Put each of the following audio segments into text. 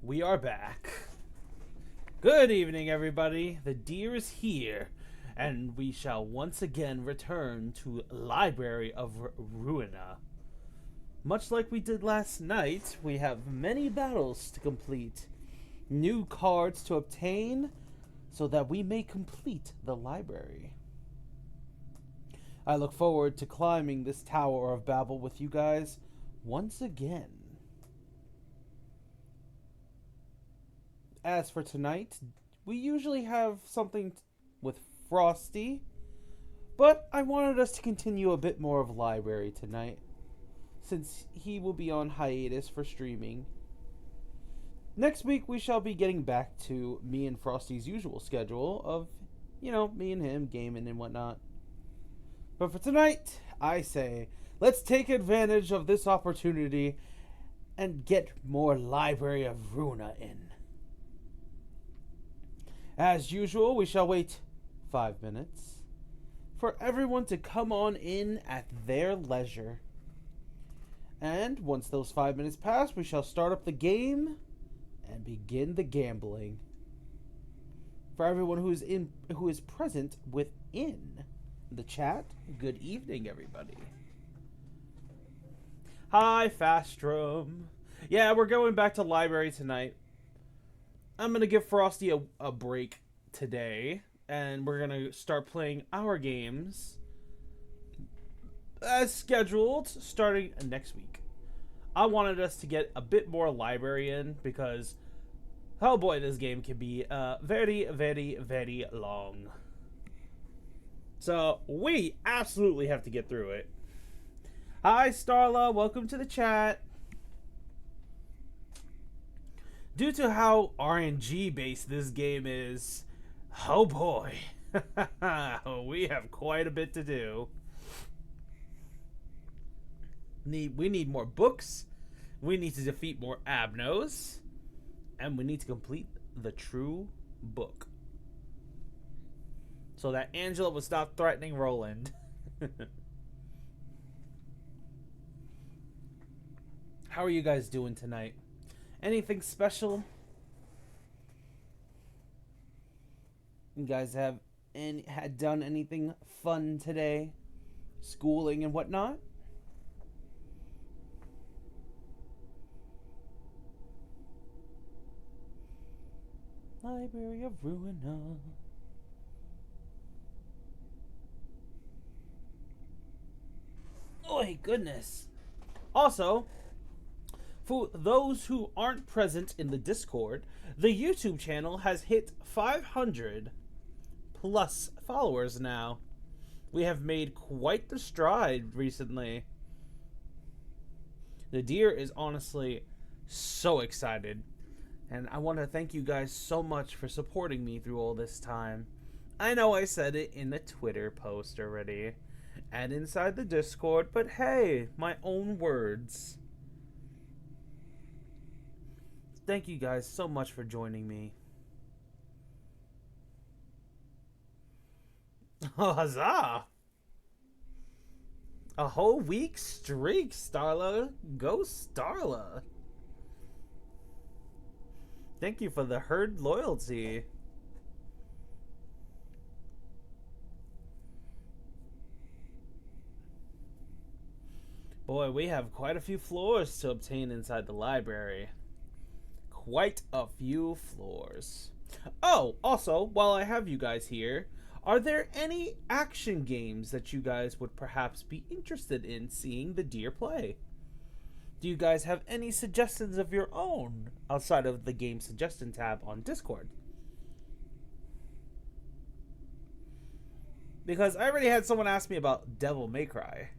We are back. Good evening, everybody. The deer is here, and we shall once again return to Library of Ruina. Much like we did last night, we have many battles to complete, new cards to obtain, so that we may complete the library. I look forward to climbing this Tower of Babel with you guys once again. As for tonight, we usually have something with Frosty, but I wanted us to continue a bit more of library tonight, since he will be on hiatus for streaming. Next week, we shall be getting back to me and Frosty's usual schedule of, me and him gaming and whatnot. But for tonight, I say, let's take advantage of this opportunity and get more Library of Ruina in. As usual, we shall wait 5 minutes for everyone to come on in at their leisure. And once those 5 minutes pass, we shall start up the game and begin the gambling. For everyone who is present within the chat, good evening, everybody. Hi, Fastrum. Yeah, we're going back to library tonight. I'm going to give Frosty a break today, and we're going to start playing our games as scheduled starting next week. I wanted us to get a bit more library in because, oh boy, this game can be very, very, very long. So we absolutely have to get through it. Hi, Starla. Welcome to the chat. Due to how RNG based this game is, oh boy, we have quite a bit to do. We need more books, we need to defeat more Abnos, and we need to complete the true book. So that Angela would stop threatening Roland. How are you guys doing tonight? Anything special? You guys had done anything fun today? Schooling and whatnot? Library of Ruina. Oh, goodness. Also, for those who aren't present in the Discord, the YouTube channel has hit 500 plus followers now. We have made quite the stride recently. The deer is honestly so excited, and I want to thank you guys so much for supporting me through all this time. I know I said it in the Twitter post already and inside the Discord, but hey, my own words. Thank you guys so much for joining me. Oh, huzzah! A whole week streak, Starla. Go, Starla. Thank you for the herd loyalty. Boy, we have quite a few floors to obtain inside the library. Quite a few floors. Oh, also, while I have you guys here, are there any action games that you guys would perhaps be interested in seeing the deer play? Do you guys have any suggestions of your own outside of the game suggestion tab on Discord? Because I already had someone ask me about Devil May Cry,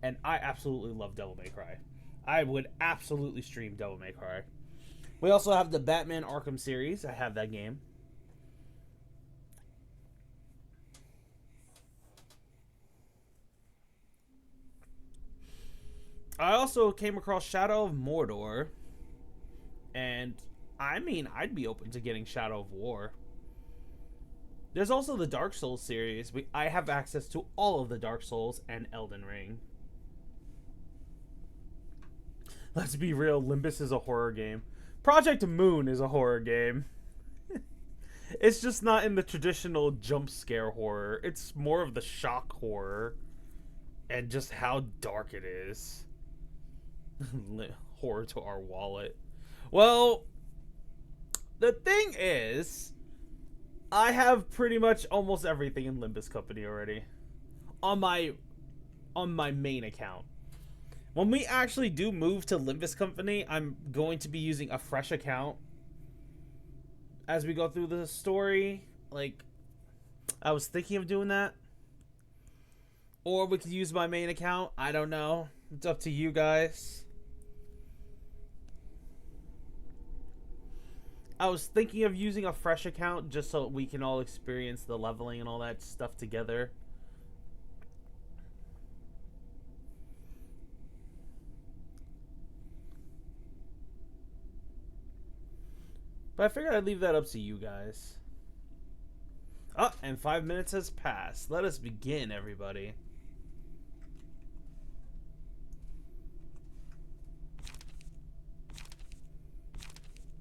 and I absolutely love Devil May Cry. I would absolutely stream Devil May Cry. We also have the Batman Arkham series. I have that game. I also came across Shadow of Mordor. And, I mean, I'd be open to getting Shadow of War. There's also the Dark Souls series. I have access to all of the Dark Souls and Elden Ring. Let's be real, Limbus is a horror game. Project Moon is a horror game. It's just not in the traditional jump scare horror. It's more of the shock horror. And just how dark it is. Horror to our wallet. Well, the thing is, I have pretty much almost everything in Limbus Company already. On my main account. When we actually do move to Limbus Company, I'm going to be using a fresh account. As we go through the story, like, I was thinking of doing that. Or we could use my main account. I don't know. It's up to you guys. I was thinking of using a fresh account just so we can all experience the leveling and all that stuff together. But I figured I'd leave that up to you guys. Oh, and 5 minutes has passed. Let us begin, everybody.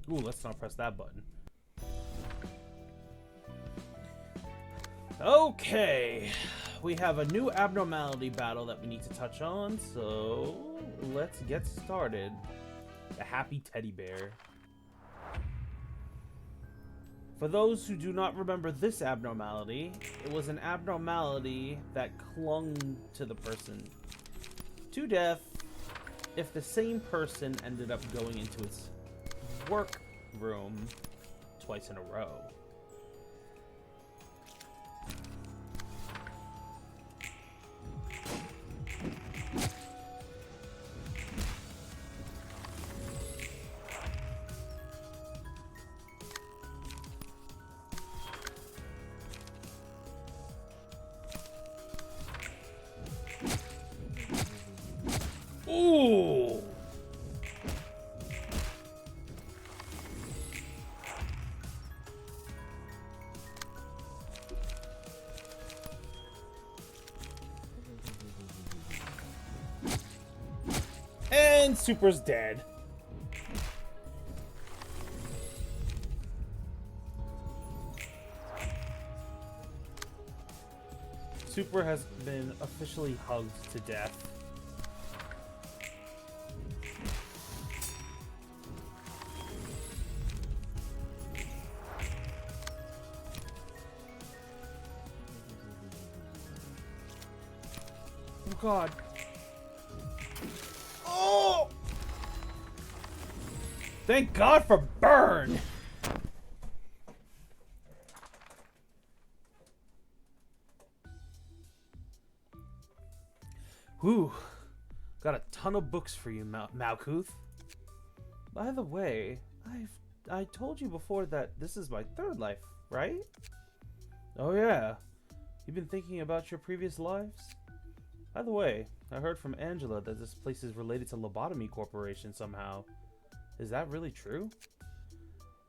Ooh, let's not press that button. Okay. We have a new abnormality battle that we need to touch on, so let's get started. The Happy Teddy Bear. For those who do not remember this abnormality, it was an abnormality that clung to the person to death if the same person ended up going into its work room twice in a row. Ooh! And Super's dead. Super has been officially hugged to death. Oh God. Oh! Thank God for burn! Whew. Got a ton of books for you, Malkuth. By the way, I told you before that this is my third life, right? Oh yeah. You've been thinking about your previous lives? By the way, I heard from Angela that this place is related to Lobotomy Corporation somehow. Is that really true?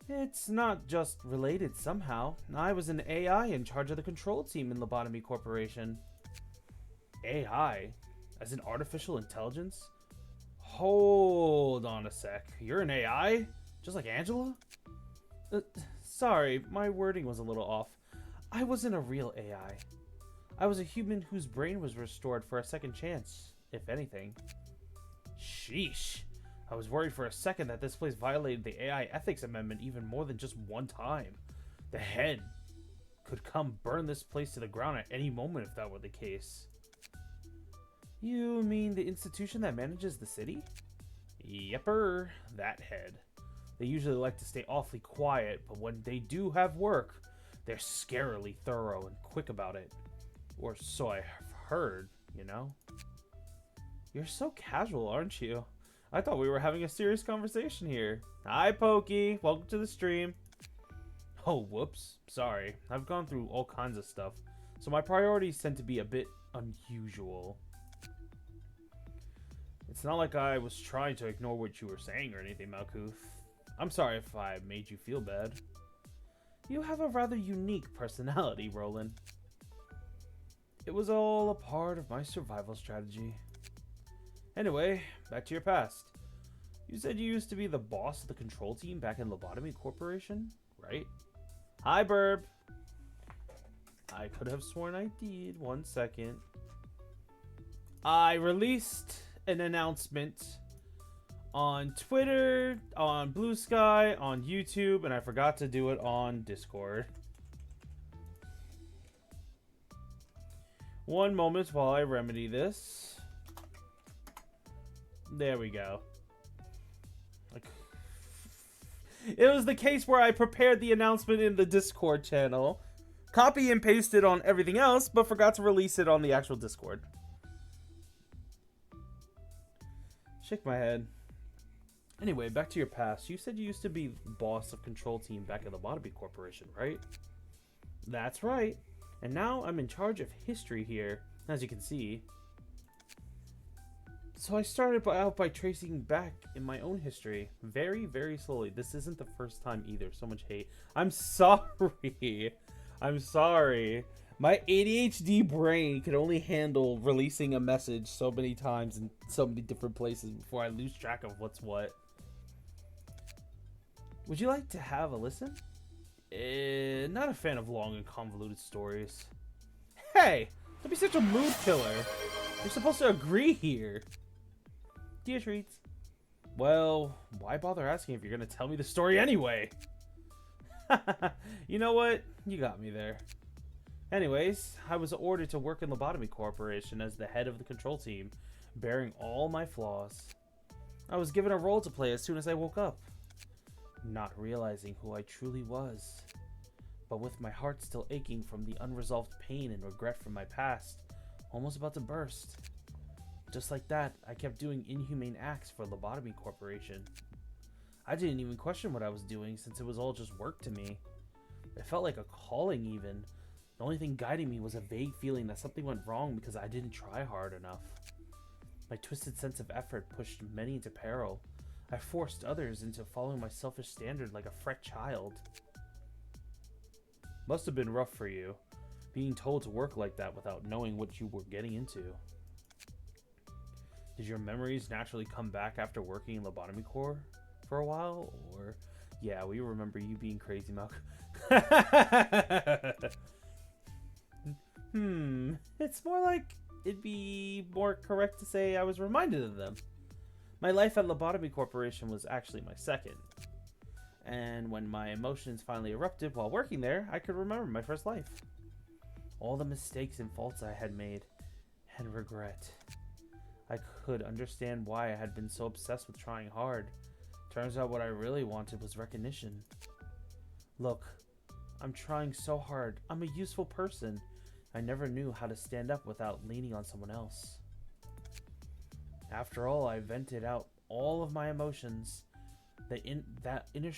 It's not just related somehow. I was an AI in charge of the control team in Lobotomy Corporation. AI? As in artificial intelligence? Hold on a sec. You're an AI? Just like Angela? Sorry, my wording was a little off. I wasn't a real AI. I was a human whose brain was restored for a second chance, if anything. Sheesh. I was worried for a second that this place violated the AI ethics amendment even more than just one time. The head could come burn this place to the ground at any moment if that were the case. You mean the institution that manages the city? Yepper, that head. They usually like to stay awfully quiet, but when they do have work, they're scarily thorough and quick about it. Or so I've heard, you know? You're so casual, aren't you? I thought we were having a serious conversation here. Hi, Pokey. Welcome to the stream. Oh, whoops. Sorry. I've gone through all kinds of stuff, so my priorities tend to be a bit unusual. It's not like I was trying to ignore what you were saying or anything, Malkuth. I'm sorry if I made you feel bad. You have a rather unique personality, Roland. It was all a part of my survival strategy. Anyway, back to your past. You said you used to be the boss of the control team back in Lobotomy Corporation, right? Hi, Burb. I could have sworn I did. 1 second. I released an announcement on Twitter, on Blue Sky, on YouTube, and I forgot to do it on Discord. One moment while I remedy this. There we go. It was the case where I prepared the announcement in the Discord channel, copy and pasted on everything else, but forgot to release it on the actual Discord. Shake my head. Anyway, back to your past. You said you used to be boss of control team back at the Lobotomy Corporation, right? That's right. And now I'm in charge of history here, as you can see. So I started out by tracing back in my own history, very, very slowly. This isn't the first time either. So much hate. I'm sorry. I'm sorry. My ADHD brain can only handle releasing a message so many times in so many different places before I lose track of what's what. Would you like to have a listen? Not a fan of long and convoluted stories. Hey, don't be such a mood killer. You're supposed to agree here. Dear treats. Well, why bother asking if you're gonna tell me the story anyway? You know what? You got me there. Anyways, I was ordered to work in Lobotomy Corporation as the head of the control team, bearing all my flaws. I was given a role to play as soon as I woke up, not realizing who I truly was. But with my heart still aching from the unresolved pain and regret from my past, almost about to burst. Just like that, I kept doing inhumane acts for Lobotomy Corporation. I didn't even question what I was doing since it was all just work to me. It felt like a calling even. The only thing guiding me was a vague feeling that something went wrong because I didn't try hard enough. My twisted sense of effort pushed many into peril. I forced others into following my selfish standard like a fret child. Must have been rough for you, being told to work like that without knowing what you were getting into. Did your memories naturally come back after working in Lobotomy Corps for a while? Or, yeah, we remember you being crazy, Malcolm. It's more like it'd be more correct to say I was reminded of them. My life at Lobotomy Corporation was actually my second. And when my emotions finally erupted while working there, I could remember my first life. All the mistakes and faults I had made, and regret. I could understand why I had been so obsessed with trying hard. Turns out what I really wanted was recognition. Look, I'm trying so hard. I'm a useful person. I never knew how to stand up without leaning on someone else. After all, I vented out all of my emotions. That inner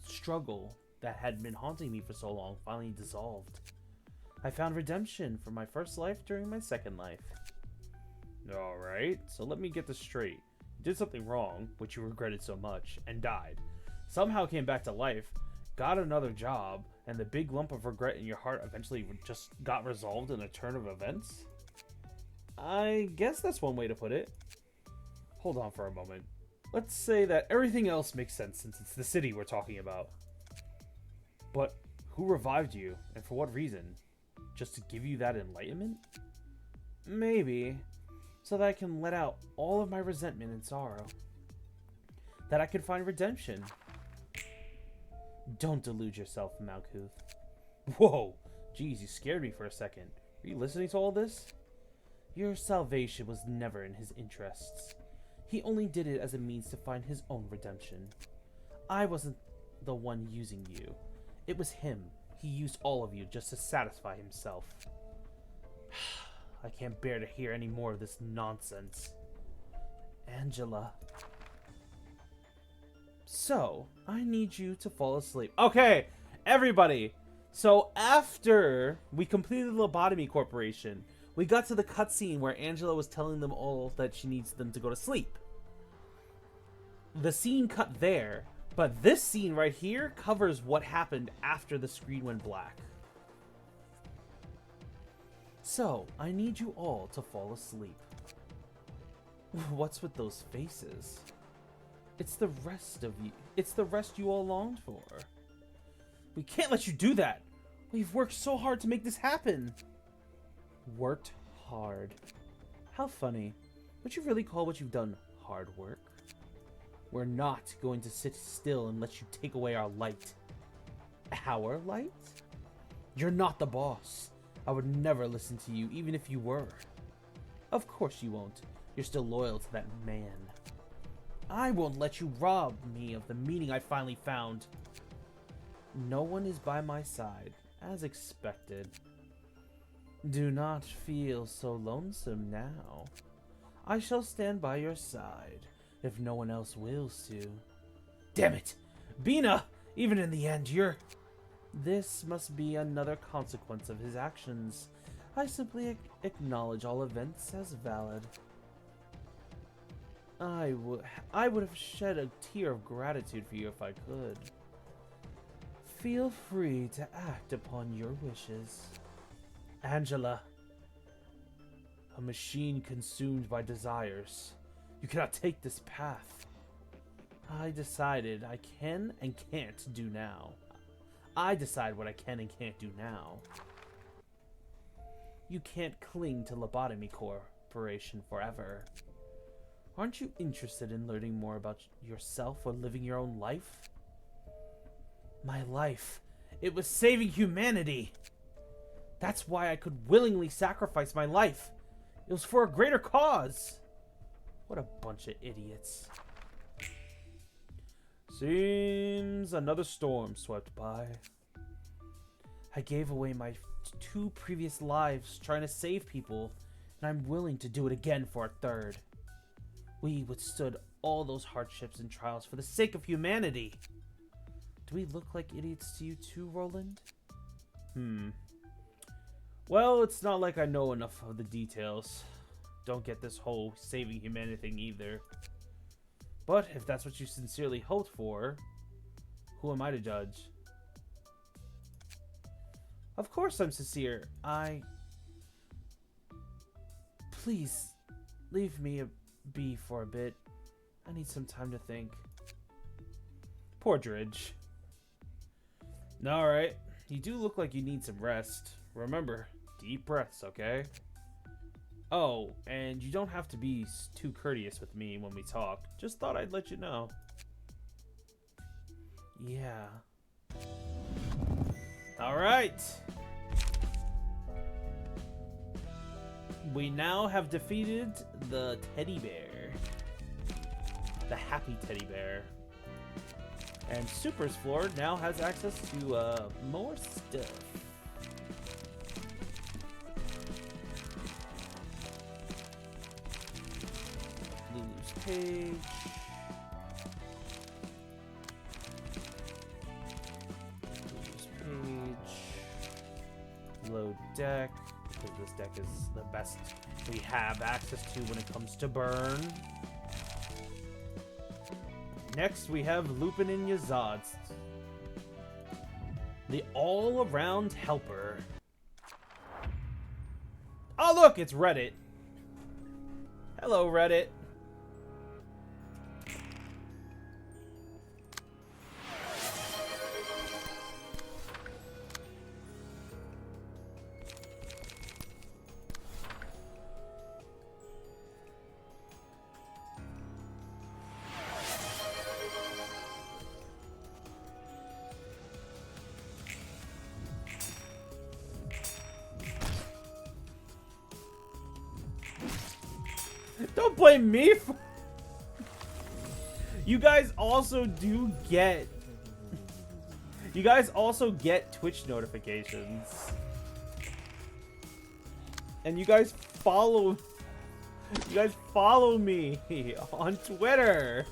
struggle that had been haunting me for so long finally dissolved. I found redemption from my first life during my second life. Alright, so let me get this straight. You did something wrong, which you regretted so much, and died. Somehow came back to life, got another job, and the big lump of regret in your heart eventually just got resolved in a turn of events? I guess that's one way to put it. Hold on for a moment. Let's say that everything else makes sense since it's the city we're talking about. But who revived you, and for what reason? Just to give you that enlightenment? Maybe. So that I can let out all of my resentment and sorrow. That I can find redemption. Don't delude yourself, Malkuth. Whoa! Geez, you scared me for a second. Are you listening to all this? Your salvation was never in his interests. He only did it as a means to find his own redemption. I wasn't the one using you. It was him. He used all of you just to satisfy himself. I can't bear to hear any more of this nonsense. Angela. So, I need you to fall asleep. Okay, everybody. So, after we completed the Lobotomy Corporation, we got to the cutscene where Angela was telling them all that she needs them to go to sleep. The scene cut there, but this scene right here covers what happened after the screen went black. So, I need you all to fall asleep. What's with those faces? It's the rest of you. It's the rest you all longed for. We can't let you do that. We've worked so hard to make this happen. Worked hard. How funny. Would you really call what you've done hard work? We're not going to sit still and let you take away our light. Our light? You're not the boss. I would never listen to you, even if you were. Of course you won't. You're still loyal to that man. I won't let you rob me of the meaning I finally found. No one is by my side, as expected. Do not feel so lonesome now. I shall stand by your side, if no one else wills to. Damn it! Bina! Even in the end, you're... This must be another consequence of his actions. I simply acknowledge all events as valid. I would have shed a tear of gratitude for you if I could. Feel free to act upon your wishes. Angela. A machine consumed by desires. You cannot take this path. I decided I can and can't do now. I decide what I can and can't do now. You can't cling to Lobotomy Corporation forever. Aren't you interested in learning more about yourself or living your own life? My life. It was saving humanity. That's why I could willingly sacrifice my life. It was for a greater cause. What a bunch of idiots. Seems another storm swept by. I gave away my 2 previous lives trying to save people, and I'm willing to do it again for a 3rd. We withstood all those hardships and trials for the sake of humanity. Do we look like idiots to you too, Roland? Well, it's not like I know enough of the details. Don't get this whole saving humanity thing either. But if that's what you sincerely hoped for, who am I to judge? Of course I'm sincere. Please, leave me be for a bit. I need some time to think. Poor Dridge. Alright, you do look like you need some rest. Remember, deep breaths, okay? Oh, and you don't have to be too courteous with me when we talk. Just thought I'd let you know. Yeah. Alright. We now have defeated the teddy bear. The happy teddy bear. And Super's floor now has access to more stuff. Lulu's page. Lulu's page. Load deck. Because this deck is the best we have access to when it comes to burn. Next, we have Lupin and Yazad's. The all-around helper. Oh, look, it's Reddit. Hello, Reddit. Don't blame me for... You guys also do get... You guys also get Twitch notifications. And you guys follow... You guys follow me on Twitter.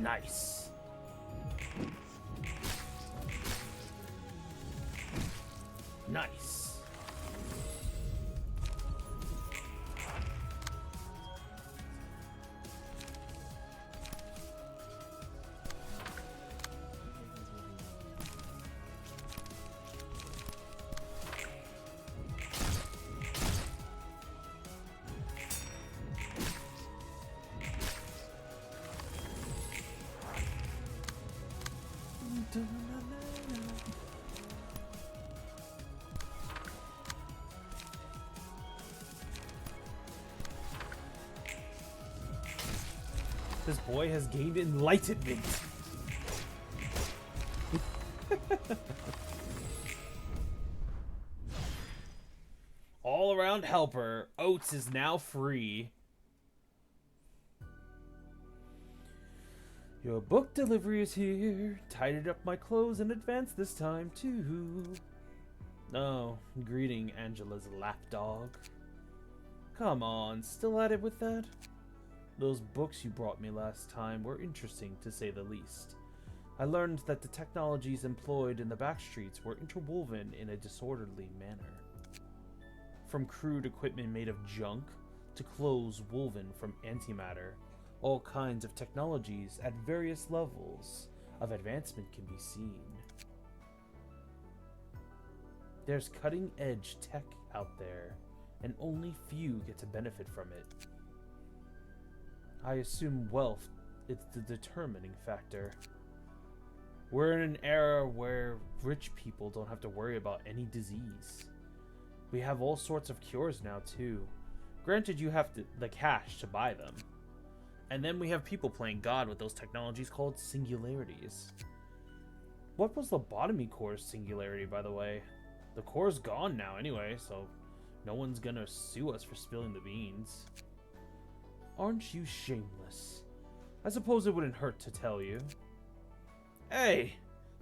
Nice. Nice. This boy has gained enlightenment. All-around helper, Oates is now free. Your book delivery is here. Tidied up my clothes in advance this time, too. Oh, greeting, Angela's lapdog. Come on, still at it with that? Those books you brought me last time were interesting, to say the least. I learned that the technologies employed in the backstreets were interwoven in a disorderly manner. From crude equipment made of junk, to clothes woven from antimatter, all kinds of technologies at various levels of advancement can be seen. There's cutting-edge tech out there, and only few get to benefit from it. I assume wealth is the determining factor. We're in an era where rich people don't have to worry about any disease. We have all sorts of cures now, too. Granted, you have the cash to buy them. And then we have people playing God with those technologies called singularities. What was the lobotomy core's singularity, by the way? The core's gone now anyway, so no one's gonna sue us for spilling the beans. Aren't you shameless? I suppose it wouldn't hurt to tell you. Hey!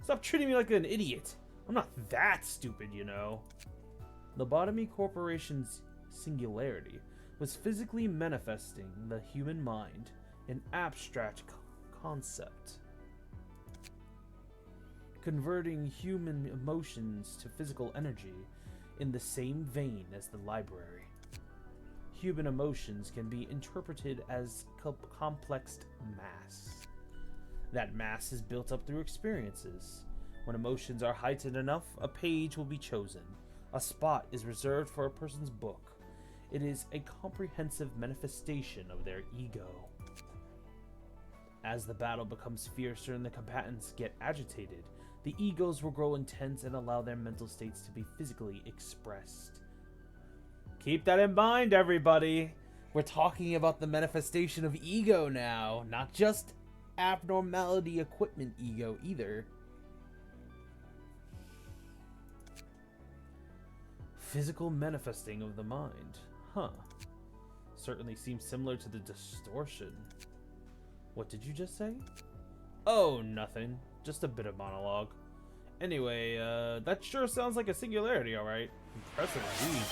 Stop treating me like an idiot! I'm not that stupid, you know. Lobotomy Corporation's singularity was physically manifesting the human mind, an abstract concept. Converting human emotions to physical energy in the same vein as the library. Human emotions can be interpreted as complex mass. That mass is built up through experiences. When emotions are heightened enough, a page will be chosen. A spot is reserved for a person's book. It is a comprehensive manifestation of their ego. As the battle becomes fiercer and the combatants get agitated, the egos will grow intense and allow their mental states to be physically expressed. Keep that in mind, everybody. We're talking about the manifestation of ego now, not just abnormality equipment ego either. Physical manifesting of the mind. Huh. Certainly seems similar to the distortion. What did you just say? Oh, nothing. Just a bit of monologue. Anyway, that sure sounds like a singularity, alright. Impressive indeed.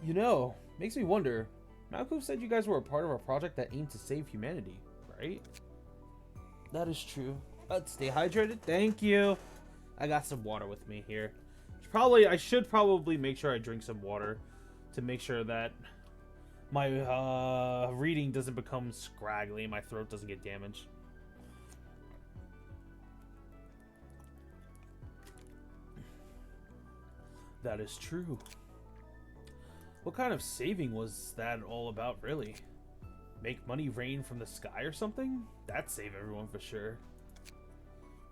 You know, makes me wonder. Malcolm said you guys were a part of a project that aimed to save humanity, right? That is true. Stay hydrated. Thank you. I got some water with me here. I should probably make sure I drink some water to make sure that my reading doesn't become scraggly and my throat doesn't get damaged. That is true. What kind of saving was that all about, really? Make money rain from the sky or something? That'd save everyone for sure.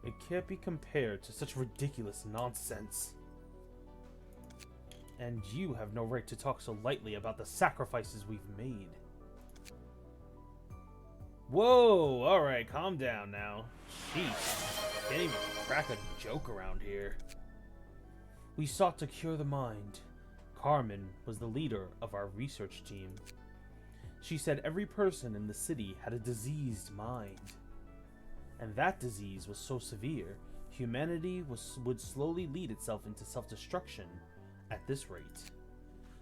It can't be compared to such ridiculous nonsense. And you have no right to talk so lightly about the sacrifices we've made. Whoa, alright, calm down now. Jeez, can't even crack a joke around here. We sought to cure the mind. Carmen was the leader of our research team. She said every person in the city had a diseased mind. And that disease was so severe, humanity would slowly lead itself into self-destruction at this rate.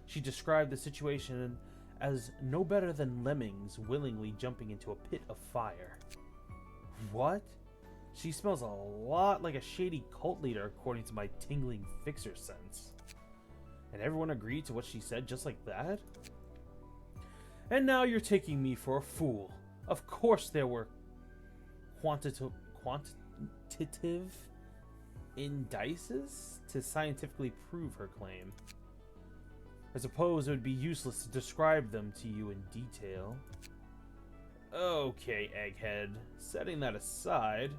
She described the situation as no better than lemmings willingly jumping into a pit of fire. What? She smells a lot like a shady cult leader according to my tingling fixer sense. And everyone agreed to what she said just like that? And now you're taking me for a fool. Of course there were quantitative indices to scientifically prove her claim. I suppose it would be useless to describe them to you in detail. Okay, Egghead. Setting that aside,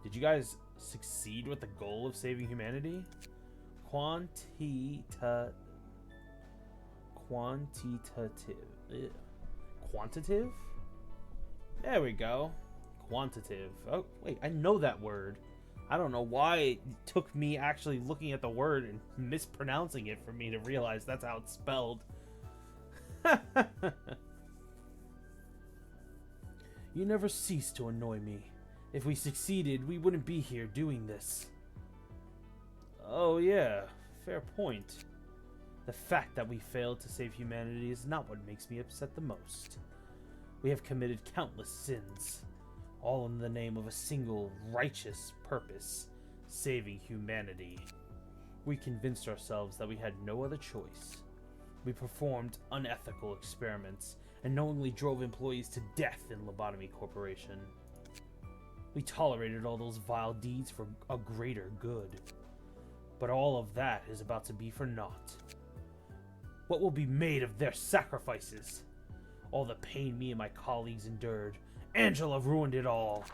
did you guys succeed with the goal of saving humanity? Quantitative. Quantitative? There we go. Quantitative. Oh, wait, I know that word. I don't know why it took me actually looking at the word and mispronouncing it for me to realize that's how it's spelled. You never cease to annoy me. If we succeeded, we wouldn't be here doing this. Oh yeah, fair point. The fact that we failed to save humanity is not what makes me upset the most. We have committed countless sins, all in the name of a single righteous purpose, saving humanity. We convinced ourselves that we had no other choice. We performed unethical experiments and knowingly drove employees to death in Lobotomy Corporation. We tolerated all those vile deeds for a greater good. But all of that is about to be for naught. What will be made of their sacrifices? All the pain me and my colleagues endured. Angela ruined it all.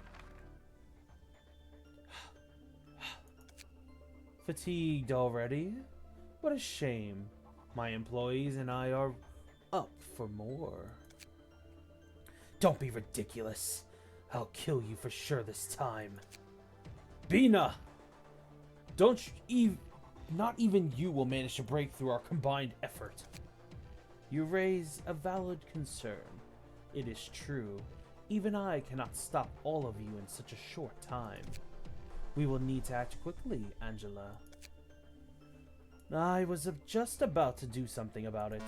Fatigued already? What a shame. My employees and I are up for more. Don't be ridiculous. I'll kill you for sure this time. Bina! Not even you will manage to break through our combined effort. You raise a valid concern. It is true. Even I cannot stop all of you in such a short time. We will need to act quickly, Angela. I was just about to do something about it.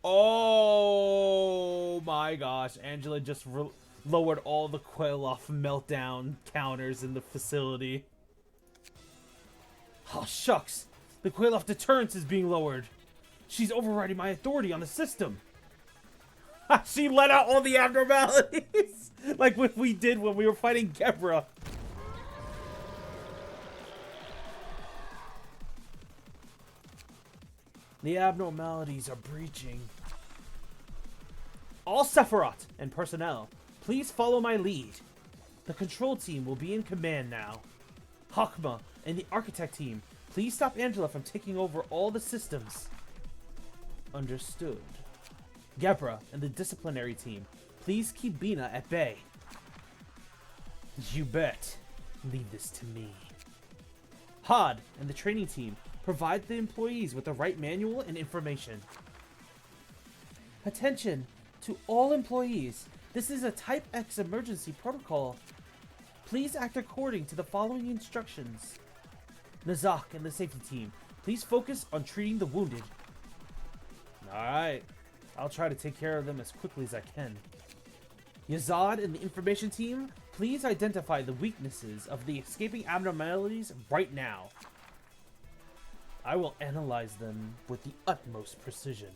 Oh my gosh, Angela just lowered all the Quailoff meltdown counters in the facility. Oh shucks, the Quailoff deterrence is being lowered. She's overriding my authority on the system. She let out all the abnormalities, like what we did when we were fighting Gebra. The abnormalities are breaching. All Sephiroth and personnel, please follow my lead. The control team will be in command now. Hakma and the architect team, please stop Angela from taking over all the systems. Understood. Gebra and the disciplinary team, please keep Bina at bay. You bet. Leave this to me. Had and the training team, provide the employees with the right manual and information. Attention to all employees. This is a Type X emergency protocol. Please act according to the following instructions. Nazak and the safety team, please focus on treating the wounded. Alright, I'll try to take care of them as quickly as I can. Yazad and the information team, please identify the weaknesses of the escaping abnormalities right now. I will analyze them with the utmost precision.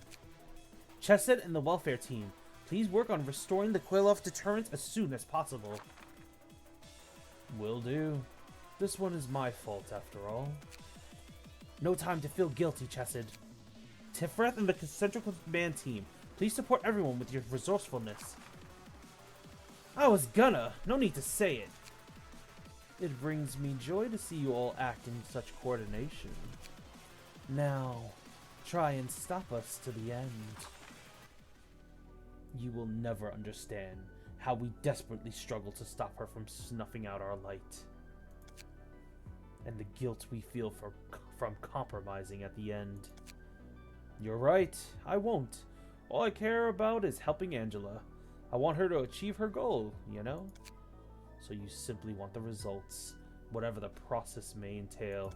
Chesed and the welfare team, please work on restoring the Quailoff deterrent as soon as possible. Will do. This one is my fault after all. No time to feel guilty, Chesed. Tifreth and the Central Command team, please support everyone with your resourcefulness. I was gonna. No need to say it. It brings me joy to see you all act in such coordination. Now, try and stop us to the end. You will never understand how we desperately struggle to stop her from snuffing out our light. And the guilt we feel from compromising at the end. You're right, I won't. All I care about is helping Angela. I want her to achieve her goal, you know? So you simply want the results, whatever the process may entail.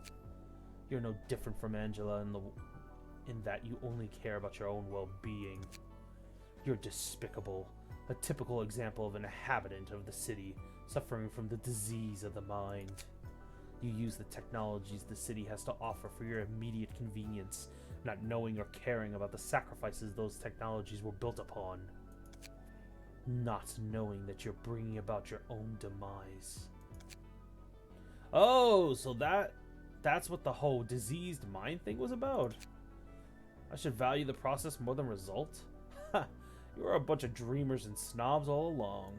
You're no different from Angela in that you only care about your own well-being. You're despicable, a typical example of an inhabitant of the city suffering from the disease of the mind. You use the technologies the city has to offer for your immediate convenience, not knowing or caring about the sacrifices those technologies were built upon. Not knowing that you're bringing about your own demise. Oh, so that's what the whole diseased mind thing was about. I should value the process more than result? Ha! You are a bunch of dreamers and snobs all along.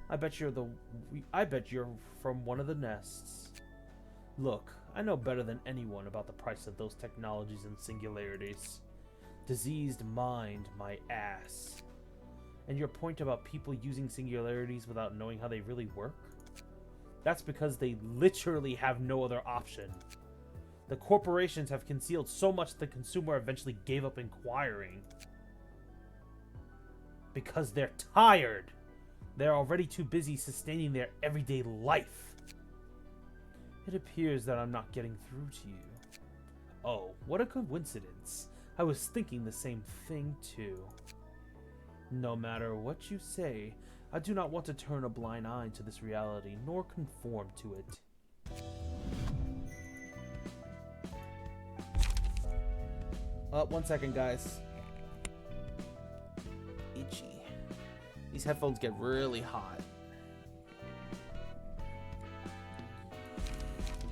I bet you're from one of the nests. Look, I know better than anyone about the price of those technologies and singularities. Diseased mind, my ass. And your point about people using singularities without knowing how they really work? That's because they literally have no other option. The corporations have concealed so much the consumer eventually gave up inquiring. Because they're tired. They're already too busy sustaining their everyday life. It appears that I'm not getting through to you. Oh, what a coincidence. I was thinking the same thing too. No matter what you say, I do not want to turn a blind eye to this reality, nor conform to it. One second, guys. Itchy. These headphones get really hot.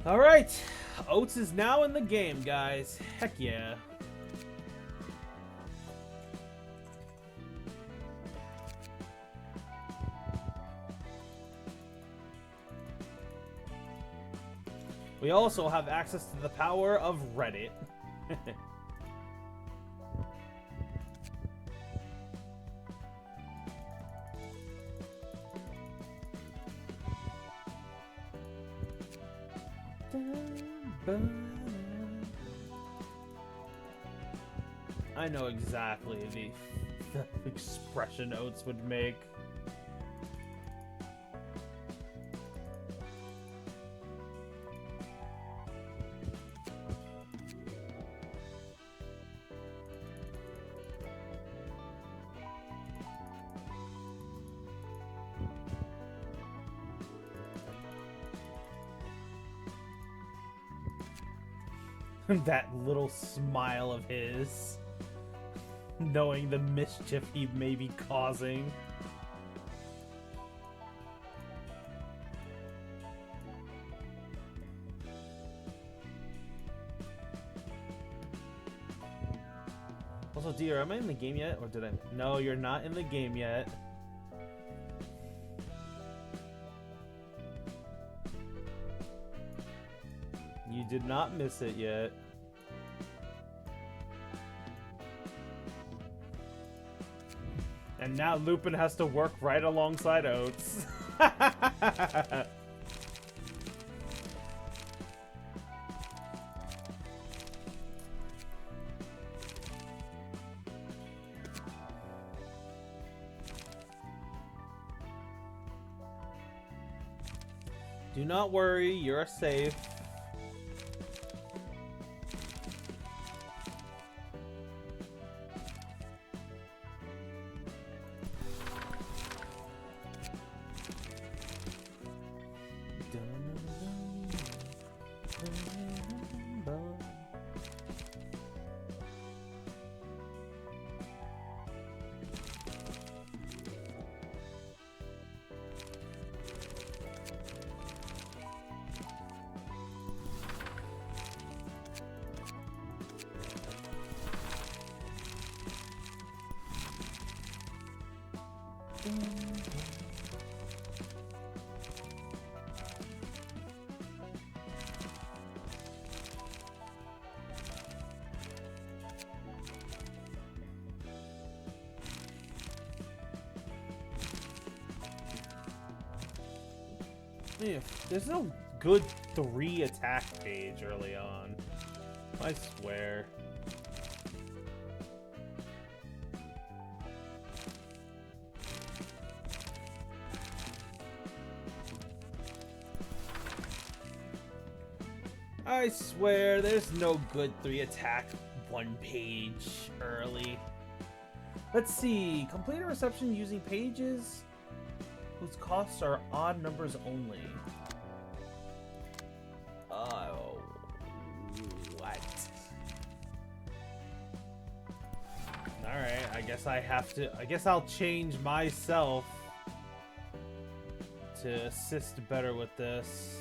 Alright, Oats is now in the game, guys. Heck yeah. We also have access to the power of Reddit. I know exactly the expression Oats would make. That little smile of his, knowing the mischief he may be causing. Also, dear, am I in the game yet? Or did I? No, you're not in the game yet. You did not miss it yet. And now Lupin has to work right alongside Oats. Do not worry, you're safe. There's no good 3 attack page early on. I swear. I swear, there's no good 3 attack 1 page early. Let's see. Complete a reception using pages whose costs are odd numbers only. Oh, what? Alright, I guess I have to. I guess I'll change myself to assist better with this.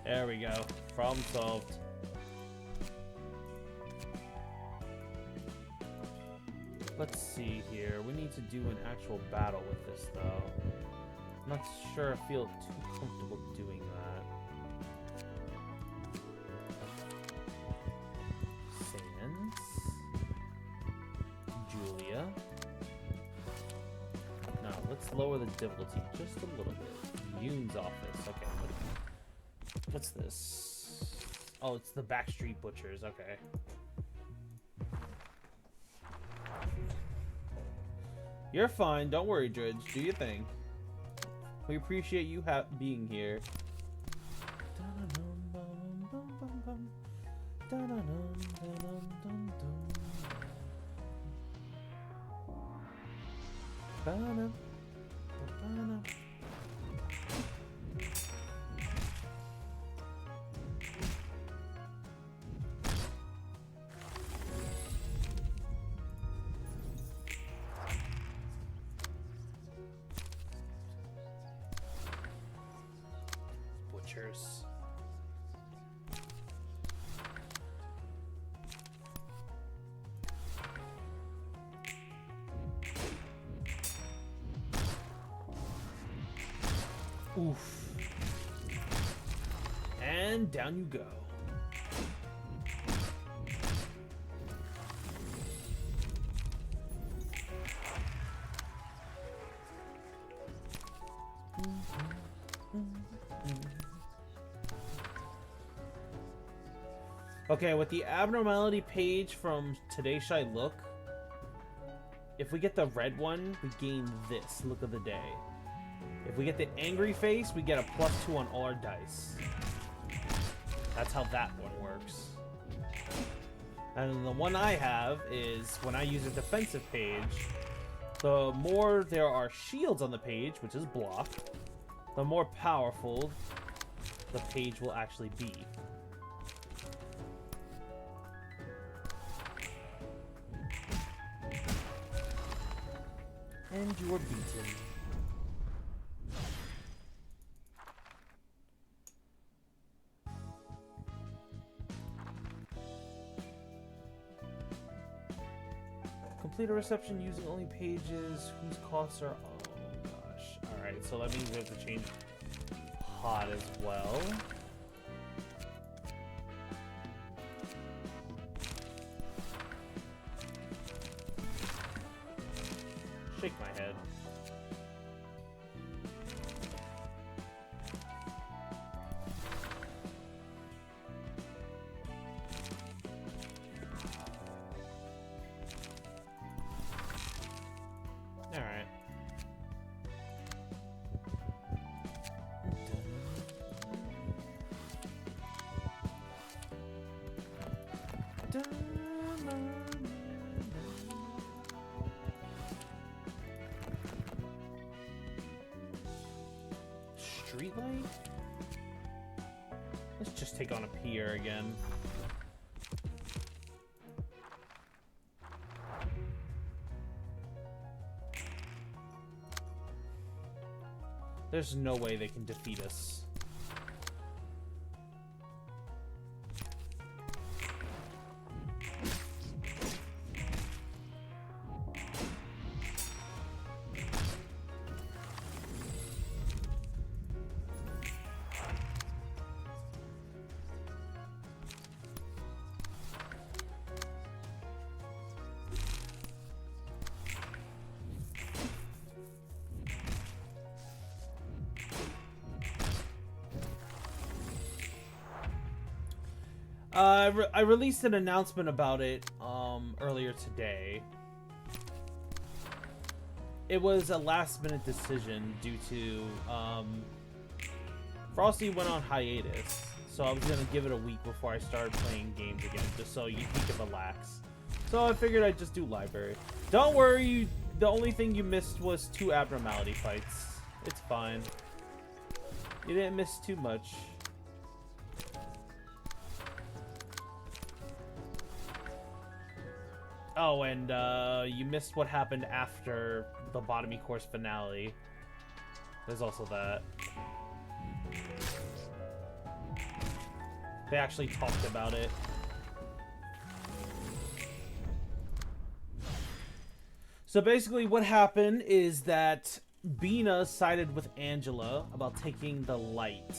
There we go. Problem solved. Let's see here. We need to do an actual battle with this, though. I'm not sure I feel too comfortable doing that. Sans. Julia. No, let's lower the difficulty just a little bit. Yoon's office. Okay. What's this? Oh, it's the Backstreet Butchers. Okay. You're fine. Don't worry, Dredge. Do your thing. We appreciate you being here. Butchers. Oof. And down you go. Okay, with the abnormality page from Today Should I Look, if we get the red one, we gain this Look of the Day. If we get the angry face, we get a +2 on all our dice. That's how that one works. And the one I have is when I use a defensive page, the more there are shields on the page, which is block, the more powerful the page will actually be. And you are beaten. Complete a reception using only pages whose costs are... Oh gosh. Alright, so that means we have to change hot as well. Shake my head. All right. Streetlight? Let's just take on a pier again. There's no way they can defeat us. I released an announcement about it earlier today. It was a last-minute decision due to Frosty went on hiatus, so I was gonna give it a week before I started playing games again, just so he could relax. So I figured I'd just do library. Don't worry, the only thing you missed was 2 abnormality fights. It's fine. You didn't miss too much. Oh, and you missed what happened after the Botany Course finale. There's also that. They actually talked about it. So basically what happened is that Bina sided with Angela about taking the light.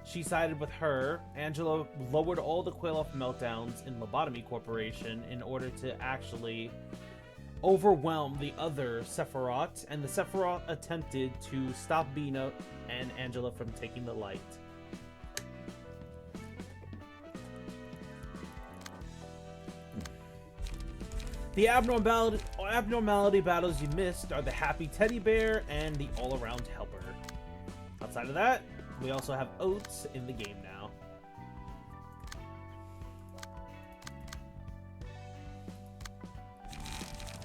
She sided with her. Angela lowered all the Quailoff meltdowns in Lobotomy Corporation in order to actually overwhelm the other Sephiroth, and the Sephiroth attempted to stop Bina and Angela from taking the light. The abnormality battles you missed are the Happy Teddy Bear and the All-Around Helper. Outside of that, we also have Oats in the game now.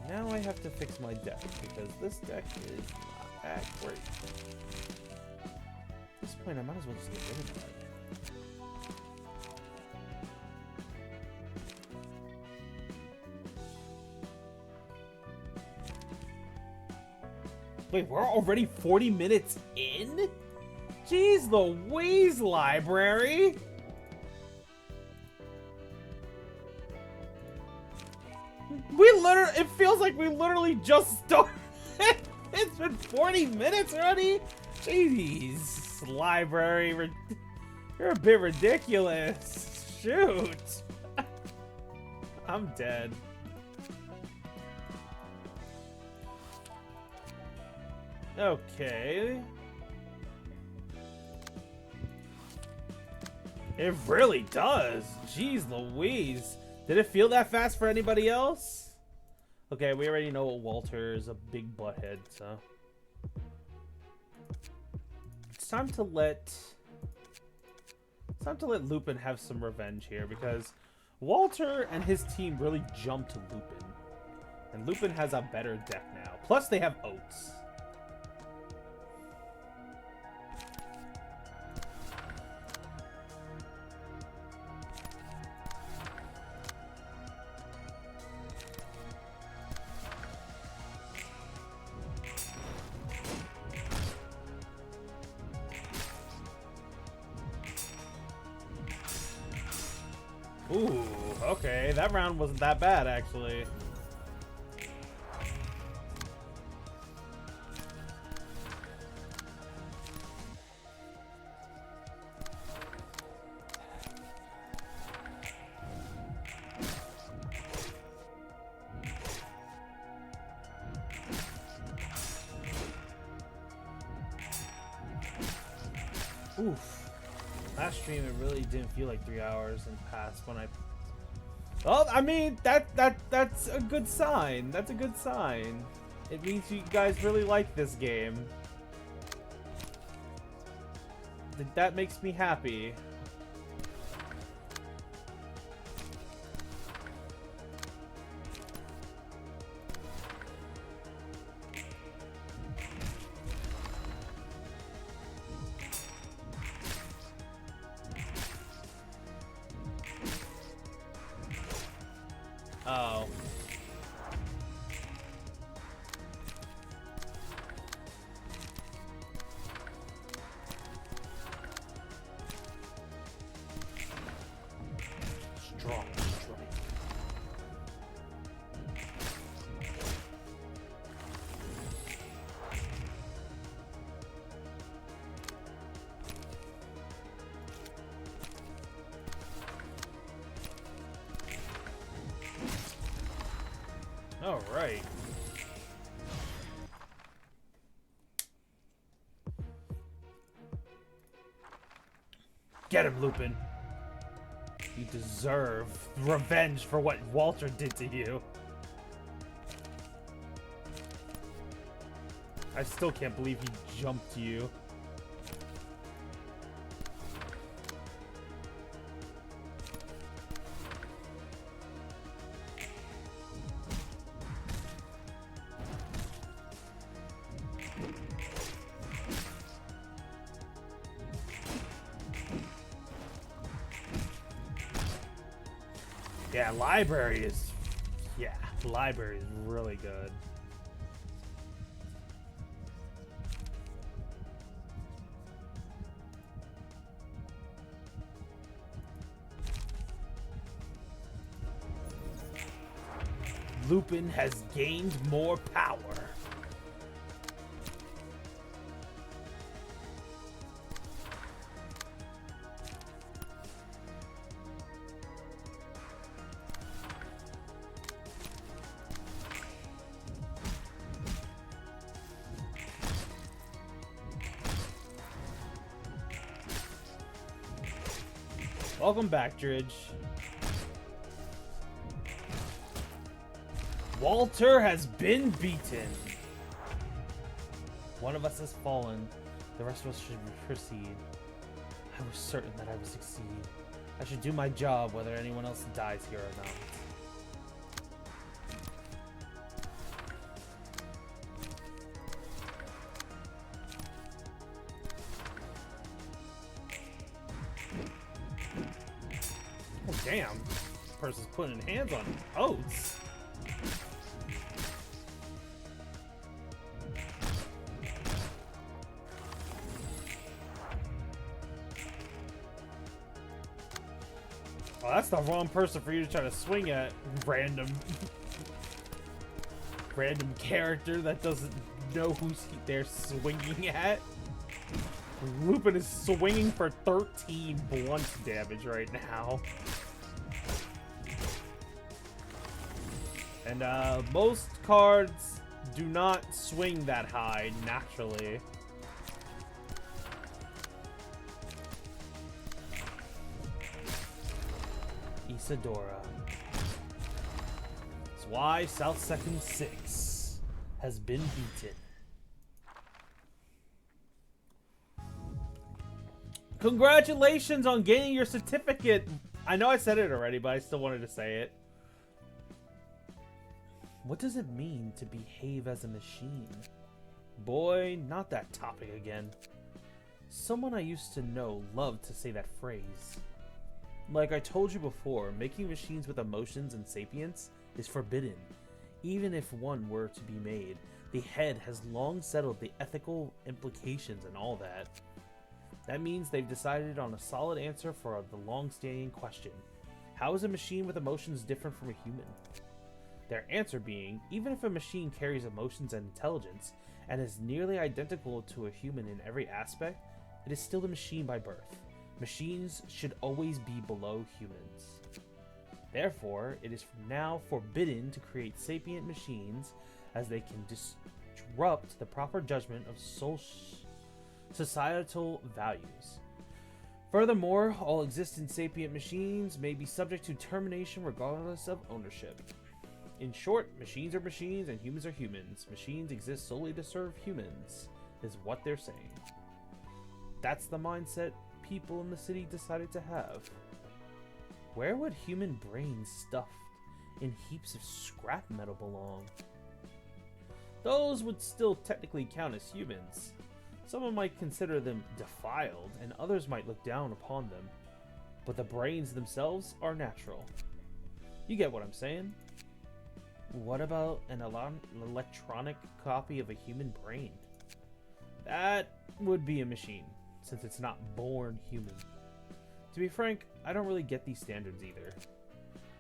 Now I have to fix my deck, because this deck is not that great. At this point, I might as well just get rid of that. Wait, we're already 40 minutes in? Jeez Louise, library! It feels like we literally just started. It's been 40 minutes already? Jeez, library, you're a bit ridiculous. Shoot. I'm dead. Okay. It really does. Jeez Louise. Did it feel that fast for anybody else? Okay, we already know Walter is a big butthead, so it's time to let Lupin have some revenge here, because Walter and his team really jumped to Lupin, and Lupin has a better deck now. Plus, they have Oats. Ooh, okay, that round wasn't that bad, actually. Oof. Last stream, it really didn't feel like 3 hours and passed when I... Well, I mean, that's a good sign. That's a good sign. It means you guys really like this game. That makes me happy. Oh. Strong strike. All right. Get him, Lupin. You deserve revenge for what Walter did to you. I still can't believe he jumped you. Yeah, library is... Yeah, library is really good. Lupin has gained more power. Welcome back, Dridge. Walter has been beaten. One of us has fallen. The rest of us should proceed. I was certain that I would succeed. I should do my job whether anyone else dies here or not. Oh, damn. This person's putting hands on oats. Oh, that's the wrong person for you to try to swing at. Random character that doesn't know who's they're swinging at. Lupin is swinging for 13 blunt damage right now. And most cards do not swing that high naturally. Isadora. That's why South Second 6 has been beaten. Congratulations on gaining your certificate. I know I said it already, but I still wanted to say it. What does it mean to behave as a machine? Boy, not that topic again. Someone I used to know loved to say that phrase. Like I told you before, making machines with emotions and sapience is forbidden. Even if one were to be made, the head has long settled the ethical implications and all that. That means they've decided on a solid answer for the long-standing question. How is a machine with emotions different from a human? Their answer being, even if a machine carries emotions and intelligence, and is nearly identical to a human in every aspect, it is still a machine by birth. Machines should always be below humans. Therefore, it is now forbidden to create sapient machines, as they can disrupt the proper judgment of societal values. Furthermore, all existing sapient machines may be subject to termination regardless of ownership. In short, machines are machines and humans are humans. Machines exist solely to serve humans, is what they're saying. That's the mindset people in the city decided to have. Where would human brains stuffed in heaps of scrap metal belong? Those would still technically count as humans. Someone might consider them defiled, and others might look down upon them. But the brains themselves are natural. You get what I'm saying? What about an electronic copy of a human brain? That would be a machine, since it's not born human. To be frank, I don't really get these standards either.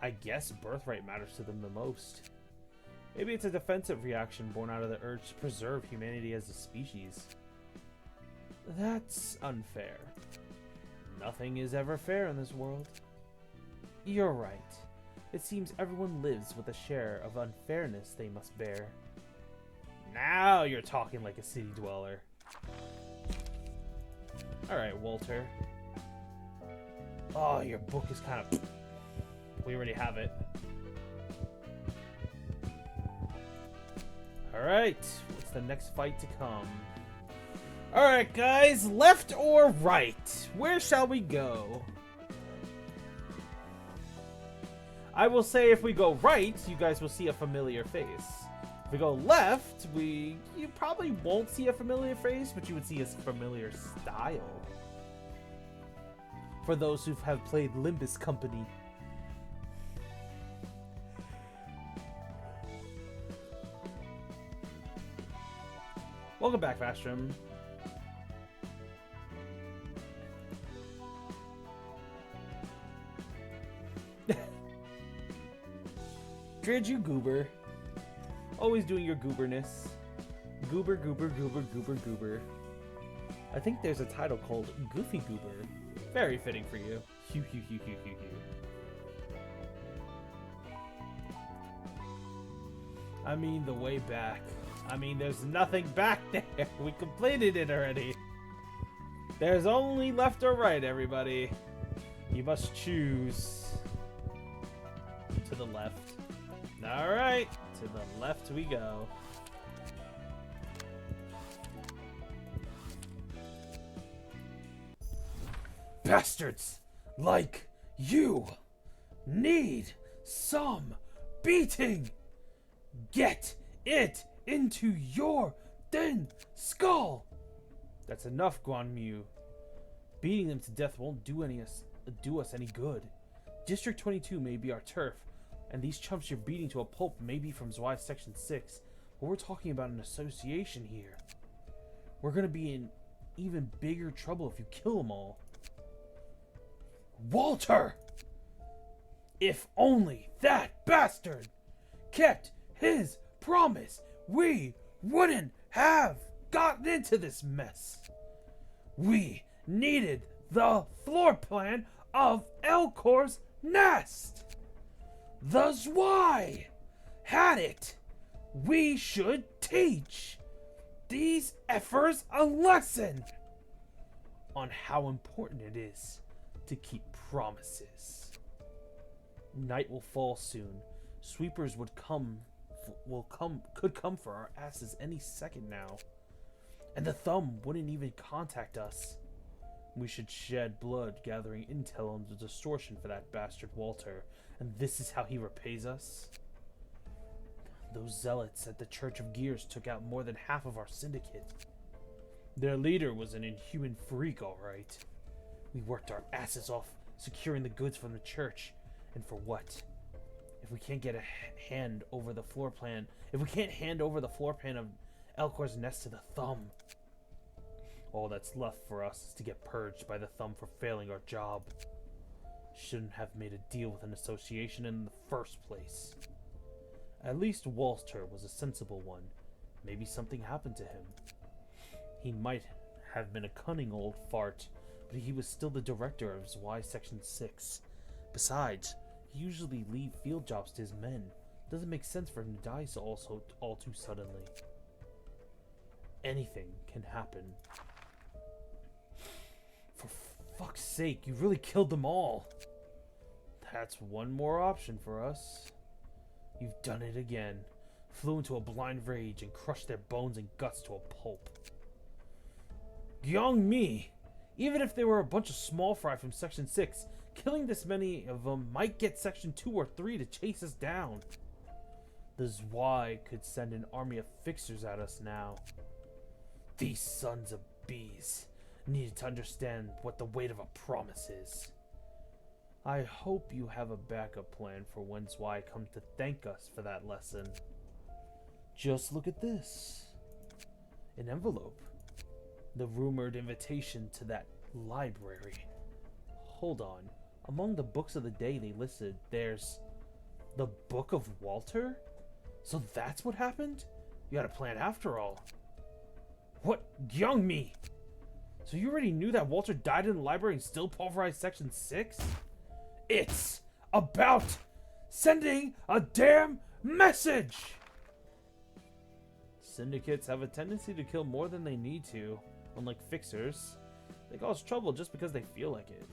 I guess birthright matters to them the most. Maybe it's a defensive reaction born out of the urge to preserve humanity as a species. That's unfair. Nothing is ever fair in this world. You're right. It seems everyone lives with a share of unfairness they must bear. Now you're talking like a city dweller. Alright, Walter. Oh, your book is kind of... We already have it. Alright, what's the next fight to come. Alright, guys, left or right? Where shall we go? I will say if we go right, you guys will see a familiar face. If we go left, you probably won't see a familiar face, but you would see a familiar style. For those who have played Limbus Company. Welcome back, Vastrom. Did you goober? Always doing your gooberness. Goober, goober, goober, goober, goober. I think there's a title called Goofy Goober. Very fitting for you. Hugh, hugh, hugh, hugh, hugh, hugh. I mean, the way back. I mean, there's nothing back there. We completed it already. There's only left or right, everybody. You must choose. To the left. Alright, to the left we go. Bastards like you need some beating. Get it into your thin skull. That's enough, Guanmu. Beating them to death won't do us any good. District 22 may be our turf, and these chumps you're beating to a pulp may be from Zwei Section 6, but we're talking about an association here. We're gonna be in even bigger trouble if you kill them all. Walter! If only that bastard kept his promise, we wouldn't have gotten into this mess. We needed the floor plan of Elcor's nest. The Zwei had it. We should teach these effers a lesson on how important it is to keep promises. Night will fall soon. Sweepers could come for our asses any second now. And the Thumb wouldn't even contact us. We should shed blood gathering intel on the distortion for that bastard Walter, and this is how he repays us? Those zealots at the Church of Gears took out more than half of our syndicate. Their leader was an inhuman freak, all right. We worked our asses off securing the goods from the church, and for what? If we can't get a hand over the floor plan, if we can't hand over the floor plan of Elcor's nest to the Thumb, all that's left for us is to get purged by the Thumb for failing our job. Shouldn't have made a deal with an association in the first place. At least Walter was a sensible one. Maybe something happened to him. He might have been a cunning old fart, but he was still the director of Zwei Section 6. Besides, he usually leave field jobs to his men. Doesn't make sense for him to die so all too suddenly. Anything can happen. For fuck's sake, you really killed them all. That's one more option for us. You've done it again. Flew into a blind rage and crushed their bones and guts to a pulp. Gyong Mi! Even if they were a bunch of small fry from Section 6, killing this many of them might get Section 2 or 3 to chase us down. The Zwei could send an army of fixers at us now. These sons of bees needed to understand what the weight of a promise is. I hope you have a backup plan for when Zwei come to thank us for that lesson. Just look at this. An envelope. The rumored invitation to that library. Hold on. Among the books of the day they listed, there's the Book of Walter? So that's what happened? You had a plan after all. What? Gyung Mi! So you already knew that Walter died in the library and still pulverized Section 6? It's about sending a damn message! Syndicates have a tendency to kill more than they need to. Unlike fixers, they cause trouble just because they feel like it.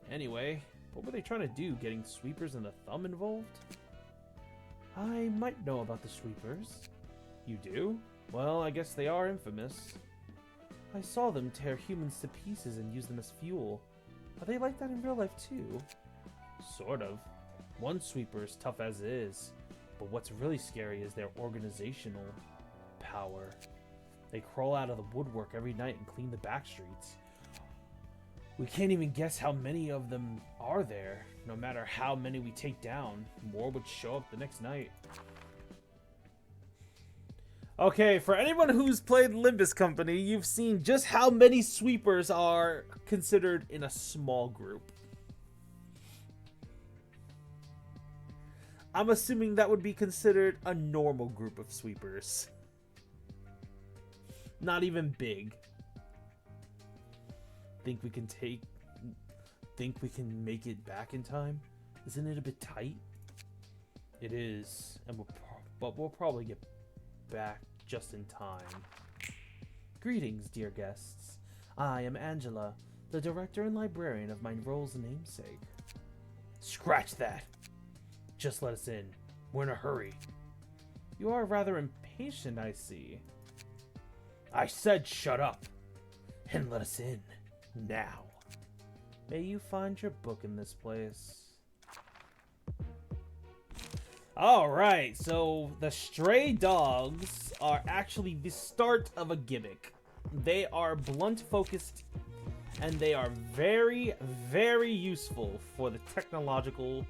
Anyway, what were they trying to do, getting Sweepers and the Thumb involved? I might know about the Sweepers. You do? Well, I guess they are infamous. I saw them tear humans to pieces and use them as fuel. Are they like that in real life too? Sort of. One sweeper is tough as it is, but what's really scary is their organizational power. They crawl out of the woodwork every night and clean the back streets. We can't even guess how many of them are there. No matter how many we take down, more would show up the next night. Okay, for anyone who's played Limbus Company, you've seen just how many sweepers are considered in a small group. I'm assuming that would be considered a normal group of sweepers. Not even big. Think we can make it back in time? Isn't it a bit tight? It is, and but we'll probably get back just in time. Greetings, dear guests. I am Angela, the director and librarian of my role's namesake. Scratch that. Just let us in. We're in a hurry. You are rather impatient, I see. I said shut up and let us in now. May you find your book in this place. Alright, so the stray dogs are actually the start of a gimmick. They are blunt focused and they are very, very useful for the technological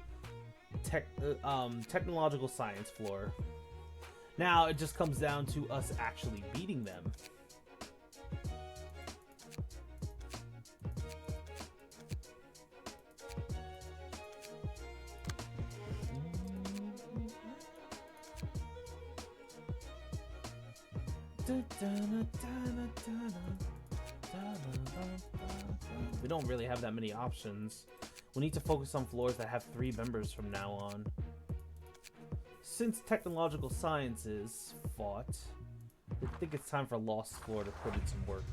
science floor. Now it just comes down to us actually beating them. We don't really have that many options. We need to focus on floors that have 3 members from now on. Since technological sciences fought, I think it's time for Lost Floor to put in some work.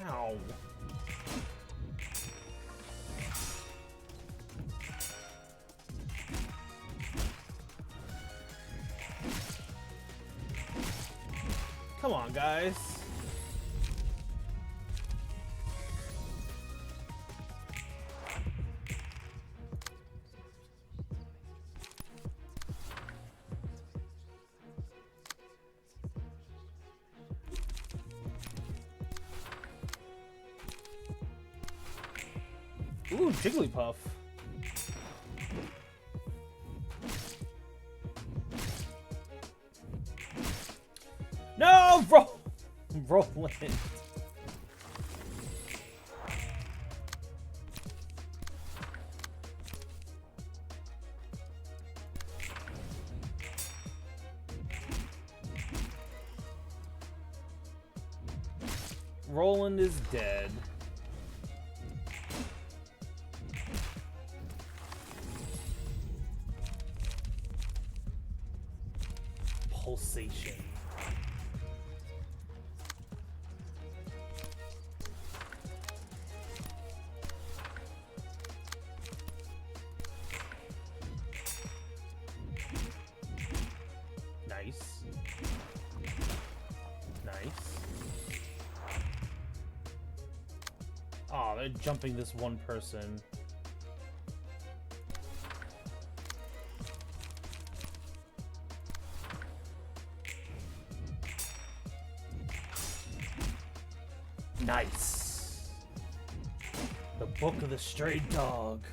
Ow. Come on, guys. Ooh, Jigglypuff. No! Roland. Roland is dead. Pulsation. Nice. Nice. Oh, they're jumping this one person. Nice. The Book of the Stray Dog.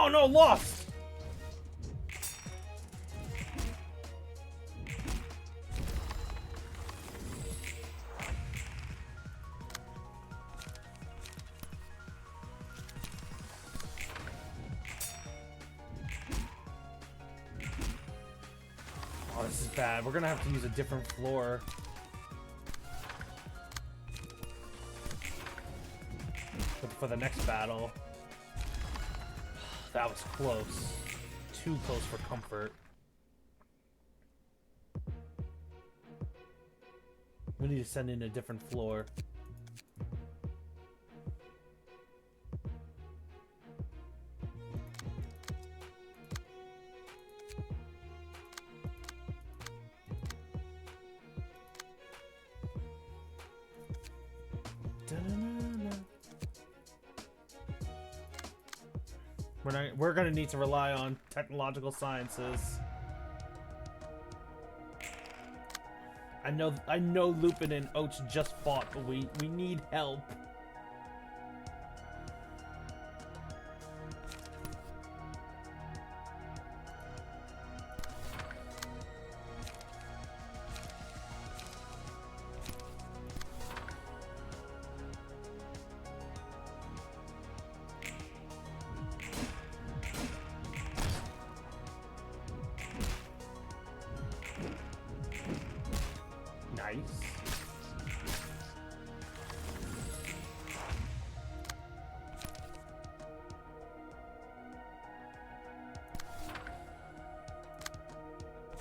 Oh no, lost! Oh, this is bad. We're gonna have to use a different floor. For the next battle. That was close. Too close for comfort. We need to send in a different floor. We're gonna need to rely on technological sciences. I know Lupin and Oats just fought, but we need help. Nice.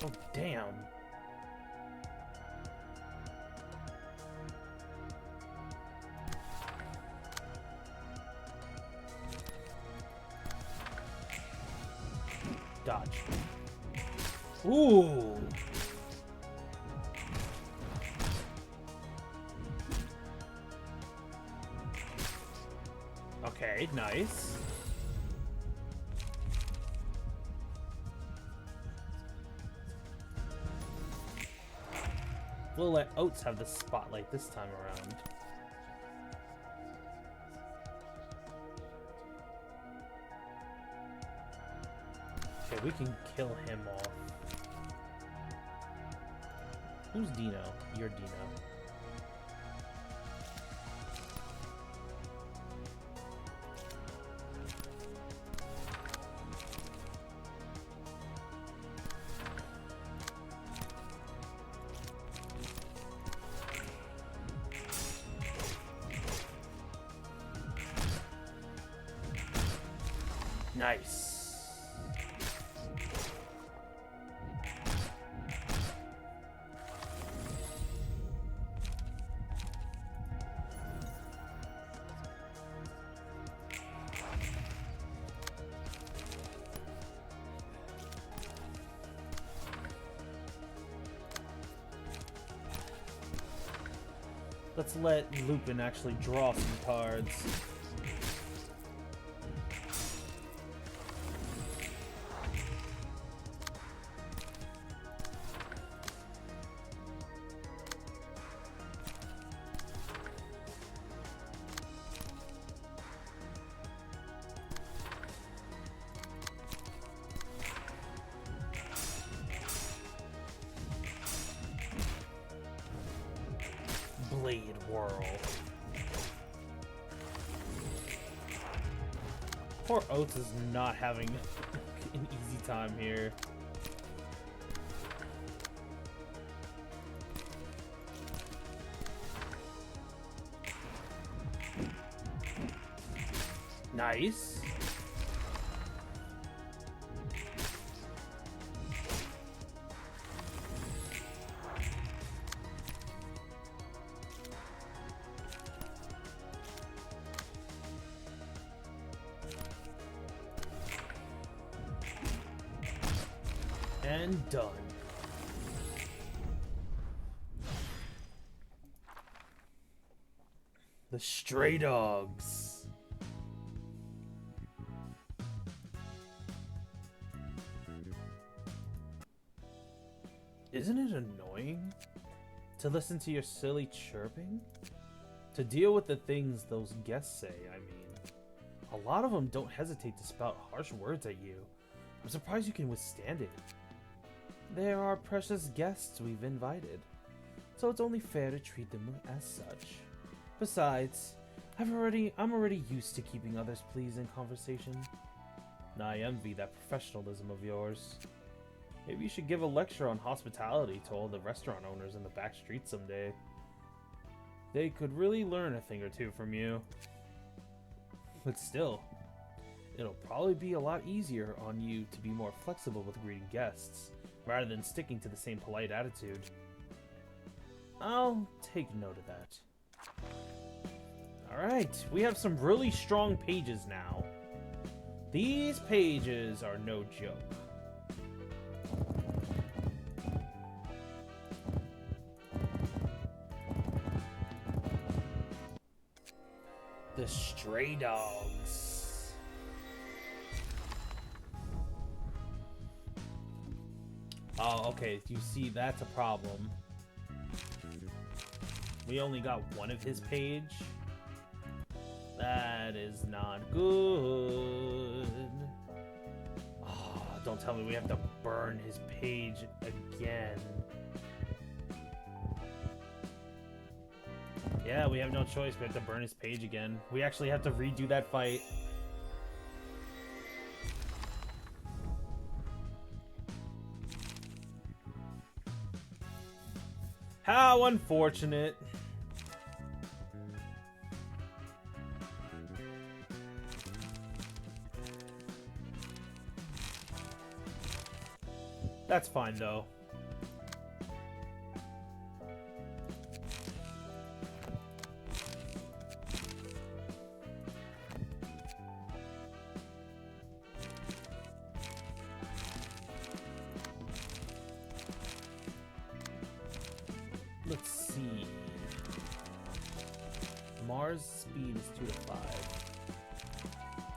Oh, damn. Dodge. Ooh. Okay, nice. We'll let Oats have the spotlight this time around. Okay, we can kill him off. Who's Dino? You're Dino. Nice. Let's let Lupin actually draw some cards. Blade Whirl. Poor Oats is not having an easy time here. Nice. And done. The Stray Dogs. Isn't it annoying to listen to your silly chirping? To deal with the things those guests say, I mean. A lot of them don't hesitate to spout harsh words at you. I'm surprised you can withstand it. They're our precious guests we've invited, so it's only fair to treat them as such. Besides, I'm already used to keeping others pleased in conversation. I envy that professionalism of yours. Maybe you should give a lecture on hospitality to all the restaurant owners in the back streets someday. They could really learn a thing or two from you. But still, it'll probably be a lot easier on you to be more flexible with greeting guests, rather than sticking to the same polite attitude. I'll take note of that. Alright, we have some really strong pages now. These pages are no joke. The stray dogs. Oh, okay. You see, that's a problem. We only got one of his page. That is not good. Oh, don't tell me we have to burn his page again. Yeah, we have no choice. We have to burn his page again. We actually have to redo that fight. How unfortunate. That's fine, though. Let's see. Mars speed is 2 to 5.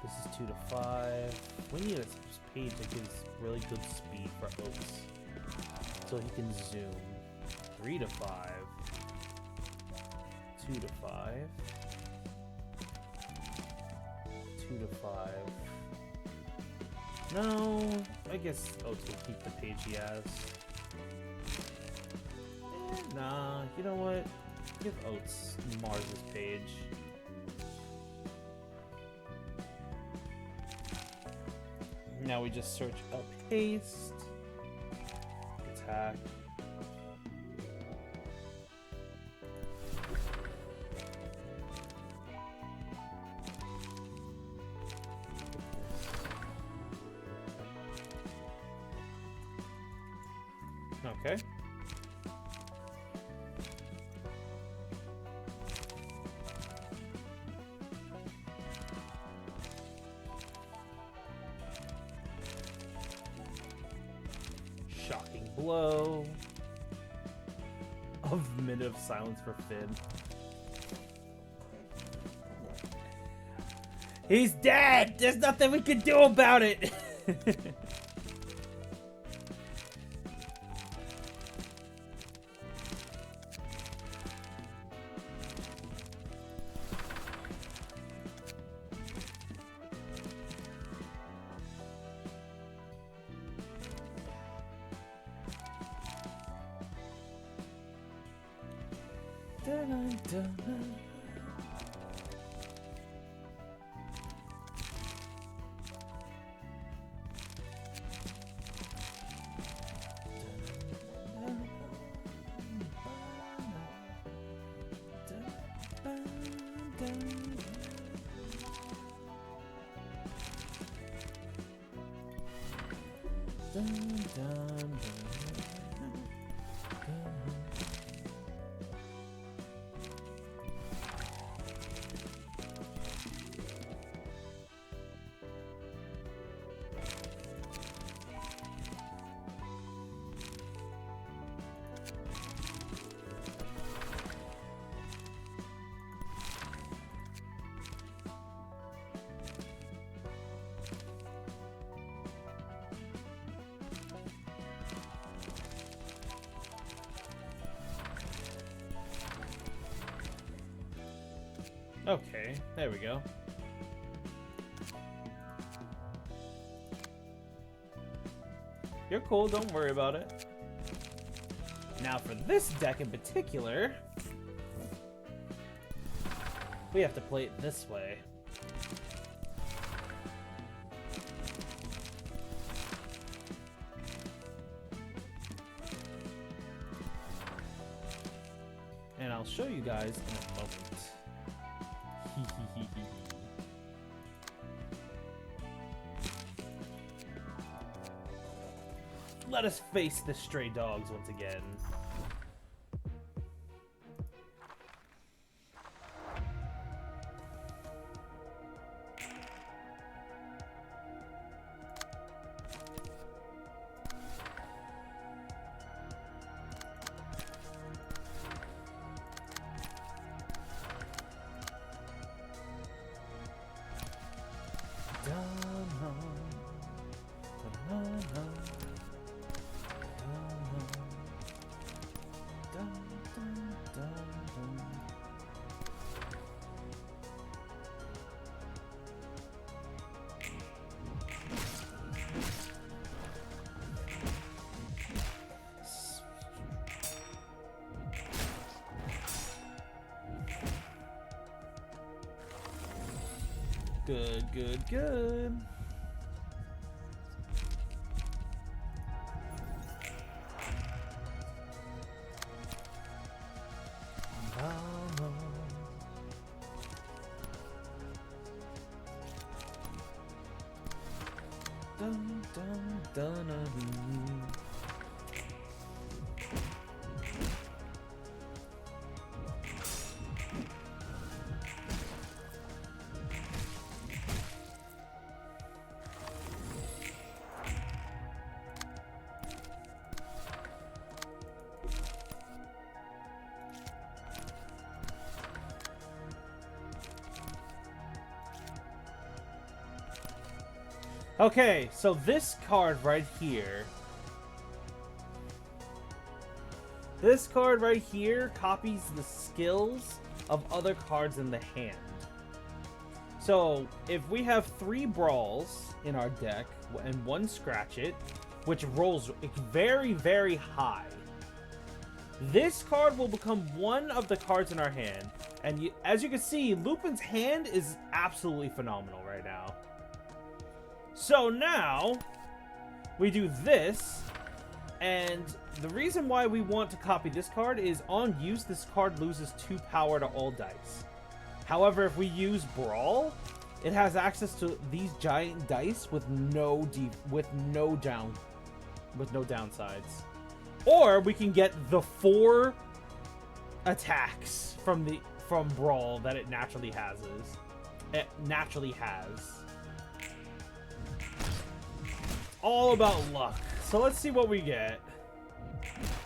This is 2 to 5. We need a page that gives really good speed for Oaks, so he can zoom. 3 to 5. 2 to 5. 2 to 5. No, I guess Oaks will keep the page he has. Nah, you know what? Give Oats Mars's page. Now we just search up haste, attack. Okay. Shocking blow. A minute of silence for Finn. He's dead! There's nothing we can do about it! Okay, there we go. You're cool, don't worry about it. Now for this deck in particular, we have to play it this way. And I'll show you guys in a moment. Let us face the stray dogs once again. Good, good, good. Dun, dun, dun, dun. Okay, so this card right here. This card right here copies the skills of other cards in the hand. So, if we have 3 Brawls in our deck and 1 Scratch It, which rolls very, very high, this card will become one of the cards in our hand. And as you can see, Lupin's hand is absolutely phenomenal right now. So now, we do this, and the reason why we want to copy this card is on use, this card loses 2 power to all dice. However, if we use Brawl, it has access to these giant dice with no downsides. Or we can get the 4 attacks from Brawl that it naturally has. All about luck. So let's see what we get.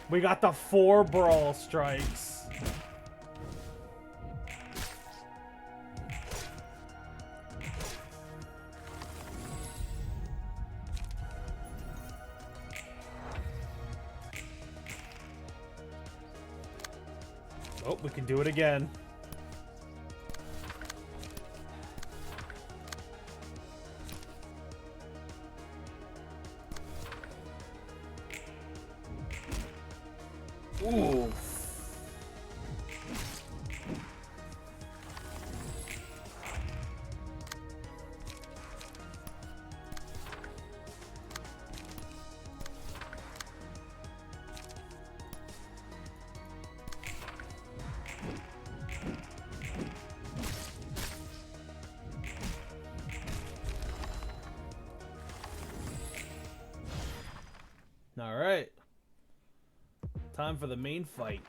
We got the 4 Brawl strikes. Oh, we can do it again. Ooh. All right. Time for the main fight.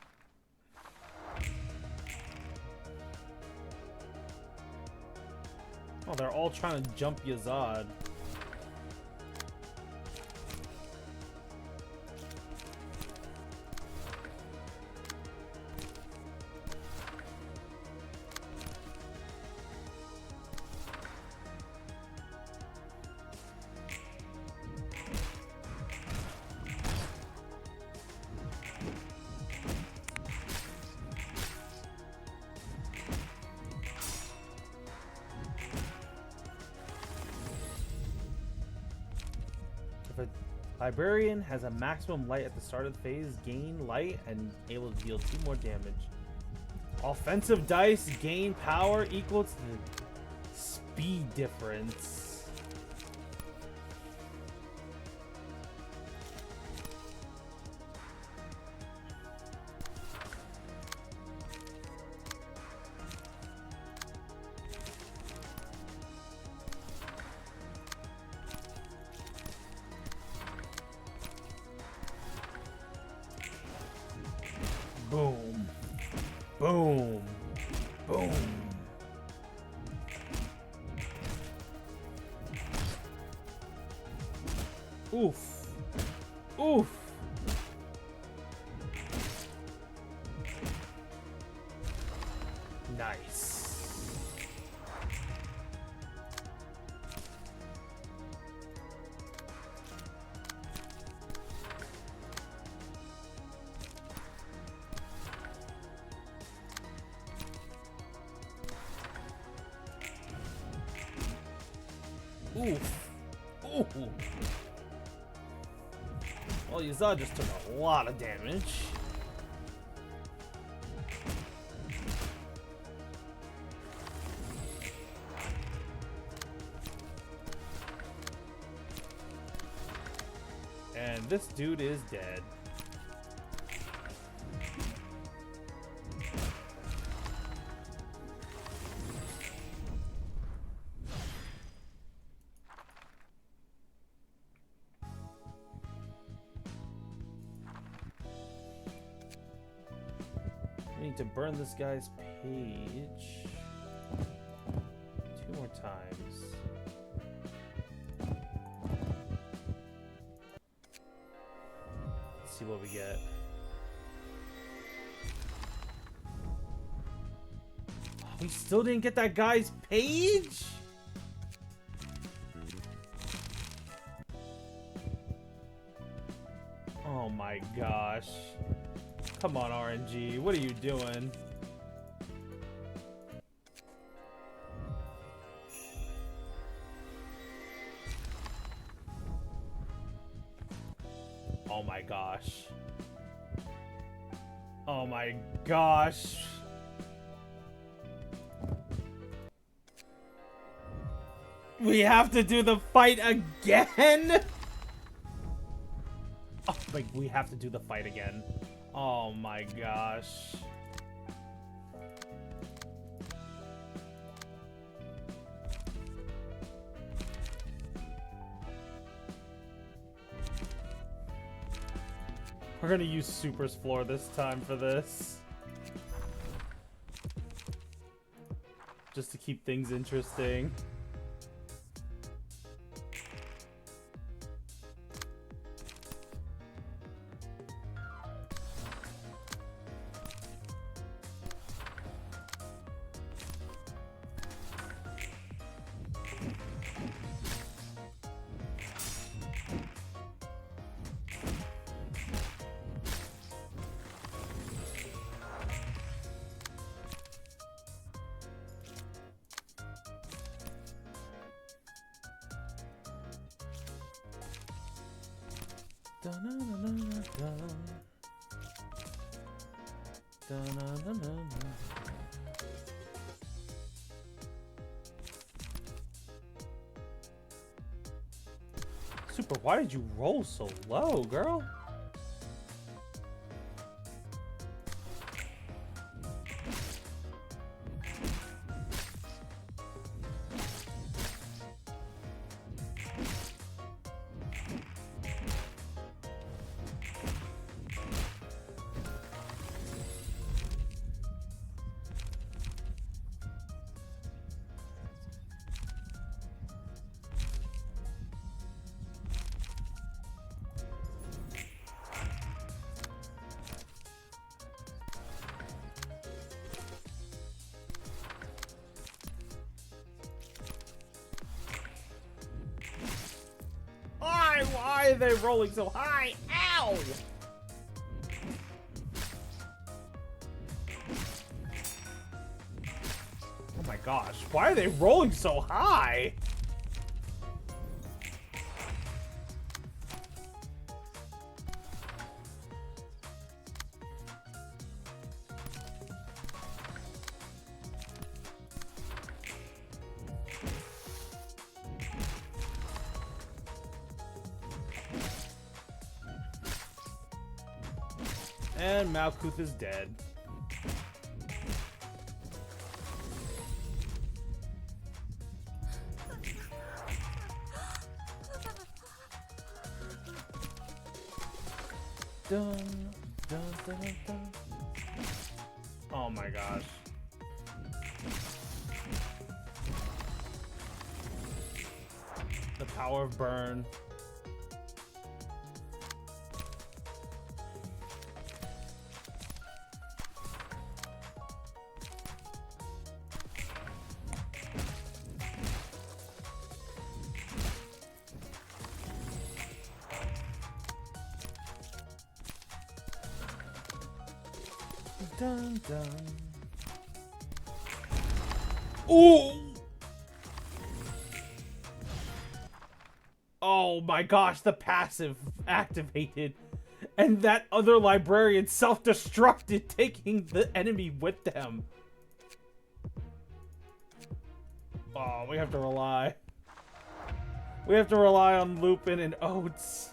Oh, they're all trying to jump Yazad. Librarian has a maximum light at the start of the phase. Gain light and able to deal 2 more damage. Offensive dice gain power equal to the speed difference. Boom. Boom. Boom. Oof. Oof. Nice. Oof. Ooh. Well, Yazad just took a lot of damage. And this dude is dead. We need to burn this guy's page 2 more times. Let's see what we get. Oh, we still didn't get that guy's page? Oh my gosh. Come on, RNG. What are you doing? Oh my gosh. Oh my gosh. We have to do the fight again? Oh, like, we have to do the fight again. Oh my gosh. We're gonna use Super's floor this time for this. Just to keep things interesting. Super, why did you roll so low, girl? Why are they rolling so high? Ow! Oh my gosh, why are they rolling so high? And Malkuth is dead. Dun, dun, dun, dun, dun. Oh my gosh. The power of burn. Dun, dun. Ooh! Oh my gosh, the passive activated. And that other librarian self-destructed, taking the enemy with them. Oh, we have to rely. We have to rely on Lupin and Oats.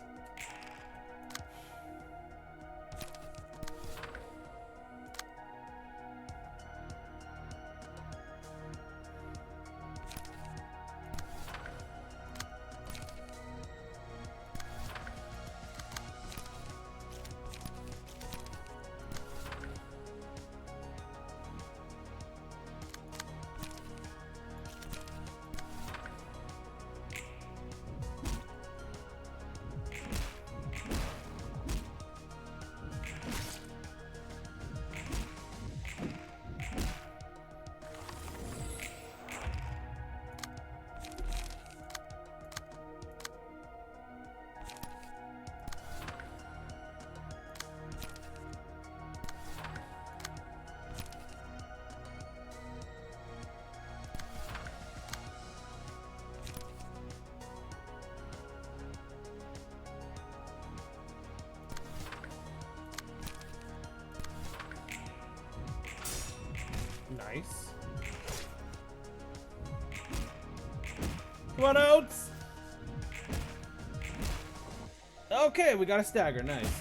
Nice. Come on, Oats! Okay, we got a stagger. Nice.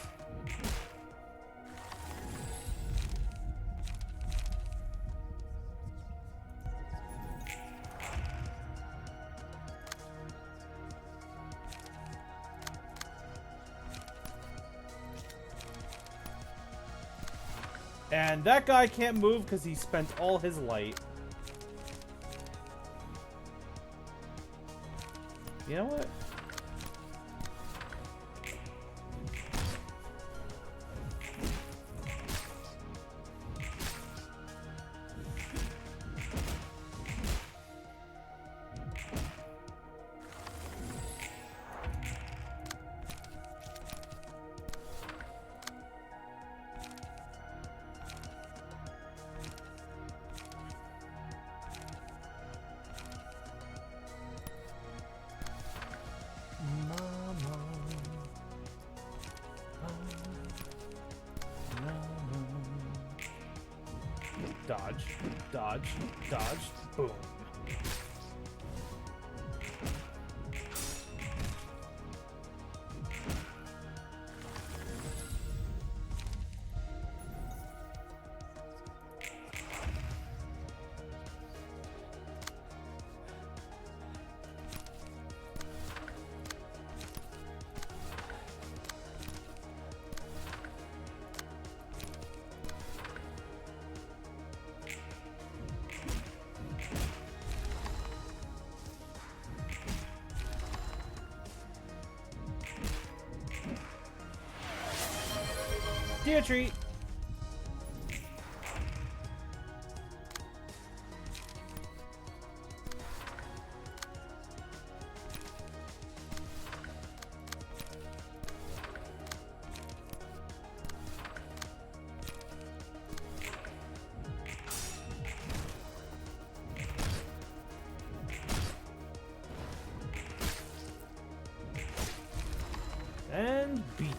And that guy can't move because he spent all his light. You know what? Dodge, dodge, dodge, boom. Dear treat. And beaten.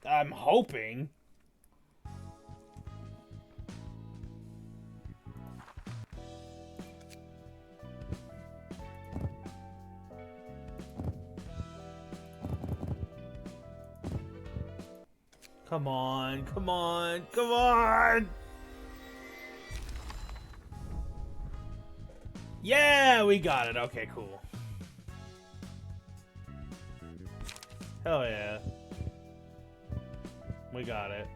I'm hoping. Come on, come on, come on! Yeah, we got it. Okay, cool. Hell yeah. We got it.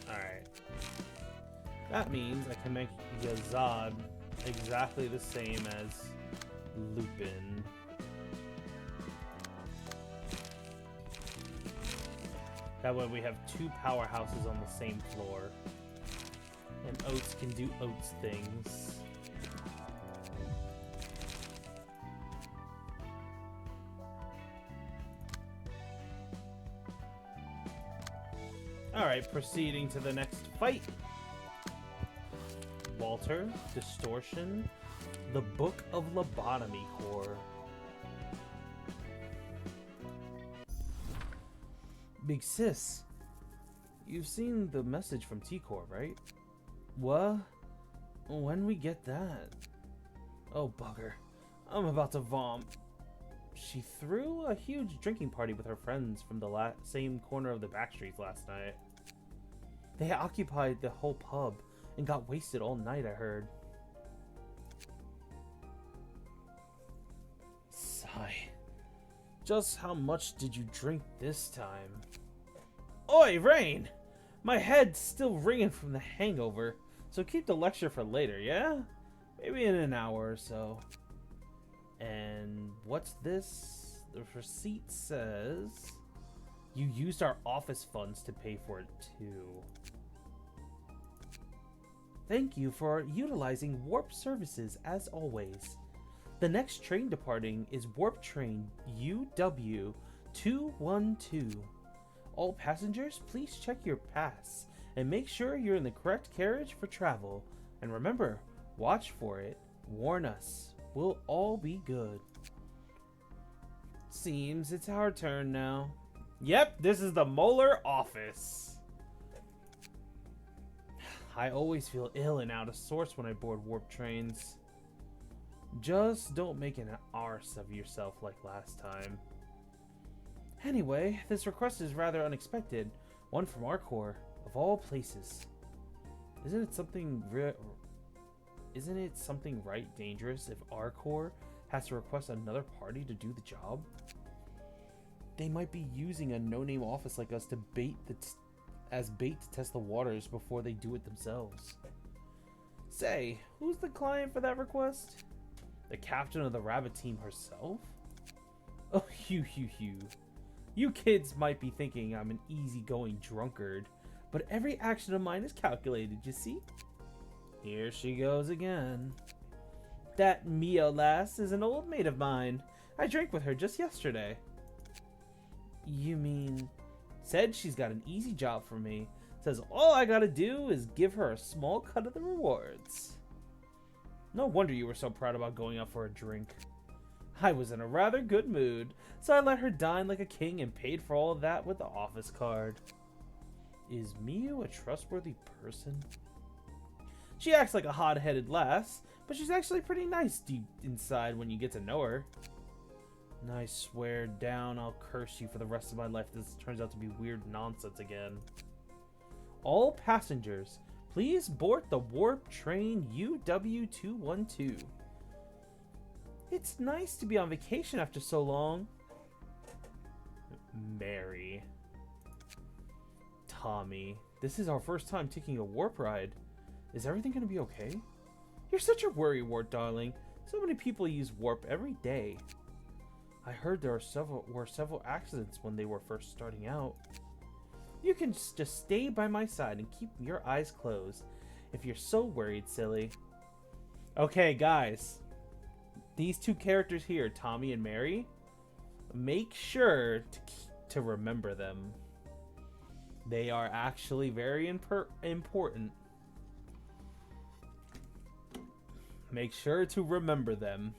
Alright. That means I can make Yazad exactly the same as Lupin. That way we have two powerhouses on the same floor. And Oats can do Oats things. Alright, proceeding to the next fight. Walter, Distortion, the Book of Lobotomy Core. Big Sis, you've seen the message from T-Core, right? What? When we get that? Oh, bugger. I'm about to vom. She threw a huge drinking party with her friends from the same corner of the backstreets last night. They occupied the whole pub and got wasted all night, I heard. Sigh. Just how much did you drink this time? Oi, Rain! My head's still ringing from the hangover, so keep the lecture for later, yeah? Maybe in an hour or so. And what's this? The receipt says you used our office funds to pay for it too. Thank you for utilizing Warp services as always. The next train departing is Warp Train UW212. All passengers, please check your pass and make sure you're in the correct carriage for travel. And remember, watch for it. Warn us. We'll all be good. Seems it's our turn now. Yep, this is the Molar office. I always feel ill and out of sorts when I board warp trains. Just don't make an arse of yourself like last time. Anyway, this request is rather unexpected. One from our core, of all places. Isn't it something right dangerous if our core has to request another party to do the job? They might be using a no-name office like us to as bait to test the waters before they do it themselves. Say, who's the client for that request? The captain of the rabbit team herself? Oh, Hugh. You kids might be thinking I'm an easygoing drunkard, but every action of mine is calculated, you see? Here she goes again. That Mia lass is an old mate of mine. I drank with her just yesterday. You mean... Said she's got an easy job for me. Says all I gotta do is give her a small cut of the rewards. No wonder you were so proud about going out for a drink. I was in a rather good mood, so I let her dine like a king and paid for all of that with the office card. Is Miu a trustworthy person? She acts like a hot-headed lass, but she's actually pretty nice deep inside when you get to know her. And I swear down I'll curse you for the rest of my life if this turns out to be weird nonsense again. All passengers, please board the Warp Train UW212. It's nice to be on vacation after so long. Mary. Tommy, this is our first time taking a warp ride. Is everything going to be okay? You're such a worrywart, darling. So many people use warp every day. I heard there were several accidents when they were first starting out. You can just stay by my side and keep your eyes closed if you're so worried, silly. Okay, guys. These two characters here, Tommy and Mary, make sure to remember them. They are actually very important. Make sure to remember them.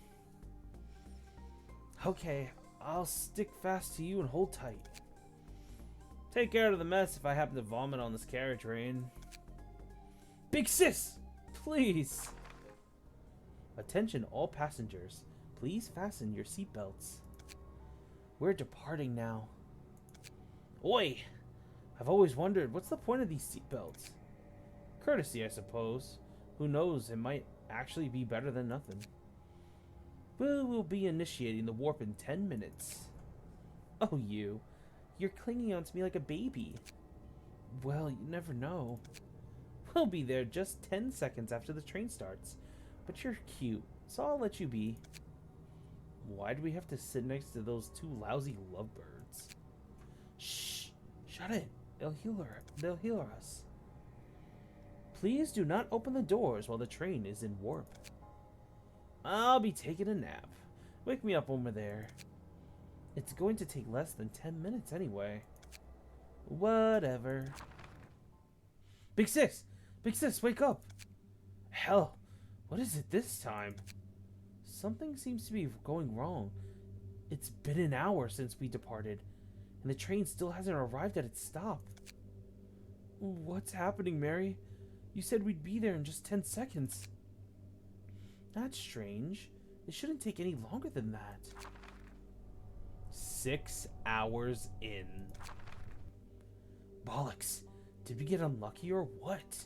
Okay, I'll stick fast to you and hold tight. Take care of the mess if I happen to vomit on this carriage, Rain. Big Sis! Please! Attention all passengers. Please fasten your seatbelts. We're departing now. Oi! I've always wondered, what's the point of these seatbelts? Courtesy, I suppose. Who knows, it might actually be better than nothing. We'll be initiating the warp in 10 minutes. Oh, you're clinging onto me like a baby. Well, you never know. We'll be there just 10 seconds after the train starts. But you're cute, so I'll let you be. Why do we have to sit next to those two lousy lovebirds? Shh! Shut it! They'll hear us. Please do not open the doors while the train is in warp. I'll be taking a nap. Wake me up when we're there. It's going to take less than 10 minutes anyway. Whatever. Big Sis! Big Sis, wake up! Hell, what is it this time? Something seems to be going wrong. It's been an hour since we departed, and the train still hasn't arrived at its stop. What's happening, Mary? You said we'd be there in just 10 seconds. That's strange. It shouldn't take any longer than that. 6 hours in. Bollocks. Did we get unlucky or what?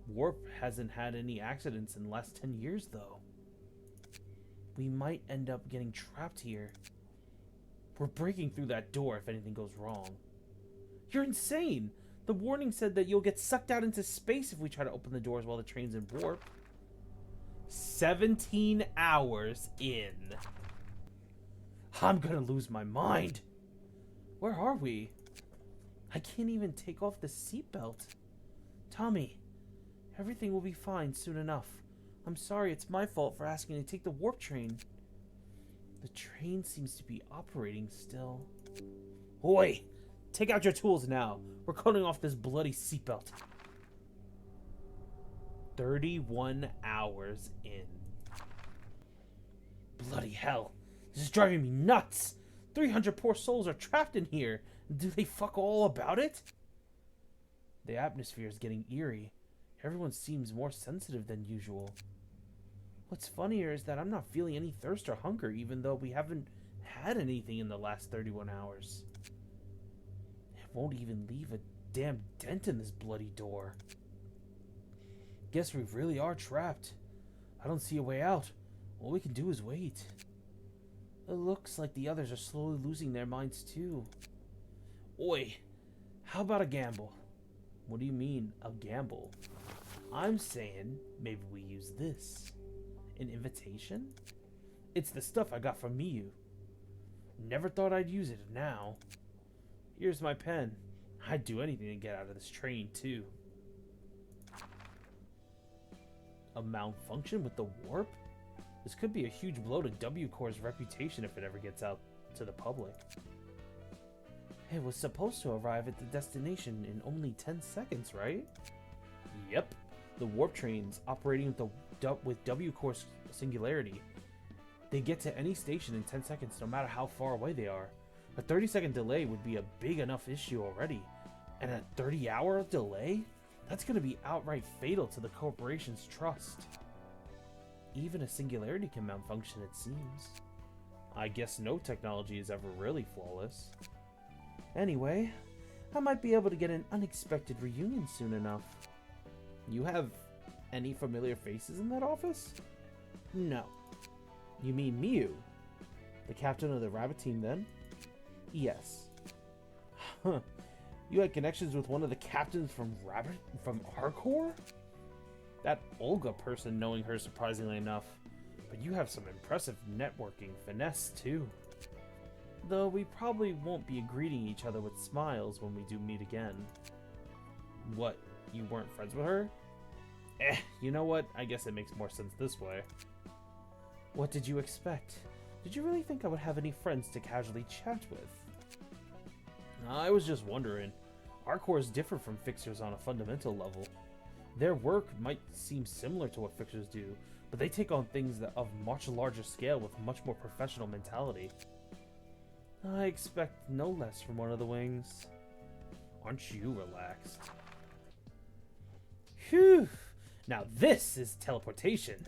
Warp hasn't had any accidents in the last 10 years, though. We might end up getting trapped here. We're breaking through that door if anything goes wrong. You're insane! The warning said that you'll get sucked out into space if we try to open the doors while the train's in warp. 17 hours in. I'm gonna lose my mind. Where are we? I can't even take off the seatbelt. Tommy, everything will be fine soon enough. I'm sorry, it's my fault for asking to take the warp train. The train seems to be operating still. Oi! Take out your tools now. We're cutting off this bloody seatbelt. 31 hours in. Bloody hell. This is driving me nuts. 300 poor souls are trapped in here. Do they fuck all about it? The atmosphere is getting eerie. Everyone seems more sensitive than usual. What's funnier is that I'm not feeling any thirst or hunger, even though we haven't had anything in the last 31 hours. It won't even leave a damn dent in this bloody door. Guess we really are trapped. I don't see a way out. All we can do is wait. It looks like the others are slowly losing their minds too. Oi, how about a gamble? What do you mean, a gamble? I'm saying maybe we use this. An invitation? It's the stuff I got from Miyu. Never thought I'd use it now. Here's my pen. I'd do anything to get out of this train too. A malfunction with the warp? This could be a huge blow to W Corps' reputation if it ever gets out to the public. It was supposed to arrive at the destination in only 10 seconds, right? Yep. The warp train's operating with W Corps singularity. They get to any station in 10 seconds no matter how far away they are. A 30-second delay would be a big enough issue already. And a 30-hour delay? That's going to be outright fatal to the corporation's trust. Even a singularity can malfunction, it seems. I guess no technology is ever really flawless. Anyway, I might be able to get an unexpected reunion soon enough. You have any familiar faces in that office? No. You mean Miyu? The captain of the rabbit team then? Yes. Huh. You had connections with one of the captains from our corps? That Olga person, knowing her surprisingly enough. But you have some impressive networking finesse too. Though we probably won't be greeting each other with smiles when we do meet again. What, you weren't friends with her? You know what? I guess it makes more sense this way. What did you expect? Did you really think I would have any friends to casually chat with? I was just wondering. Our corps is different from Fixers on a fundamental level. Their work might seem similar to what Fixers do, but they take on things that of much larger scale with much more professional mentality. I expect no less from one of the wings. Aren't you relaxed? Phew! Now this is teleportation!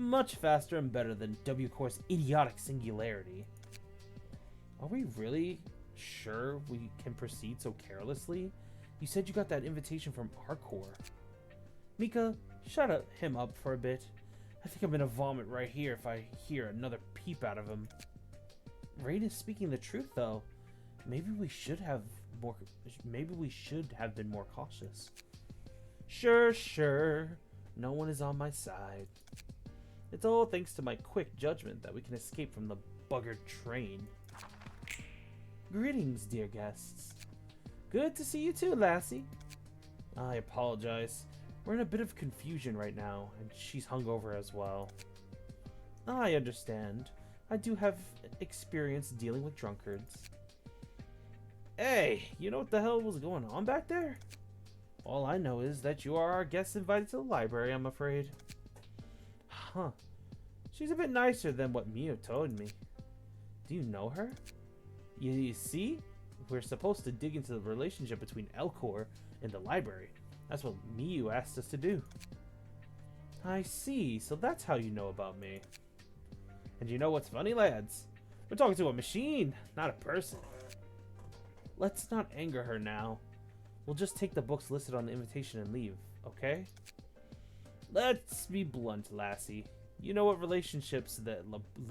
Much faster and better than W Core's idiotic singularity. Are we really sure we can proceed so carelessly? You said you got that invitation from our core. Mika, shut him up for a bit. I think I'm gonna vomit right here if I hear another peep out of him. Rain is speaking the truth, though. Maybe we should have been more cautious. Sure. No one is on my side. It's all thanks to my quick judgment that we can escape from the buggered train. Greetings, dear guests. Good to see you too, lassie. I apologize. We're in a bit of confusion right now, and she's hungover as well. I understand. I do have experience dealing with drunkards. Hey, you know what the hell was going on back there? All I know is that you are our guest invited to the library, I'm afraid. Huh. She's a bit nicer than what Mio told me. Do you know her? You see? We're supposed to dig into the relationship between Elcor and the library. That's what Miu asked us to do. I see, so that's how you know about me. And you know what's funny, lads? We're talking to a machine, not a person. Let's not anger her now. We'll just take the books listed on the invitation and leave, okay? Let's be blunt, lassie. You know what relationships the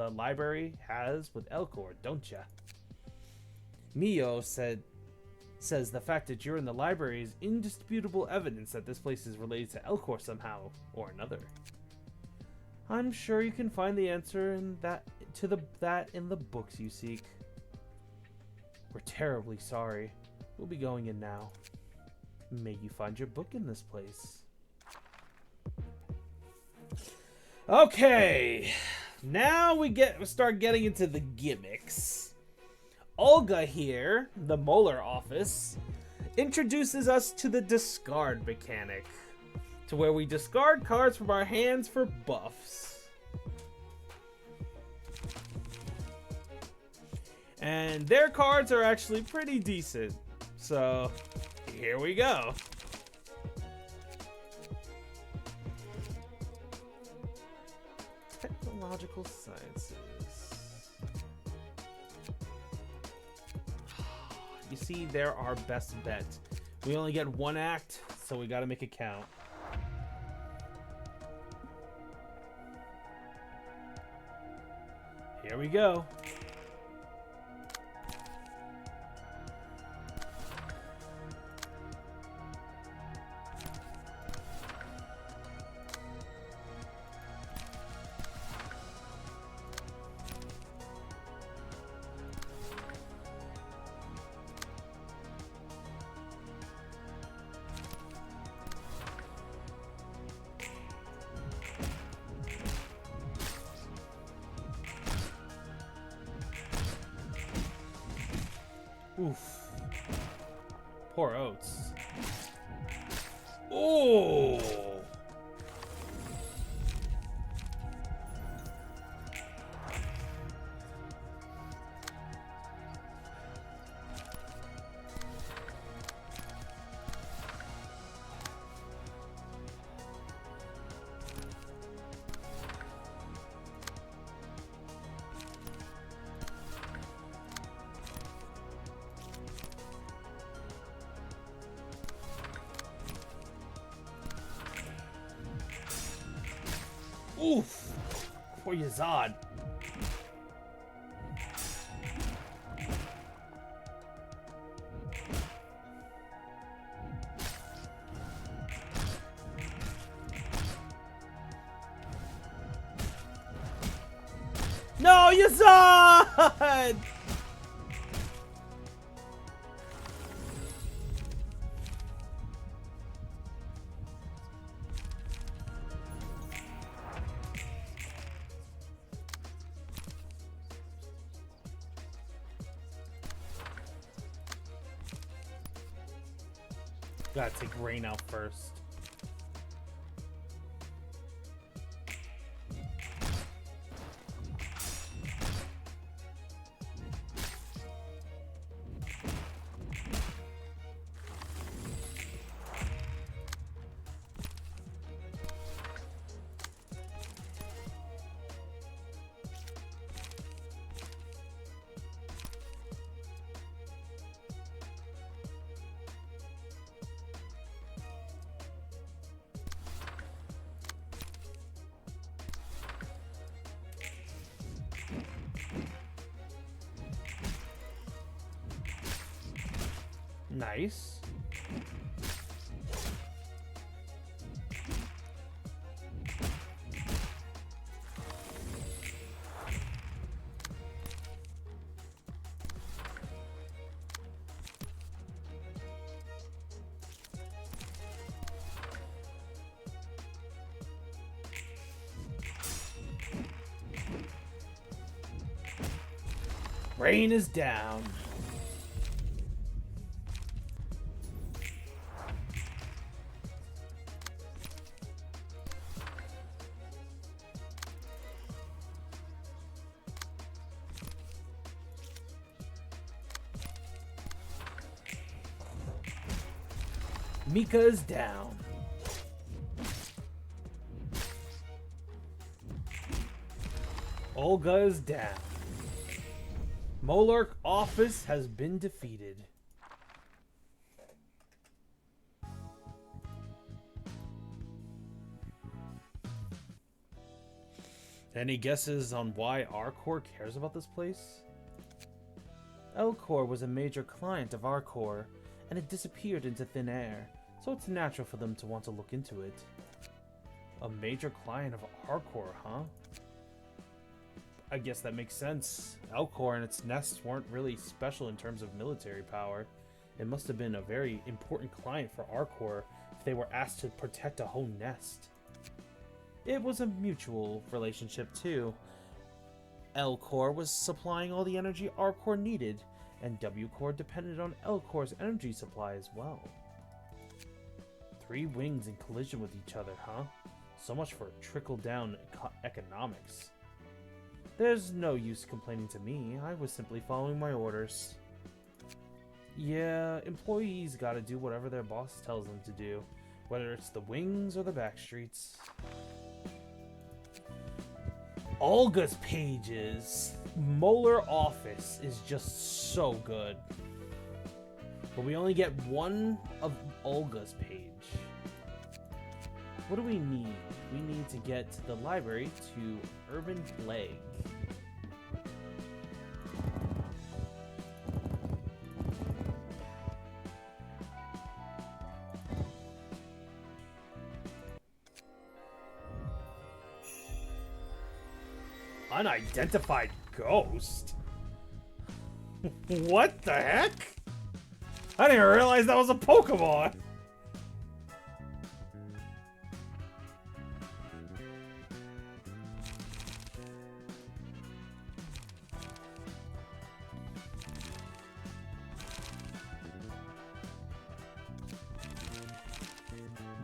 library has with Elcor, don't ya? Mio says the fact that you're in the library is indisputable evidence that this place is related to Elcor somehow or another. I'm sure you can find the answer in that in the books you seek. We're terribly sorry. We'll be going in now. May you find your book in this place. Okay, now we start getting into the gimmicks. Olga here, the Molar office, introduces us to the discard mechanic, to where we discard cards from our hands for buffs. And their cards are actually pretty decent, so here we go. Technological sciences. You see, they're our best bet. We only get one act, so we gotta make it count. Here we go. Oof. Poor Oats. Oh! Oof! Poor Yazad. No, Yazad! Gotta take Rain out first. Nice. Rain is down. Mika is down. Olga is down. Molark office has been defeated. Any guesses on why Arcor cares about this place? Elcor was a major client of Arcor, and it disappeared into thin air, so it's natural for them to want to look into it. A major client of Arcor, huh? I guess that makes sense. Elcor and its nests weren't really special in terms of military power. It must have been a very important client for Arcor if they were asked to protect a whole nest. It was a mutual relationship too. Elcor was supplying all the energy Arcor needed, and Wcor depended on Elcor's energy supply as well. Three wings in collision with each other, huh? So much for trickle-down economics. There's no use complaining to me. I was simply following my orders. Yeah, employees gotta do whatever their boss tells them to do, whether it's the wings or the backstreets. Olga's pages. Molar Office is just so good. But we only get one of Olga's page. What do we need? We need to get to the library to Urban Plague. Unidentified ghost? What the heck? I didn't even realize that was a Pokemon!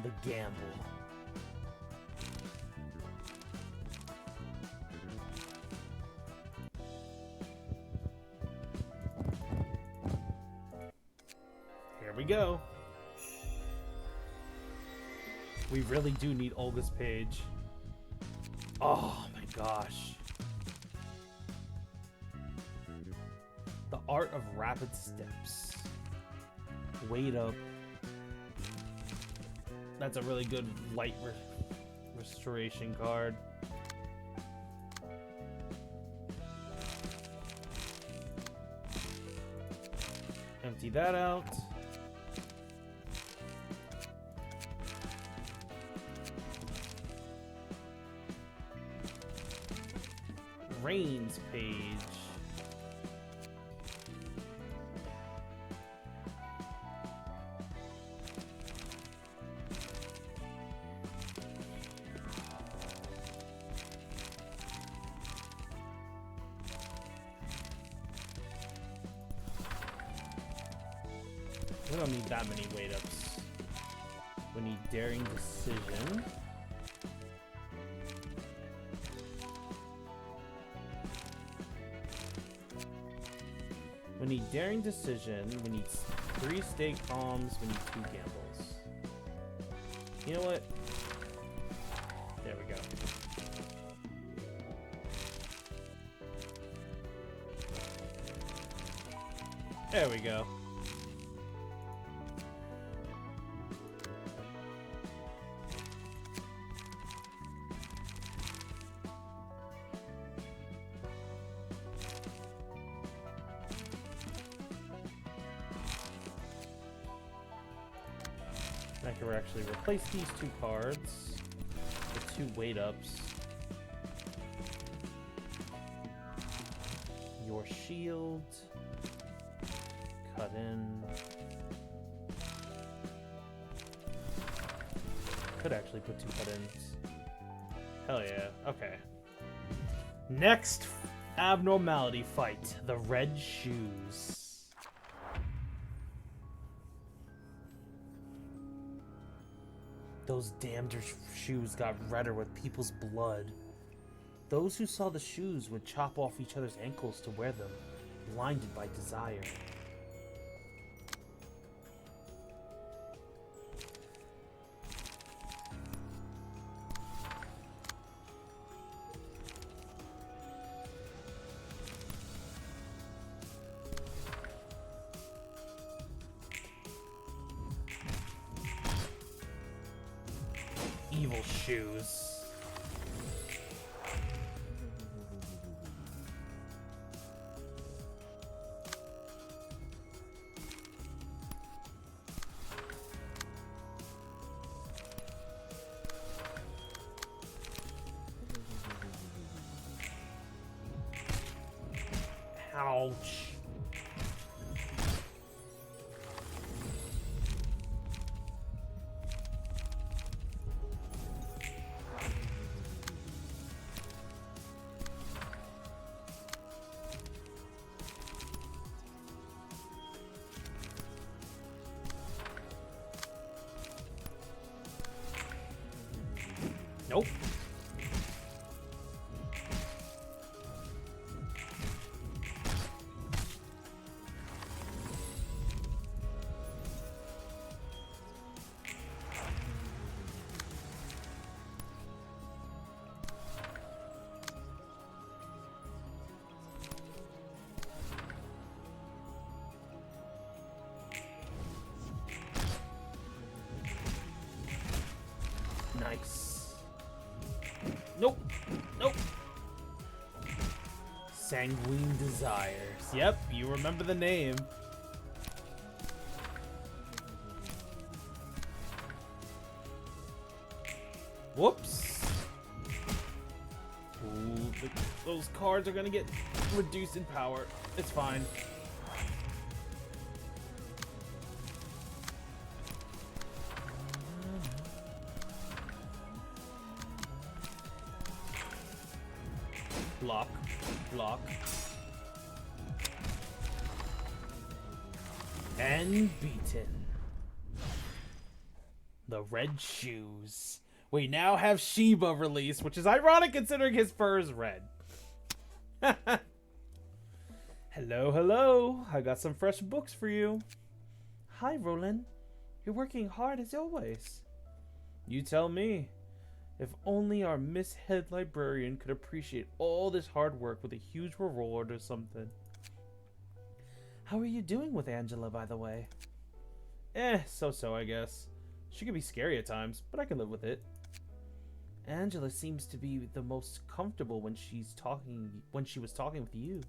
The gamble. Here we go. We really do need Olga's page. Oh my gosh. The Art of Rapid Steps. Wait up. That's a really good light restoration card. Empty that out. Rain's page. We don't need that many weight ups. We need Daring Decision. We need Daring Decision. We need 3 Stay Calms. We need 2 Gambles. You know what? There we go. There we go. can actually replace these 2 cards with 2 weight ups. Your shield. Cut in. Could actually put 2 cut-ins. Hell yeah. Okay. Next abnormality fight. The red shoes. Those damned shoes got redder with people's blood. Those who saw the shoes would chop off each other's ankles to wear them, blinded by desire. Evil shoes. Ouch. Nope. Nice. Nope. Nope. Sanguine Desires. Yep, you remember the name. Whoops. Ooh, those cards are gonna get reduced in power. It's fine. Block. Block. And beaten. The red shoes. We now have Sheba released, which is ironic considering his fur is red. Hello, hello. I got some fresh books for you. Hi, Roland. You're working hard as always. You tell me. If only our Miss Head Librarian could appreciate all this hard work with a huge reward or something. How are you doing with Angela, by the way? So-so, I guess. She can be scary at times, but I can live with it. Angela seems to be the most comfortable when she was talking with you.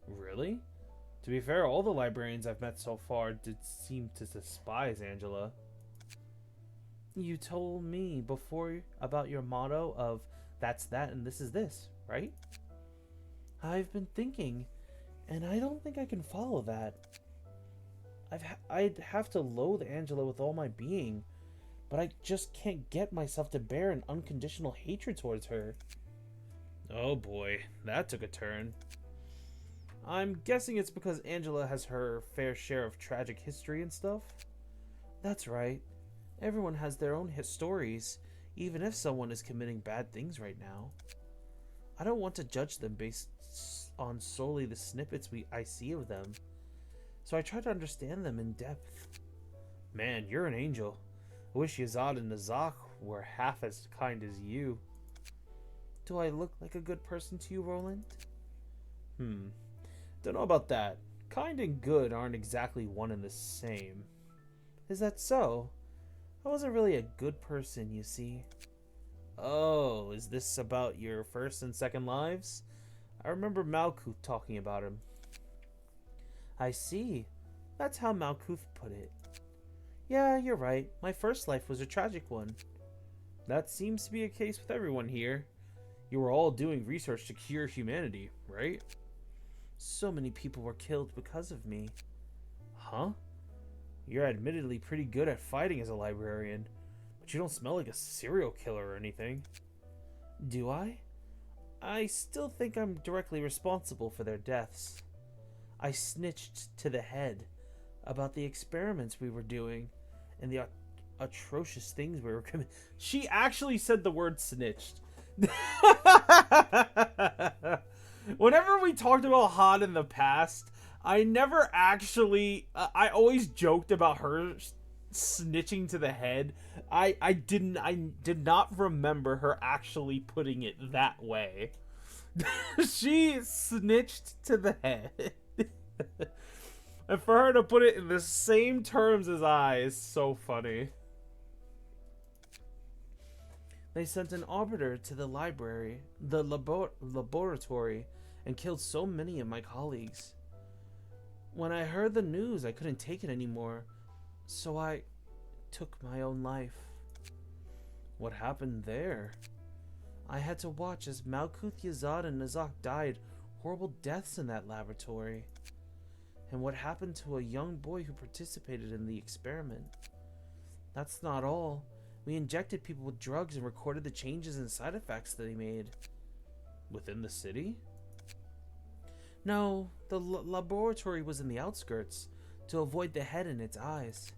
Really? To be fair, all the librarians I've met so far did seem to despise Angela. You told me before about your motto of that's that and this is this, right? I've been thinking, and I don't think I can follow that. I'd have to loathe Angela with all my being, but I just can't get myself to bear an unconditional hatred towards her. Oh boy, that took a turn. I'm guessing it's because Angela has her fair share of tragic history and stuff? That's right. Everyone has their own stories, even if someone is committing bad things right now. I don't want to judge them based on solely the snippets I see of them, so I try to understand them in depth. Man, you're an angel. I wish Yazad and Nazak were half as kind as you. Do I look like a good person to you, Roland? Don't know about that. Kind and good aren't exactly one and the same. Is that so? I wasn't really a good person, you see. Oh, is this about your first and second lives? I remember Malkuth talking about him. I see. That's how Malkuth put it. Yeah, you're right. My first life was a tragic one. That seems to be a case with everyone here. You were all doing research to cure humanity, right? So many people were killed because of me. Huh? You're admittedly pretty good at fighting as a librarian, but you don't smell like a serial killer or anything. Do I? I still think I'm directly responsible for their deaths. I snitched to the head about the experiments we were doing and the atrocious things we were committing. She actually said the word snitched. Whenever we talked about Han in the past, I never actually. I always joked about her snitching to the head. I didn't. I did not remember her actually putting it that way. She snitched to the head. And for her to put it in the same terms as I is so funny. They sent an arbiter to the laboratory, and killed so many of my colleagues. When I heard the news, I couldn't take it anymore, so I took my own life. What happened there? I had to watch as Malkuth, Yazad, and Nazak died horrible deaths in that laboratory. And what happened to a young boy who participated in the experiment? That's not all. We injected people with drugs and recorded the changes and side effects that they made. Within the city? No, the laboratory was in the outskirts, to avoid the head in its eyes.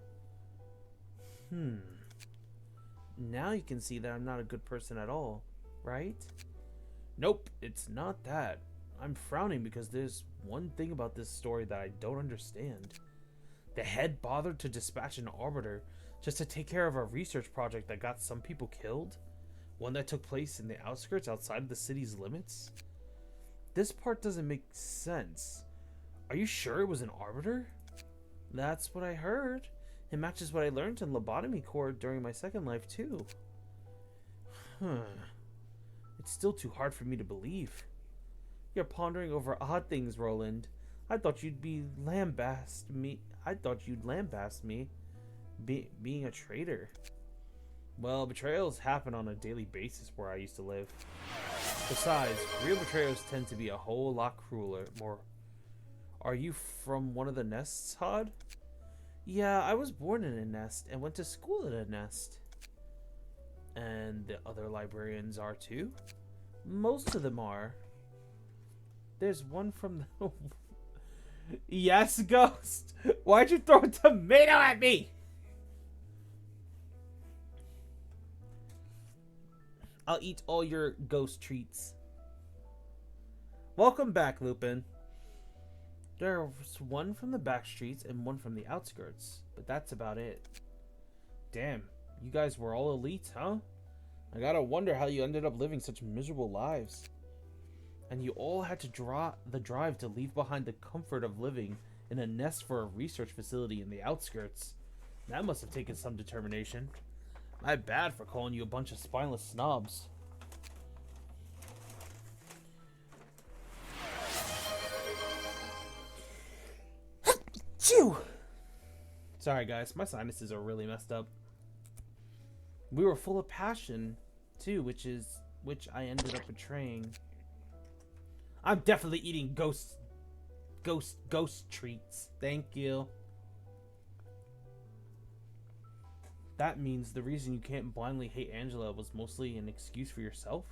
Now you can see that I'm not a good person at all, right? Nope, it's not that. I'm frowning because there's one thing about this story that I don't understand. The head bothered to dispatch an arbiter just to take care of a research project that got some people killed? One that took place in the outskirts outside of the city's limits? This part doesn't make sense. Are you sure it was an arbiter? That's what I heard. It matches what I learned in lobotomy corps during my second life too. It's still too hard for me to believe. You're pondering over odd things, Roland. I thought you'd lambast me being a traitor. Well, betrayals happen on a daily basis where I used to live. Besides, real betrayals tend to be a whole lot crueler. Are you from one of the nests, Hod? Yeah, I was born in a nest and went to school in a nest. And the other librarians are too? Most of them are. There's one from the... Yes, Ghost! Why'd you throw a tomato at me? I'll eat all your ghost treats. Welcome back, Lupin. There was one from the back streets and one from the outskirts, but that's about it. Damn, you guys were all elite, huh? I gotta wonder how you ended up living such miserable lives. And you all had to draw the drive to leave behind the comfort of living in a nest for a research facility in the outskirts. That must have taken some determination. My bad for calling you a bunch of spineless snobs. Chew! Sorry guys, my sinuses are really messed up. We were full of passion, too, which I ended up betraying. I'm definitely eating ghost treats. Thank you. That means the reason you can't blindly hate Angela was mostly an excuse for yourself?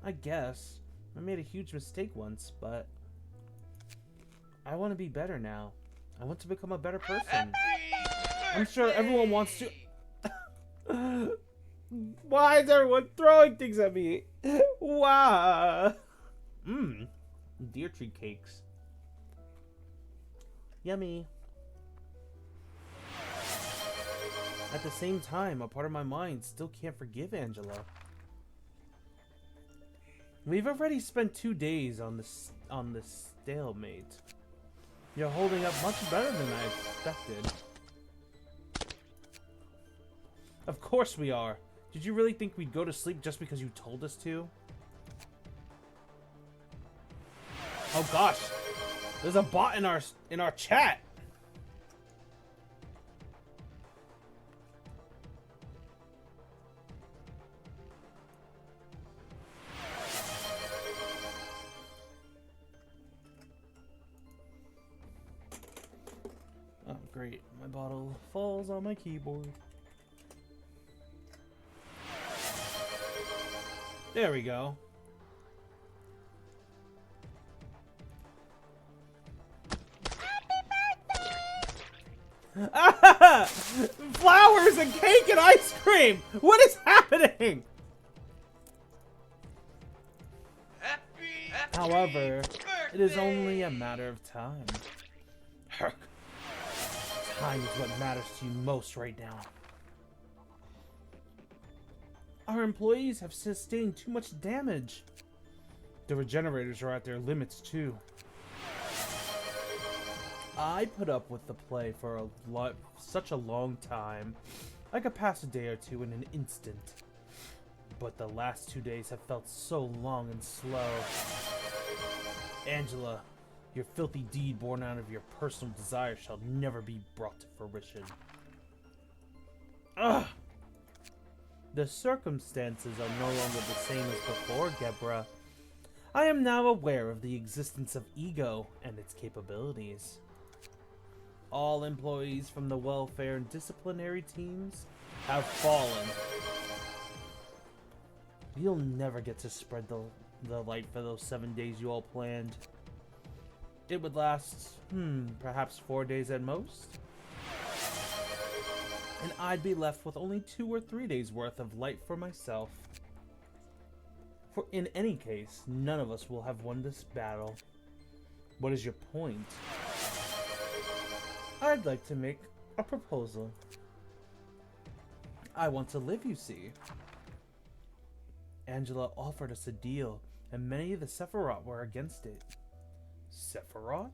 I guess. I made a huge mistake once, but I want to be better now. I want to become a better person. I'm sure everyone wants to... Why is everyone throwing things at me? Why? Deer tree cakes. Yummy. At the same time, a part of my mind still can't forgive Angela. We've already spent 2 days on this stalemate. You're holding up much better than I expected. Of course we are. Did you really think we'd go to sleep just because you told us to? Oh gosh, there's a bot in our chat. great. My bottle falls on my keyboard. There we go. Flowers and cake and ice cream! What is happening? However, it is only a matter of time. Herc. Time is what matters to you most right now. Our employees have sustained too much damage. The regenerators are at their limits too. I put up with the play for such a long time. I could pass a day or two in an instant. But the last 2 days have felt so long and slow. Angela, your filthy deed born out of your personal desire shall never be brought to fruition. Ugh! The circumstances are no longer the same as before, Gebra. I am now aware of the existence of ego and its capabilities. All employees from the welfare and disciplinary teams have fallen. You'll never get to spread the light for those 7 days you all planned. It would last, perhaps 4 days at most. And I'd be left with only 2 or 3 days worth of light for myself. For in any case, none of us will have won this battle. What is your point? I'd like to make a proposal. I want to live, you see. Angela offered us a deal, and many of the Sephiroth were against it. Sephiroth?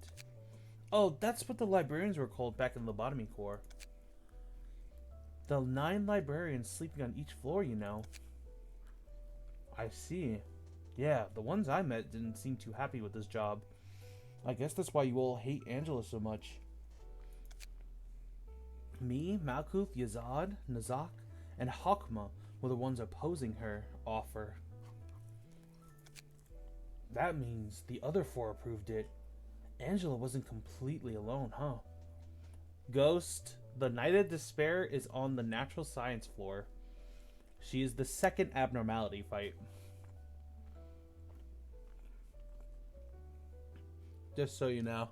Oh, that's what the librarians were called back in Lobotomy Corps. The 9 librarians sleeping on each floor, you know. I see. Yeah, the ones I met didn't seem too happy with this job. I guess that's why you all hate Angela so much. Me, Malkuth, Yazad, Nazak, and Hakma were the ones opposing her offer. That means the other 4 approved it. Angela wasn't completely alone, huh? Ghost, the Knight of Despair is on the natural science floor. She is the second abnormality fight. Just so you know.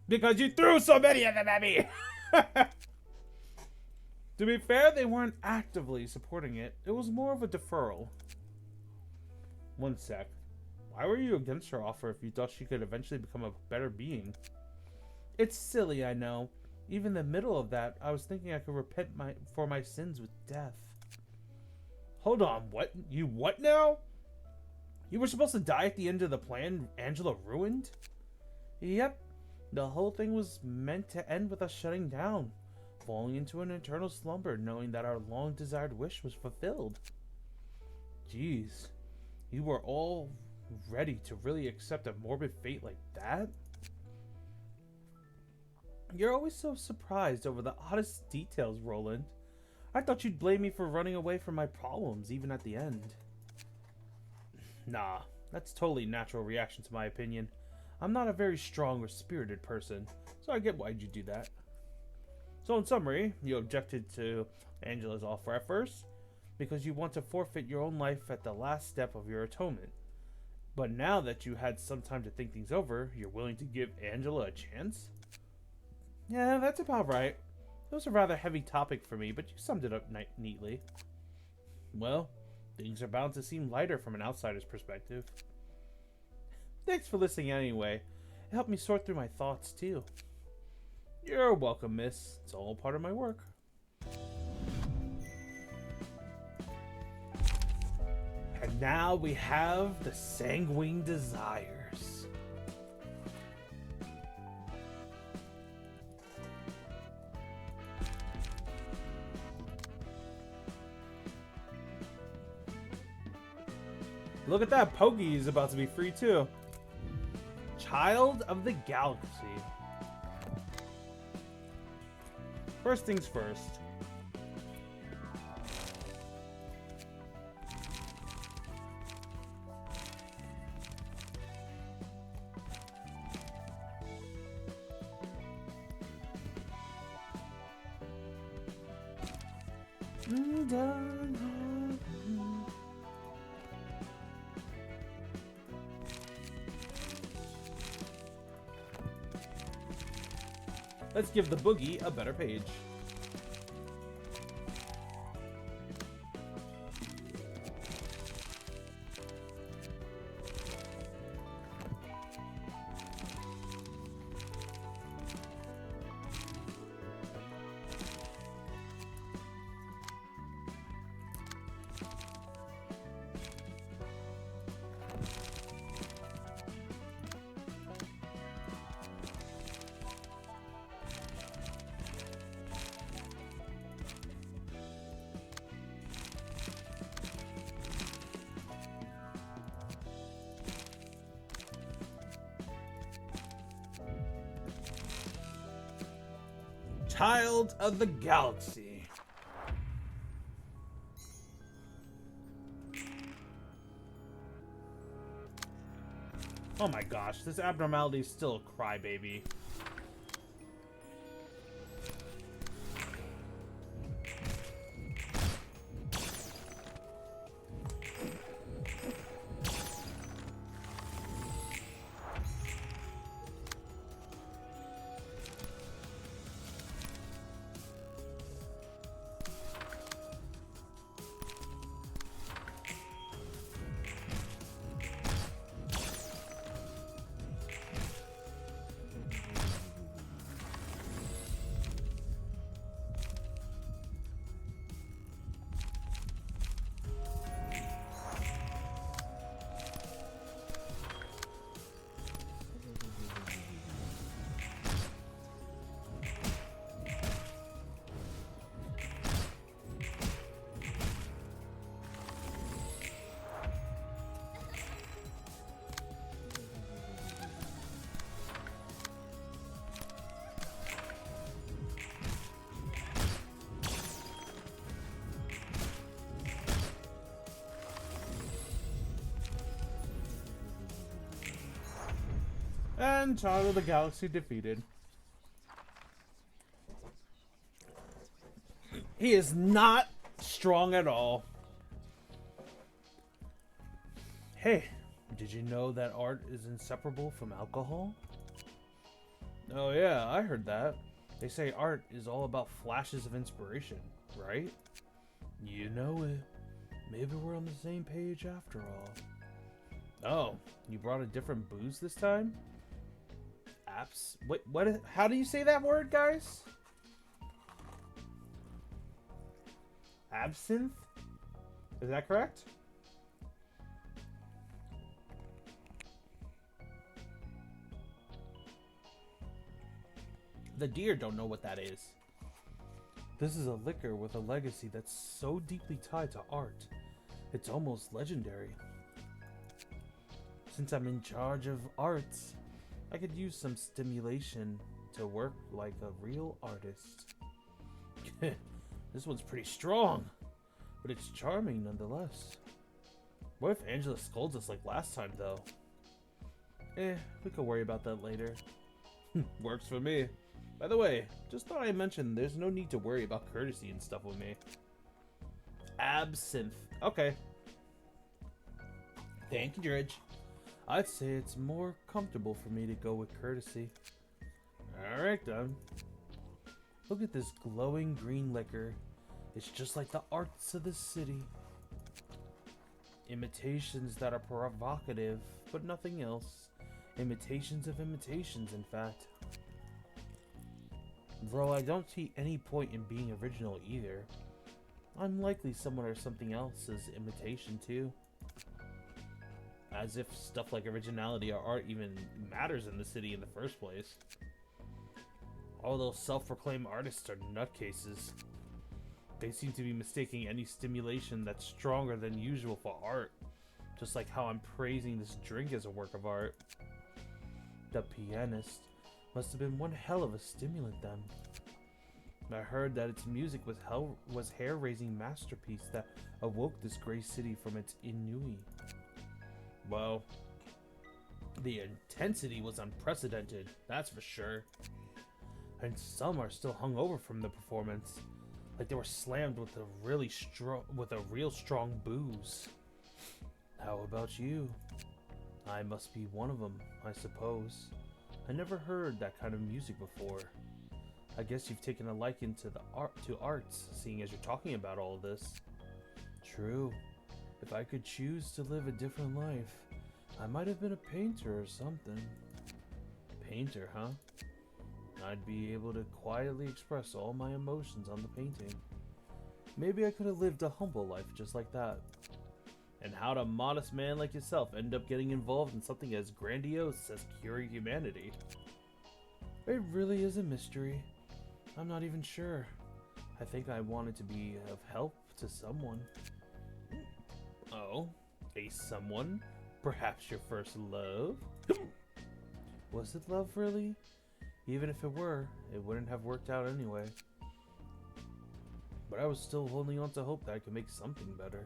Because you threw so many of them at me! To be fair, they weren't actively supporting it. It was more of a deferral. One sec. Why were you against her offer if you thought she could eventually become a better being? It's silly, I know. Even in the middle of that, I was thinking I could repent for my sins with death. Hold on, what? You what now? You were supposed to die at the end of the plan Angela ruined? Yep. The whole thing was meant to end with us shutting down, falling into an eternal slumber, knowing that our long-desired wish was fulfilled. Jeez, you were all ready to really accept a morbid fate like that? You're always so surprised over the oddest details, Roland. I thought you'd blame me for running away from my problems, even at the end. Nah, that's totally a natural reaction to my opinion. I'm not a very strong or spirited person, so I get why'd you do that. So in summary, you objected to Angela's offer at first, because you want to forfeit your own life at the last step of your atonement. But now that you had some time to think things over, you're willing to give Angela a chance? Yeah, that's about right. It was a rather heavy topic for me, but you summed it up neatly. Well, things are bound to seem lighter from an outsider's perspective. Thanks for listening anyway. It helped me sort through my thoughts, too. You're welcome, miss. It's all part of my work. And now we have the Sanguine Desires. Look at that, Pokey is about to be free too. Child of the Galaxy. First things first. Let's give the boogie a better page. Child of the Galaxy. Oh my gosh, this abnormality is still a crybaby. And Child of the Galaxy defeated. He is not strong at all. Hey, did you know that art is inseparable from alcohol? Oh yeah, I heard that. They say art is all about flashes of inspiration, right? You know it. Maybe we're on the same page after all. Oh, you brought a different booze this time? Wait, how do you say that word, guys? Absinthe? Is that correct? The deer don't know what that is. This is a liquor with a legacy that's so deeply tied to art. It's almost legendary. Since I'm in charge of arts, I could use some stimulation to work like a real artist. This one's pretty strong, but it's charming nonetheless. What if Angela scolds us like last time, though? We could worry about that later. Works for me. By the way, just thought I mentioned there's no need to worry about courtesy and stuff with me. Absinthe. Okay. Thank you, Dredge. I'd say it's more comfortable for me to go with courtesy. Alright then. Look at this glowing green liquor. It's just like the arts of the city. Imitations that are provocative, but nothing else. Imitations of imitations, in fact. Though I don't see any point in being original either. Unlikely someone or something else's imitation too. As if stuff like originality or art even matters in the city in the first place. All those self-proclaimed artists are nutcases. They seem to be mistaking any stimulation that's stronger than usual for art. Just like how I'm praising this drink as a work of art. The pianist must have been one hell of a stimulant then. I heard that its music was hair-raising masterpiece that awoke this gray city from its ennui. Well, the intensity was unprecedented, that's for sure. And some are still hungover from the performance, like they were slammed with a real strong booze. How about you? I must be one of them, I suppose. I never heard that kind of music before. I guess you've taken a liking to arts, seeing as you're talking about all this. True. If I could choose to live a different life, I might have been a painter or something. Painter, huh? I'd be able to quietly express all my emotions on the painting. Maybe I could have lived a humble life just like that. And how'd a modest man like yourself end up getting involved in something as grandiose as curing humanity? It really is a mystery. I'm not even sure. I think I wanted to be of help to someone. Oh, a someone? Perhaps your first love? Was it love, really? Even if it were, it wouldn't have worked out anyway. But I was still holding on to hope that I could make something better.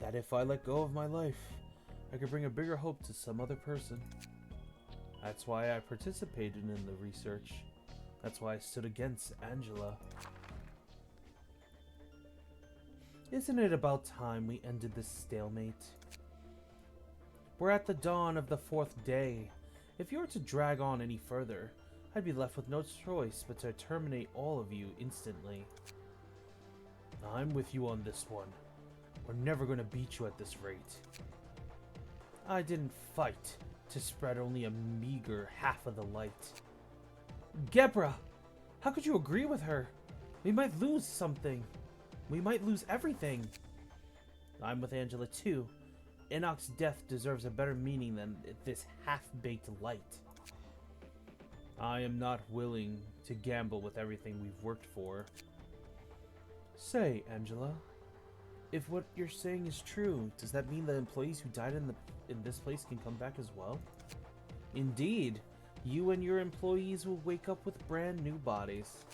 That if I let go of my life, I could bring a bigger hope to some other person. That's why I participated in the research. That's why I stood against Angela. Isn't it about time we ended this stalemate? We're at the dawn of the 4th day. If you were to drag on any further, I'd be left with no choice but to terminate all of you instantly. I'm with you on this one. We're never going to beat you at this rate. I didn't fight to spread only a meager half of the light. Gebra! How could you agree with her? We might lose something. We might lose everything. I'm with Angela too. Enoch's death deserves a better meaning than this half-baked light. I am not willing to gamble with everything we've worked for. Say, Angela, if what you're saying is true, does that mean the employees who died in this place can come back as well? Indeed, you and your employees will wake up with brand new bodies.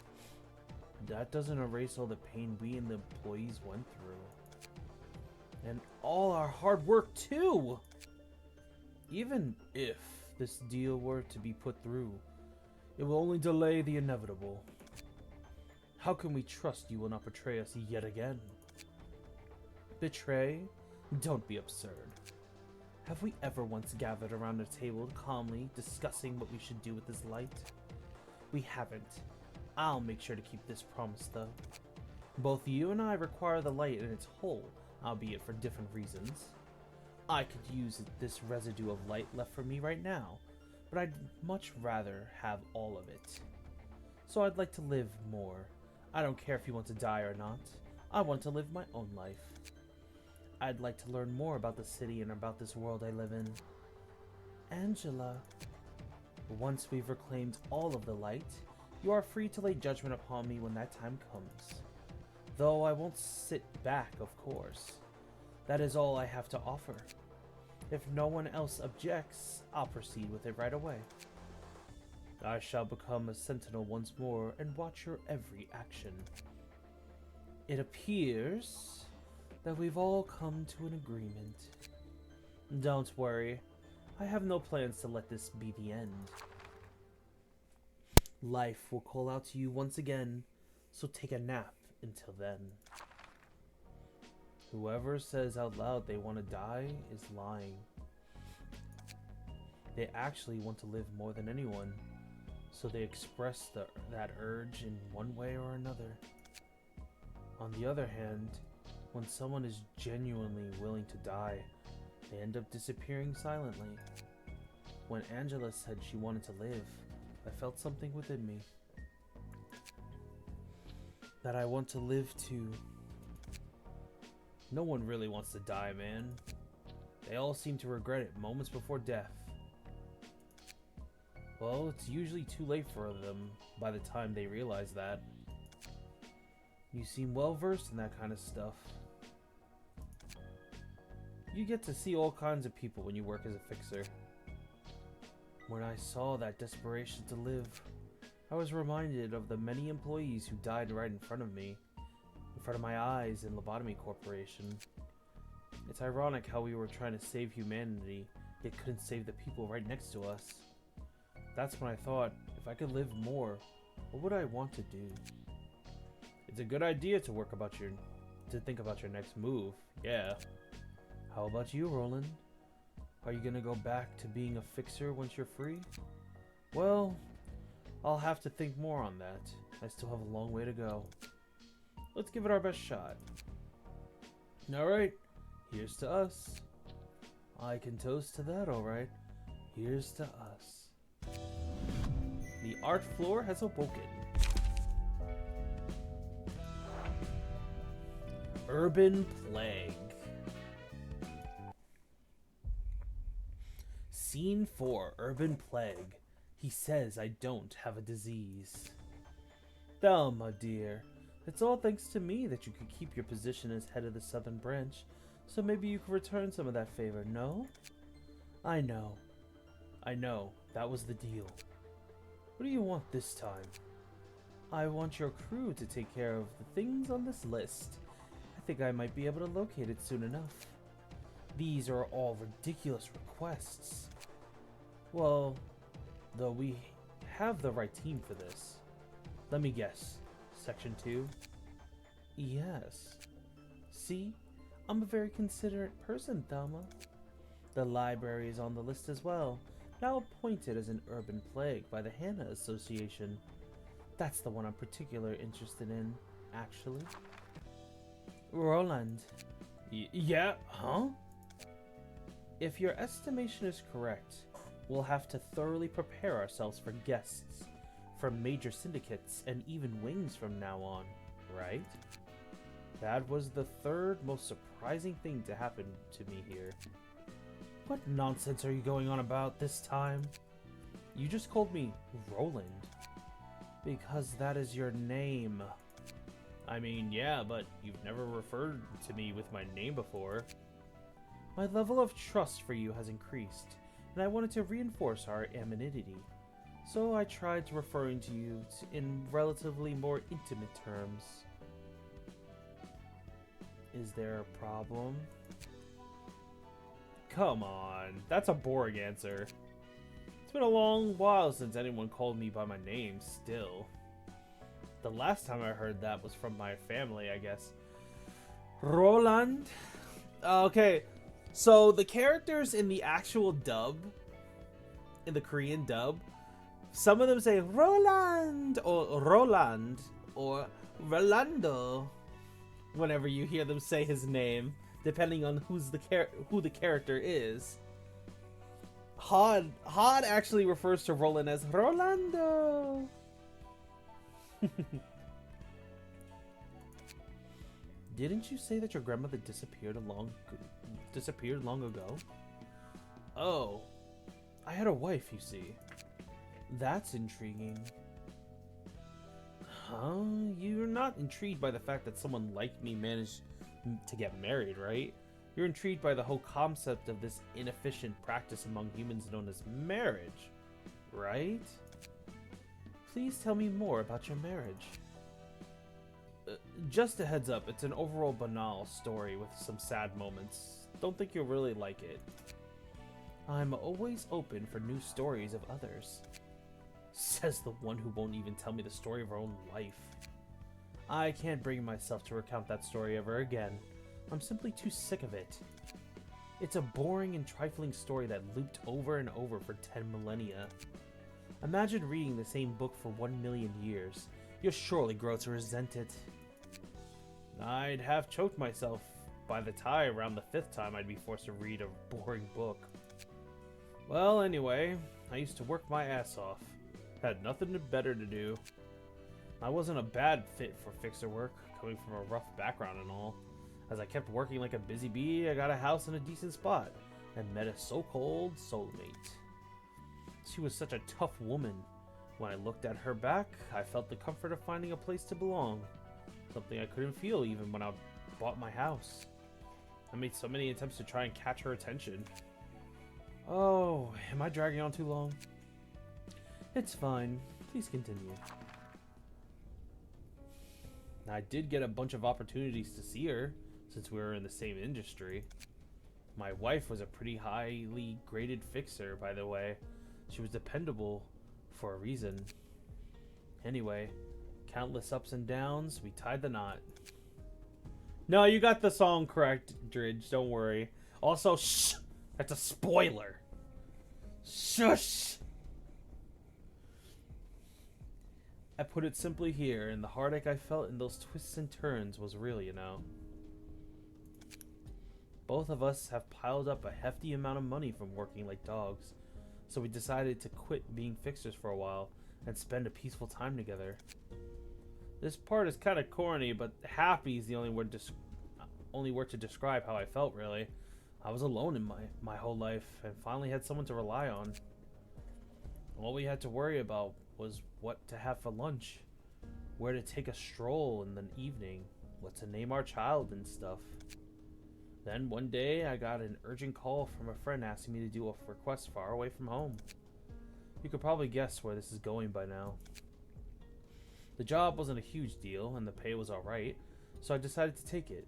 That doesn't erase all the pain we and the employees went through. And all our hard work too! Even if this deal were to be put through, it will only delay the inevitable. How can we trust you will not betray us yet again? Betray? Don't be absurd. Have we ever once gathered around a table calmly discussing what we should do with this light? We haven't. I'll make sure to keep this promise, though. Both you and I require the light in its whole, albeit for different reasons. I could use this residue of light left for me right now, but I'd much rather have all of it. So I'd like to live more. I don't care if you want to die or not. I want to live my own life. I'd like to learn more about the city and about this world I live in. Angela, once we've reclaimed all of the light, you are free to lay judgment upon me when that time comes. Though I won't sit back, of course. That is all I have to offer. If no one else objects, I'll proceed with it right away. I shall become a sentinel once more and watch your every action. It appears that we've all come to an agreement. Don't worry, I have no plans to let this be the end. Life will call out to you once again, so take a nap until then. Whoever says out loud they want to die is lying. They actually want to live more than anyone, so they express that urge in one way or another. On the other hand, when someone is genuinely willing to die, they end up disappearing silently. When Angela said she wanted to live, I felt something within me. That I want to live too. No one really wants to die, man. They all seem to regret it moments before death. Well, it's usually too late for them by the time they realize that. You seem well versed in that kind of stuff. You get to see all kinds of people when you work as a fixer. When I saw that desperation to live, I was reminded of the many employees who died right in front of me, in front of my eyes in Lobotomy Corporation. It's ironic how we were trying to save humanity, yet couldn't save the people right next to us. That's when I thought, if I could live more, what would I want to do? It's a good idea to think about your next move. Yeah. How about you, Roland? Are you gonna go back to being a fixer once you're free? Well, I'll have to think more on that. I still have a long way to go. Let's give it our best shot. Alright, here's to us. I can toast to that, alright. Here's to us. The art floor has awoken. Urban Plague. Scene 4, Urban Plague. He says I don't have a disease. Thelma, dear. It's all thanks to me that you could keep your position as head of the Southern Branch, so maybe you could return some of that favor, no? I know, that was the deal. What do you want this time? I want your crew to take care of the things on this list. I think I might be able to locate it soon enough. These are all ridiculous requests. Well, though we have the right team for this. Let me guess. Section 2? Yes. See? I'm a very considerate person, Thelma. The library is on the list as well, now appointed as an urban plague by the Hannah Association. That's the one I'm particularly interested in, actually. Roland. Yeah? Huh? If your estimation is correct, we'll have to thoroughly prepare ourselves for guests from major syndicates and even wings from now on, right? That was the third most surprising thing to happen to me here. What nonsense are you going on about this time? You just called me Roland. Because that is your name. I mean, yeah, but you've never referred to me with my name before. My level of trust for you has increased, and I wanted to reinforce our amenity. So I tried referring to you in relatively more intimate terms. Is there a problem? Come on, that's a boring answer. It's been a long while since anyone called me by my name still. The last time I heard that was from my family, I guess. Roland? Okay, so the characters in the actual dub, in the Korean dub, some of them say Roland or Roland or Rolando whenever you hear them say his name, depending on who the character is. Hod actually refers to Roland as Rolando. Didn't you say that your grandmother disappeared long ago? Oh, I had a wife, you see. That's intriguing. Huh? You're not intrigued by the fact that someone like me managed to get married, right? You're intrigued by the whole concept of this inefficient practice among humans known as marriage, right? Please tell me more about your marriage. Just a heads up, it's an overall banal story with some sad moments. Don't think you'll really like it. I'm always open for new stories of others. Says the one who won't even tell me the story of her own life. I can't bring myself to recount that story ever again. I'm simply too sick of it. It's a boring and trifling story that looped over and over for 10 millennia. Imagine reading the same book for 1 million years. You'll surely grow to resent it. I'd have choked myself by the tie around the 5th time I'd be forced to read a boring book. Well, anyway, I used to work my ass off. Had nothing better to do. I wasn't a bad fit for fixer work, coming from a rough background and all. As I kept working like a busy bee, I got a house in a decent spot, and met a so-called soulmate. She was such a tough woman. When I looked at her back, I felt the comfort of finding a place to belong. Something I couldn't feel even when I bought my house. I made so many attempts to try and catch her attention. Oh, am I dragging on too long? It's fine. Please continue. I did get a bunch of opportunities to see her, since we were in the same industry. My wife was a pretty highly graded fixer, by the way. She was dependable for a reason. Anyway, Countless ups and downs, we tied the knot. No, you got the song correct, Dridge. Don't worry. Also, shh! That's a spoiler. Shush! I put it simply here, and the heartache I felt in those twists and turns was real, you know. Both of us have piled up a hefty amount of money from working like dogs, so we decided to quit being fixers for a while and spend a peaceful time together. This part is kind of corny, but happy is the only word to describe how I felt, really. I was alone in my whole life and finally had someone to rely on. All we had to worry about was what to have for lunch, where to take a stroll in the evening, what to name our child and stuff. Then one day I got an urgent call from a friend asking me to do a request far away from home. You could probably guess where this is going by now. The job wasn't a huge deal and the pay was alright, so I decided to take it.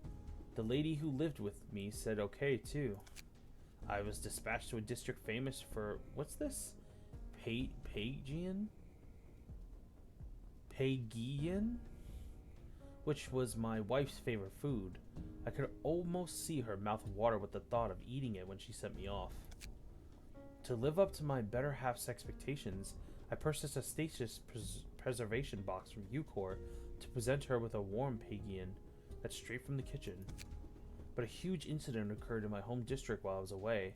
The lady who lived with me said okay too. I was dispatched to a district famous for, what's this? Pagian? Which was my wife's favorite food. I could almost see her mouth water with the thought of eating it when she sent me off. To live up to my better half's expectations, I purchased a stasis preservation box from Ucor to present her with a warm Pagian that's straight from the kitchen. But a huge incident occurred in my home district while I was away.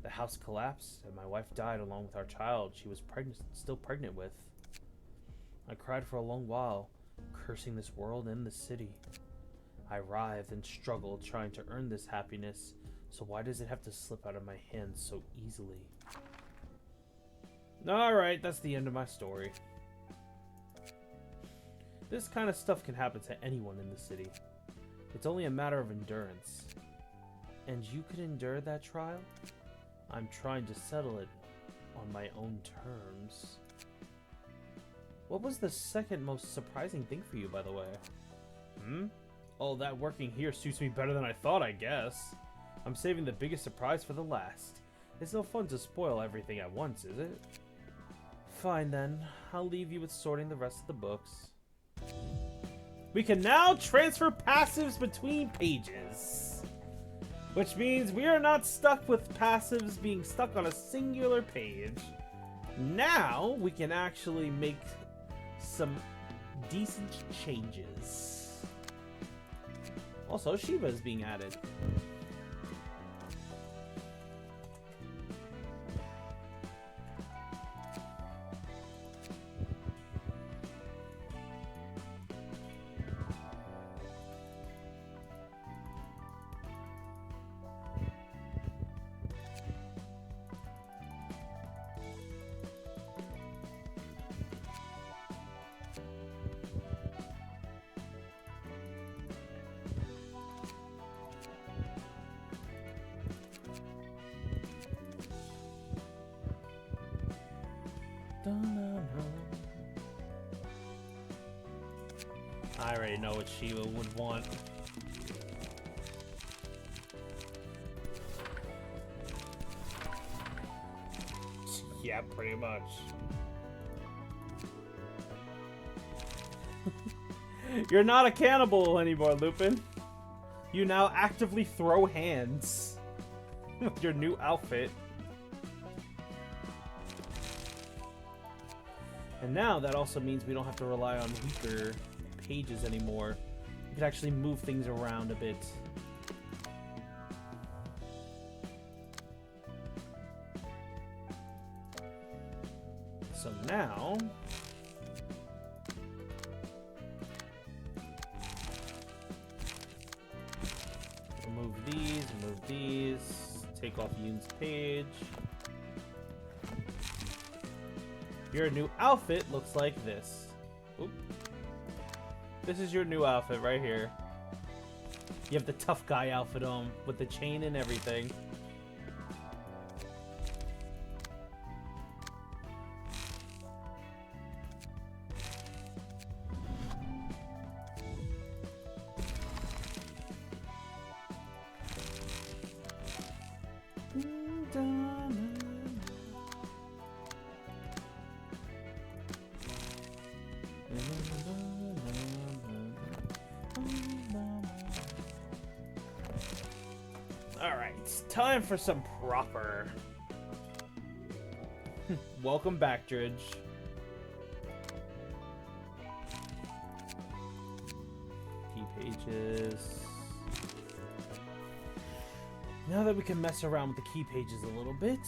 The house collapsed and my wife died along with our child she was still pregnant with. I cried for a long while, cursing this world and this city. I writhed and struggled trying to earn this happiness, so why does it have to slip out of my hands so easily? Alright, that's the end of my story. This kind of stuff can happen to anyone in the city. It's only a matter of endurance. And you could endure that trial? I'm trying to settle it on my own terms. What was the second most surprising thing for you, by the way? Oh, that working here suits me better than I thought, I guess. I'm saving the biggest surprise for the last. It's no fun to spoil everything at once, is it? Fine then, I'll leave you with sorting the rest of the books. We can now transfer passives between pages. Which means we are not stuck with passives being stuck on a singular page. Now we can actually make some decent changes. Also, Shiva is being added. I already know what Shiva would want. Yeah, pretty much. You're not a cannibal anymore, Lupin. You now actively throw hands with your new outfit. And now that also means we don't have to rely on weaker pages anymore. We can actually move things around a bit. So now remove these, take off Yoon's page. Your new outfit looks like this. Oop. This is your new outfit right here. You have the tough guy outfit on with the chain and everything. Alright, time for some proper. Welcome back, Dridge. Key pages. Now that we can mess around with the key pages a little bit.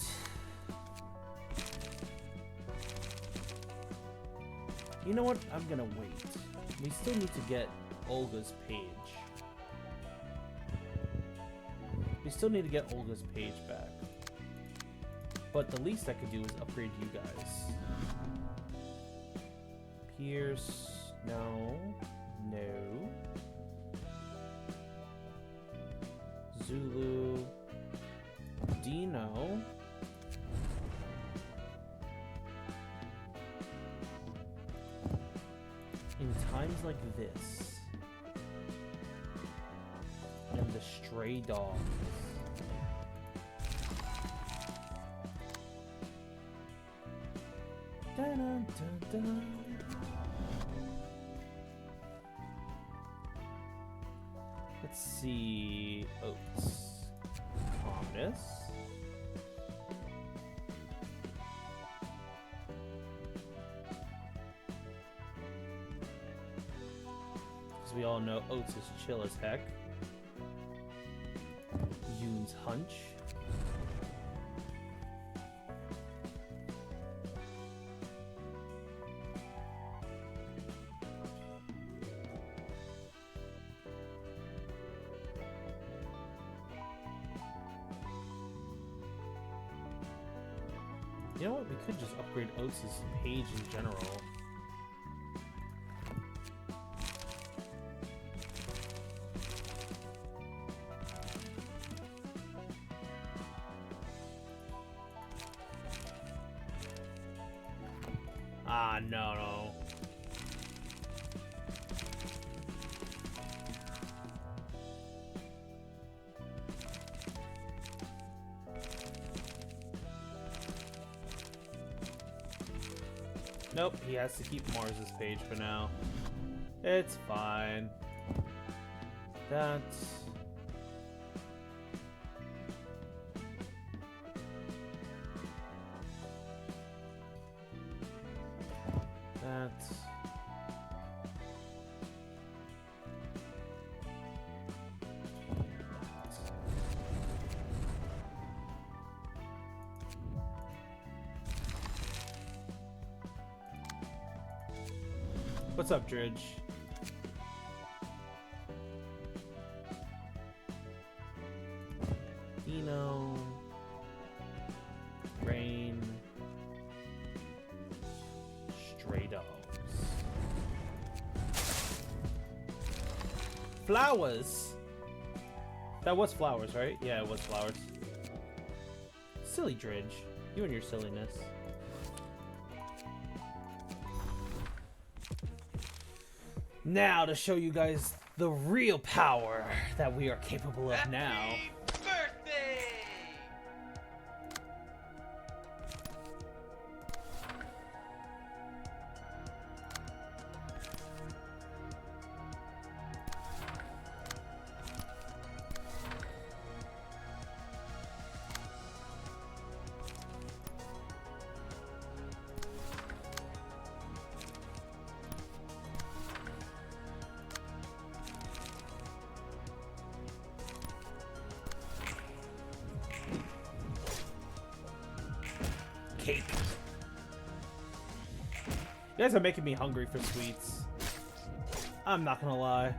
You know what? I'm gonna wait. We still need to get Olga's page. We still need to get Olga's page back. But the least I could do is upgrade you guys. Pierce. No. No. Zulu. Dino. In times like this. And the stray dogs. Dun, dun, dun, dun. Let's see. Oats. Calmness. Because we all know Oats is chill as heck. Yoon's hunch. You know what? We could just upgrade Oats' page in general. Ah, no. Nope, he has to keep Mars's page for now. It's fine. That's... What's up, Dridge? Dino. Rain. Stray dogs. Flowers! That was flowers, right? Yeah, it was flowers. Silly Dridge. You and your silliness. Now to show you guys the real power that we are capable of now. Happy birthday! Cake. You guys are making me hungry for sweets. I'm not gonna lie.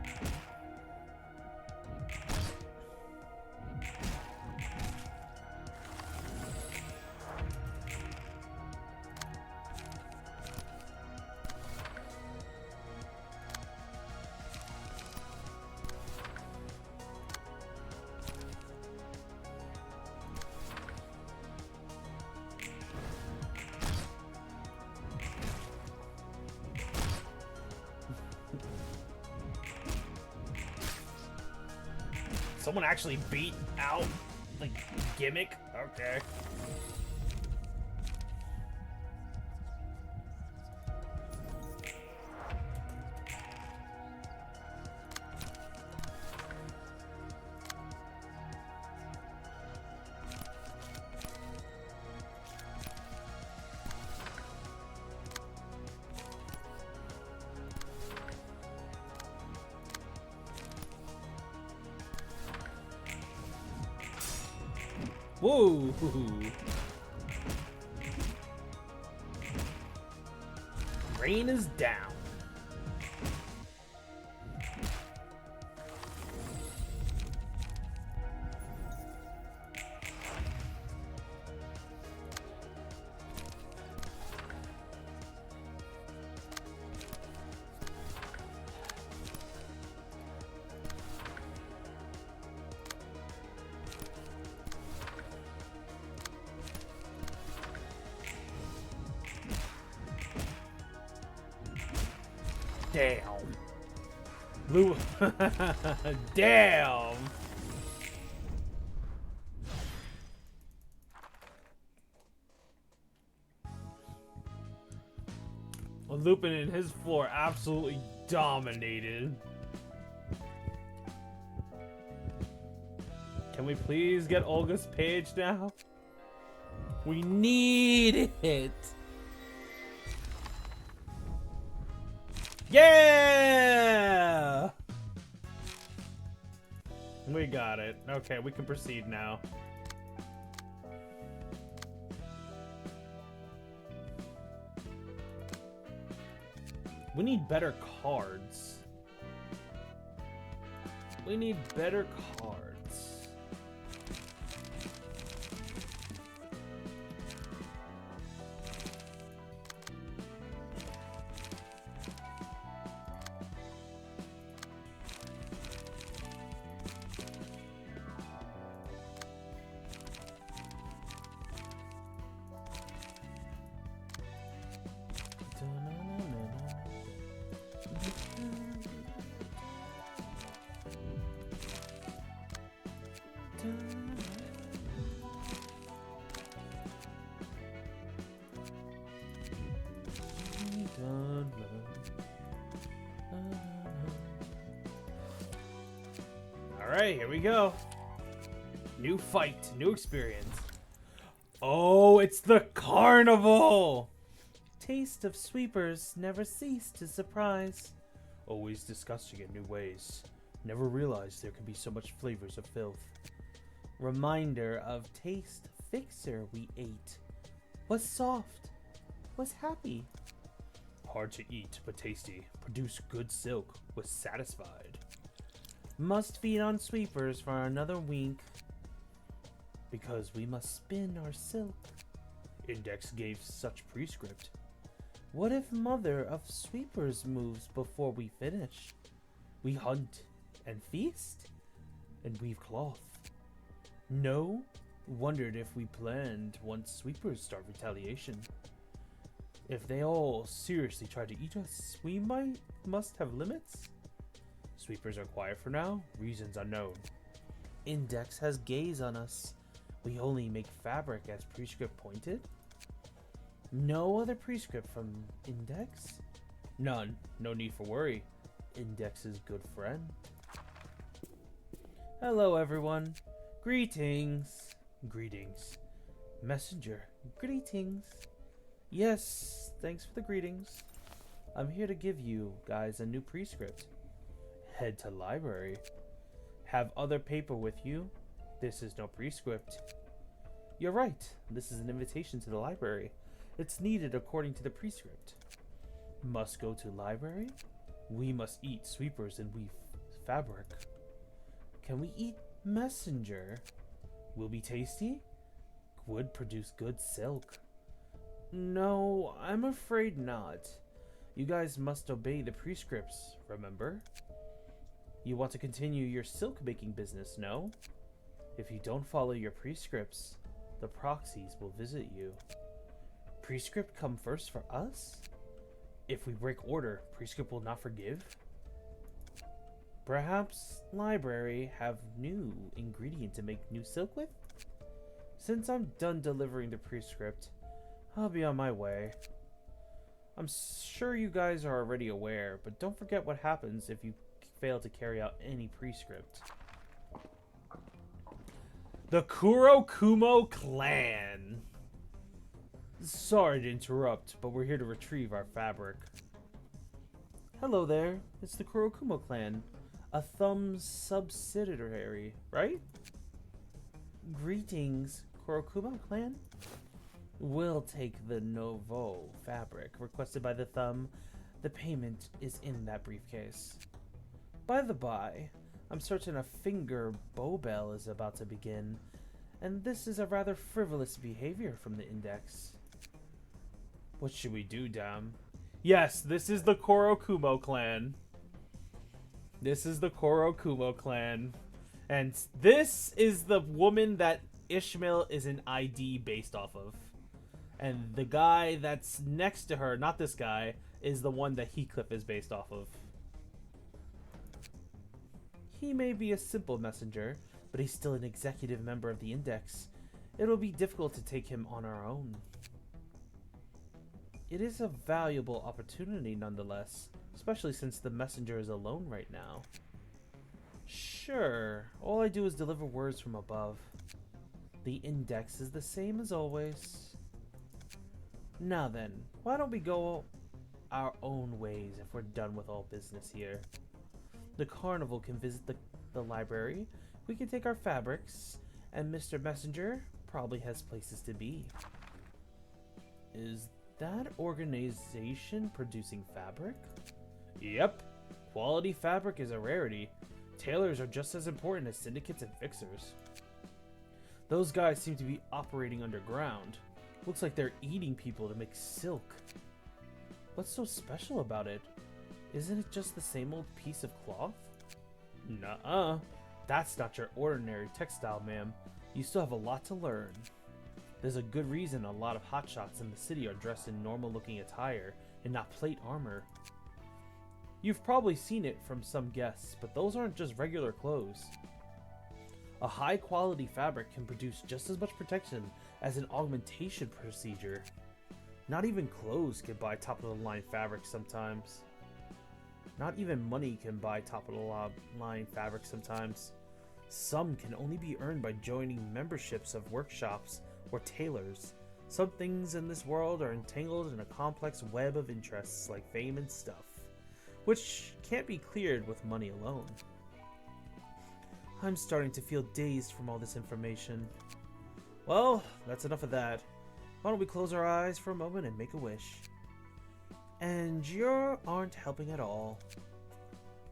Someone actually beat out the gimmick? Okay. Whoa! Rain is down. Damn. Blue. Damn. Well, Lupin and his floor absolutely dominated. Can we please get Olga's page now? We need it. Yeah! We got it. Okay, we can proceed now. We need better cards. We need better cards. Alright, here we go. New fight, new experience. Oh, it's the carnival! Taste of sweepers never cease to surprise. Always disgusting in new ways. Never realized there could be so much flavors of filth. Reminder of taste fixer we ate. Was soft. Was happy. Hard to eat, but tasty. Produce good silk. Was satisfied. Must feed on sweepers for another wink. Because we must spin our silk. Index gave such prescript. What if mother of sweepers moves before we finish? We hunt and feast and weave cloth. No? Wondered if we planned once sweepers start retaliation. If they all seriously try to eat us, we must have limits. Sweepers are quiet for now, reasons unknown. Index has gaze on us. We only make fabric as prescript pointed. No other prescript from Index? None. No need for worry. Index's good friend. Hello, everyone. Greetings. Greetings. Messenger. Greetings. Yes, thanks for the greetings. I'm here to give you guys a new prescript. Head to library. Have other paper with you. This is no prescript. You're right. This is an invitation to the library. It's needed according to the prescript. Must go to library. We must eat sweepers and weave fabric. Can we eat messenger? Will be tasty? Would produce good silk. No, I'm afraid not. You guys must obey the prescripts, remember? You want to continue your silk making business, no? If you don't follow your prescripts, the proxies will visit you. Prescript come first for us? If we break order, prescript will not forgive? Perhaps library have new ingredient to make new silk with? Since I'm done delivering the prescript, I'll be on my way. I'm sure you guys are already aware, but don't forget what happens if you fail to carry out any prescript. The Kurokumo clan. Sorry to interrupt, but we're here to retrieve our fabric. Hello there, it's the Kurokumo clan. A Thumb's subsidiary, right? Greetings. Kurokuma clan? We'll take the Novo fabric requested by the Thumb. The payment is in that briefcase. By the by, I'm certain a finger bowbell is about to begin, and this is a rather frivolous behavior from the Index. What should we do, Dam? Yes, this is the Kurokumo clan. This is the Kurokumo clan. And this is the woman that Ishmael is an ID based off of. And the guy that's next to her, not this guy, is the one that Heathcliff is based off of. He may be a simple messenger, but he's still an executive member of the Index. It'll be difficult to take him on our own. It is a valuable opportunity nonetheless, especially since the messenger is alone right now. Sure, all I do is deliver words from above. The Index is the same as always. Now then, why don't we go our own ways if we're done with all business here? The carnival can visit the library, we can take our fabrics, and Mr. Messenger probably has places to be. Is that organization producing fabric? Yep. Quality fabric is a rarity. Tailors are just as important as syndicates and fixers. Those guys seem to be operating underground. Looks like they're eating people to make silk. What's so special about it? Isn't it just the same old piece of cloth? Nuh-uh. That's not your ordinary textile, ma'am. You still have a lot to learn. There's a good reason a lot of hotshots in the city are dressed in normal-looking attire and not plate armor. You've probably seen it from some guests, but those aren't just regular clothes. A high-quality fabric can produce just as much protection as an augmentation procedure. Not even clothes can buy top-of-the-line fabric sometimes. Not even money can buy top-of-the-line fabric sometimes. Some can only be earned by joining memberships of workshops or tailors. Some things in this world are entangled in a complex web of interests like fame and stuff, which can't be cleared with money alone. I'm starting to feel dazed from all this information. Well, that's enough of that. Why don't we close our eyes for a moment and make a wish? And you aren't helping at all.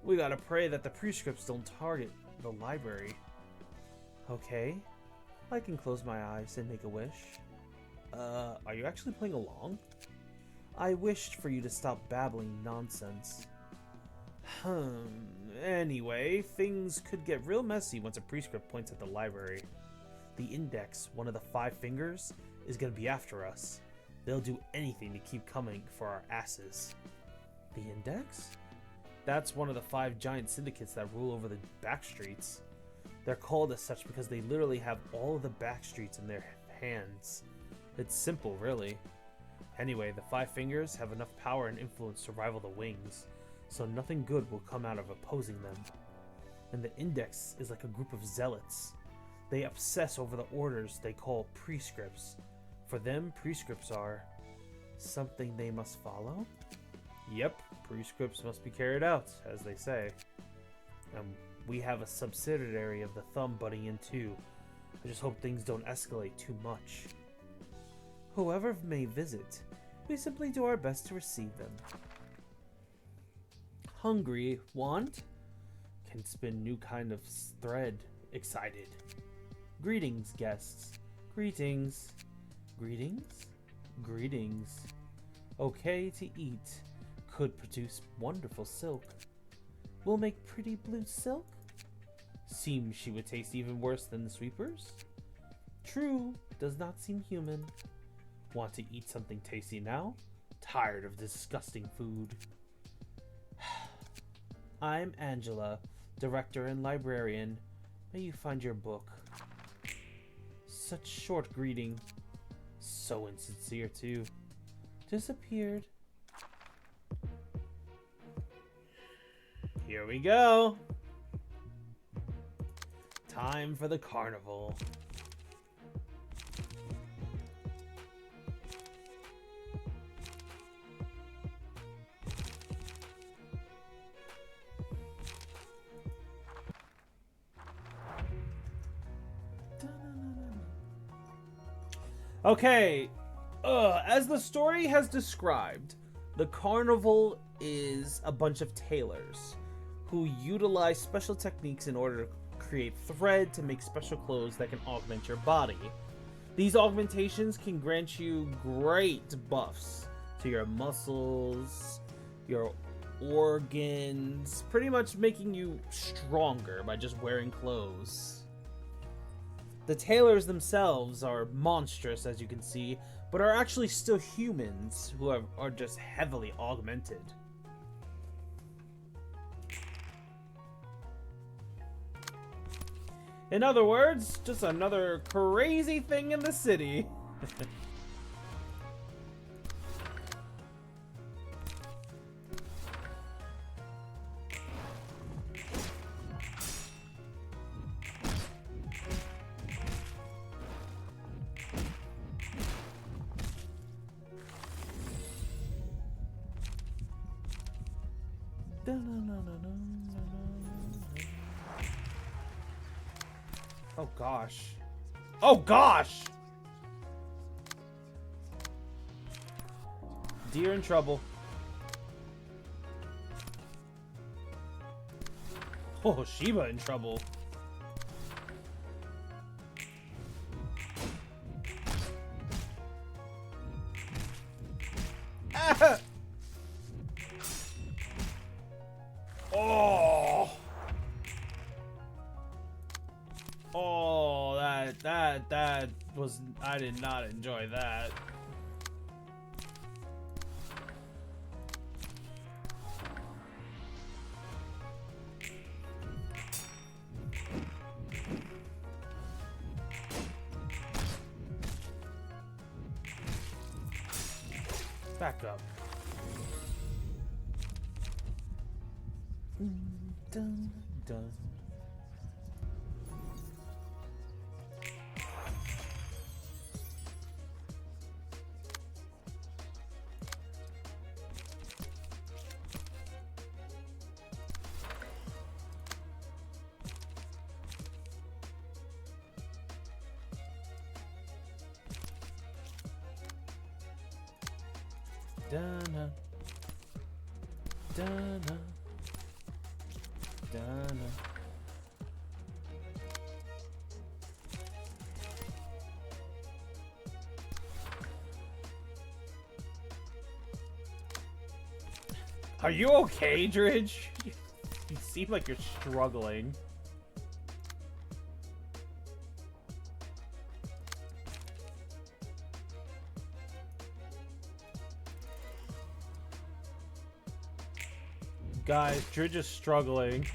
We gotta pray that the prescripts don't target the library. Okay, I can close my eyes and make a wish. Are you actually playing along? I wished for you to stop babbling nonsense. Anyway, things could get real messy once a prescript points at the library. The Index, one of the five fingers, is gonna be after us. They'll do anything to keep coming for our asses. The Index? That's one of the 5 giant syndicates that rule over the back streets. They're called as such because they literally have all of the back streets in their hands. It's simple, really. Anyway, the 5 fingers have enough power and influence to rival the wings, so nothing good will come out of opposing them. And the Index is like a group of zealots. They obsess over the orders they call prescripts. For them, prescripts are something they must follow? Yep, prescripts must be carried out, as they say. We have a subsidiary of the Thumb butting in too. I just hope things don't escalate too much. Whoever may visit, we simply do our best to receive them. Hungry, want? Can spin new kind of thread. Excited. Greetings, guests. Greetings. Greetings? Greetings. Okay to eat. Could produce wonderful silk. Will make pretty blue silk? Seems she would taste even worse than the sweepers? True, does not seem human. Want to eat something tasty now? Tired of disgusting food. I'm Angela, director and librarian. May you find your book. Such short greeting. So insincere too. Disappeared. Here we go. Time for the carnival. Okay, as the story has described, the carnival is a bunch of tailors who utilize special techniques in order to create thread to make special clothes that can augment your body. These augmentations can grant you great buffs to your muscles, your organs, pretty much making you stronger by just wearing clothes. The tailors themselves are monstrous, as you can see, but are actually still humans who are just heavily augmented. In other words, just another crazy thing in the city. Oh gosh. Oh gosh! Deer in trouble. Oh, Sheba in trouble. Ah! Oh! Oh, that was, I did not enjoy that. Back up. Dun, dun. Dun, dun, dun. Are you okay, Dridge? You seem like you're struggling. Guys, Dridge is struggling.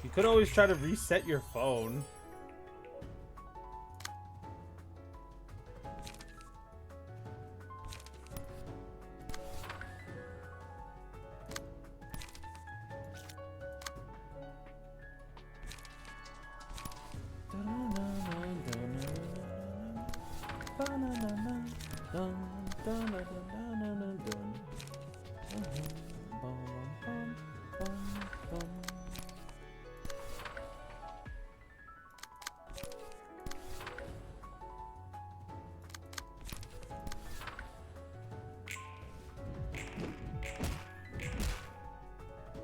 You could always try to reset your phone.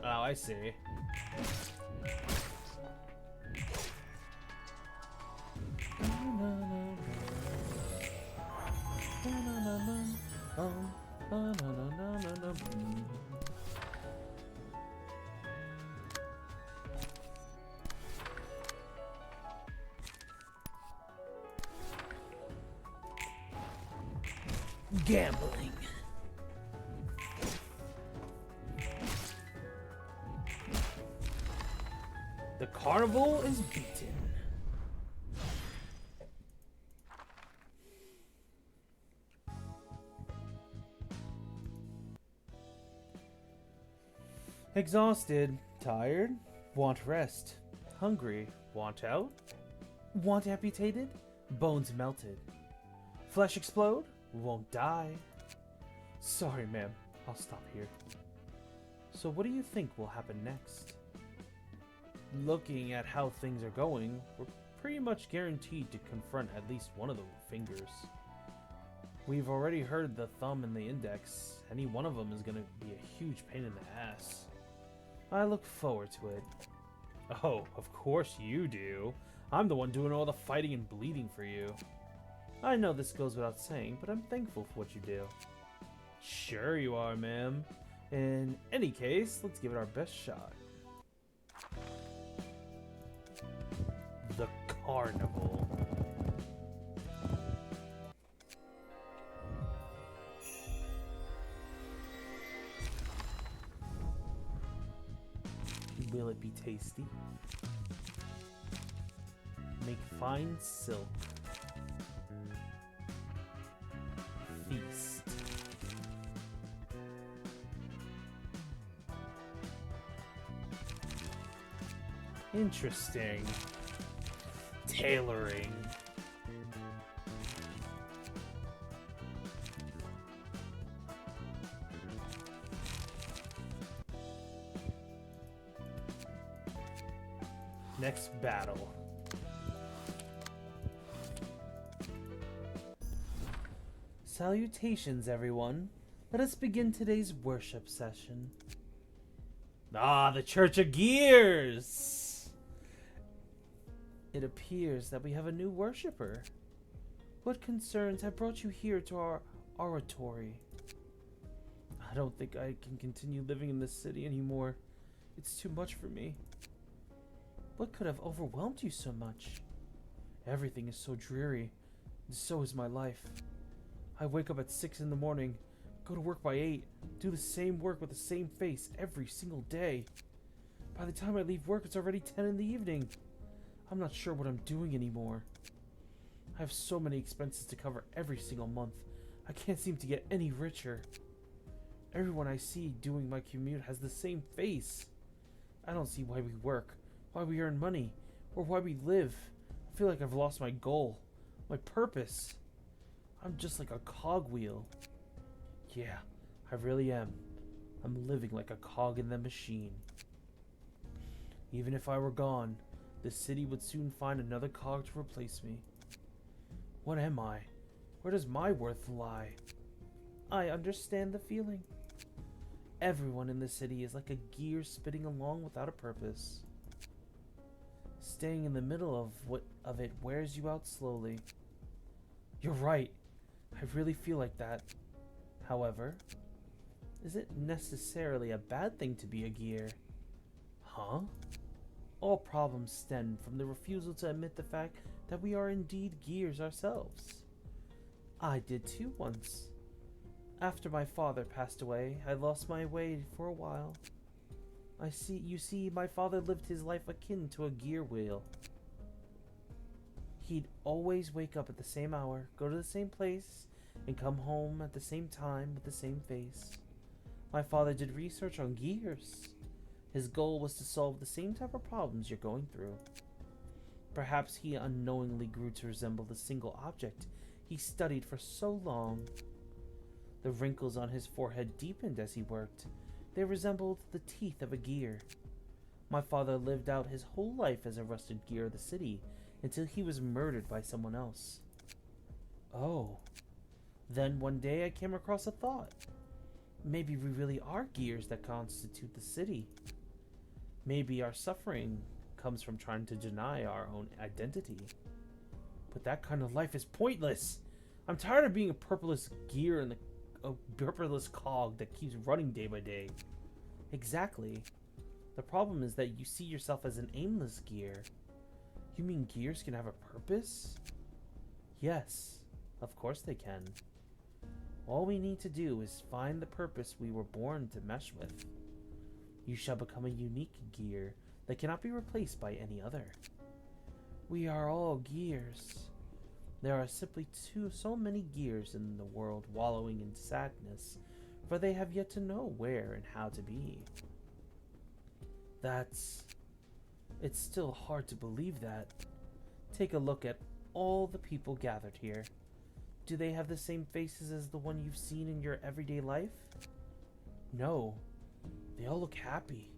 Oh, I see. Gambling. The carnival is beaten. Exhausted, tired, want rest, hungry, want out, want amputated, bones melted, flesh explode, won't die, Sorry, ma'am. I'll stop here. So what do you think will happen next? Looking at how things are going, we're pretty much guaranteed to confront at least one of the fingers. We've already heard the thumb and the index. Any one of them is going to be a huge pain in the ass. I look forward to it. Oh, of course you do. I'm the one doing all the fighting and bleeding for you. I know this goes without saying, but I'm thankful for what you do. Sure you are, ma'am. In any case, let's give it our best shot. The Carnival. Will it be tasty? Make fine silk. Feast. Interesting. Tailoring. Next battle. Salutations, everyone. Let us begin today's worship session. Ah, the Church of Gears! It appears that we have a new worshipper. What concerns have brought you here to our oratory? I don't think I can continue living in this city anymore. It's too much for me. What could have overwhelmed you so much? Everything is so dreary, and so is my life. I wake up at 6 in the morning, go to work by 8, do the same work with the same face every single day. By the time I leave work, it's already 10 in the evening. I'm not sure what I'm doing anymore. I have so many expenses to cover every single month. I can't seem to get any richer. Everyone I see doing my commute has the same face. I don't see why we work, why we earn money, or why we live. I feel like I've lost my goal, my purpose. I'm just like a cogwheel. Yeah, I really am. I'm living like a cog in the machine. Even if I were gone, the city would soon find another cog to replace me. What am I? Where does my worth lie? I understand the feeling. Everyone in the city is like a gear spinning along without a purpose. Staying in the middle of it wears you out slowly. You're right. I really feel like that. However, is it necessarily a bad thing to be a gear? Huh? All problems stem from the refusal to admit the fact that we are indeed gears ourselves. I did too once. After my father passed away, I lost my way for a while. You see, my father lived his life akin to a gear wheel. He'd always wake up at the same hour, go to the same place, and come home at the same time with the same face. My father did research on gears. His goal was to solve the same type of problems you're going through. Perhaps he unknowingly grew to resemble the single object he studied for so long. The wrinkles on his forehead deepened as he worked. They resembled the teeth of a gear. My father lived out his whole life as a rusted gear of the city until he was murdered by someone else. Oh. Then one day I came across a thought. Maybe we really are gears that constitute the city. Maybe our suffering comes from trying to deny our own identity. But that kind of life is pointless. I'm tired of being a purposeless gear in a purposeless cog that keeps running day by day. Exactly. The problem is that you see yourself as an aimless gear. You mean gears can have a purpose? Yes, of course they can. All we need to do is find the purpose we were born to mesh with. You shall become a unique gear that cannot be replaced by any other. We are all gears. There are simply so many gears in the world wallowing in sadness, for they have yet to know where and how to be. It's still hard to believe that. Take a look at all the people gathered here. Do they have the same faces as the one you've seen in your everyday life? No. They all look happy.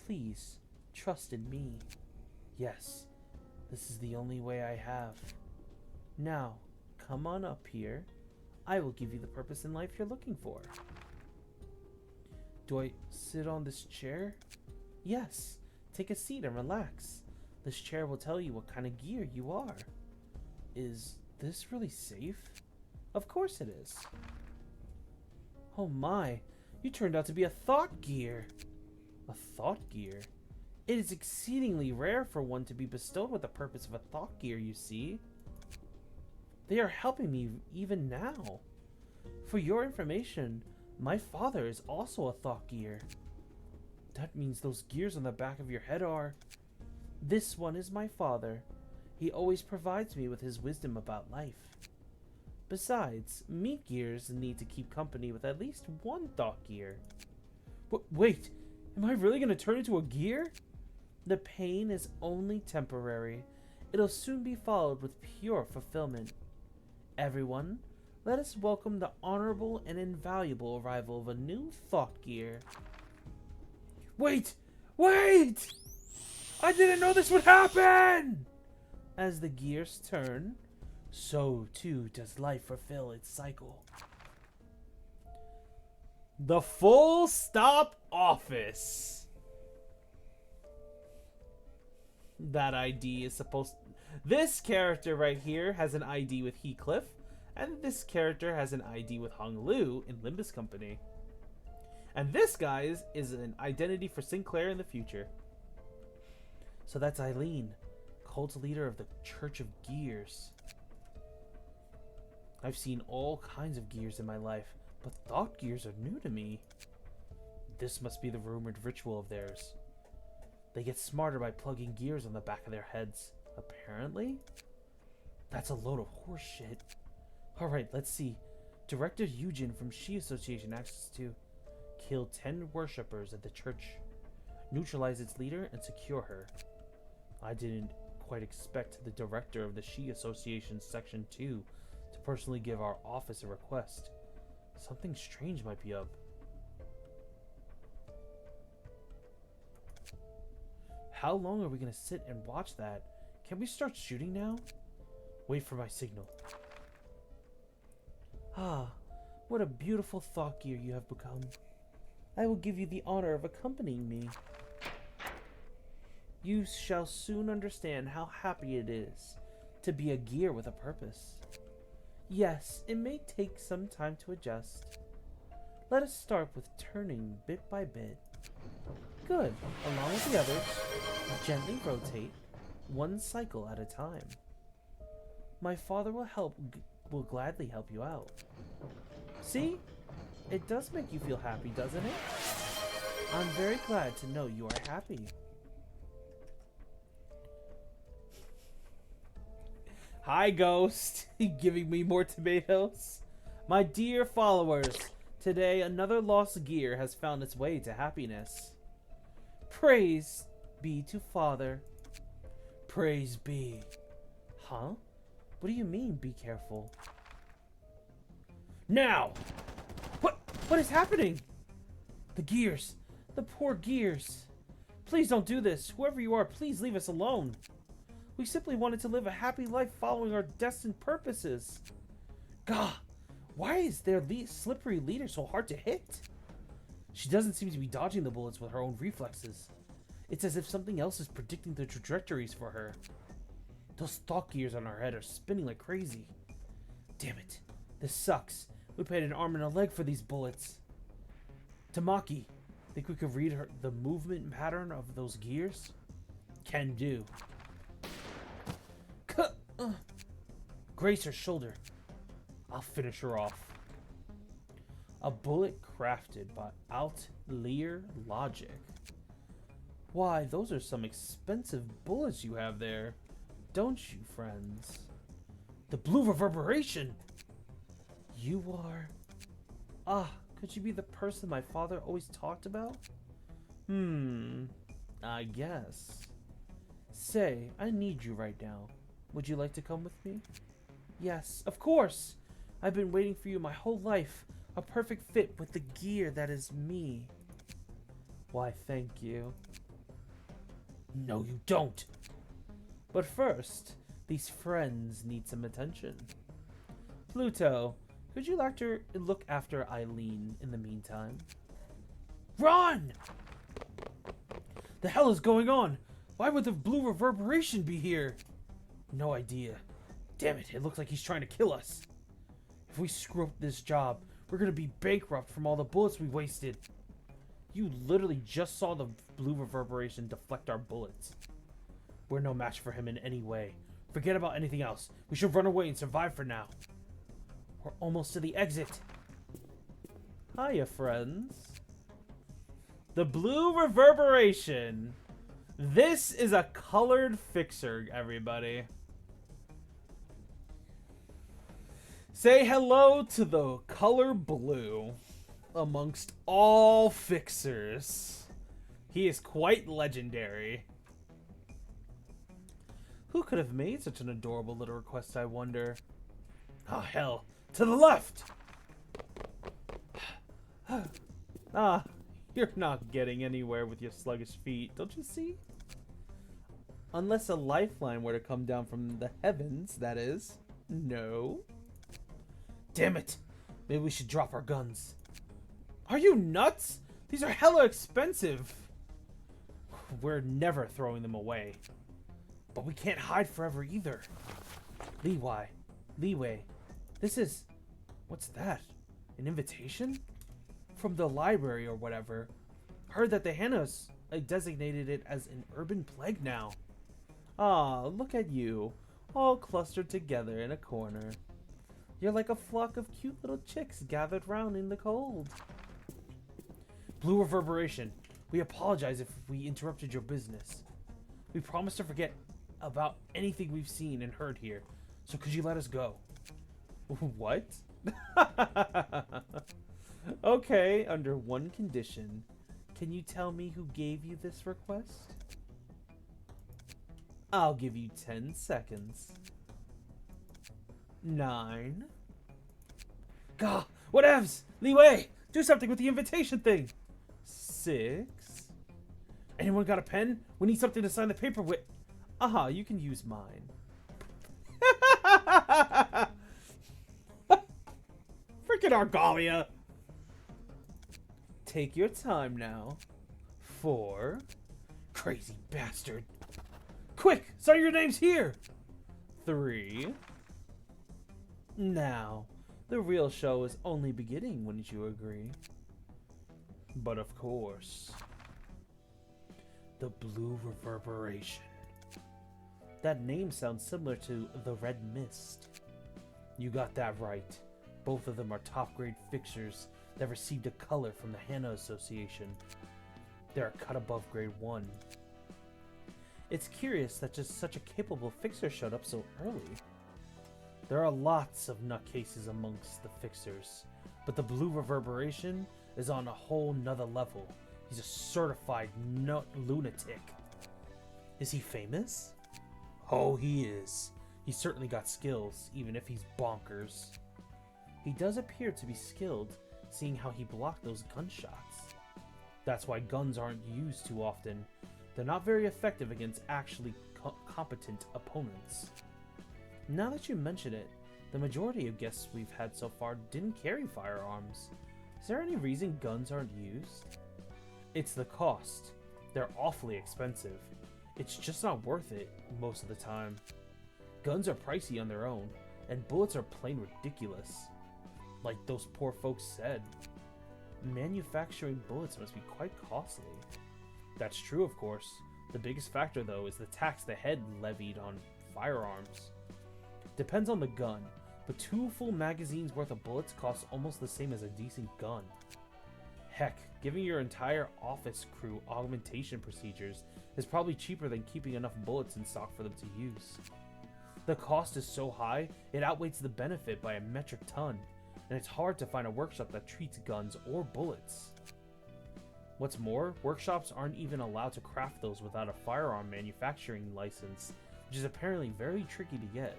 Please, trust in me. Yes, this is the only way I have. Now, come on up here. I will give you the purpose in life you're looking for. Do I sit on this chair? Yes. Take a seat and relax. This chair will tell you what kind of gear you are. Is this really safe? Of course it is. Oh my, you turned out to be a thought gear. A thought gear? It is exceedingly rare for one to be bestowed with the purpose of a thought gear, you see. They are helping me even now. For your information, my father is also a thought gear. That means those gears on the back of your head are... This one is my father. He always provides me with his wisdom about life. Besides, meat gears need to keep company with at least one thought gear. Wait, am I really going to turn into a gear? The pain is only temporary. It'll soon be followed with pure fulfillment. Everyone, let us welcome the honorable and invaluable arrival of a new thought gear. Wait! Wait! I didn't know this would happen! As the gears turn, so too does life fulfill its cycle. The Full Stop Office. That ID is supposed... This character right here has an ID with Heathcliff, and this character has an ID with Hong Lu in Limbus Company. And this, guys, is an identity for Sinclair in the future. So that's Eileen, cult leader of the Church of Gears. I've seen all kinds of gears in my life, but thought gears are new to me. This must be the rumored ritual of theirs. They get smarter by plugging gears on the back of their heads, apparently? That's a load of horse shit. Alright, let's see. Director Eugen from She Association asks to kill 10 worshippers at the church, neutralize its leader, and secure her. I didn't quite expect the director of the She Association Section 2 to personally give our office a request. Something strange might be up. How long are we going to sit and watch that? Can we start shooting now? Wait for my signal. Ah, what a beautiful thought gear you have become. I will give you the honor of accompanying me. You shall soon understand how happy it is to be a gear with a purpose. Yes, it may take some time to adjust. Let us start with turning bit by bit. Good. Along with the others, gently rotate, one cycle at a time. My father will gladly help you out. See? It does make you feel happy, doesn't it? I'm very glad to know you are happy. Hi, Ghost. Giving me more tomatoes. My dear followers, today another lost gear has found its way to happiness. Praise be to Father. Praise be. Huh? What do you mean, be careful? Now! What is happening? The gears. The poor gears. Please don't do this. Whoever you are, please leave us alone. We simply wanted to live a happy life following our destined purposes. Gah! Why is their slippery leader so hard to hit? She doesn't seem to be dodging the bullets with her own reflexes. It's as if something else is predicting the trajectories for her. Those thought gears on her head are spinning like crazy. Damn it. This sucks. We paid an arm and a leg for these bullets. Tamaki, think we could read the movement pattern of those gears? Can do. Grace her shoulder. I'll finish her off. A bullet crafted by Outlier Logic. Why, those are some expensive bullets you have there, don't you, friends? The blue reverberation! You are... Ah, could you be the person my father always talked about? I guess. Say, I need you right now. Would you like to come with me? Yes, of course. I've been waiting for you my whole life. A perfect fit with the gear that is me. Why, thank you. No, you don't. But first, these friends need some attention. Pluto, could you look after Eileen in the meantime? Run! The hell is going on? Why would the blue reverberation be here? No idea. Damn it, it looks like he's trying to kill us. If we screw up this job, we're gonna be bankrupt from all the bullets we wasted. You literally just saw the blue reverberation deflect our bullets. We're no match for him in any way. Forget about anything else. We should run away and survive for now. We're almost to the exit. Hiya, friends. The blue reverberation. This is a colored fixer, everybody. Say hello to the color blue amongst all fixers. He is quite legendary. Who could have made such an adorable little request, I wonder? Oh, hell. To the left! Ah, you're not getting anywhere with your sluggish feet, don't you see? Unless a lifeline were to come down from the heavens, that is. No. Damn it! Maybe we should drop our guns. Are you nuts? These are hella expensive. We're never throwing them away. But we can't hide forever either. Leeway. This is... What's that? An invitation? From the library or whatever. Heard that the Hannos designated it as an urban plague now. Ah, look at you. All clustered together in a corner. You're like a flock of cute little chicks gathered round in the cold. Blue reverberation. We apologize if we interrupted your business. We promise to forget about anything we've seen and heard here. So could you let us go? What? Okay, under one condition. Can you tell me who gave you this request? I'll give you 10 seconds. 9. Gah! Whatevs! Leeway! Do something with the invitation thing! 6. Anyone got a pen? We need something to sign the paper with. Aha, you can use mine. Freaking Argalia! Take your time now. 4. Crazy bastard. Quick! Sign your names here! 3. Now, the real show is only beginning, wouldn't you agree? But of course. The blue reverberation. That name sounds similar to the Red Mist. You got that right. Both of them are top-grade fixtures that received a color from the Hana Association. They're a cut above grade 1. It's curious that just such a capable fixer showed up so early. There are lots of nutcases amongst the fixers, but the blue reverberation is on a whole nother level. He's a certified nut lunatic. Is he famous? Oh, he is. He's certainly got skills, even if he's bonkers. He does appear to be skilled, seeing how he blocked those gunshots. That's why guns aren't used too often. They're not very effective against actually competent opponents. Now that you mention it, the majority of guests we've had so far didn't carry firearms. Is there any reason guns aren't used? It's the cost. They're awfully expensive. It's just not worth it most of the time. Guns are pricey on their own, and bullets are plain ridiculous. Like those poor folks said. Manufacturing bullets must be quite costly. That's true, of course. The biggest factor, though, is the tax the head levied on firearms. Depends on the gun, but 2 full magazines worth of bullets costs almost the same as a decent gun. Heck, giving your entire office crew augmentation procedures is probably cheaper than keeping enough bullets in stock for them to use. The cost is so high, it outweighs the benefit by a metric ton, and it's hard to find a workshop that treats guns or bullets. What's more, workshops aren't even allowed to craft those without a firearm manufacturing license, which is apparently very tricky to get.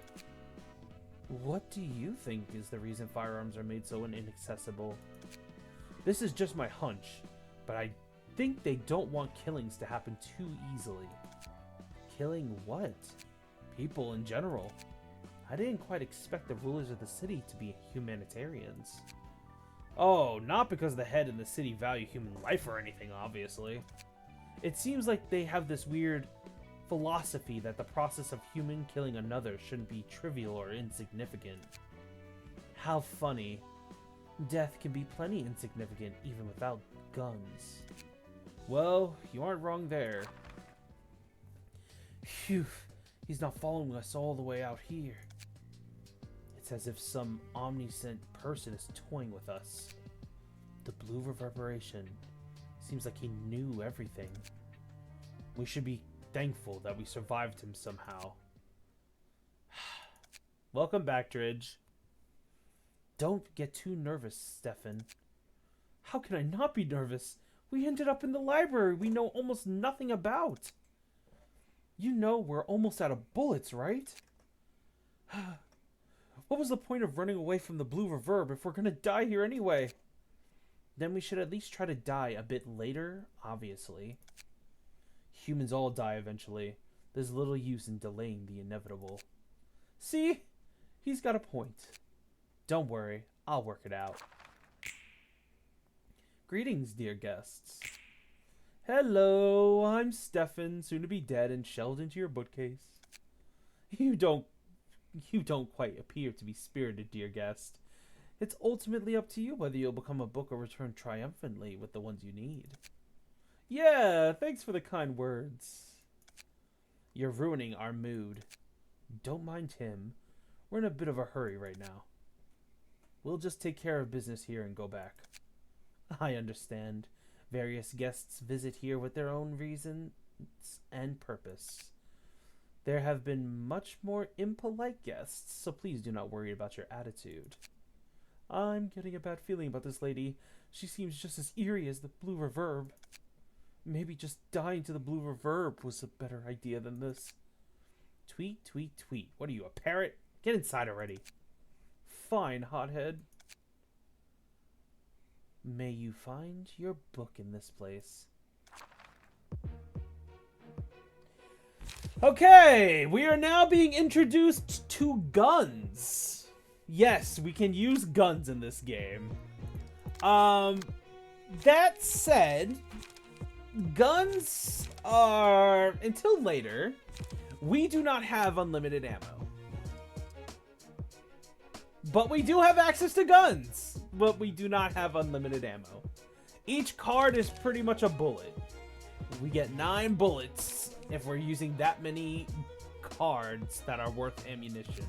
What do you think is the reason firearms are made so inaccessible? This is just my hunch, but I think they don't want killings to happen too easily. Killing what? People in general. I didn't quite expect the rulers of the city to be humanitarians. Oh, not because the head and the city value human life or anything, obviously. It seems like they have this weird philosophy that the process of human killing another shouldn't be trivial or insignificant. How funny. Death can be plenty insignificant even without guns. Well, you aren't wrong there. Phew, he's not following us all the way out here. It's as if some omniscient person is toying with us. The blue reverberation. Seems like he knew everything. We should be thankful that we survived him somehow. Welcome back, Dridge. Don't get too nervous, Stefan. How can I not be nervous? We ended up in the library we know almost nothing about. You know we're almost out of bullets, right? What was the point of running away from the blue reverb if we're gonna die here anyway? Then we should at least try to die a bit later, obviously. Humans all die eventually. There's little use in delaying the inevitable. See? He's got a point. Don't worry, I'll work it out. Greetings, dear guests. Hello, I'm Stefan, soon to be dead and shelved into your bookcase. You don't quite appear to be spirited, dear guest. It's ultimately up to you whether you'll become a book or return triumphantly with the ones you need. Yeah, thanks for the kind words. You're ruining our mood. Don't mind him. We're in a bit of a hurry right now. We'll just take care of business here and go back. I understand. Various guests visit here with their own reasons and purpose. There have been much more impolite guests, so please do not worry about your attitude. I'm getting a bad feeling about this lady. She seems just as eerie as the blue reverb. Maybe just dying to the blue reverb was a better idea than this. Tweet, tweet, tweet. What are you, a parrot? Get inside already. Fine, hothead. May you find your book in this place. Okay, we are now being introduced to guns. Yes, we can use guns in this game. That said, guns are, until later, we do not have unlimited ammo. But we do have access to guns, but we do not have unlimited ammo. Each card is pretty much a bullet. We get 9 bullets if we're using that many cards that are worth ammunition.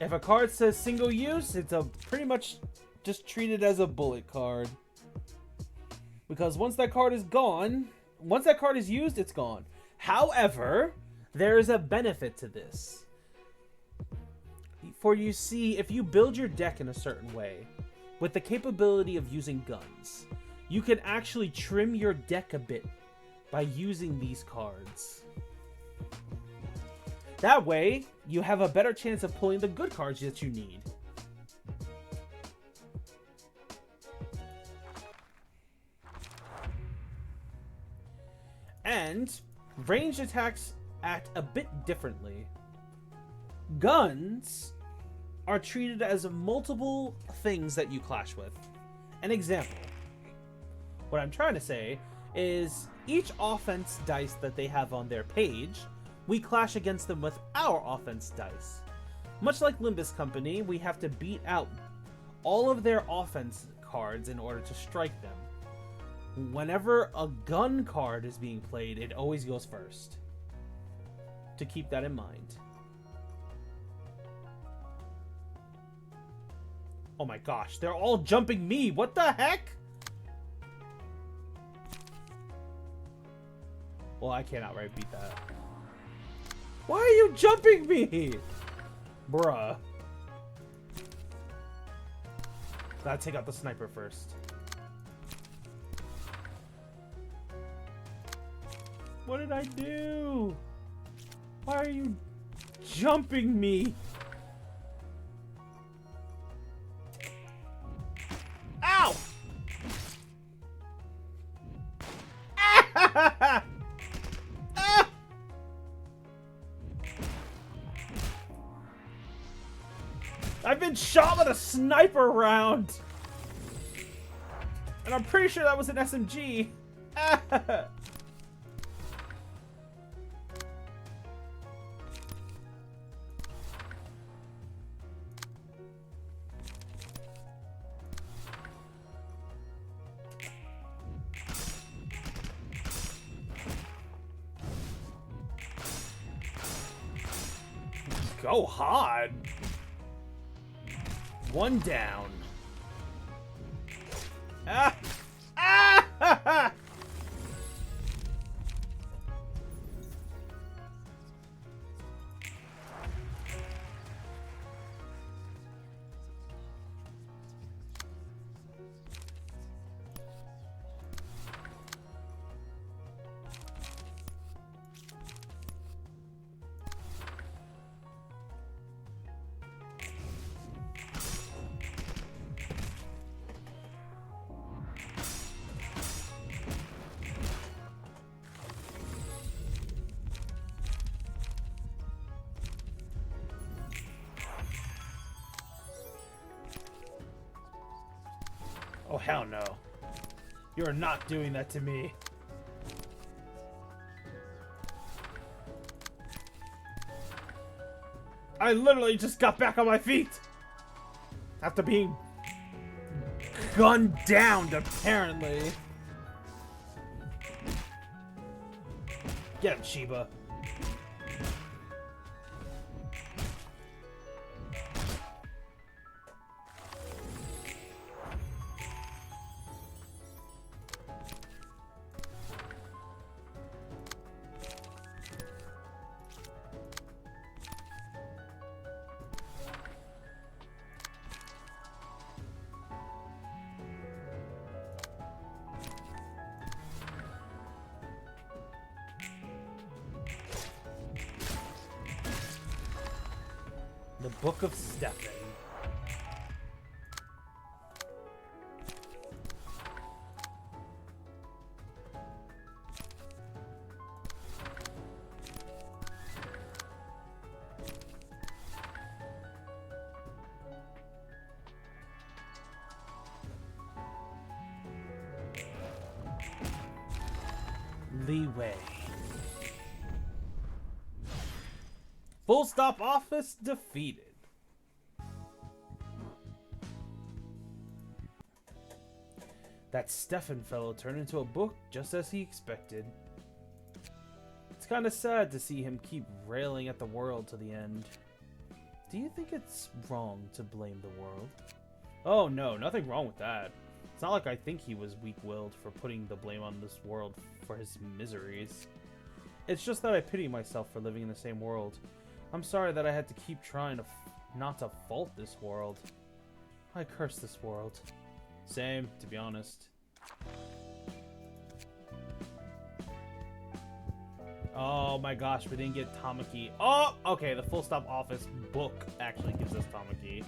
If a card says single use, it's a pretty much just treated as a bullet card. Because once that card is gone, once that card is used, it's gone. However, there is a benefit to this. For you see, if you build your deck in a certain way, with the capability of using guns, you can actually trim your deck a bit by using these cards. That way, you have a better chance of pulling the good cards that you need. And ranged attacks act a bit differently. Guns are treated as multiple things that you clash with. An example. What I'm trying to say is each offense dice that they have on their page, we clash against them with our offense dice. Much like Limbus Company, we have to beat out all of their offense cards in order to strike them. Whenever a gun card is being played, it always goes first. To keep that in mind. Oh my gosh, they're all jumping me. What the heck? Well, I can't outright beat that. Why are you jumping me? Bruh. Gotta take out the sniper first. What did I do? Why are you jumping me? Ow! Ah! Ah! I've been shot with a sniper round! And I'm pretty sure that was an SMG. Ah! Go hard. One down. Ah! Ah! Oh, hell no. You're not doing that to me. I literally just got back on my feet. After being gunned down, apparently. Get him, Sheba. The Book of Stefan. Leeway. Full stop office defeated. That Stefan fellow turned into a book just as he expected. It's kind of sad to see him keep railing at the world to the end. Do you think it's wrong to blame the world? Oh no, nothing wrong with that. It's not like I think he was weak-willed for putting the blame on this world for his miseries. It's just that I pity myself for living in the same world. I'm sorry that I had to keep trying to not to fault this world. I curse this world. Same, to be honest. Oh my gosh, we didn't get Tamaki. Oh, okay, the Full Stop Office book actually gives us Tamaki.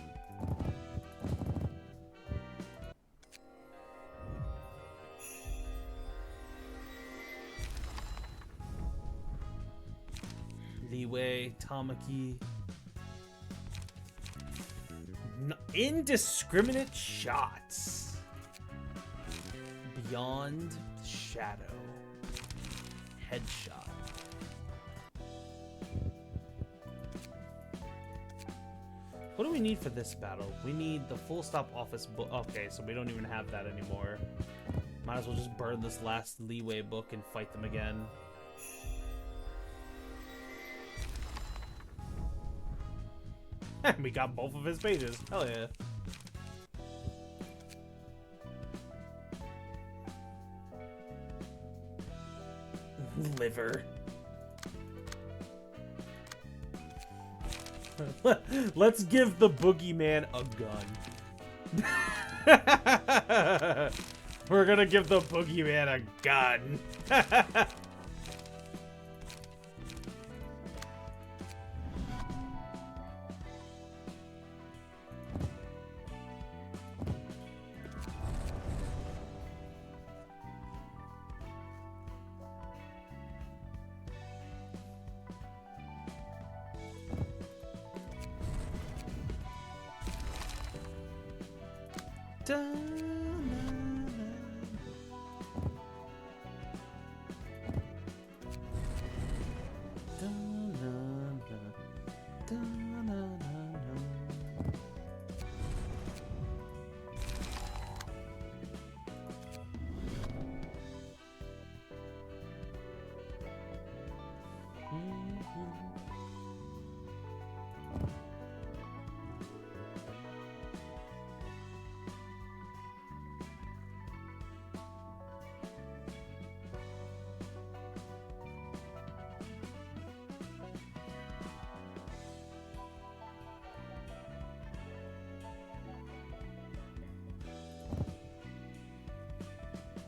Leeway, Tamaki. Indiscriminate shots. Beyond shadow. Headshot. What do we need for this battle? We need the Full Stop Office book. Okay, so we don't even have that anymore. Might as well just burn this last Leeway book and fight them again. We got both of his pages. Hell yeah. Liver. Let's give the boogeyman a gun. We're gonna give the boogeyman a gun.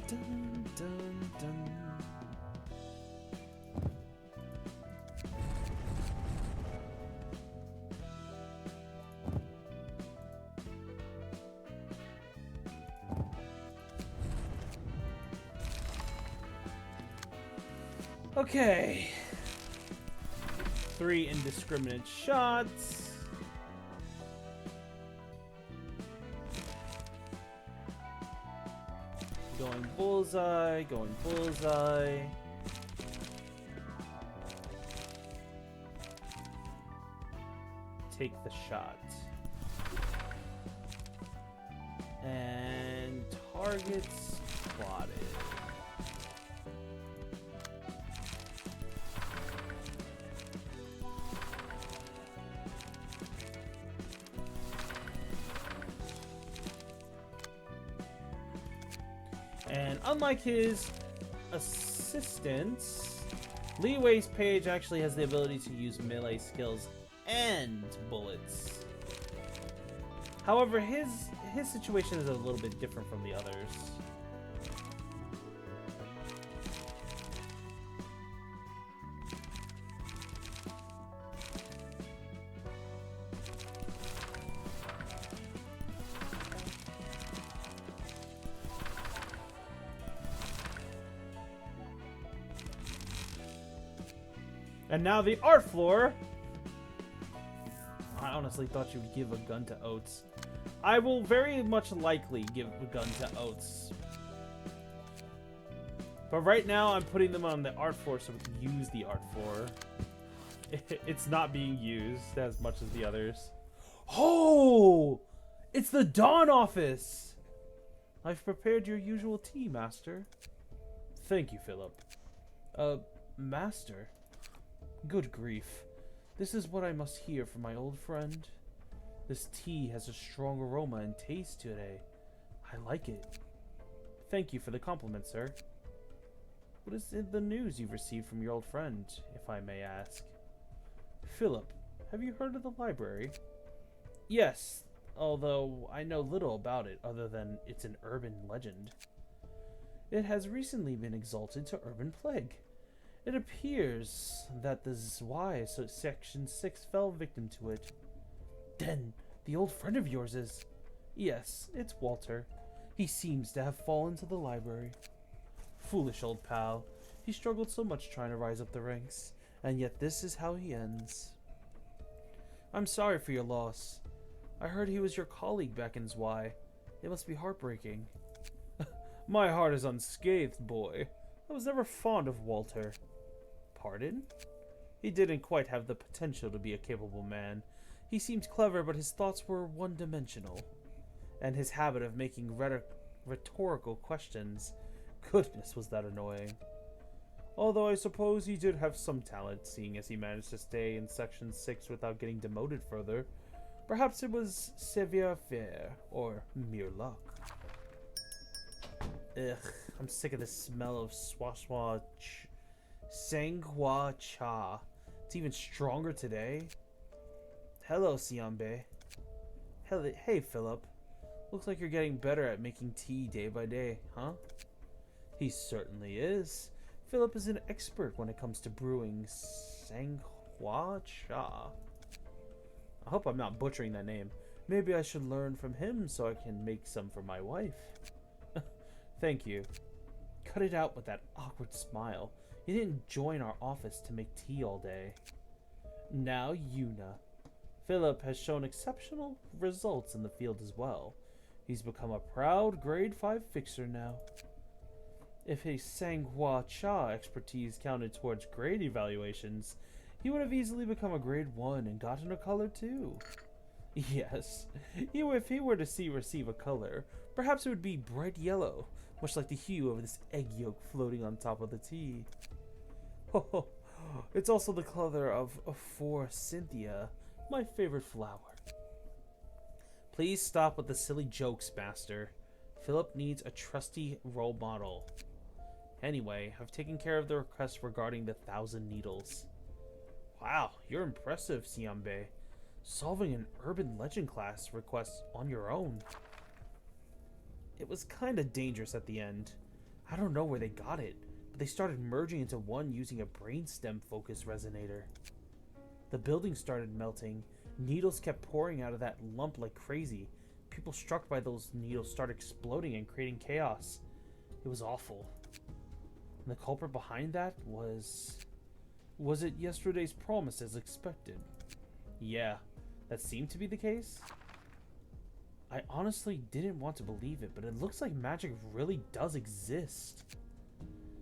Dun, dun, dun. Okay. 3 indiscriminate shots. Going bullseye, going bullseye. Take the shot. And target spotted. And unlike his assistants, Lee Wei's page actually has the ability to use melee skills and bullets. However, his situation is a little bit different from the others. And now the art floor. I honestly thought you would give a gun to Oates. I will very much likely give a gun to Oates. But right now I'm putting them on the art floor so we can use the art floor. It's not being used as much as the others. Oh! It's the Dawn office! I've prepared your usual tea, Master. Thank you, Philip. Master? Good grief. This is what I must hear from my old friend. This tea has a strong aroma and taste today. I like it. Thank you for the compliment, sir. What is the news you've received from your old friend, if I may ask? Philip, have you heard of the library? Yes, although I know little about it other than it's an urban legend. It has recently been exalted to urban plague. It appears that the Zwei Section 6 fell victim to it. Then, the old friend of yours is... Yes, it's Walter. He seems to have fallen to the library. Foolish old pal. He struggled so much trying to rise up the ranks, and yet this is how he ends. I'm sorry for your loss. I heard he was your colleague back in Zwei. It must be heartbreaking. My heart is unscathed, boy. I was never fond of Walter. Pardon? He didn't quite have the potential to be a capable man. He seemed clever, but his thoughts were one-dimensional. And his habit of making rhetorical questions, goodness was that annoying. Although I suppose he did have some talent, seeing as he managed to stay in Section 6 without getting demoted further. Perhaps it was savoir-faire, or mere luck. Ugh, I'm sick of the smell of Sanghua cha. It's even stronger today. Hello, Siambe. Hey, Philip. Looks like you're getting better at making tea day by day, huh? He certainly is. Philip is an expert when it comes to brewing Sanghua cha. I hope I'm not butchering that name. Maybe I should learn from him so I can make some for my wife. Thank you. Cut it out with that awkward smile. You didn't join our office to make tea all day. Now, Yuna. Philip has shown exceptional results in the field as well. He's become a proud grade 5 fixer now. If his Sanghua Cha expertise counted towards grade evaluations, he would have easily become a grade 1 and gotten a color too. Yes, if he were to receive a color, perhaps it would be bright yellow, much like the hue of this egg yolk floating on top of the tea. Oh, it's also the color of Cynthia, my favorite flower. Please stop with the silly jokes, master. Philip needs a trusty role model. Anyway, I've taken care of the request regarding the 1,000 needles. Wow, you're impressive, Siambe. Solving an urban legend class request on your own. It was kinda dangerous at the end. I don't know where they got it, but they started merging into one using a brainstem focus resonator. The building started melting. Needles kept pouring out of that lump like crazy. People struck by those needles started exploding and creating chaos. It was awful. And the culprit behind that was it yesterday's promise as expected? Yeah, that seemed to be the case. I honestly didn't want to believe it, but it looks like magic really does exist.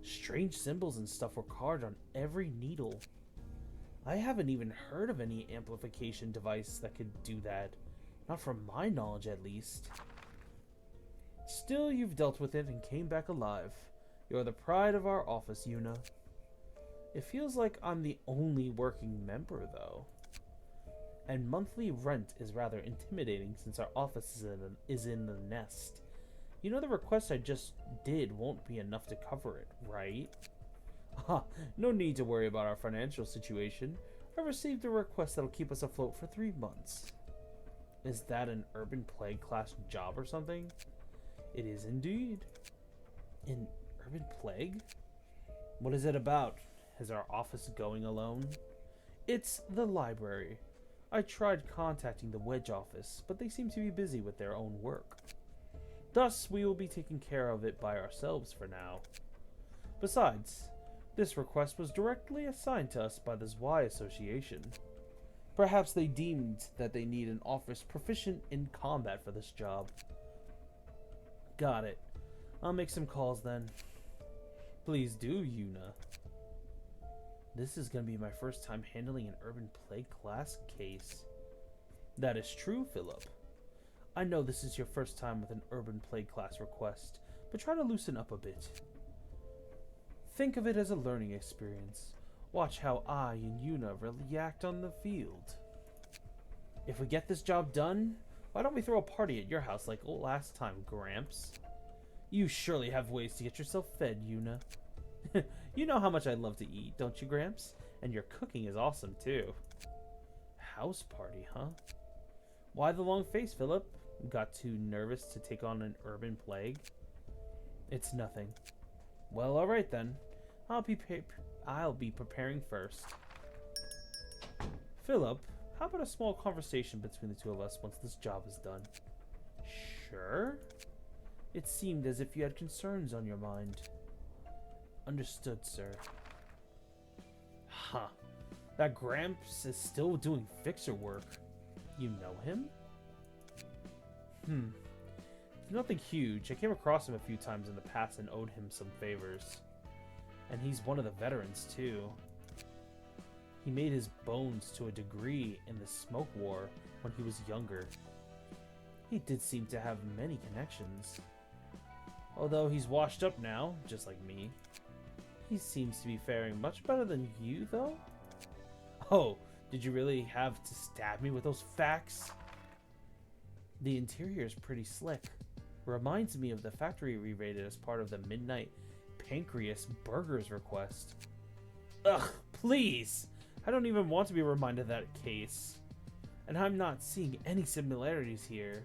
Strange symbols and stuff were carved on every needle. I haven't even heard of any amplification device that could do that. Not from my knowledge, at least. Still, you've dealt with it and came back alive. You're the pride of our office, Yuna. It feels like I'm the only working member, though. And monthly rent is rather intimidating since our office is in the nest. You know the request I just did won't be enough to cover it, right? No need to worry about our financial situation. I received a request that'll keep us afloat for 3 months. Is that an urban plague class job or something? It is indeed. An urban plague? What is it about? Is our office going alone? It's the library. I tried contacting the Wedge office, but they seem to be busy with their own work. Thus, we will be taking care of it by ourselves for now. Besides, this request was directly assigned to us by the Zwei Association. Perhaps they deemed that they need an officer proficient in combat for this job. Got it. I'll make some calls then. Please do, Yuna. This is going to be my first time handling an urban plague class case. That is true, Philip. I know this is your first time with an urban plague class request, but try to loosen up a bit. Think of it as a learning experience. Watch how I and Yuna react on the field. If we get this job done, why don't we throw a party at your house like last time, Gramps? You surely have ways to get yourself fed, Yuna. You know how much I love to eat, don't you, Gramps? And your cooking is awesome, too. House party, huh? Why the long face, Philip? Got too nervous to take on an urban plague? It's nothing. Well, alright then. I'll be preparing first. Philip, how about a small conversation between the two of us once this job is done? Sure. It seemed as if you had concerns on your mind. Understood, sir. Huh. That Gramps is still doing fixer work. You know him? It's nothing huge. I came across him a few times in the past and owed him some favors. And he's one of the veterans, too. He made his bones to a degree in the smoke war when he was younger. He did seem to have many connections. Although he's washed up now, just like me. He seems to be faring much better than you, though? Oh, did you really have to stab me with those facts? The interior is pretty slick. Reminds me of the factory we raided as part of the Midnight Pancreas Burgers request. Ugh, please! I don't even want to be reminded of that case. And I'm not seeing any similarities here.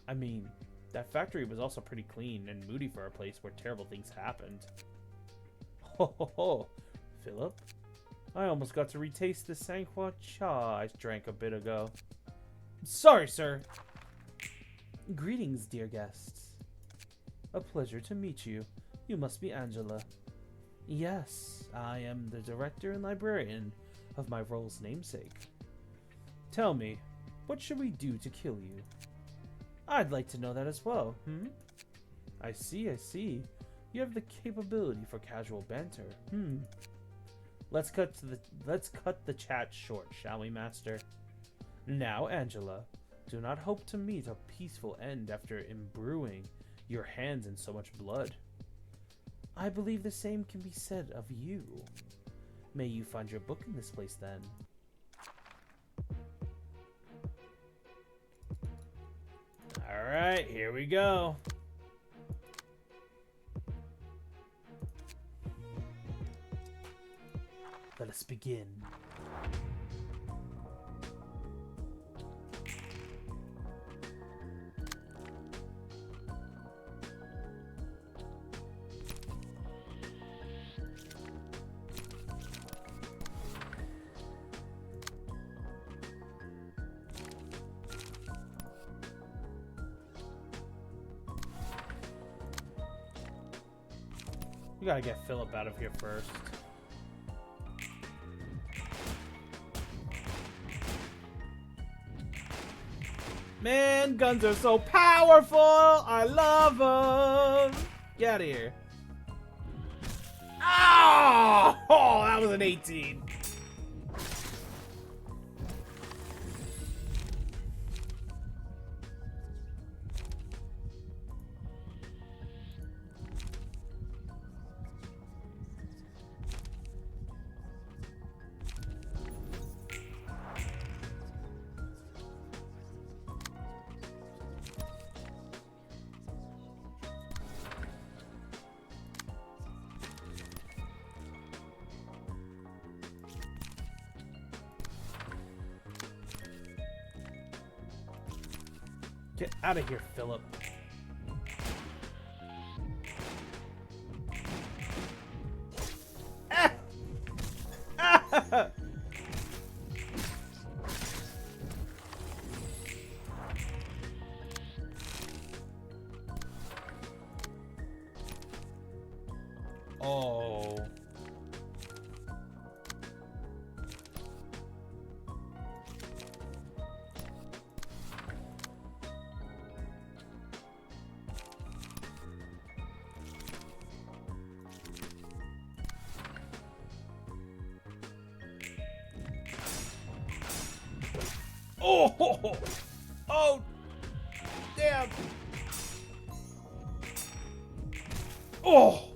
I mean, that factory was also pretty clean and moody for a place where terrible things happened. Ho ho ho, Philip. I almost got to retaste the Sanghua Cha I drank a bit ago. Sorry, sir. Greetings, dear guests. A pleasure to meet you. You must be Angela. Yes, I am the director and librarian of my role's namesake. Tell me, what should we do to kill you? I'd like to know that as well. I see, I see. You have the capability for casual banter. Let's cut the chat short, shall we, Master? Now, Angela, do not hope to meet a peaceful end after imbruing your hands in so much blood. I believe the same can be said of you. May you find your book in this place, then. Alright, here we go. Let us begin. We gotta get Philip out of here first. Man, guns are so powerful! I love them! Get out of here. Oh, that was an 18. Get out of here, Philip. Ah! Ah! Oh. Oh! Oh! Damn! Oh!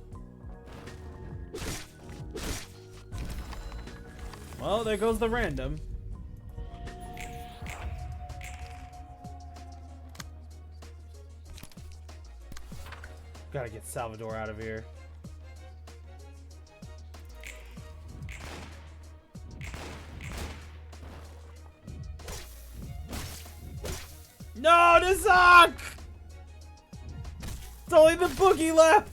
Well, there goes the random. Gotta get Salvador out of here. No, to suck! It's only the boogie left!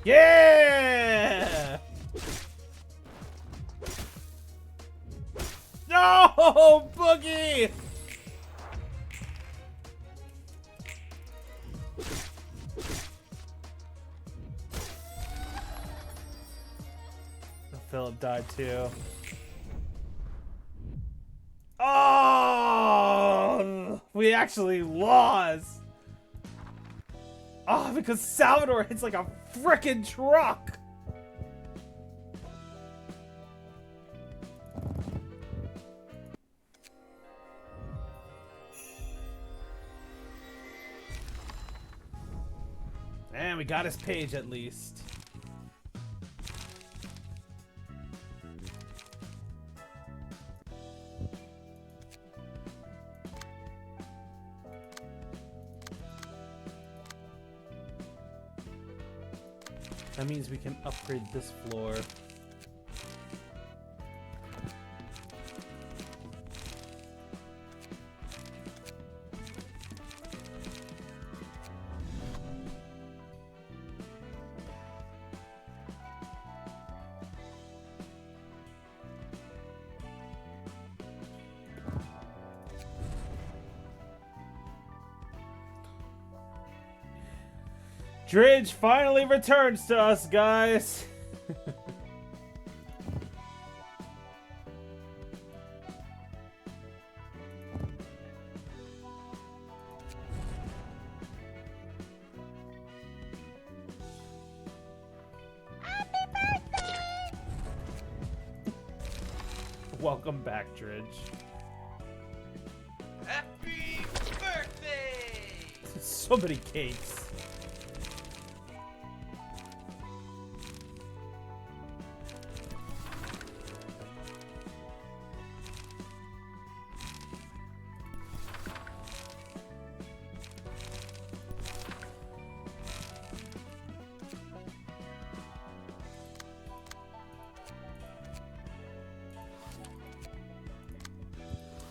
Yeah! No, boogie! Philip died too. Oh! We actually lost! Oh, because Salvador hits like a frickin' truck! And we got his page at least. That means we can upgrade this floor. Dridge finally returns to us, guys. Welcome back, Dridge. Happy birthday! So many cakes.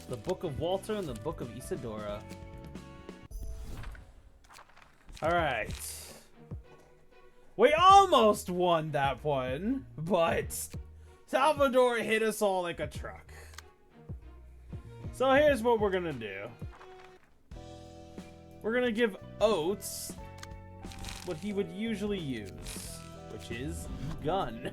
The Book of Walter and the Book of Isadora. Alright. We almost won that one, but Salvador hit us all like a truck. So here's what we're gonna do. We're gonna give Oates what he would usually use, which is gun.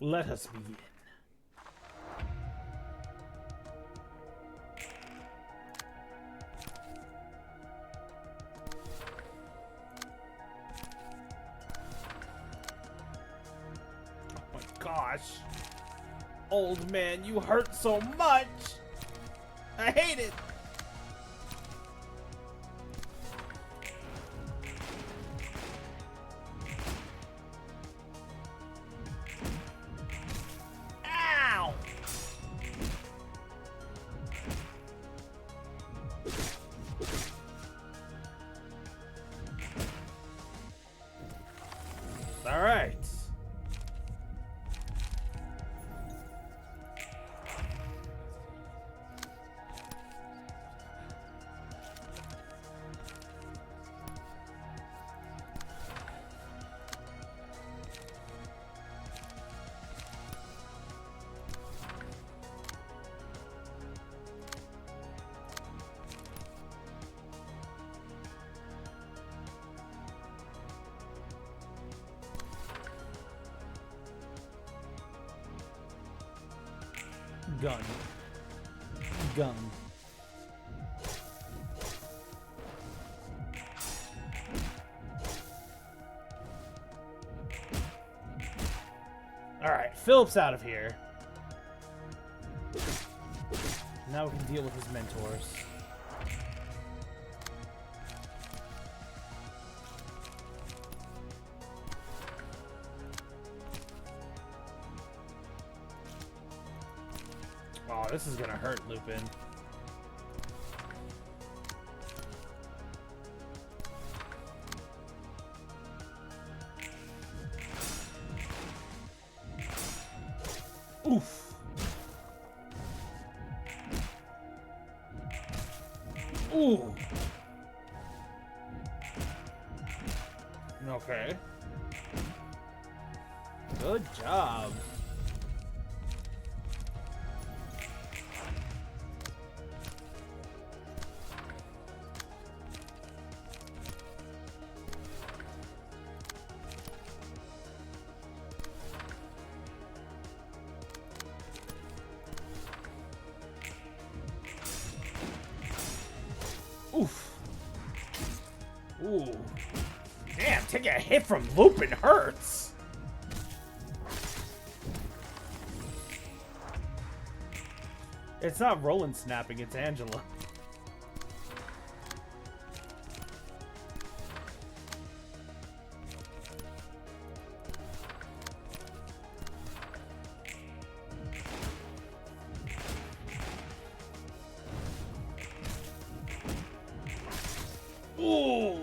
Let us begin. Oh my gosh. Old man, you hurt so much. I hate it. Ow! All right. Gun. Gun. Alright, Philip's out of here. Now we can deal with his mentors. Oh, this is gonna hurt, Lupin. Oof. Ooh. Okay. Good job. Oof. Ooh. Damn, taking a hit from Lupin hurts. It's not Roland snapping, it's Angela. Ooh.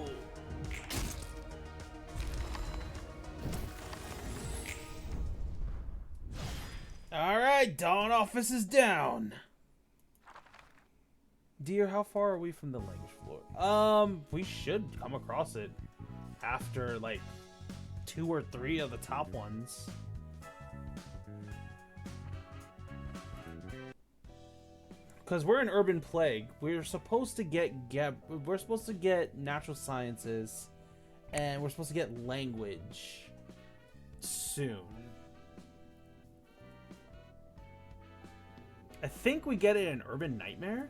All right, Dawn office is down. Dear, how far are we from the language floor? We should come across it after like 2 or 3 of the top ones. Because we're in Urban Plague. We're supposed to get natural sciences, and we're supposed to get language soon. I think we get it in Urban Nightmare.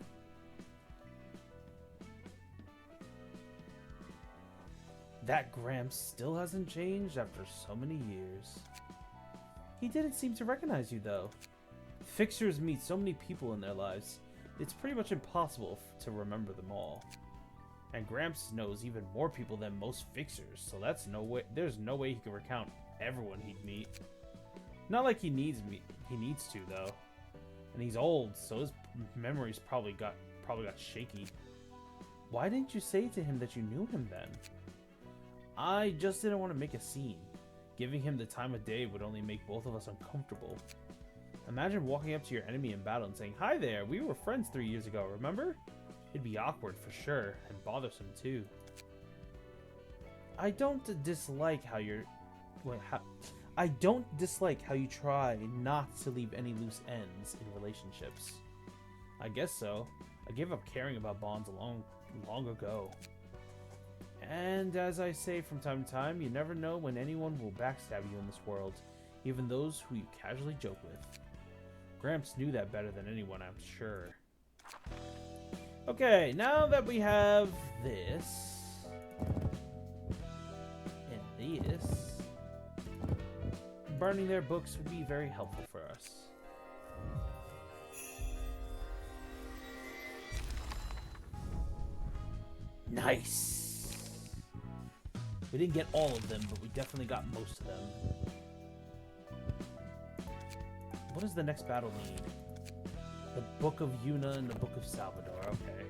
That Gramps still hasn't changed after so many years. He didn't seem to recognize you, though. Fixers meet so many people in their lives, it's pretty much impossible to remember them all. And Gramps knows even more people than most fixers, so there's no way he can recount everyone he'd meet. Not like he needs to, though. And he's old, so his memories probably got shaky. Why didn't you say to him that you knew him then? I just didn't want to make a scene. Giving him the time of day would only make both of us uncomfortable. Imagine walking up to your enemy in battle and saying, "Hi there, we were friends 3 years ago, remember?" It'd be awkward for sure, and bothersome too. I don't dislike how you try not to leave any loose ends in relationships. I guess so. I gave up caring about bonds long ago. And as I say from time to time, you never know when anyone will backstab you in this world, even those who you casually joke with. Gramps knew that better than anyone, I'm sure. Okay, now that we have this and this, burning their books would be very helpful for us. Nice! We didn't get all of them, but we definitely got most of them. What does the next battle need? The Book of Yuna and the Book of Salvador. Okay.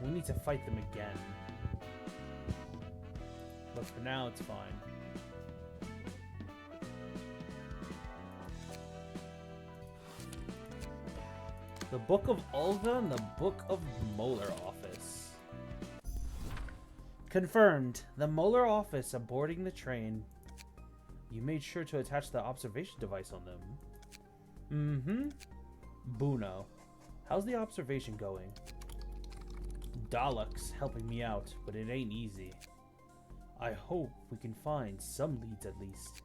We need to fight them again. But for now, it's fine. The Book of Olga and the Book of Molar Office. Confirmed. The Molar Office aborting the train. You made sure to attach the observation device on them. Mm-hmm. Buno. How's the observation going? Dalek's helping me out, but it ain't easy. I hope we can find some leads at least.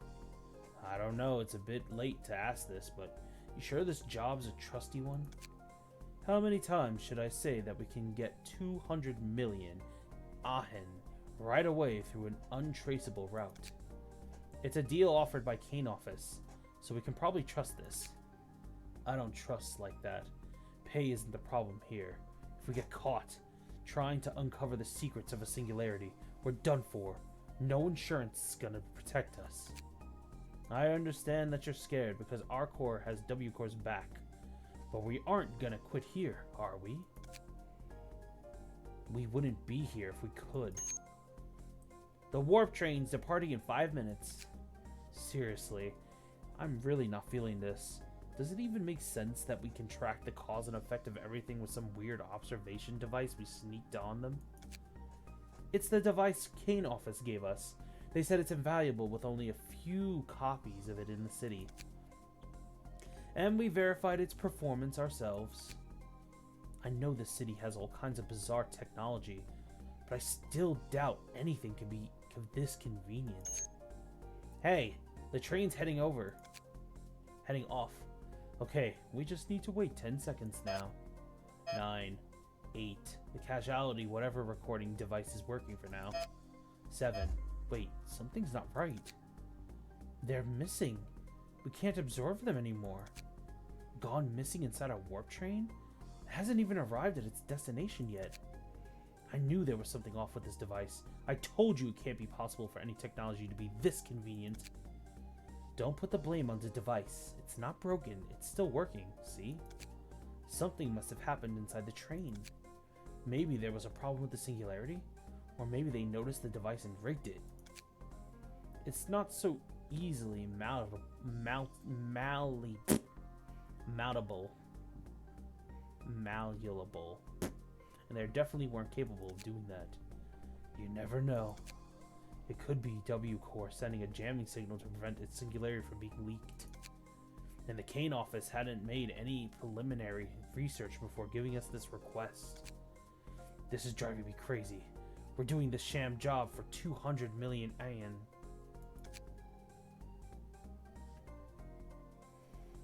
I don't know, it's a bit late to ask this, but you sure this job's a trusty one? How many times should I say that we can get 200 million Ahen right away through an untraceable route? It's a deal offered by Kane Office, so we can probably trust this. I don't trust like that. Pay isn't the problem here. If we get caught trying to uncover the secrets of a singularity, we're done for. No insurance is gonna protect us. I understand that you're scared because our core has W Core's back, but we aren't gonna quit here, are we? We wouldn't be here if we could. The warp train's departing in 5 minutes. Seriously, I'm really not feeling this. Does it even make sense that we can track the cause and effect of everything with some weird observation device we sneaked on them? It's the device Kane Office gave us. They said it's invaluable with only a few copies of it in the city. And we verified its performance ourselves. I know the city has all kinds of bizarre technology, but I still doubt anything can be this convenient. Hey, the train's heading off. Okay, we just need to wait 10 seconds now. 9, 8, the causality whatever recording device is working for now. 7, wait, something's not right. They're missing. We can't absorb them anymore. Gone missing inside a warp train? It hasn't even arrived at its destination yet. I knew there was something off with this device. I told you it can't be possible for any technology to be this convenient. Don't put the blame on the device. It's not broken. It's still working, see? Something must have happened inside the train. Maybe there was a problem with the singularity, or maybe they noticed the device and rigged it. It's not so easily malleable. Malleable. And they definitely weren't capable of doing that. You never know. It could be W Corps sending a jamming signal to prevent its singularity from being leaked. And the Kane office hadn't made any preliminary research before giving us this request. This is driving me crazy. We're doing this sham job for 200 million AN.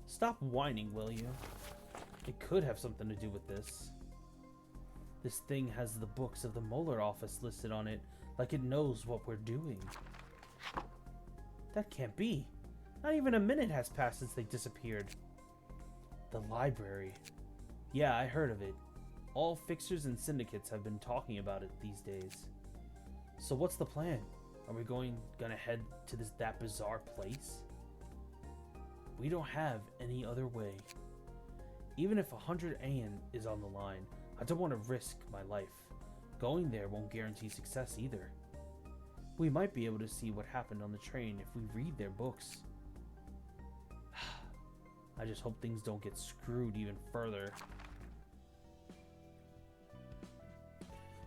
Stop whining, will you? It could have something to do with this. This thing has the books of the Molar office listed on it, like it knows what we're doing. That can't be. Not even a minute has passed since they disappeared. The library. Yeah, I heard of it. All fixers and syndicates have been talking about it these days. So what's the plan? Are we gonna head to that bizarre place? We don't have any other way. Even if 100 AN is on the line, I don't want to risk my life. Going there won't guarantee success either. We might be able to see what happened on the train if we read their books. I just hope things don't get screwed even further.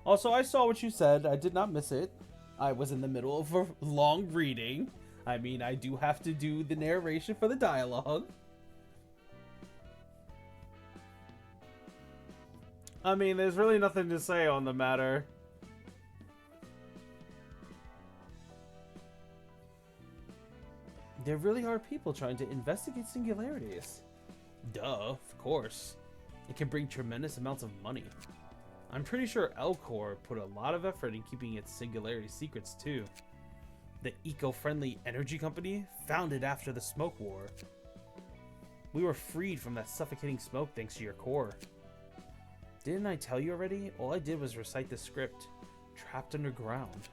Also, I saw what you said. I did not miss it. I was in the middle of a long reading. I mean, I do have to do the narration for the dialogue. I mean, there's really nothing to say on the matter. There really are people trying to investigate singularities. Duh, of course. It can bring tremendous amounts of money. I'm pretty sure Elcor put a lot of effort in keeping its singularity secrets too. The eco-friendly energy company, founded after the smoke war. We were freed from that suffocating smoke thanks to your core. Didn't I tell you already? All I did was recite the script. Trapped underground.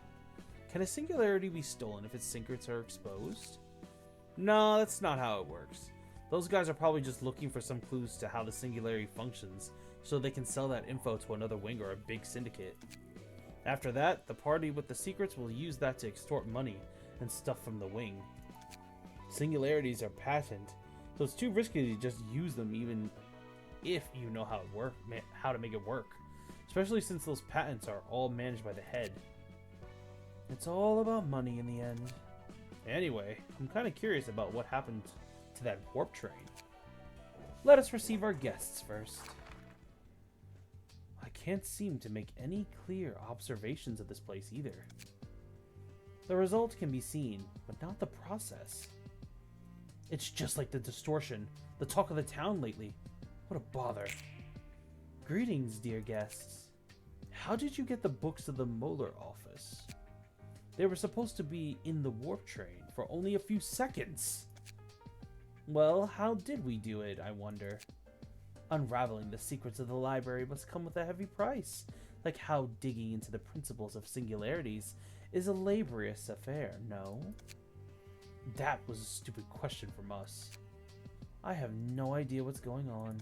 Can a singularity be stolen if its secrets are exposed? No, that's not how it works. Those guys are probably just looking for some clues to how the singularity functions, so they can sell that info to another wing or a big syndicate. After that, the party with the secrets will use that to extort money and stuff from the wing. Singularities are patent, so it's too risky to just use them even if you know how to make it work. Especially since those patents are all managed by the head. It's all about money in the end. Anyway, I'm kind of curious about what happened to that warp train. Let us receive our guests first. I can't seem to make any clear observations of this place either. The result can be seen, but not the process. It's just like the distortion, the talk of the town lately. What a bother. Greetings, dear guests. How did you get the books of the Molar office? They were supposed to be in the warp train for only a few seconds. Well, how did we do it, I wonder? Unraveling the secrets of the library must come with a heavy price, like how digging into the principles of singularities is a laborious affair, no? That was a stupid question from us. I have no idea what's going on.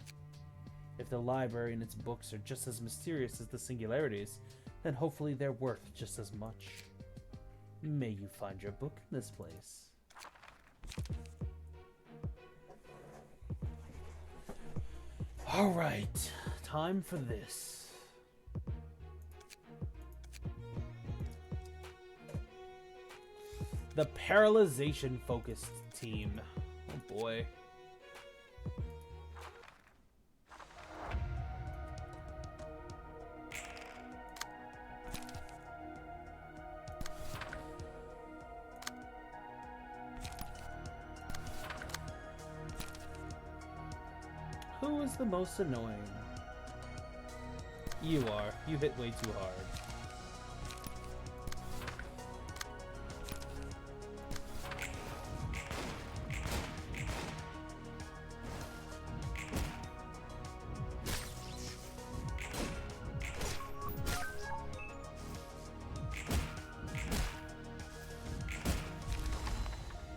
If the library and its books are just as mysterious as the singularities, then hopefully they're worth just as much. May you find your book in this place. Alright, time for this. The paralyzation focused team. Oh boy. Who is the most annoying? You are. You hit way too hard.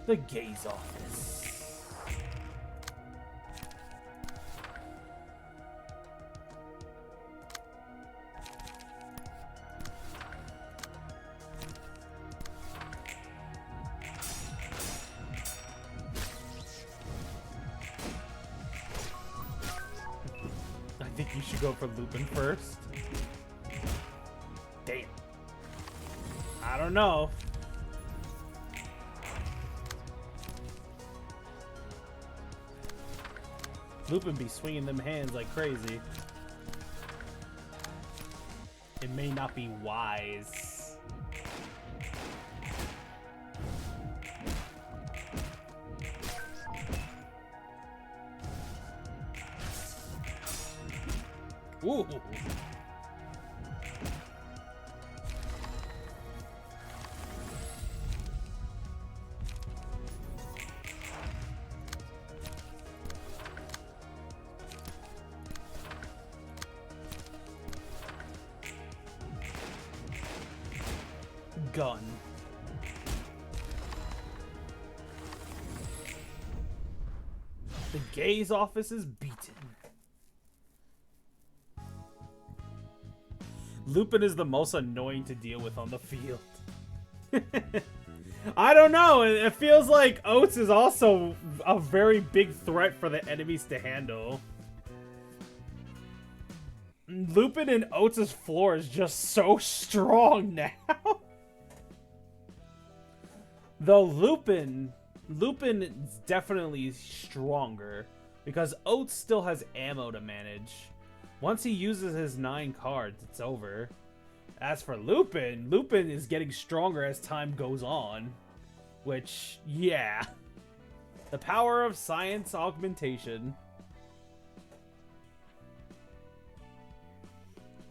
The gaze office. you should go for Lupin first. Damn. I don't know. Lupin be swinging them hands like crazy. It may not be wise. Ooh. Gun. The gaze office is beaten. Lupin is the most annoying to deal with on the field. I don't know. It feels like Oats is also a very big threat for the enemies to handle. Lupin and Oats' floor is just so strong now. Though Lupin is definitely stronger because Oats still has ammo to manage. Once he uses his 9 cards, it's over. As for Lupin is getting stronger as time goes on. Which, yeah. The power of science augmentation.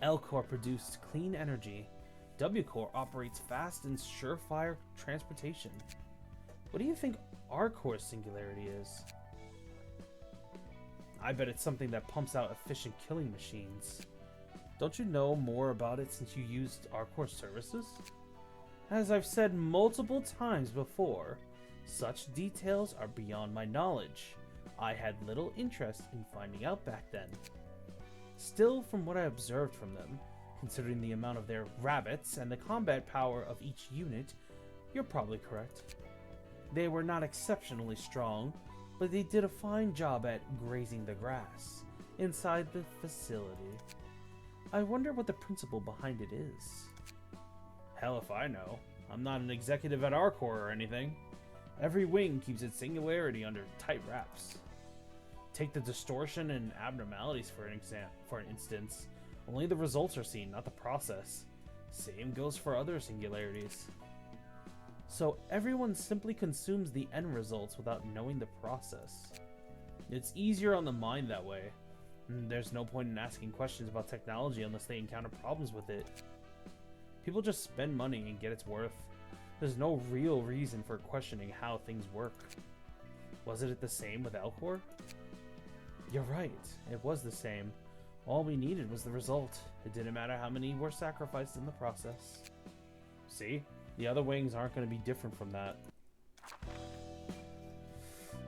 L-Core produced clean energy. W-Core operates fast and surefire transportation. What do you think R-Core's singularity is? I bet it's something that pumps out efficient killing machines. Don't you know more about it since you used R-Core services? As I've said multiple times before, such details are beyond my knowledge. I had little interest in finding out back then. Still, from what I observed from them, considering the amount of their rabbits and the combat power of each unit, you're probably correct. They were not exceptionally strong, but they did a fine job at grazing the grass inside the facility. I wonder what the principle behind it is. Hell if I know. I'm not an executive at R-Core or anything. Every wing keeps its singularity under tight wraps. Take the distortion and abnormalities for instance. Only the results are seen, not the process. Same goes for other singularities. So everyone simply consumes the end results without knowing the process. It's easier on the mind that way. There's no point in asking questions about technology unless they encounter problems with it. People just spend money and get its worth. There's no real reason for questioning how things work. Wasn't it the same with L-Core? You're right, it was the same. All we needed was the result. It didn't matter how many were sacrificed in the process. See? The other wings aren't going to be different from that.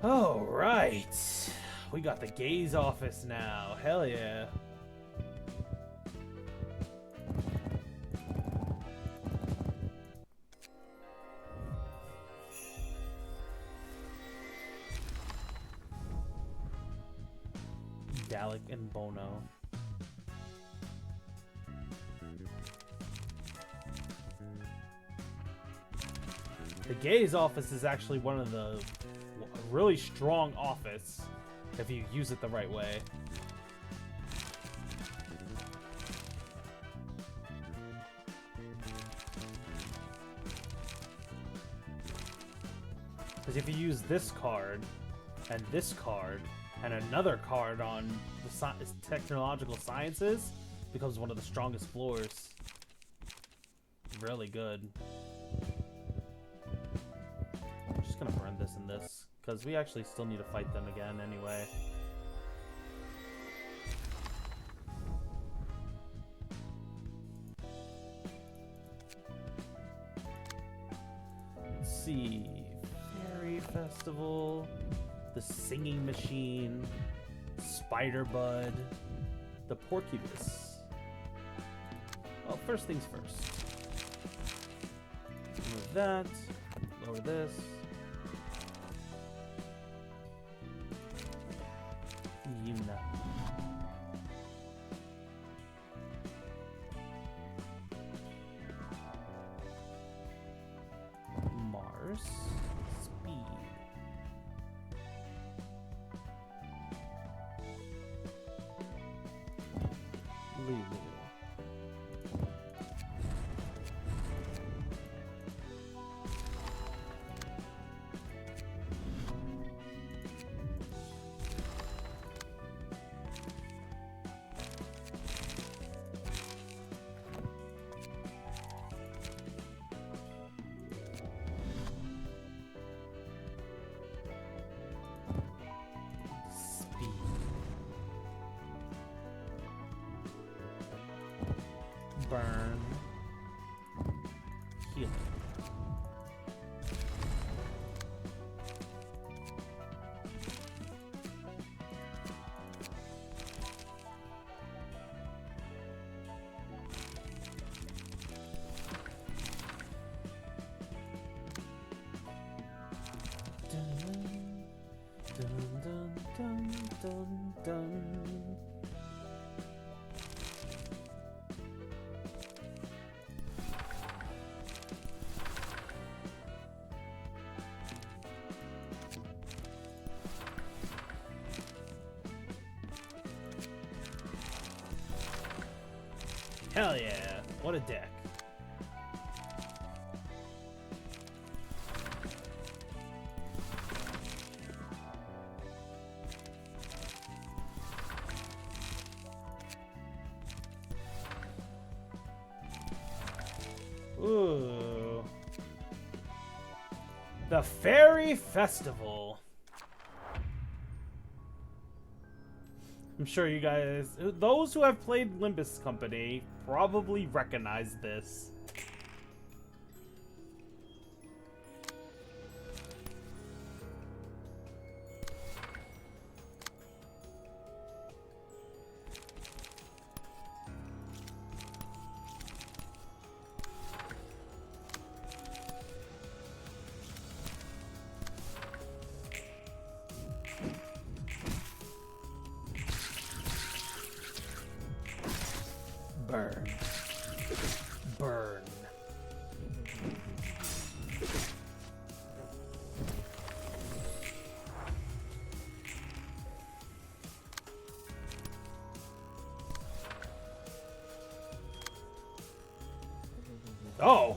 Alright. We got the gaze office now. Hell yeah. Dalek and Bono. The gaze office is actually one of the really strong office if you use it the right way. Because if you use this card and another card on the technological sciences, it becomes one of the strongest floors. Really good. I'm just gonna burn this and this, because we actually still need to fight them again anyway. Let's see. Fairy Festival, the Singing Machine, Spider Bud, the Porcupus. Well, first things first. Remove that. Lower this. Yuna. first. Speed. Lulu. Speed. Burn. Healing. Dun, dun, dun, dun, dun. Hell yeah! What a deck. Ooh. The Fairy Festival. I'm sure you guys, those who have played Limbus Company, probably recognize this. Burn. Burn. Oh!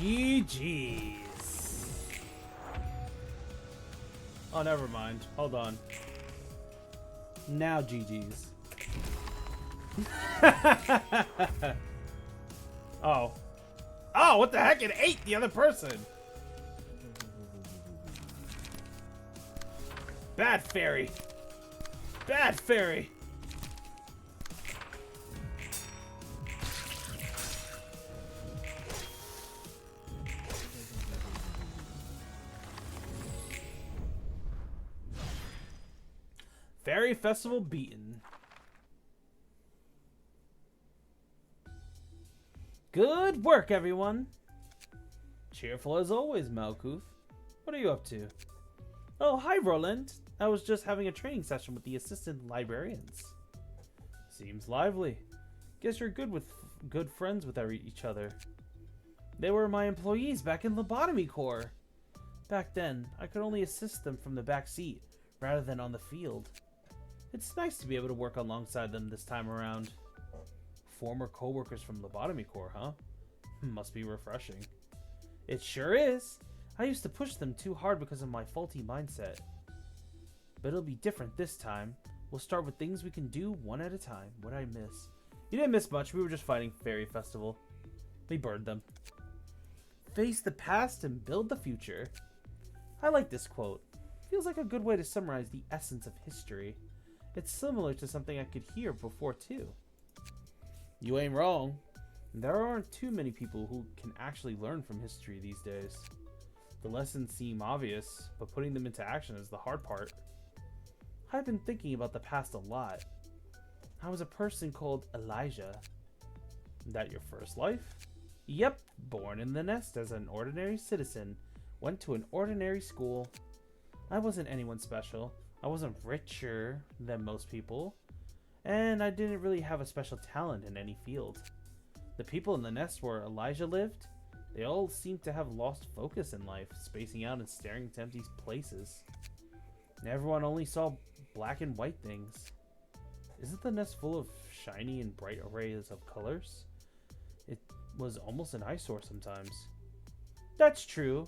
GG's. Oh, never mind. Hold on. Now GG's. Oh. Oh, what the heck? It ate the other person. Bad fairy. Bad fairy. Fairy Festival beaten. Good work, everyone. Cheerful as always, Malkuth. What are you up to? Oh, hi, Roland. I was just having a training session with the assistant librarians. Seems lively. Guess you're good friends with each other. They were my employees back in Lobotomy Corps. Back then, I could only assist them from the back seat rather than on the field. It's nice to be able to work alongside them this time around. Former co-workers from Lobotomy Corps, huh? Must be refreshing. It sure is. I used to push them too hard because of my faulty mindset. But it'll be different this time. We'll start with things we can do one at a time. What'd I miss? You didn't miss much. We were just fighting Fairy Festival. We burned them. Face the past and build the future. I like this quote. Feels like a good way to summarize the essence of history. It's similar to something I could hear before too. You ain't wrong. There aren't too many people who can actually learn from history these days. The lessons seem obvious, but putting them into action is the hard part. I've been thinking about the past a lot. I was a person called Elijah. That your first life? Yep, born in the nest as an ordinary citizen. Went to an ordinary school. I wasn't anyone special. I wasn't richer than most people. And I didn't really have a special talent in any field. The people in the nest where Elijah lived, they all seemed to have lost focus in life, spacing out and staring into empty places. And everyone only saw black and white things. Isn't the nest full of shiny and bright arrays of colors? It was almost an eyesore sometimes. That's true,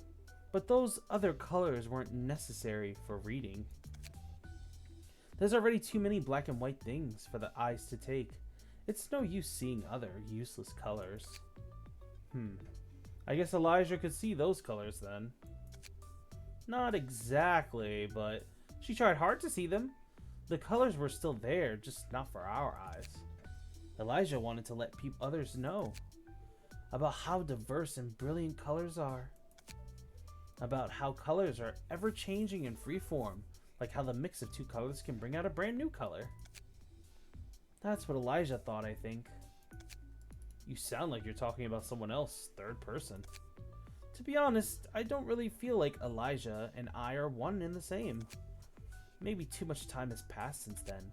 but those other colors weren't necessary for reading. There's already too many black and white things for the eyes to take. It's no use seeing other useless colors. I guess Elijah could see those colors then. Not exactly, but she tried hard to see them. The colors were still there, just not for our eyes. Elijah wanted to let others know about how diverse and brilliant colors are. About how colors are ever-changing and free-form, like how the mix of two colors can bring out a brand new color. That's what Elijah thought, I think. You sound like you're talking about someone else, third person. To be honest, I don't really feel like Elijah and I are one and the same. Maybe too much time has passed since then.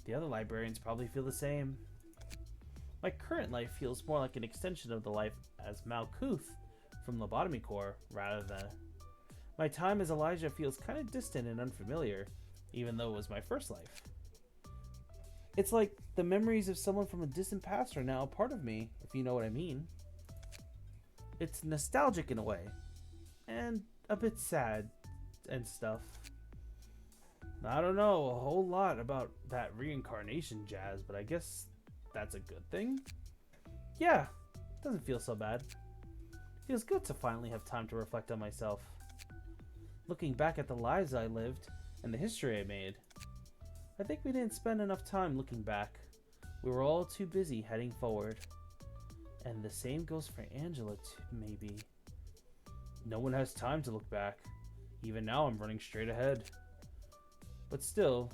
The other librarians probably feel the same. My current life feels more like an extension of the life as Malkuth from Lobotomy Corps, rather than... My time as Elijah feels kind of distant and unfamiliar, even though it was my first life. It's like the memories of someone from a distant past are now a part of me, if you know what I mean. It's nostalgic in a way, and a bit sad and stuff. I don't know a whole lot about that reincarnation jazz, but I guess that's a good thing. Yeah, doesn't feel so bad. Feels good to finally have time to reflect on myself. Looking back at the lives I lived and the history I made, I think we didn't spend enough time looking back. We were all too busy heading forward. And the same goes for Angela too, maybe. No one has time to look back. Even now I'm running straight ahead. But still,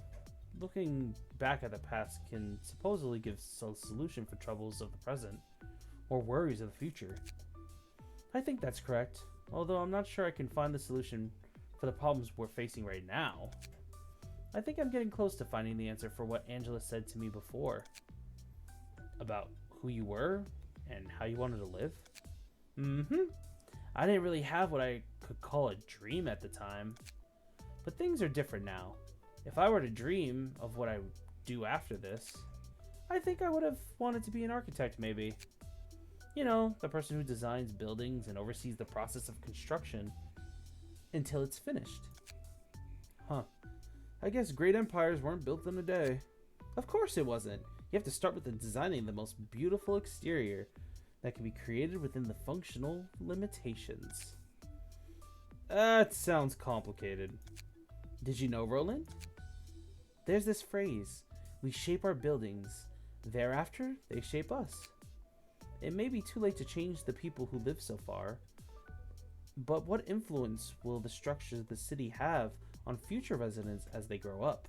looking back at the past can supposedly give a solution for troubles of the present, or worries of the future. I think that's correct, although I'm not sure I can find the solution for the problems we're facing right now. I think I'm getting close to finding the answer for what Angela said to me before. About who you were and how you wanted to live. I didn't really have what I could call a dream at the time. But things are different now. If I were to dream of what I would do after this, I think I would have wanted to be an architect maybe. You know, the person who designs buildings and oversees the process of construction until it's finished. Huh. I guess great empires weren't built in a day. Of course it wasn't. You have to start with designing the most beautiful exterior that can be created within the functional limitations. That sounds complicated. Did you know, Roland? There's this phrase, we shape our buildings, thereafter they shape us. It may be too late to change the people who live so far, but what influence will the structures of the city have on future residents as they grow up?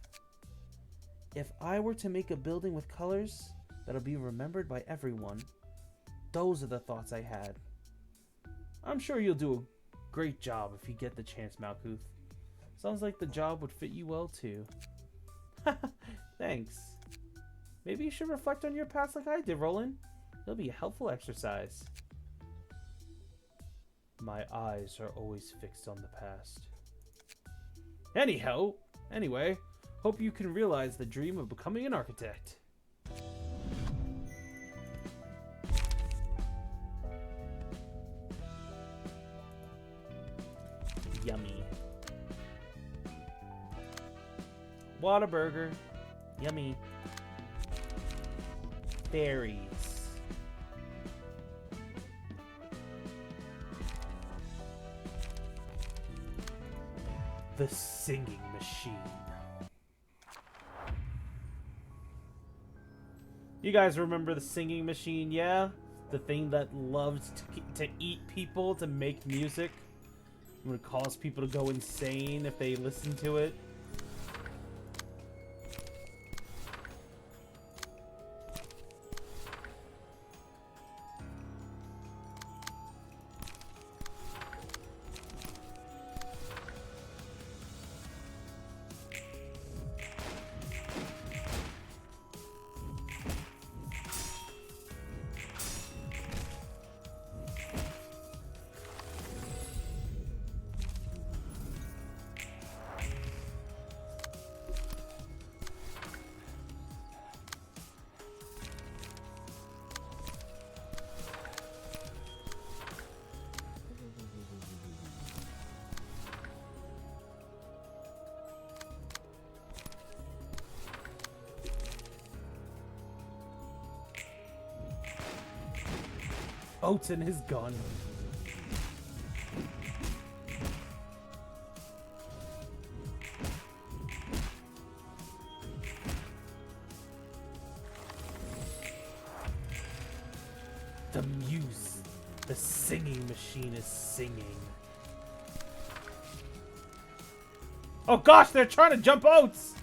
If I were to make a building with colors that'll be remembered by everyone, those are the thoughts I had. I'm sure you'll do a great job if you get the chance, Malkuth. Sounds like the job would fit you well too. Thanks. Maybe you should reflect on your past like I did, Roland. It'll be a helpful exercise. My eyes are always fixed on the past. Anyway, hope you can realize the dream of becoming an architect. Yummy. Whataburger. Yummy. Berries. The singing machine. You guys remember the singing machine, yeah? The thing that loved to eat people to make music. It would cause people to go insane if they listened to it. Oats and his gun. The muse, the singing machine is singing. Oh gosh, they're trying to jump Oats!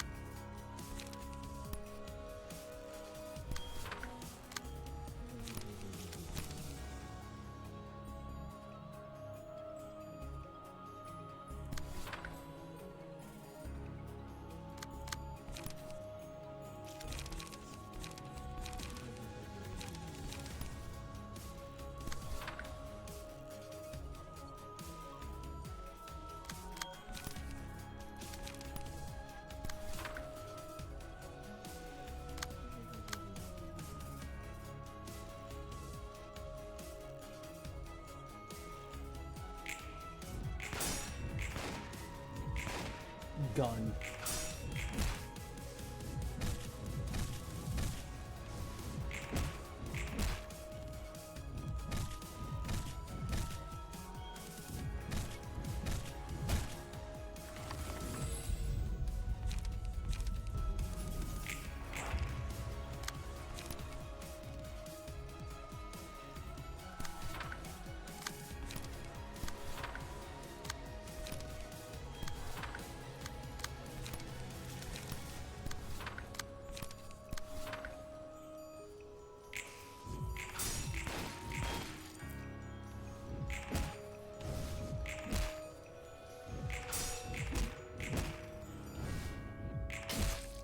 Gun.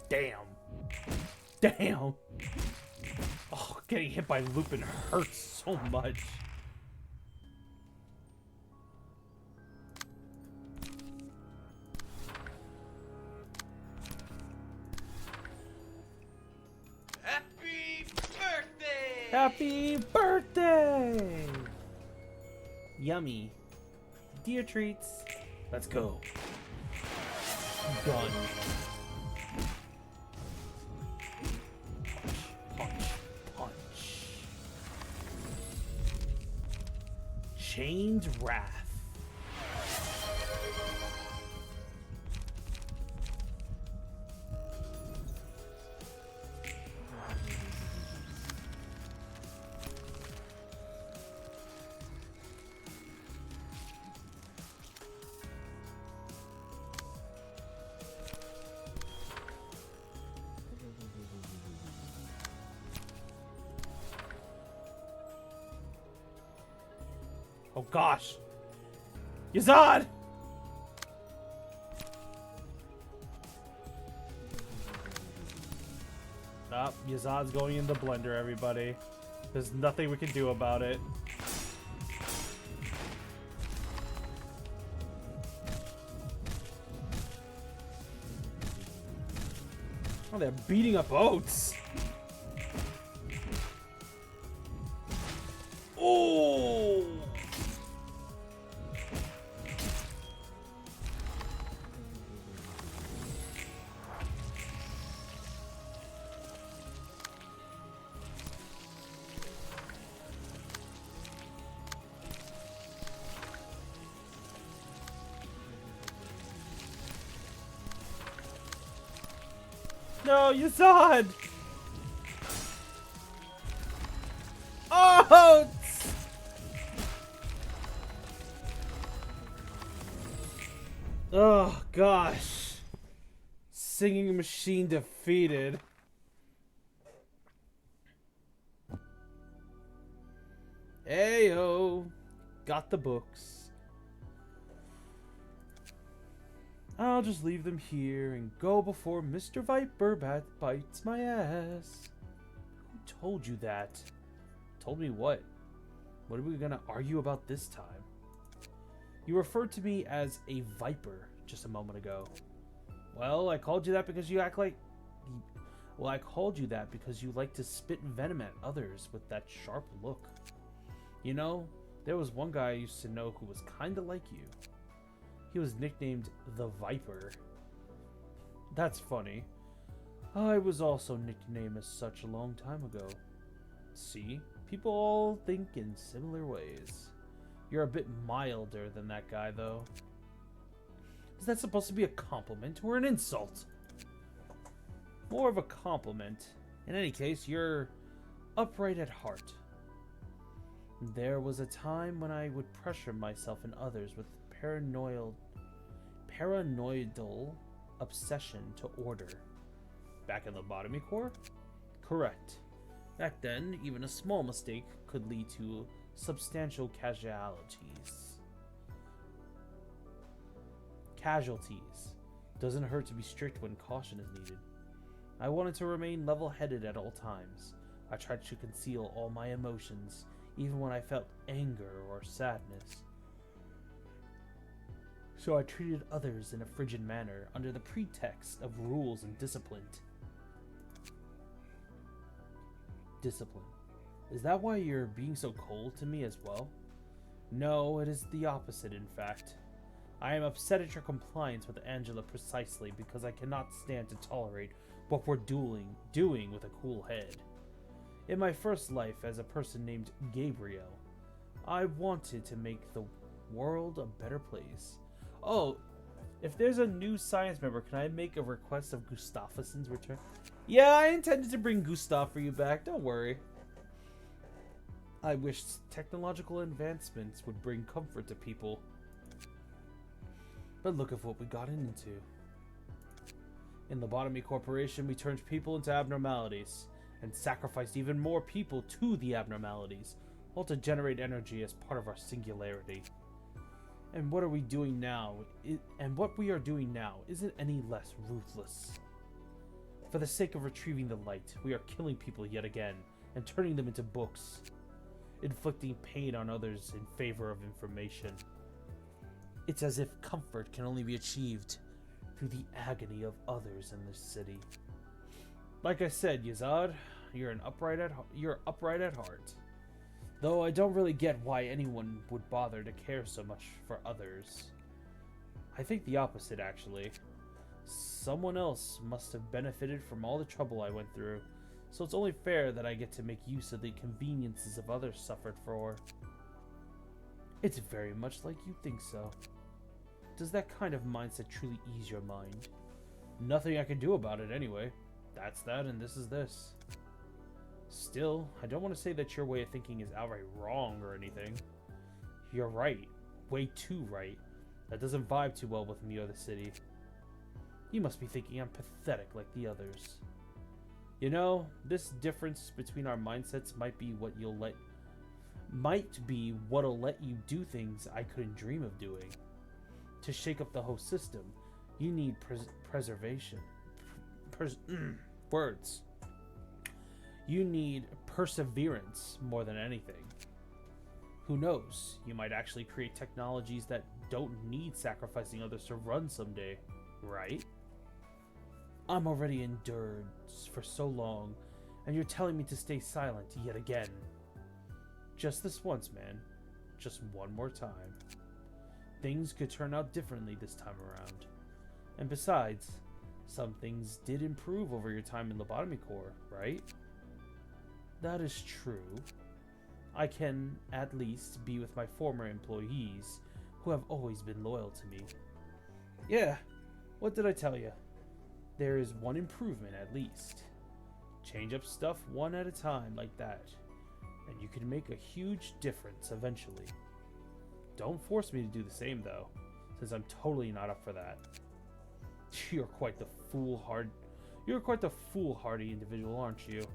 Damn. Damn. Oh, getting hit by Lupin hurts so much. Happy birthday! Happy birthday! Yummy. Deer treats. Let's go. Done. Punch, punch. Chained Wrath. Oh gosh! Yazad! Yazad's going in the blender, everybody. There's nothing we can do about it. Oh, they're beating up oats! Oh! No, Yazad! Oh! Oh, gosh. Singing machine defeated. Ayo. Got the books. I'll just leave them here and go before Mr. Viper bites my ass. Who told you that? Told me what? What are we gonna argue about this time? You referred to me as a viper just a moment ago. Well, I called you that because you act like... Well, I called you that because you like to spit venom at others with that sharp look. You know, there was one guy I used to know who was kinda like you. He was nicknamed the Viper. That's funny. I was also nicknamed as such a long time ago. See? People all think in similar ways. You're a bit milder than that guy, though. Is that supposed to be a compliment or an insult? More of a compliment. In any case, you're upright at heart. There was a time when I would pressure myself and others with paranoidal obsession to order. Back in the lobotomy corps? Correct. Back then, even a small mistake could lead to substantial casualties. Doesn't hurt to be strict when caution is needed. I wanted to remain level-headed at all times. I tried to conceal all my emotions, even when I felt anger or sadness. So I treated others in a frigid manner under the pretext of rules and discipline. Discipline. Is that why you're being so cold to me as well? No, it is the opposite, in fact. I am upset at your compliance with Angela precisely because I cannot stand to tolerate what we're doing with a cool head. In my first life as a person named Gabriel, I wanted to make the world a better place. Oh, if there's a new science member, can I make a request of Gustafson's return? Yeah, I intended to bring Gustav for you back, don't worry. I wish technological advancements would bring comfort to people. But look at what we got into. In the Lobotomy Corporation, we turned people into abnormalities, and sacrificed even more people to the abnormalities, all to generate energy as part of our singularity. And what are we doing now? What we are doing now isn't any less ruthless. For the sake of retrieving the light, we are killing people yet again, and turning them into books, inflicting pain on others in favor of information. It's as if comfort can only be achieved through the agony of others in this city. Like I said, Yazad, You're upright at heart. Though I don't really get why anyone would bother to care so much for others. I think the opposite, actually. Someone else must have benefited from all the trouble I went through, so it's only fair that I get to make use of the conveniences of others suffered for. It's very much like you think so. Does that kind of mindset truly ease your mind? Nothing I can do about it anyway. That's that and this is this. Still, I don't want to say that your way of thinking is outright wrong or anything. You're right. Way too right. That doesn't vibe too well with me or the city. You must be thinking I'm pathetic like the others. You know, this difference between our mindsets might be what'll let you do things I couldn't dream of doing. To shake up the whole system, you need preservation. Words. You need perseverance more than anything. Who knows? You might actually create technologies that don't need sacrificing others to run someday, right? I'm already endured for so long, and you're telling me to stay silent yet again. Just this once, man. Just one more time. Things could turn out differently this time around. And besides, some things did improve over your time in Lobotomy Corps, right? That is true. I can, at least, be with my former employees, who have always been loyal to me. Yeah, what did I tell you? There is one improvement, at least. Change up stuff one at a time like that, and you can make a huge difference eventually. Don't force me to do the same, though, since I'm totally not up for that. You're quite the foolhardy individual, aren't you?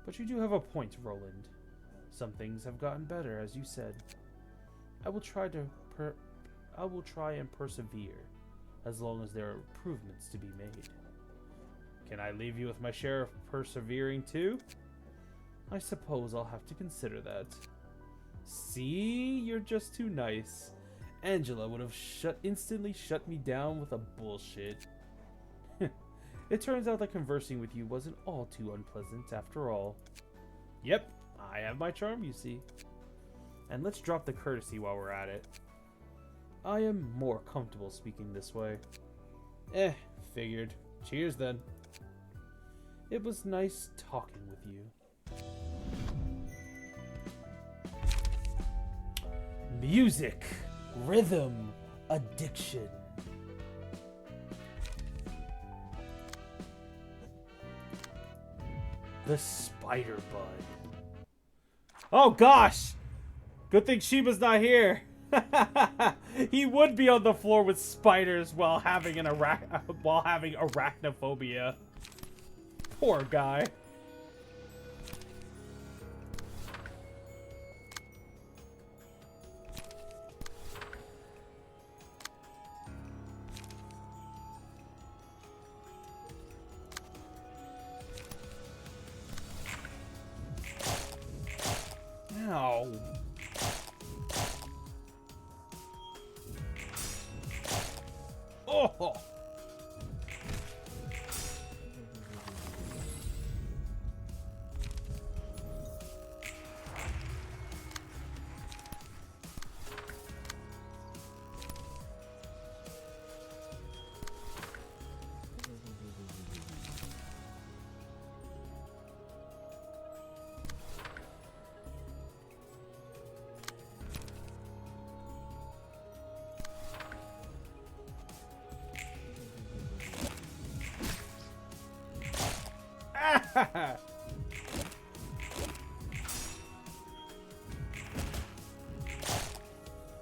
But you do have a point, Roland. Some things have gotten better, as you said. I will try and persevere, as long as there are improvements to be made. Can I leave you with my share of persevering too? I suppose I'll have to consider that. See, you're just too nice. Angela would have instantly shut me down with a bullshit. It turns out that conversing with you wasn't all too unpleasant after all. Yep, I have my charm, you see. And let's drop the courtesy while we're at it. I am more comfortable speaking this way. Figured. Cheers then. It was nice talking with you. Music, rhythm, addiction. The spider bud. Oh gosh! Good thing Sheba's not here. He would be on the floor with spiders while having arachnophobia. Poor guy. Ow. Oh.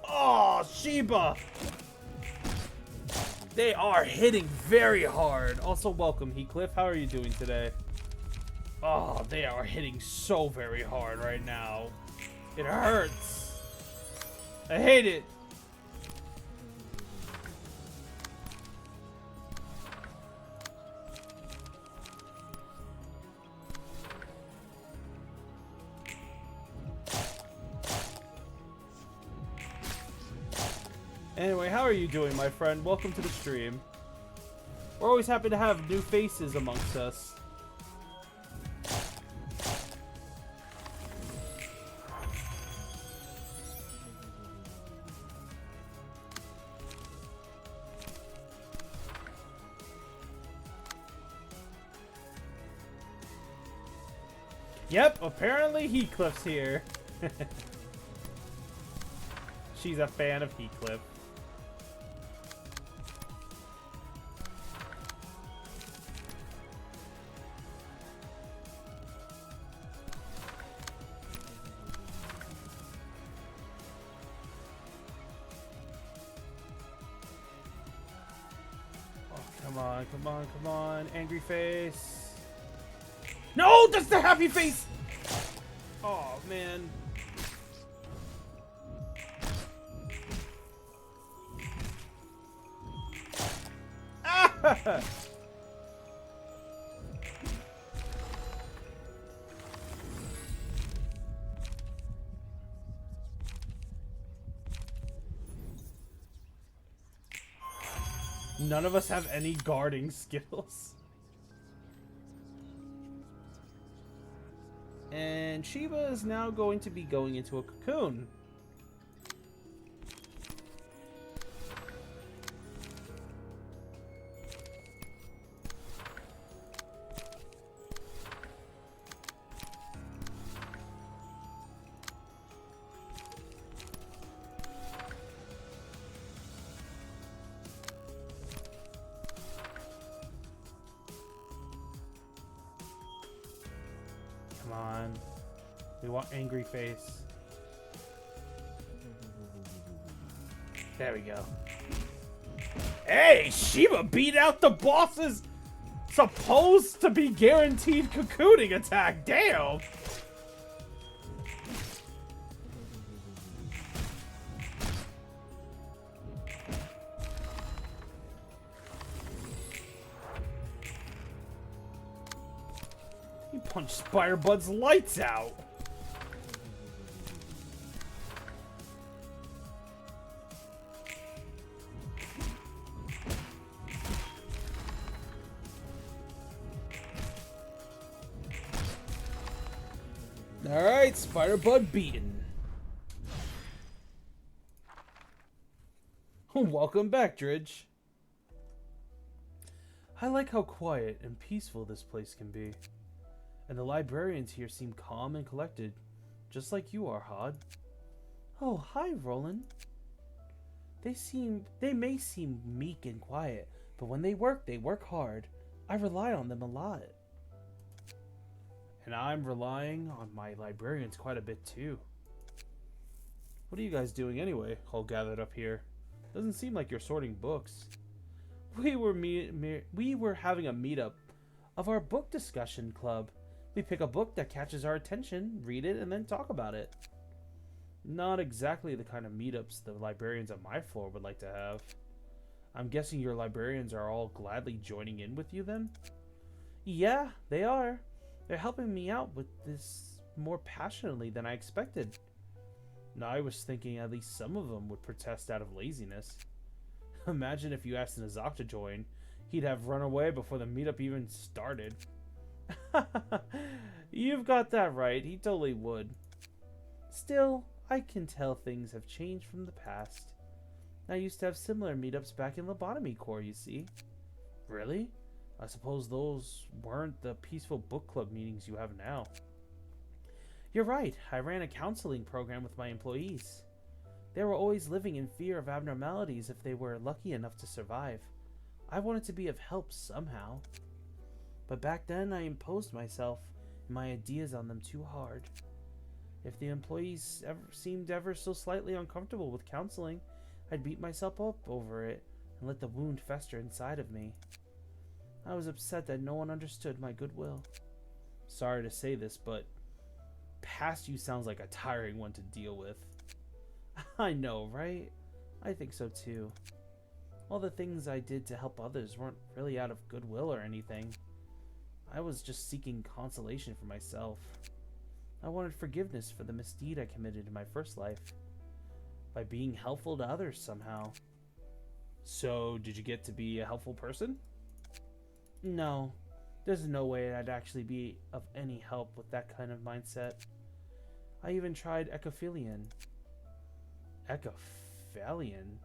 Oh, Sheba! They are hitting very hard. Also, welcome, Heathcliff. How are you doing today? Oh, they are hitting so very hard right now. It hurts. I hate it. Anyway, how are you doing, my friend? Welcome to the stream. We're always happy to have new faces amongst us. Yep, apparently Heathcliff's here. She's a fan of Heathcliff. Oh, come on, come on, come on. Angry face. No, that's the happy face! Oh, man. Ah! None of us have any guarding skills. And Shiva is now going to be going into a cocoon. Come on. We want angry face. There we go. Hey, Shiva beat out the boss's supposed to be guaranteed cocooning attack. Damn. He punched Spirebud's lights out. Alright, Spiderbud beaten. Welcome back, Dridge. I like how quiet and peaceful this place can be. And the librarians here seem calm and collected, just like you are, Hod. Oh, hi, Roland. They may seem meek and quiet, but when they work hard. I rely on them a lot. And I'm relying on my librarians quite a bit too. What are you guys doing anyway, all gathered up here? Doesn't seem like you're sorting books. We were having a meetup of our book discussion club. We pick a book that catches our attention, read it, and then talk about it. Not exactly the kind of meetups the librarians on my floor would like to have. I'm guessing your librarians are all gladly joining in with you then? Yeah, they are. They're helping me out with this more passionately than I expected. Now, I was thinking at least some of them would protest out of laziness. Imagine if you asked Nazak to join. He'd have run away before the meetup even started. You've got that right. He totally would. Still, I can tell things have changed from the past. I used to have similar meetups back in Lobotomy Corps, you see. Really? I suppose those weren't the peaceful book club meetings you have now. You're right. I ran a counseling program with my employees. They were always living in fear of abnormalities if they were lucky enough to survive. I wanted to be of help somehow. But back then, I imposed myself and my ideas on them too hard. If the employees seemed ever so slightly uncomfortable with counseling, I'd beat myself up over it and let the wound fester inside of me. I was upset that no one understood my goodwill. Sorry to say this, but past you sounds like a tiring one to deal with. I know, right? I think so too. All the things I did to help others weren't really out of goodwill or anything. I was just seeking consolation for myself. I wanted forgiveness for the misdeed I committed in my first life, by being helpful to others somehow. So, did you get to be a helpful person? No. There's no way I'd actually be of any help with that kind of mindset. I even tried ecophilian. Ecophilian?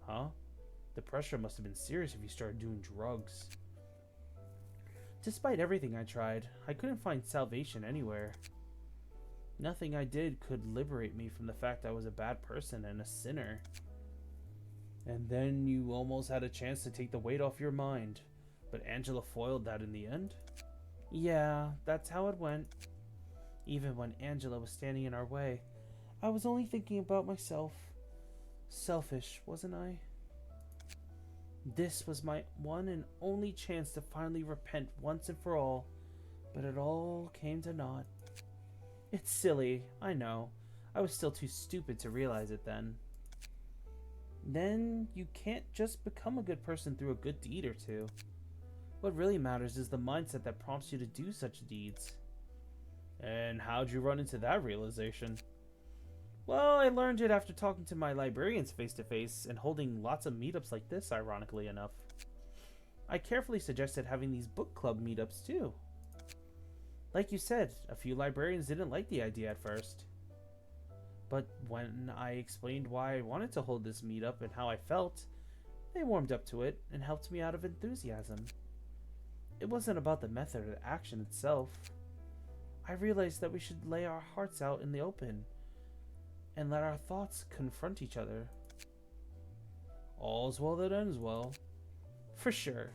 Huh? The pressure must have been serious if you started doing drugs. Despite everything I tried, I couldn't find salvation anywhere. Nothing I did could liberate me from the fact I was a bad person and a sinner. And then you almost had a chance to take the weight off your mind. But Angela foiled that in the end? Yeah, that's how it went. Even when Angela was standing in our way, I was only thinking about myself. Selfish, wasn't I? This was my one and only chance to finally repent once and for all, but it all came to naught. It's silly, I know. I was still too stupid to realize it then. Then you can't just become a good person through a good deed or two. What really matters is the mindset that prompts you to do such deeds. And how'd you run into that realization? Well, I learned it after talking to my librarians face to face and holding lots of meetups like this, ironically enough. I carefully suggested having these book club meetups too. Like you said, a few librarians didn't like the idea at first. But when I explained why I wanted to hold this meetup and how I felt, they warmed up to it and helped me out of enthusiasm. It wasn't about the method or the action itself. I realized that we should lay our hearts out in the open and let our thoughts confront each other. All's well that ends well. For sure.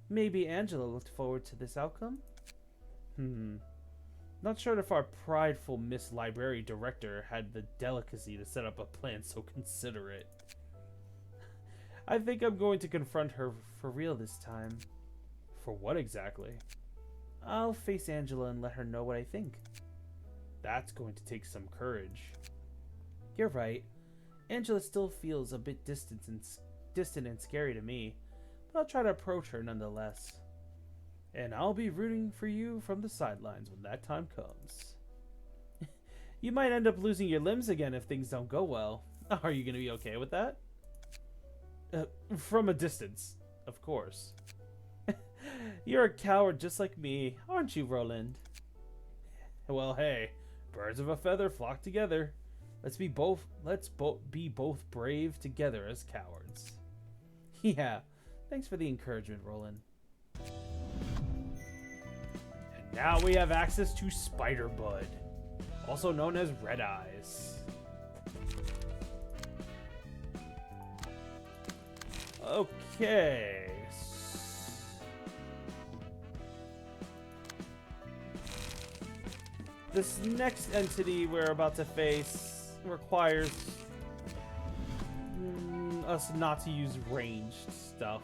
Maybe Angela looked forward to this outcome? Not sure if our prideful Miss Library Director had the delicacy to set up a plan so considerate. I think I'm going to confront her for real this time. For what exactly? I'll face Angela and let her know what I think. That's going to take some courage. You're right. Angela still feels a bit distant and scary to me, but I'll try to approach her nonetheless. And I'll be rooting for you from the sidelines when that time comes. You might end up losing your limbs again if things don't go well. Are you going to be okay with that? From a distance, of course. You're a coward just like me, aren't you, Roland? Well, hey, birds of a feather flock together. Let's be both brave together as cowards. Yeah, thanks for the encouragement, Roland. And now we have access to Spider Bud, also known as Red Eyes. Okay. This next entity we're about to face requires us not to use ranged stuff.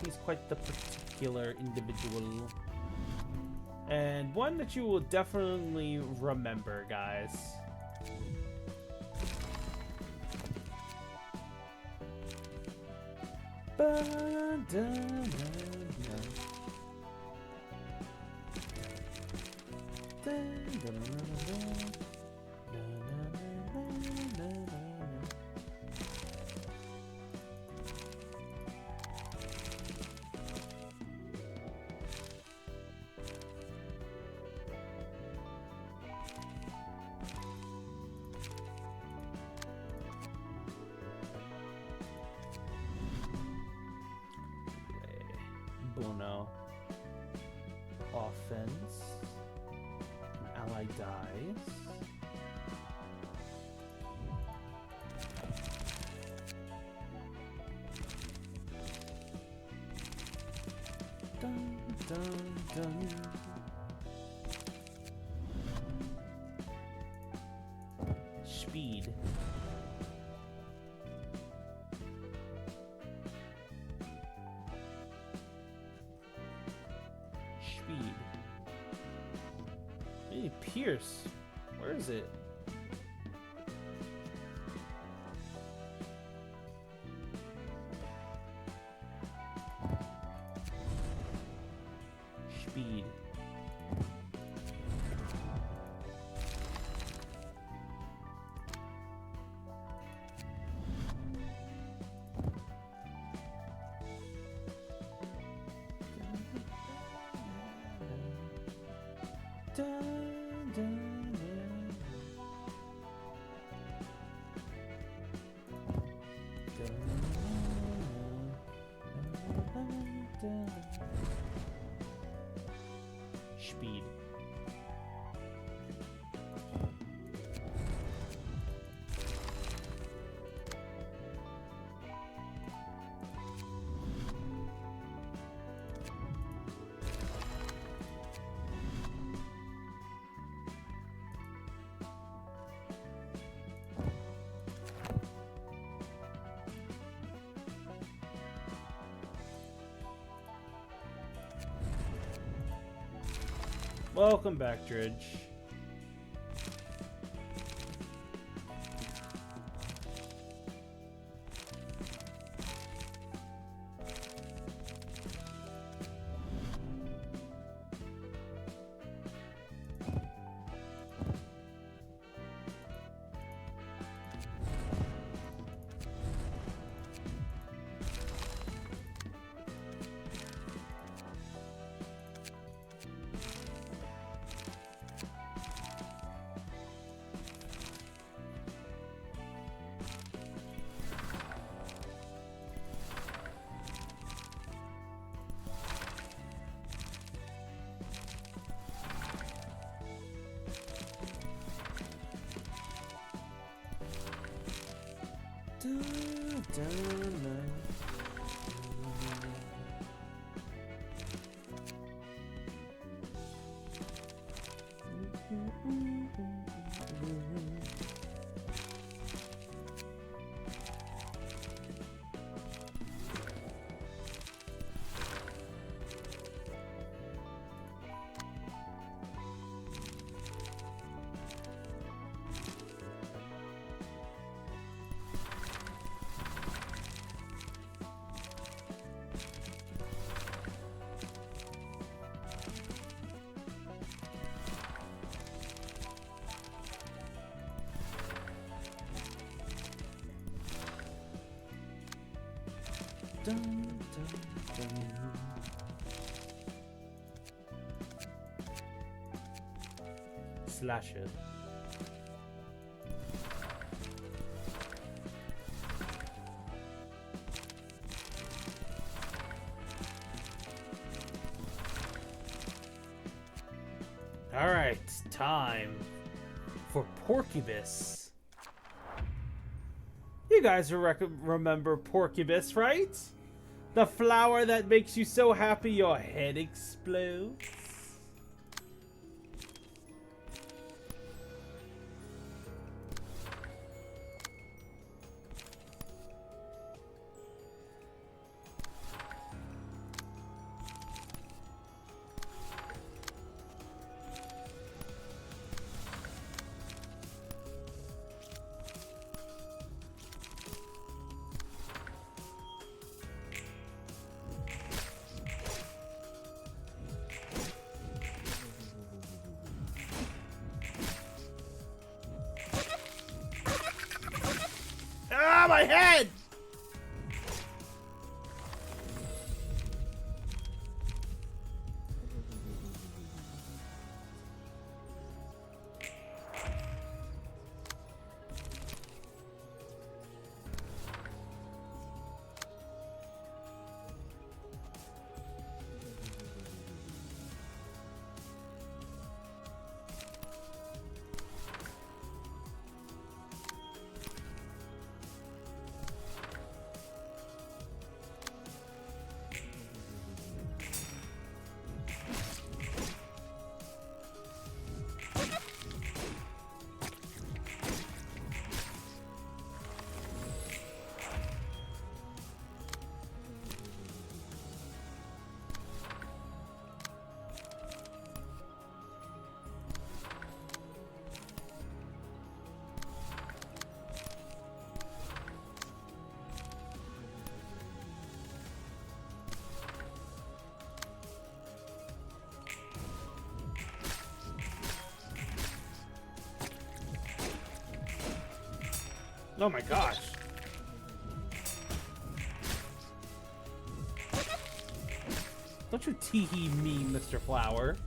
He's quite the particular individual. And one that you will definitely remember, guys. Bono. Offense. An ally dies. Dun, dun, dun. Speed. Hey, Pierce. Where is it? Speed. Dun, dun, dun. Dun, dun, dun. rage speed. Welcome back, Dredge. Slash it. All right, time for Porcubus. You guys remember Porcubus, right? The flower that makes you so happy your head explodes? My head! Oh my gosh. Don't you tee-hee me, Mr. Flower.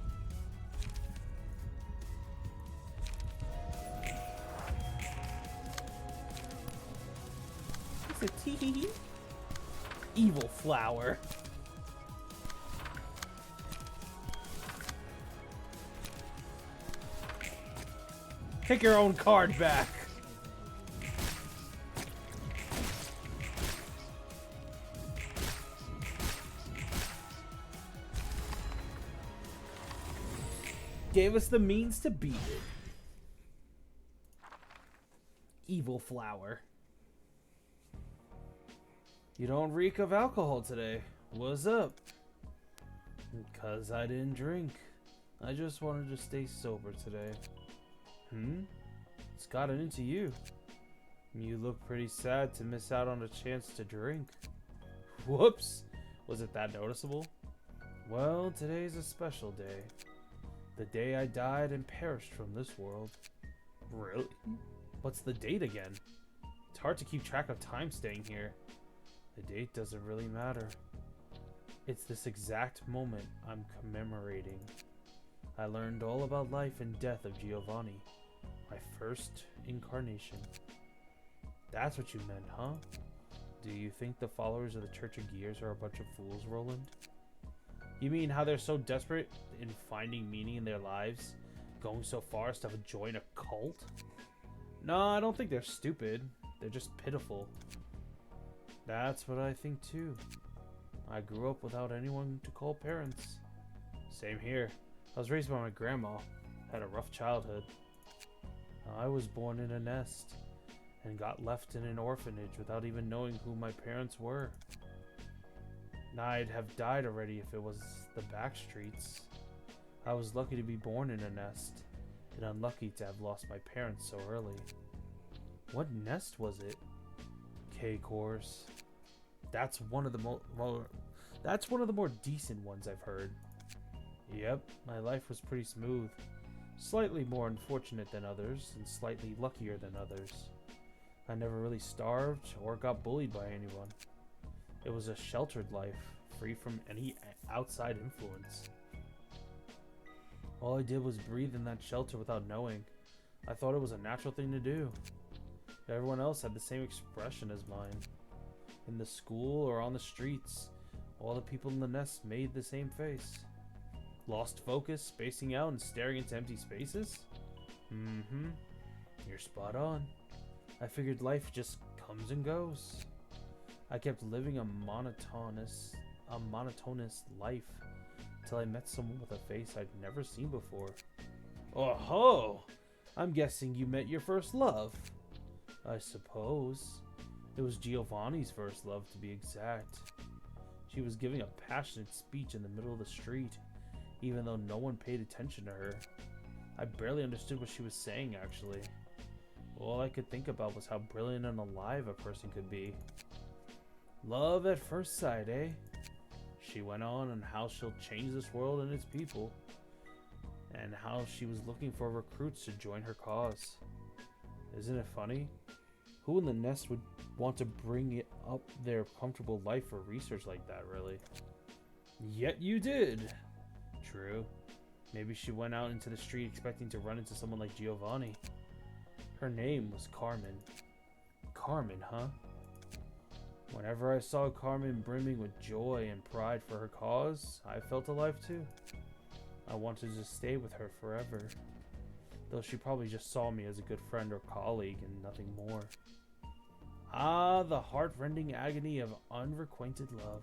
It's a tee-hee-hee. Evil Flower. Take your own card back. Gave us the means to beat it. Evil flower. You don't reek of alcohol today. What's up? Because I didn't drink. I just wanted to stay sober today. It's gotten into you. You look pretty sad to miss out on a chance to drink. Whoops. Was it that noticeable? Well, today's a special day. The day I died and perished from this world. Really? What's the date again? It's hard to keep track of time staying here. The date doesn't really matter. It's this exact moment I'm commemorating. I learned all about life and death of Giovanni. My first incarnation. That's what you meant, huh? Do you think the followers of the Church of Gears are a bunch of fools, Roland? You mean how they're so desperate in finding meaning in their lives, going so far as to join a cult? No, I don't think they're stupid. They're just pitiful. That's what I think too. I grew up without anyone to call parents. Same here. I was raised by my grandma. Had a rough childhood. I was born in a nest and got left in an orphanage without even knowing who my parents were. I'd have died already if it was the back streets. I was lucky to be born in a nest, and unlucky to have lost my parents so early. What nest was it? K-Course. That's one of the more decent ones I've heard. Yep, my life was pretty smooth. Slightly more unfortunate than others, and slightly luckier than others. I never really starved or got bullied by anyone. It was a sheltered life, free from any outside influence. All I did was breathe in that shelter without knowing. I thought it was a natural thing to do. Everyone else had the same expression as mine. In the school or on the streets, all the people in the nest made the same face. Lost focus, spacing out, and staring into empty spaces? You're spot on. I figured life just comes and goes. I kept living a monotonous life till I met someone with a face I'd never seen before. Oh ho! I'm guessing you met your first love. I suppose. It was Giovanni's first love, to be exact. She was giving a passionate speech in the middle of the street, even though no one paid attention to her. I barely understood what she was saying, actually. All I could think about was how brilliant and alive a person could be. Love at first sight, eh? She went on how she'll change this world and its people, and how she was looking for recruits to join her cause. Isn't it funny? Who in the nest would want to bring it up their comfortable life for research like that, really? Yet you did. True. Maybe she went out into the street expecting to run into someone like Giovanni. Her name was Carmen. Carmen, huh? Whenever I saw Carmen brimming with joy and pride for her cause, I felt alive too. I wanted to stay with her forever, though she probably just saw me as a good friend or colleague and nothing more. Ah, the heart-rending agony of unrequited love.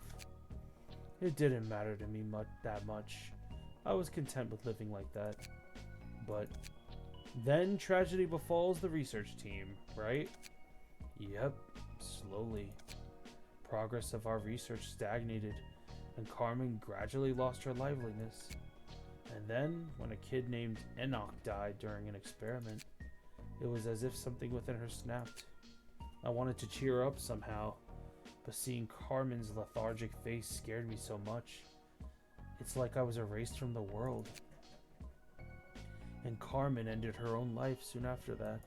It didn't matter to me that much. I was content with living like that. But then tragedy befalls the research team, right? Yep, slowly. Progress of our research stagnated, and Carmen gradually lost her liveliness. And then, when a kid named Enoch died during an experiment, it was as if something within her snapped. I wanted to cheer her up somehow, but seeing Carmen's lethargic face scared me so much. It's like I was erased from the world. And Carmen ended her own life soon after that.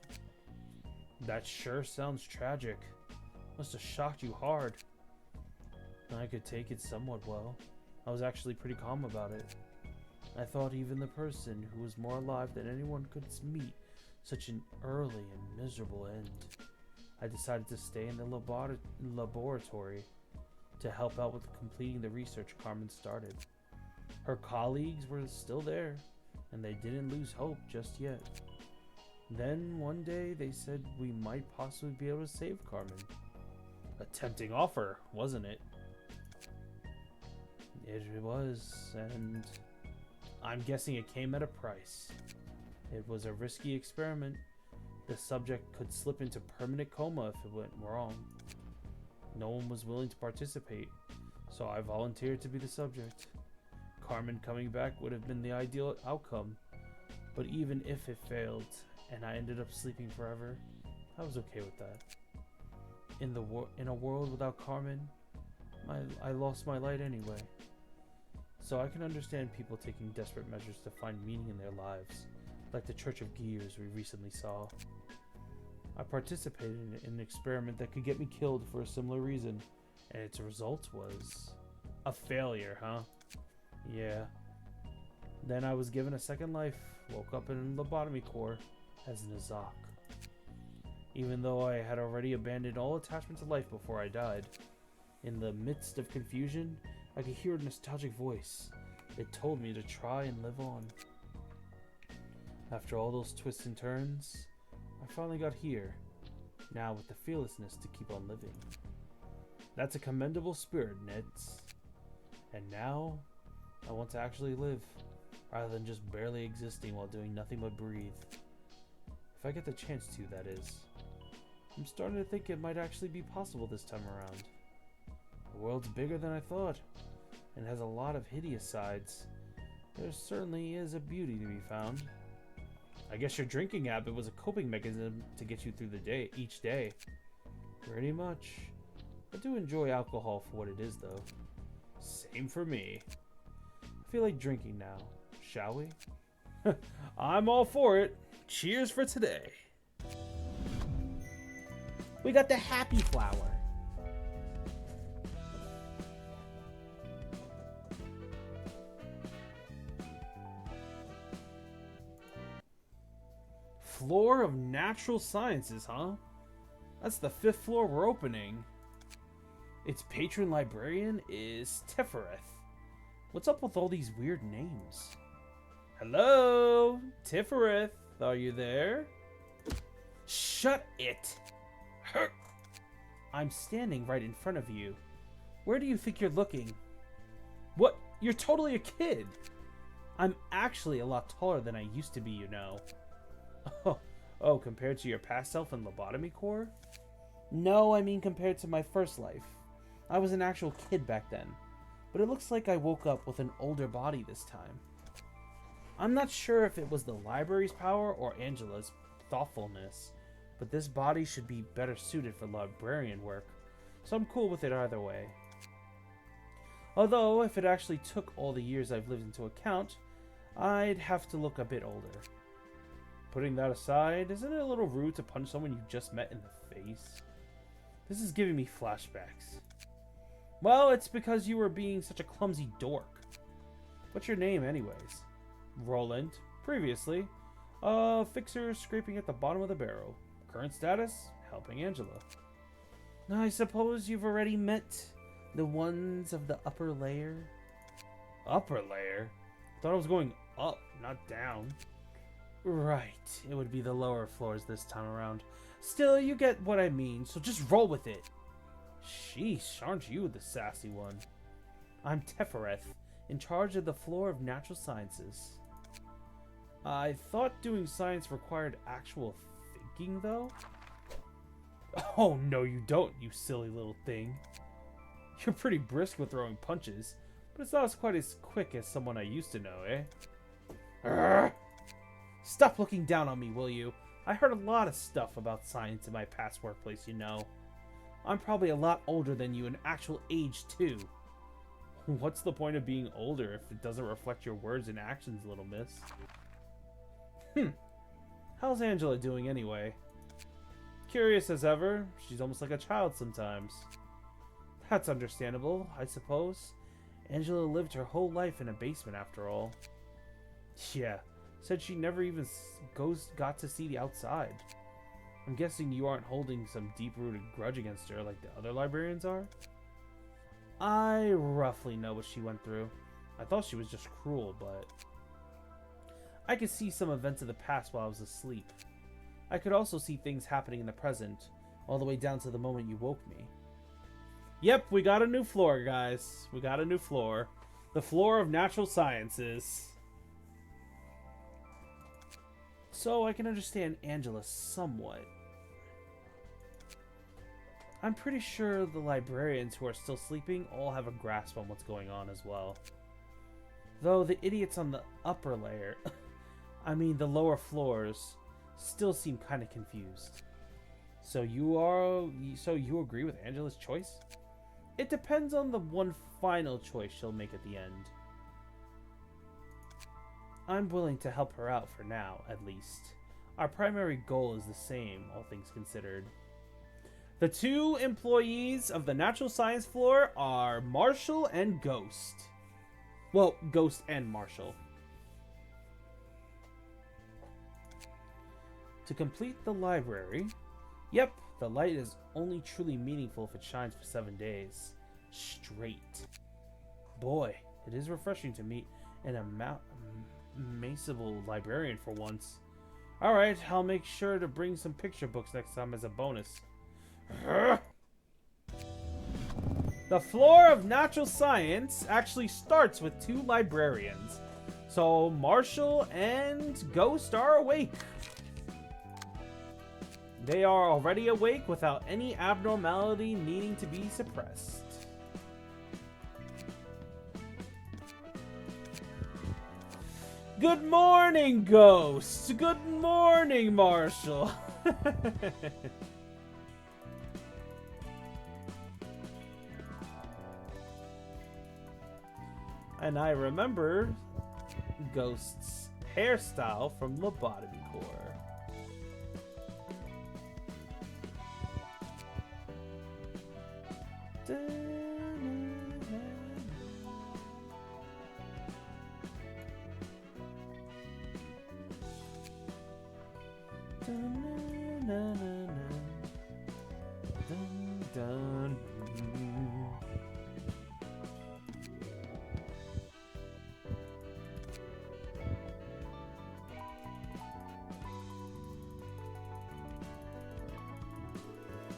That sure sounds tragic. Must have shocked you hard. I could take it somewhat well. I was actually pretty calm about it. I thought even the person who was more alive than anyone could meet such an early and miserable end. I decided to stay in the laboratory to help out with completing the research Carmen started. Her colleagues were still there, and they didn't lose hope just yet. Then one day they said we might possibly be able to save Carmen. A tempting offer, wasn't it? It was, and I'm guessing it came at a price. It was a risky experiment. The subject could slip into permanent coma if it went wrong. No one was willing to participate, so I volunteered to be the subject. Carmen coming back would have been the ideal outcome, but even if it failed and I ended up sleeping forever, I was okay with that. In a world without Carmen, I lost my light anyway. So I can understand people taking desperate measures to find meaning in their lives, like the Church of Gears we recently saw. I participated in an experiment that could get me killed for a similar reason, and its result was a failure, huh? Yeah. Then I was given a second life, woke up in a lobotomy core as an Azak. Even though I had already abandoned all attachment to life before I died, in the midst of confusion, I could hear a nostalgic voice. It told me to try and live on. After all those twists and turns, I finally got here, now with the fearlessness to keep on living. That's a commendable spirit, Neds. And now, I want to actually live, rather than just barely existing while doing nothing but breathe. If I get the chance to, that is. I'm starting to think it might actually be possible this time around. The world's bigger than I thought, and has a lot of hideous sides. There certainly is a beauty to be found. I guess your drinking habit was a coping mechanism to get you through the day, each day. Pretty much. I do enjoy alcohol for what it is, though. Same for me. I feel like drinking now. Shall we? I'm all for it. Cheers for today. We got the happy flower. Floor of Natural Sciences, huh? That's the 5th floor we're opening. Its patron librarian is Tifereth. What's up with all these weird names? Hello? Tifereth, are you there? Shut it! I'm standing right in front of you. Where do you think you're looking? What? You're totally a kid! I'm actually a lot taller than I used to be, you know. Oh, compared to your past self in lobotomy core? No, I mean compared to my first life. I was an actual kid back then, but it looks like I woke up with an older body this time. I'm not sure if it was the library's power or Angela's thoughtfulness, but this body should be better suited for librarian work, so I'm cool with it either way. Although, if it actually took all the years I've lived into account, I'd have to look a bit older. Putting that aside, isn't it a little rude to punch someone you just met in the face? This is giving me flashbacks. Well, it's because you were being such a clumsy dork. What's your name, anyways? Roland. Previously, fixer scraping at the bottom of the barrel. Current status, helping Angela. I suppose you've already met the ones of the upper layer? Upper layer? Thought I was going up, not down. Right, it would be the lower floors this time around. Still, you get what I mean, so just roll with it. Sheesh, aren't you the sassy one? I'm Tefereth, in charge of the floor of natural sciences. I thought doing science required actual thinking, though? Oh, no you don't, you silly little thing. You're pretty brisk with throwing punches, but it's not quite as quick as someone I used to know, eh? Brrrr. Stop looking down on me, will you? I heard a lot of stuff about science in my past workplace, you know. I'm probably a lot older than you in actual age, too. What's the point of being older if it doesn't reflect your words and actions, little miss? How's Angela doing anyway? Curious as ever. She's almost like a child sometimes. That's understandable, I suppose. Angela lived her whole life in a basement after all. Yeah, said she never even got to see the outside. I'm guessing you aren't holding some deep-rooted grudge against her like the other librarians are? I roughly know what she went through. I thought she was just cruel, but I could see some events of the past while I was asleep. I could also see things happening in the present, all the way down to the moment you woke me. Yep, we got a new floor, guys. We got a new floor. The floor of natural sciences. So I can understand Angela somewhat. I'm pretty sure the librarians who are still sleeping all have a grasp on what's going on as well. Though the idiots on the upper layer, I mean the lower floors, still seem kind of confused. So you agree with Angela's choice? It depends on the one final choice she'll make at the end. I'm willing to help her out for now, at least. Our primary goal is the same, all things considered. The two employees of the natural science floor are Marshall and Ghost. Well, Ghost and Marshall. To complete the library, yep, the light is only truly meaningful if it shines for 7 days. Straight. Boy, it is refreshing to meet an amazeable librarian for once. Alright, I'll make sure to bring some picture books next time as a bonus. The floor of natural science actually starts with 2 librarians. So Marshall and Ghost are awake. They are already awake without any abnormality needing to be suppressed. Good morning, Ghost. Good morning, Marshall. And I remember Ghost's hairstyle from Lobotomy Core.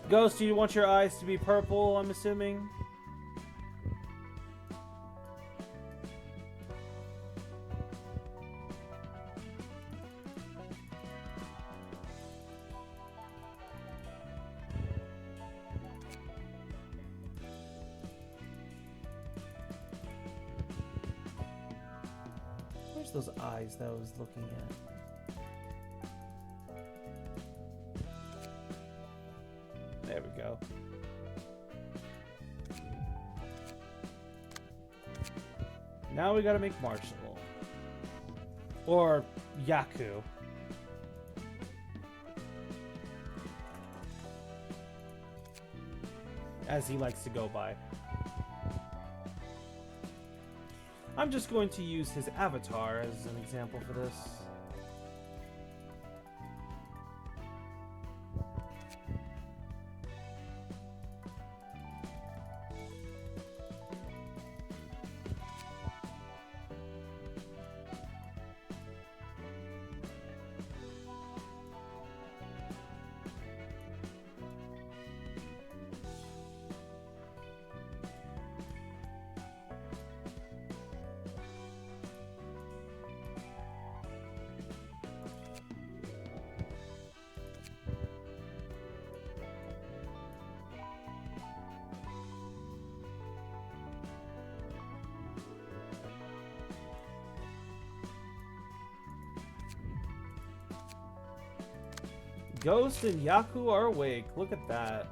Ghost, do you want your eyes to be purple, I'm assuming? Where's those eyes that I was looking at? There we go. Now we gotta make Marshall. Or Yaku. As he likes to go by. I'm just going to use his avatar as an example for this. Ghost and Yaku are awake. Look at that.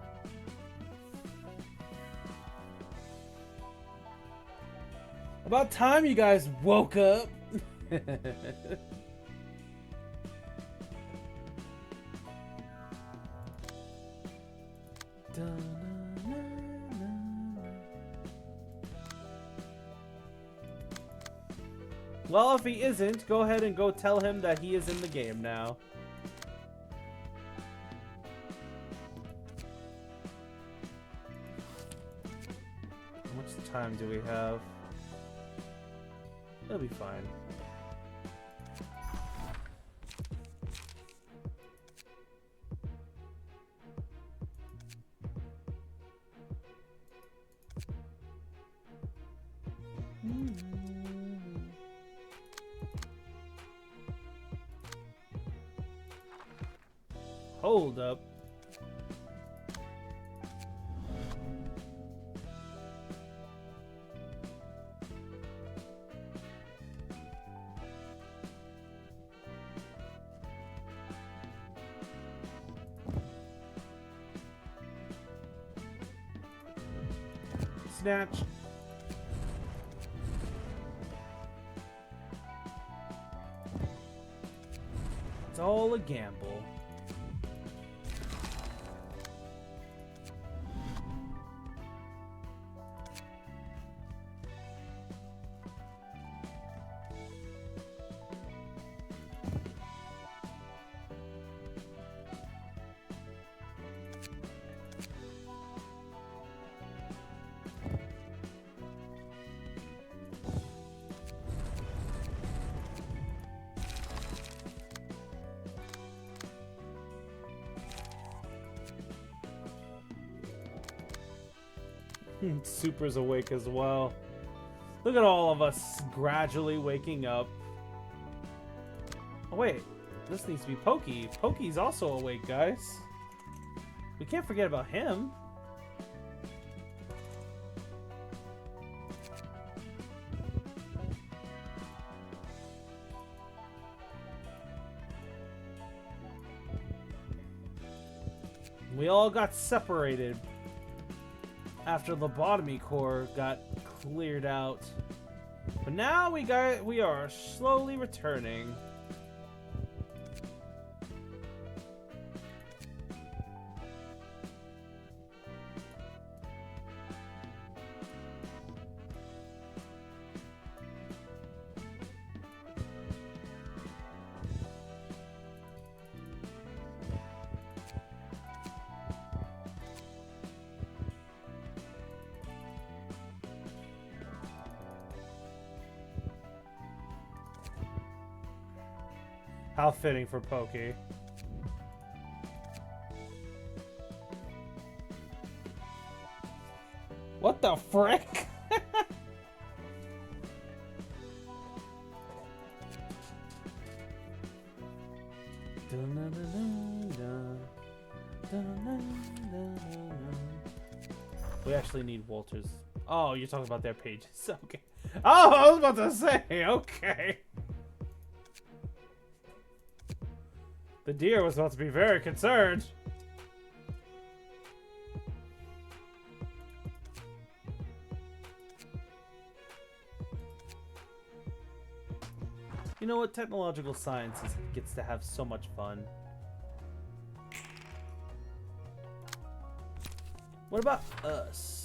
About time you guys woke up. Well, if he isn't, go ahead and go tell him that he is in the game now. How much time do we have? It'll be fine. Hold up. Snatch. It's all a gamble. Super's awake as well. Look at all of us gradually waking up. Oh wait, this needs to be Pokey. Pokey's also awake, guys. We can't forget about him. We all got separated after the lobotomy core got cleared out. But now we are slowly returning. How fitting for Pokey. What the frick? We actually need Walter's. Oh, you're talking about their pages. Okay. Oh, I was about to say. Okay. The deer was about to be very concerned. You know what? Technological science gets to have so much fun. What about us?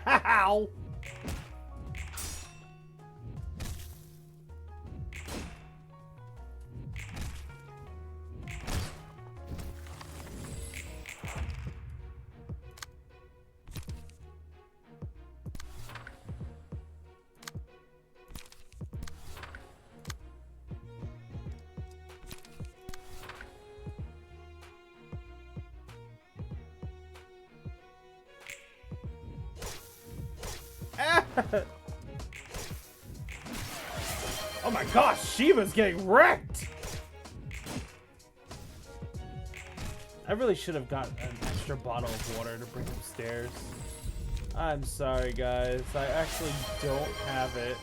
Ow! Oh my gosh, Shiva's getting wrecked! I really should have got an extra bottle of water to bring upstairs. I'm sorry, guys. I actually don't have it.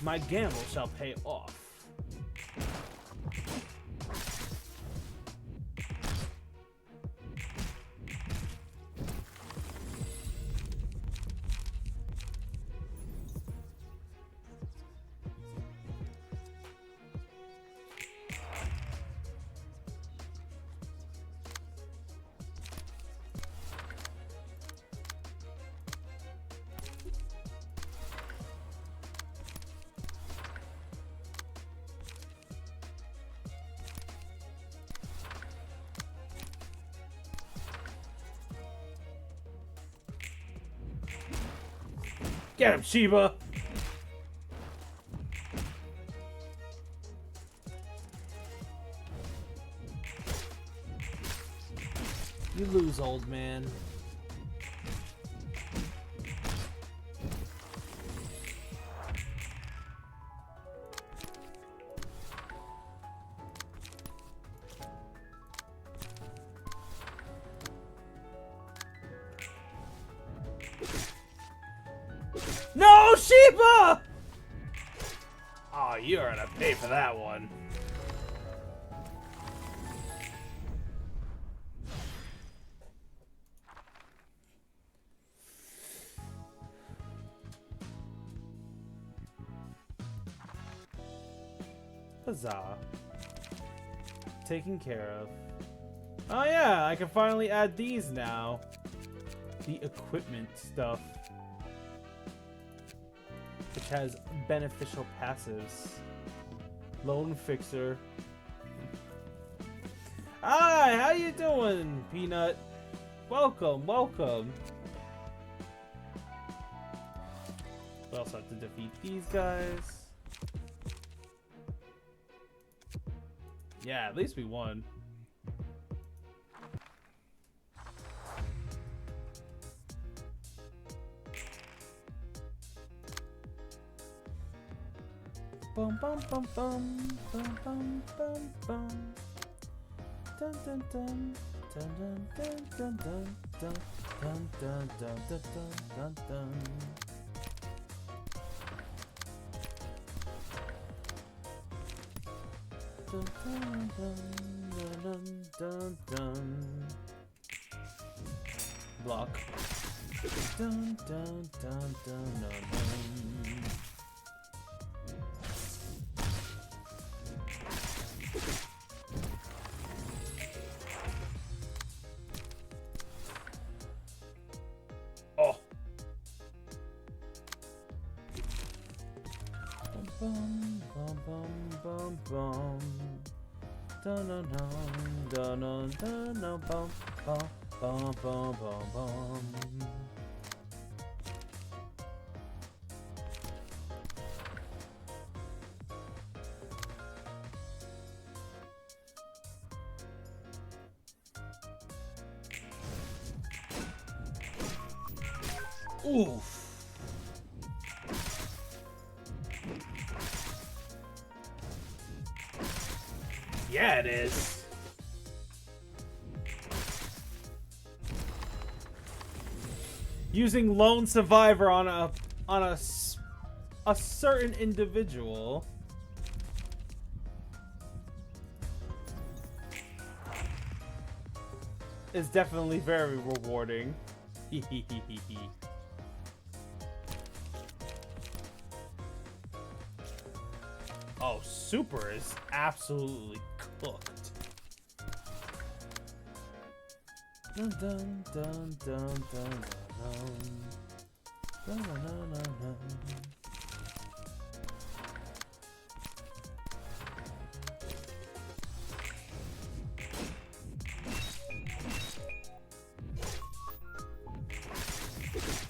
My gamble shall pay off. Get him, Sheba! You lose, old man. No, Sheba! Oh, you're gonna pay for that one. Huzzah. Taken care of. Oh yeah, I can finally add these now. The equipment stuff. Which has beneficial passives. Lone Fixer. Hi, how you doing, Peanut? Welcome, welcome. We also have to defeat these guys. Yeah, at least we won. Bum bum bum bum bum bum bum bum. Dun dun dun dun dun dun dun dun dun dun dun dun dun dun. Dun dun dun dun dun dun. Block. Dun dun dun dun dun dun. Oh. Bum bum bum bum bum. Dun dun dun dun dun dun dun bum bum bum bum bum bum. Oof. Yeah, it is. Using lone survivor on a certain individual. Is definitely very rewarding. Oh, Super is absolutely cooked. Dun dun dun dun dun dun dun dun dun dun dun.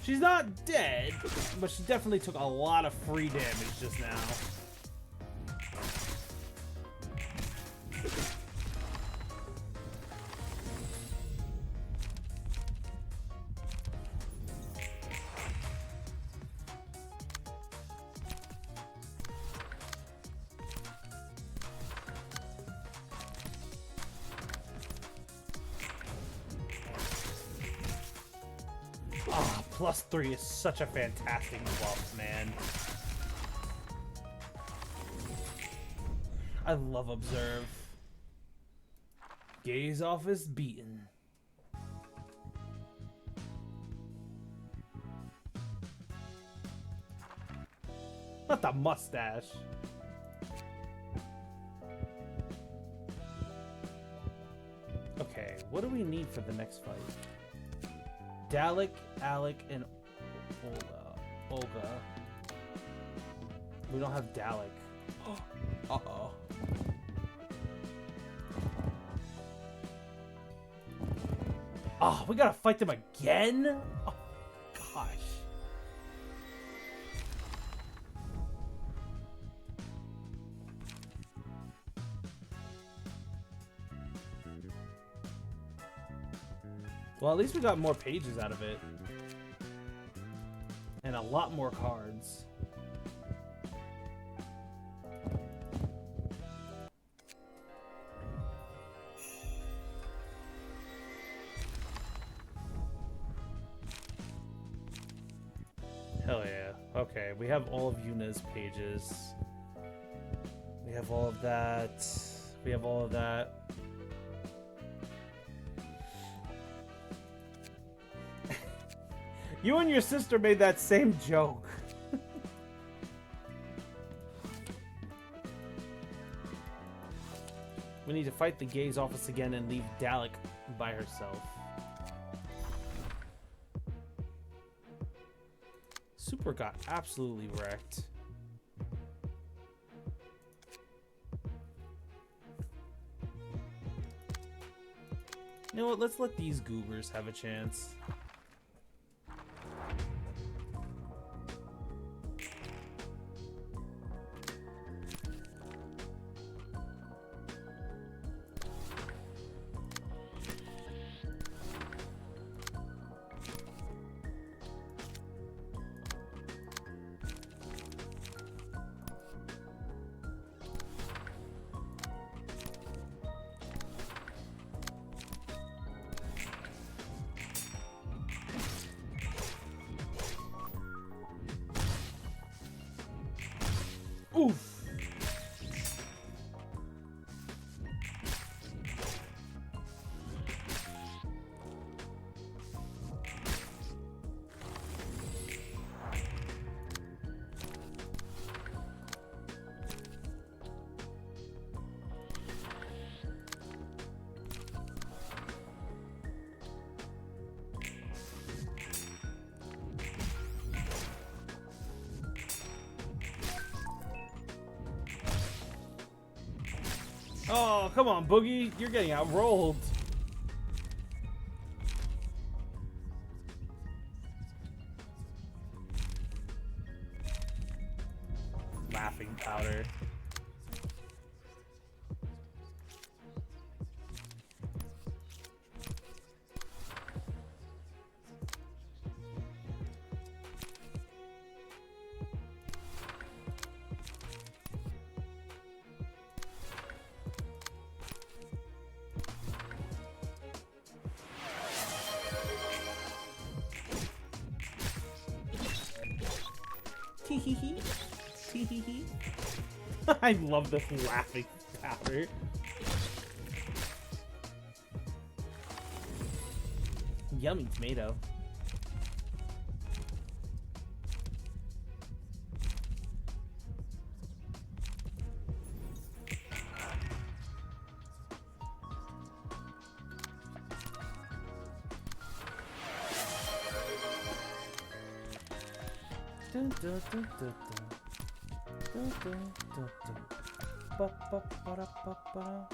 She's not dead, but she definitely took a lot of free damage just now. Oh, +3 is such a fantastic buff, man. I love observe. Gaze office beaten. Not the mustache. Okay, what do we need for the next fight? Dalek, Alec, and Olga. We don't have Dalek. Uh-oh. Oh, we gotta fight them again? Oh, gosh. Well, at least we got more pages out of it. And a lot more cards. Hell yeah. Okay, we have all of Yuna's pages. We have all of that. We have all of that. You and your sister made that same joke. We need to fight the gaze office again and leave Dalek by herself. Super got absolutely wrecked. You know what? Let's let these goobers have a chance. Oof. Oh, come on, Boogie. You're getting outrolled. Laughing powder. I love this laughing powder. Yummy tomato. Dun, dun, dun, dun, dun. Dun, dun, dun, dun. Ba, ba, ba, da, ba, ba.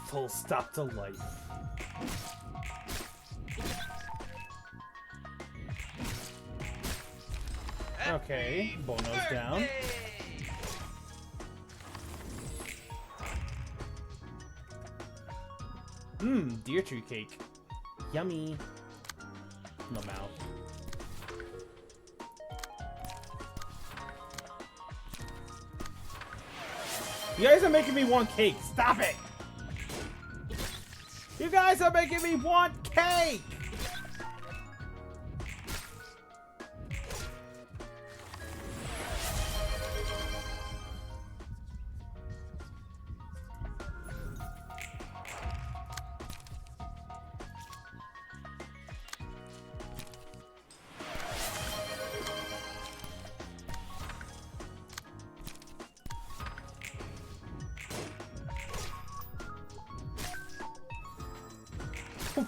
Full stop to life. Okay, Bono's down. Mmm, deer tree cake. Yummy. In the mouth. You guys are making me want cake. Stop it! You guys are making me want cake!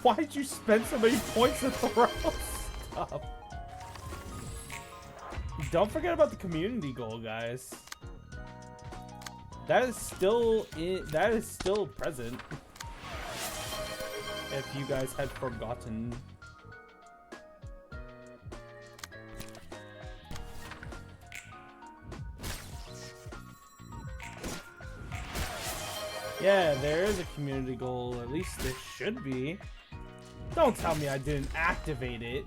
Why'd you spend so many points to throw stuff? Don't forget about the community goal, guys. That is still present. If you guys had forgotten. Yeah, there is a community goal. At least there should be. Don't tell me I didn't activate it.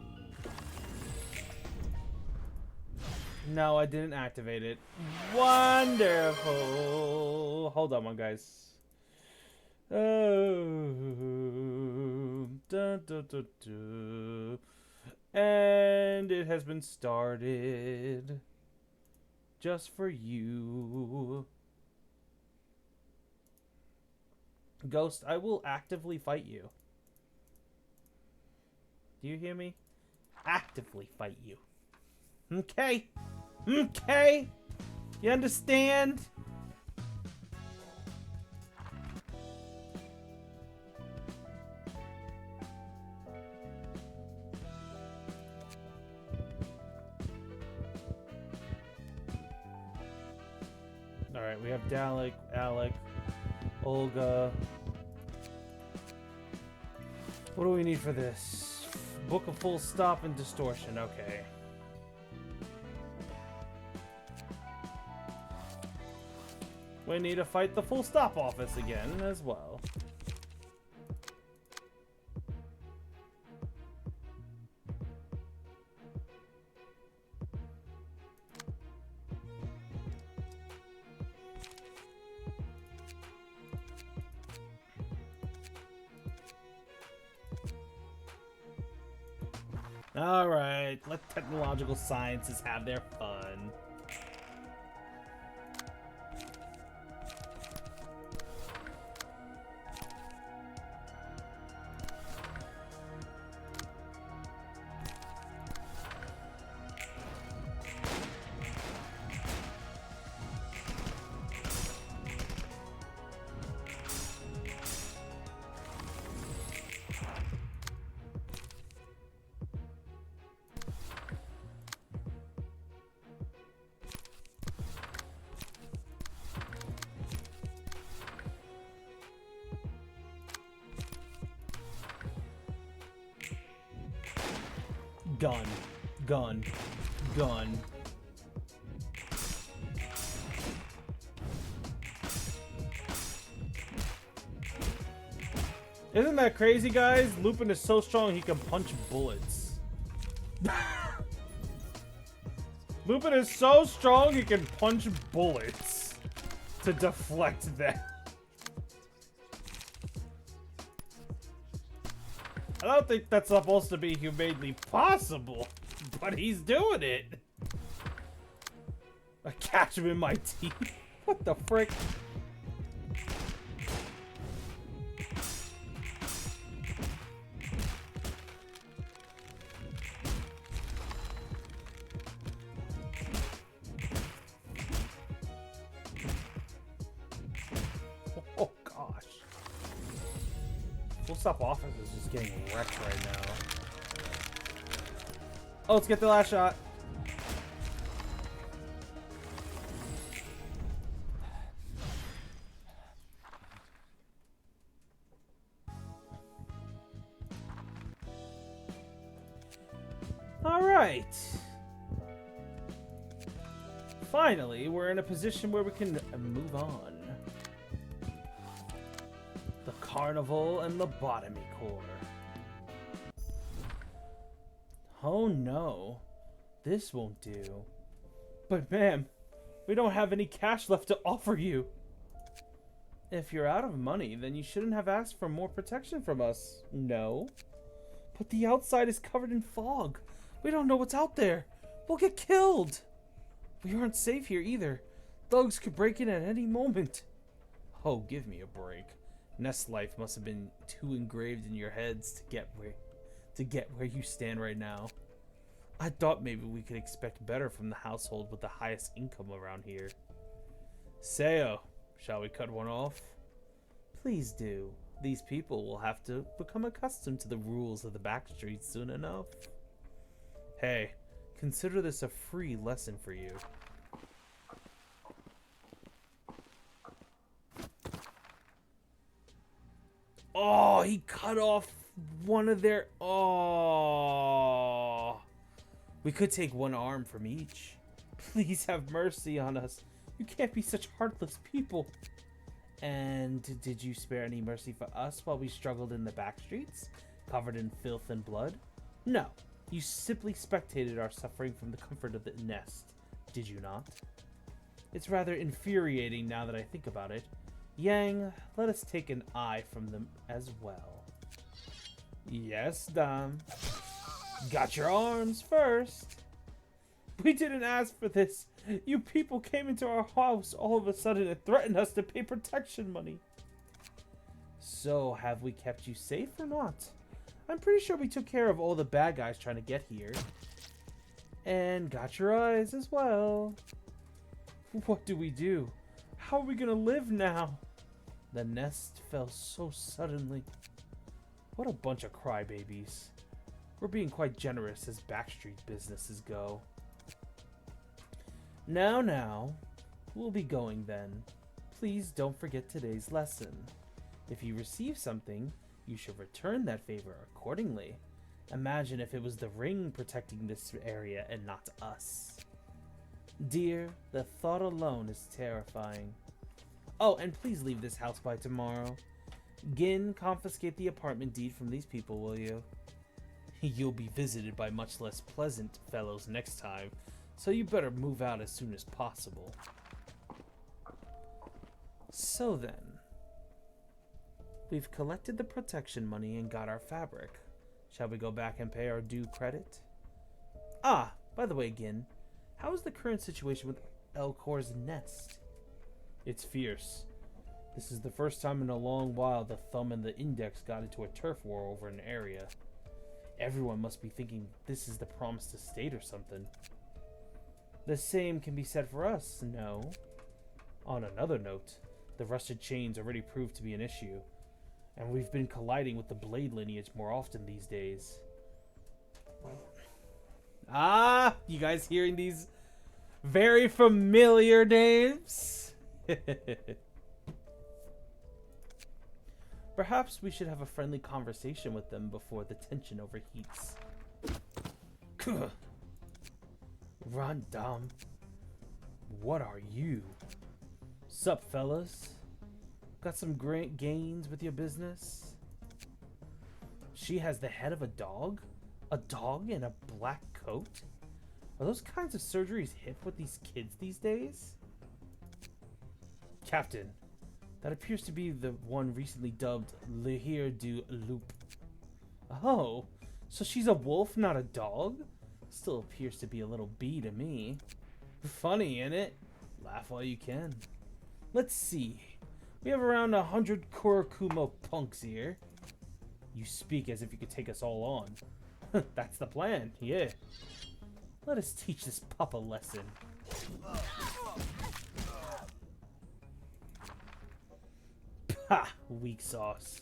No, I didn't activate it. Wonderful. Hold on, guys. Oh, dun, dun, dun, dun. And it has been started. Just for you. Ghost, I will actively fight you. Do you hear me? Actively fight you. Okay? Okay? You understand? Alright, we have Dalek, Alec, Olga. What do we need for this? Book of full stop and distortion. Okay. We need to fight the full stop office again as well. Alright, let technological sciences have their fun. Gun. Gun. Gun. Isn't that crazy, guys? Lupin is so strong he can punch bullets. Lupin is so strong he can punch bullets to deflect them. I don't think that's supposed to be humanly possible, but he's doing it. I catch him in my teeth. What the frick? Oh gosh. Full stop office is just getting wrecked right now. Oh, let's get the last shot. Alright. Finally, we're in a position where we can move on. The carnival and lobotomy core. Oh no, this won't do. But ma'am, we don't have any cash left to offer you. If you're out of money, then you shouldn't have asked for more protection from us. No. But the outside is covered in fog. We don't know what's out there. We'll get killed. We aren't safe here either. Thugs could break in at any moment. Oh, give me a break. Nest life must have been too engraved in your heads to get where you stand right now. I thought maybe we could expect better from the household with the highest income around here. Sayo, shall we cut one off? Please do. These people will have to become accustomed to the rules of the back streets soon enough. Hey, consider this a free lesson for you. Oh, he cut off one of their... Oh. We could take one arm from each. Please have mercy on us. You can't be such heartless people. And did you spare any mercy for us while we struggled in the back streets, covered in filth and blood? No. You simply spectated our suffering from the comfort of the nest, did you not? It's rather infuriating now that I think about it. Yang, let us take an eye from them as well. Yes, Dame. Got your arms first. We didn't ask for this. You people came into our house all of a sudden and threatened us to pay protection money. So, have we kept you safe or not? I'm pretty sure we took care of all the bad guys trying to get here. And got your eyes as well. What do we do? How are we gonna live now? The nest fell so suddenly. What a bunch of crybabies. We're being quite generous as backstreet businesses go. Now, we'll be going then. Please don't forget today's lesson. If you receive something, you should return that favor accordingly. Imagine if it was the ring protecting this area and not us. Dear, the thought alone is terrifying. Oh, and please leave this house by tomorrow. Gin, confiscate the apartment deed from these people, will you? You'll be visited by much less pleasant fellows next time, so you better move out as soon as possible. So then, we've collected the protection money and got our fabric. Shall we go back and pay our due credit? Ah, by the way, Gin, how is the current situation with Elcor's nest? It's fierce. This is the first time in a long while the thumb and the index got into a turf war over an area. Everyone must be thinking this is the promised estate or something. The same can be said for us, no? On another note, the rusted chains already proved to be an issue, and we've been colliding with the blade lineage more often these days. Ah, you guys hearing these very familiar names? Perhaps we should have a friendly conversation with them before the tension overheats. Random. What are you? Sup, fellas? Got some great gains with your business? She has the head of a dog? A dog in a black coat? Are those kinds of surgeries hip with these kids these days? Captain, that appears to be the one recently dubbed Le Hir du Loup. Oh, so she's a wolf, not a dog? Still appears to be a little bee to me. Funny, innit? Laugh while you can. Let's see. We have around 100 Kurakumo punks here. You speak as if you could take us all on. That's the plan, yeah. Let us teach this pup a lesson. Ha! Weak sauce.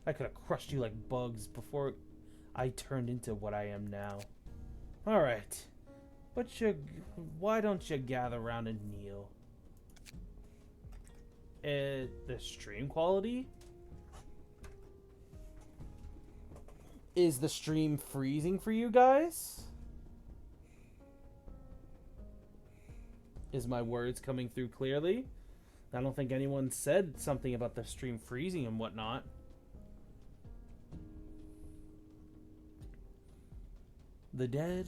I could have crushed you like bugs before I turned into what I am now. Alright. Why don't you gather around and kneel? The stream quality? Is the stream freezing for you guys? Is my words coming through clearly? I don't think anyone said something about the stream freezing and whatnot. The dead,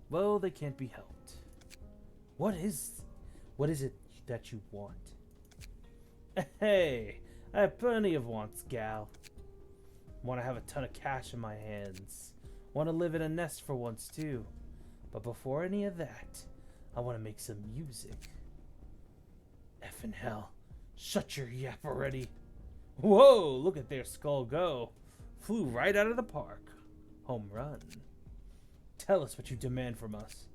well, they can't be helped. What is it that you want? Hey, I have plenty of wants, gal. Want to have a ton of cash in my hands. Want to live in a nest for once, too. But before any of that, I want to make some music. Effing hell. Shut your yap already. Whoa, look at their skull go. Flew right out of the park. Home run. Tell us what you demand from us.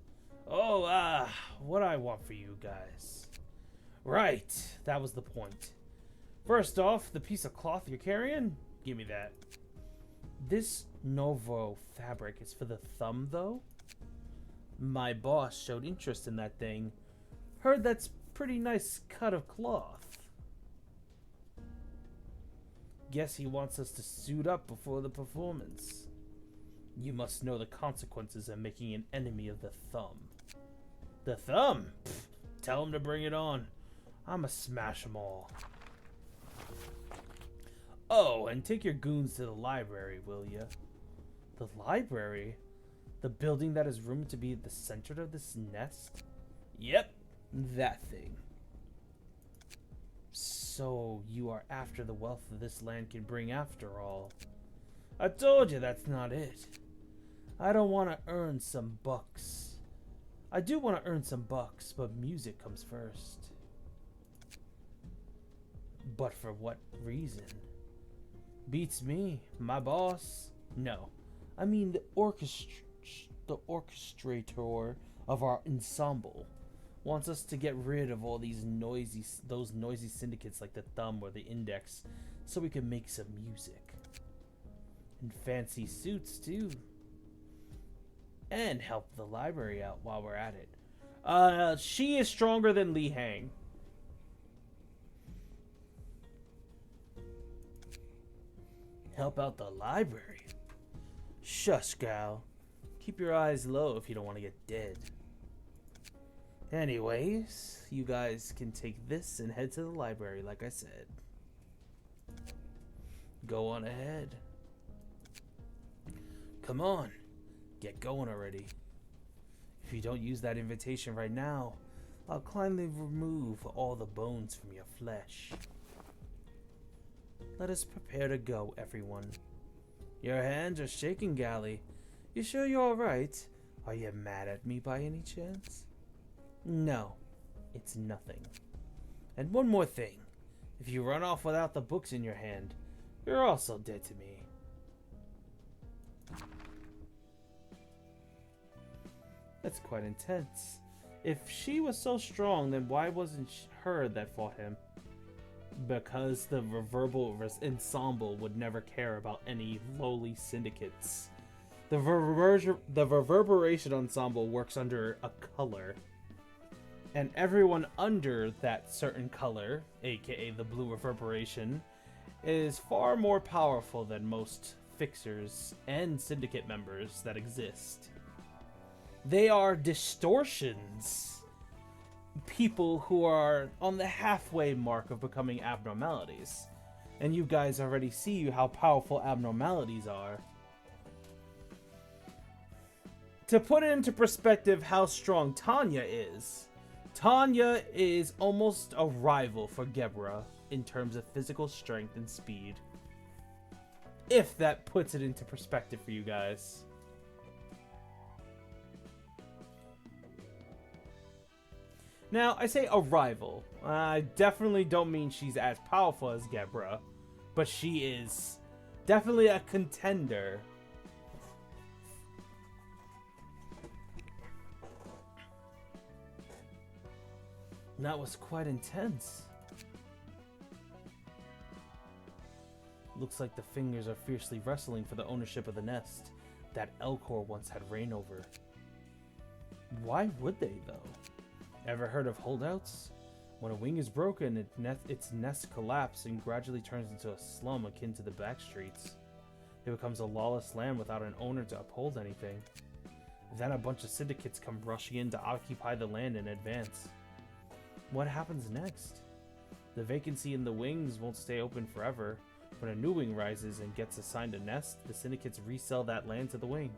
Oh, what I want for you guys. Right, that was the point. First off, the piece of cloth you're carrying, give me that. This Novo fabric is for the thumb, though? My boss showed interest in that thing. Heard that's pretty nice cut of cloth. Guess he wants us to suit up before the performance. You must know the consequences of making an enemy of the thumb. The thumb? Pfft, tell him to bring it on. I'ma smash them all. Oh, and take your goons to the library, will ya? The library? The building that is rumored to be at the center of this nest? Yep, that thing. So, you are after the wealth that this land can bring after all. I told you that's not it. I don't want to earn some bucks. I do want to earn some bucks, but music comes first. But for what reason? Beats me, my boss. No, I mean the orchestrator of our ensemble wants us to get rid of all those noisy syndicates like the Thumb or the Index, so we can make some music. And fancy suits too. And help the library out while we're at it. She is stronger than Li Hang. Help out the library? Shush, gal. Keep your eyes low if you don't want to get dead. Anyways, you guys can take this and head to the library like I said. Go on ahead. Come on. Get going already. If you don't use that invitation right now, I'll kindly remove all the bones from your flesh. Let us prepare to go, everyone. Your hands are shaking, Gally. You sure you're alright? Are you mad at me by any chance? No, it's nothing. And one more thing. If you run off without the books in your hand, you're also dead to me. That's quite intense. If she was so strong, then why wasn't her that fought him? Because the Reverbal ensemble would never care about any lowly syndicates. The Reverberation ensemble works under a color. And everyone under that certain color, aka the blue reverberation, is far more powerful than most fixers and syndicate members that exist. They are distortions. People who are on the halfway mark of becoming abnormalities. And you guys already see how powerful abnormalities are. To put it into perspective how strong Tanya is almost a rival for Gebra in terms of physical strength and speed. If that puts it into perspective for you guys. Now, I say a rival. I definitely don't mean she's as powerful as Gebra, but she is definitely a contender. That was quite intense. Looks like the fingers are fiercely wrestling for the ownership of the nest that Elcor once had reign over. Why would they, though? Ever heard of holdouts? When a wing is broken, its nest collapses and gradually turns into a slum akin to the back streets. It becomes a lawless land without an owner to uphold anything. Then a bunch of syndicates come rushing in to occupy the land in advance. what happens next? The vacancy in the wings won't stay open forever. When a new wing rises and gets assigned a nest, the syndicates resell that land to the wing.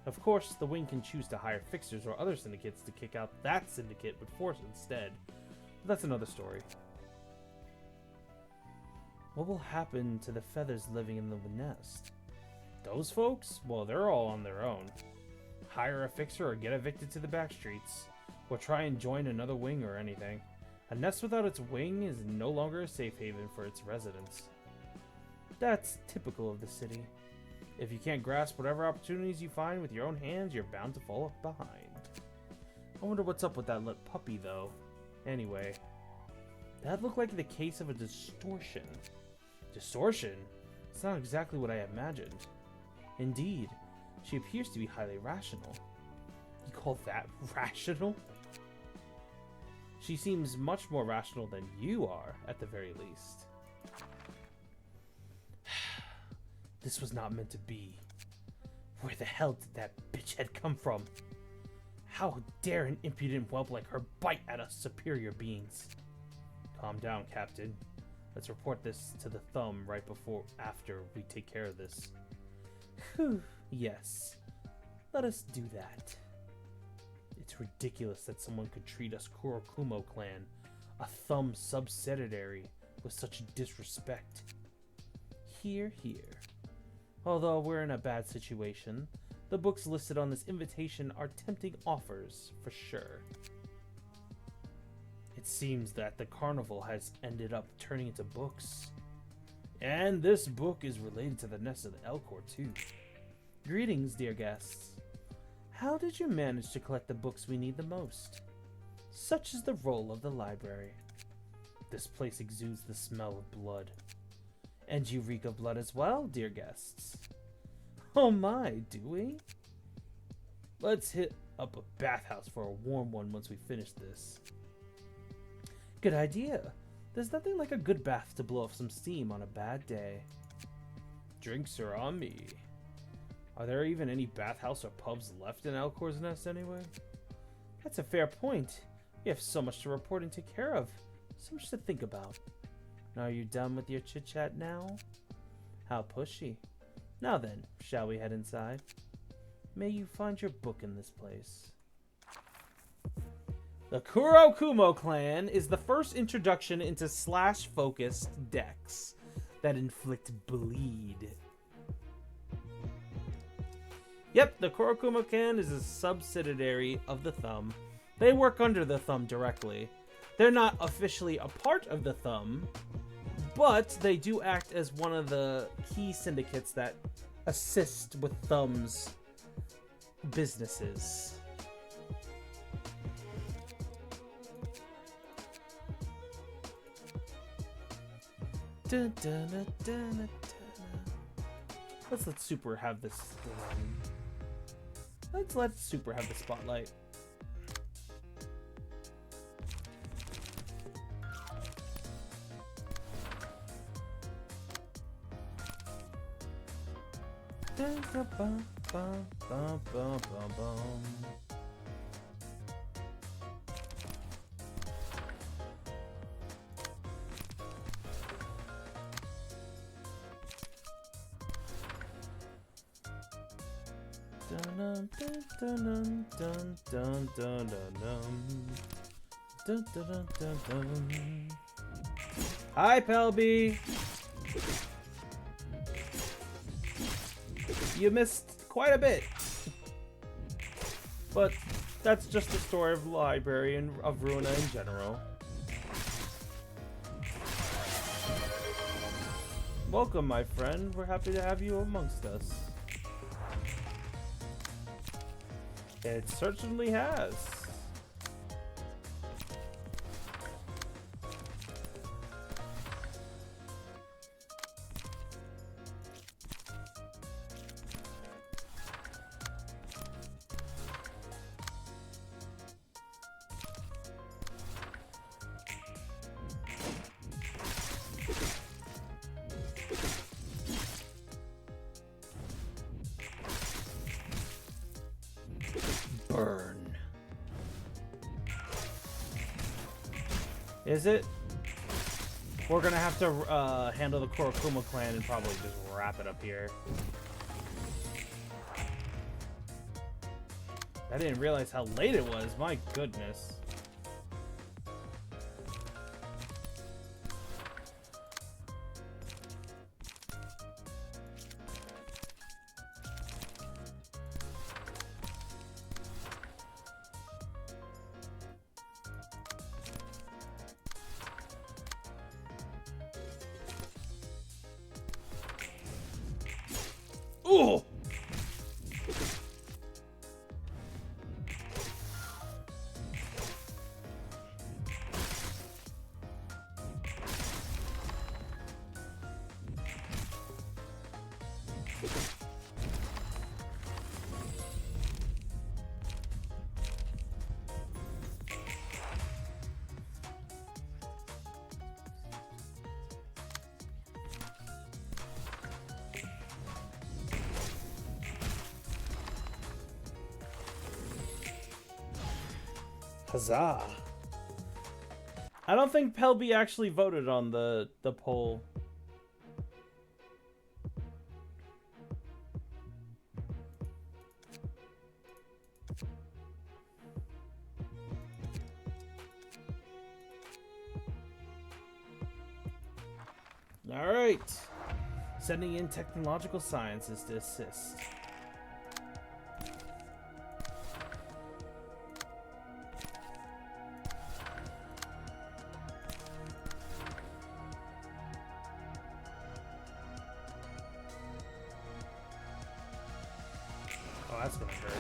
Of course, the wing can choose to hire fixers or other syndicates to kick out that syndicate with force instead. But that's another story. What will happen to the feathers living in the nest? Those folks? Well, they're all on their own. Hire a fixer or get evicted to the back streets. Or try and join another wing or anything. A nest without its wing is no longer a safe haven for its residents. That's typical of the city. If you can't grasp whatever opportunities you find with your own hands, you're bound to fall behind. I wonder what's up with that little puppy, though. Anyway, that looked like the case of a distortion. Distortion? It's not exactly what I imagined. Indeed, she appears to be highly rational. You call that rational? She seems much more rational than you are, at the very least. This was not meant to be. Where the hell did that bitch head come from? How dare an impudent whelp like her bite at us superior beings? Calm down, Captain. Let's report this to the Thumb right after we take care of this. Whew, yes. Let us do that. It's ridiculous that someone could treat us Kurokumo clan, a Thumb subsidiary, with such disrespect. Hear, hear. Although we're in a bad situation, the books listed on this invitation are tempting offers, for sure. It seems that the carnival has ended up turning into books. And this book is related to the nest of the Elcor, too. Greetings, dear guests. How did you manage to collect the books we need the most? Such is the role of the library. This place exudes the smell of blood. And you reek of blood as well, dear guests. Oh my, do we? Let's hit up a bathhouse for a warm one once we finish this. Good idea. There's nothing like a good bath to blow off some steam on a bad day. Drinks are on me. Are there even any bathhouse or pubs left in Elcor's Nest anyway? That's a fair point. We have so much to report and take care of. So much to think about. Are you done with your chit-chat now? How pushy. Now then, shall we head inside? May you find your book in this place. The Kurokumo clan is the first introduction into slash-focused decks that inflict bleed. Yep, the Kurokumo clan is a subsidiary of the Thumb. They work under the Thumb directly. They're not officially a part of the Thumb, but they do act as one of the key syndicates that assist with Thumb's businesses. Dun, dun, dun, dun, dun, dun. Let's let Super have this. Let's let Super have the spotlight. Dun, dun, bum, bum, bum, bum, bum, bum. Dun dun dun dun dun dun dun dun dun dun dun. Hi, Pelby. You missed quite a bit, but that's just the story of the library and of Ruina in general. Welcome, my friend. We're happy to have you amongst us. It certainly has. Burn. Is it? We're gonna have to handle the Kurokuma clan and probably just wrap it up here. I didn't realize how late it was. My goodness. Ooh! Huzzah. I don't think Pelby actually voted on the poll. All right. Sending in technological sciences to assist. Oh, that's gonna hurt.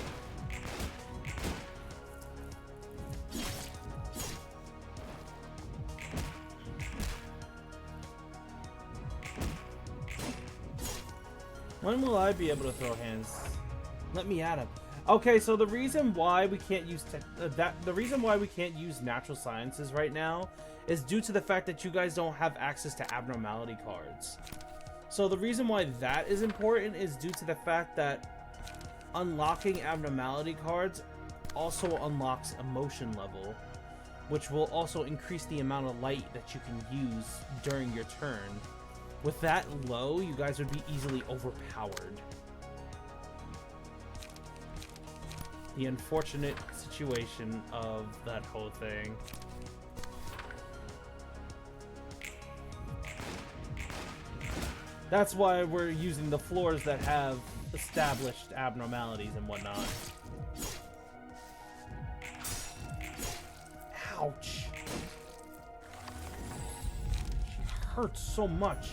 When will I be able to throw hands? Let me at him. Okay, so the reason why we can't use natural sciences right now is due to the fact that you guys don't have access to abnormality cards. So the reason why that is important is due to the fact that unlocking abnormality cards also unlocks emotion level, which will also increase the amount of light that you can use during your turn. With that low, you guys would be easily overpowered. The unfortunate situation of that whole thing. That's why we're using the floors that have established abnormalities and whatnot. Ouch. She hurts so much.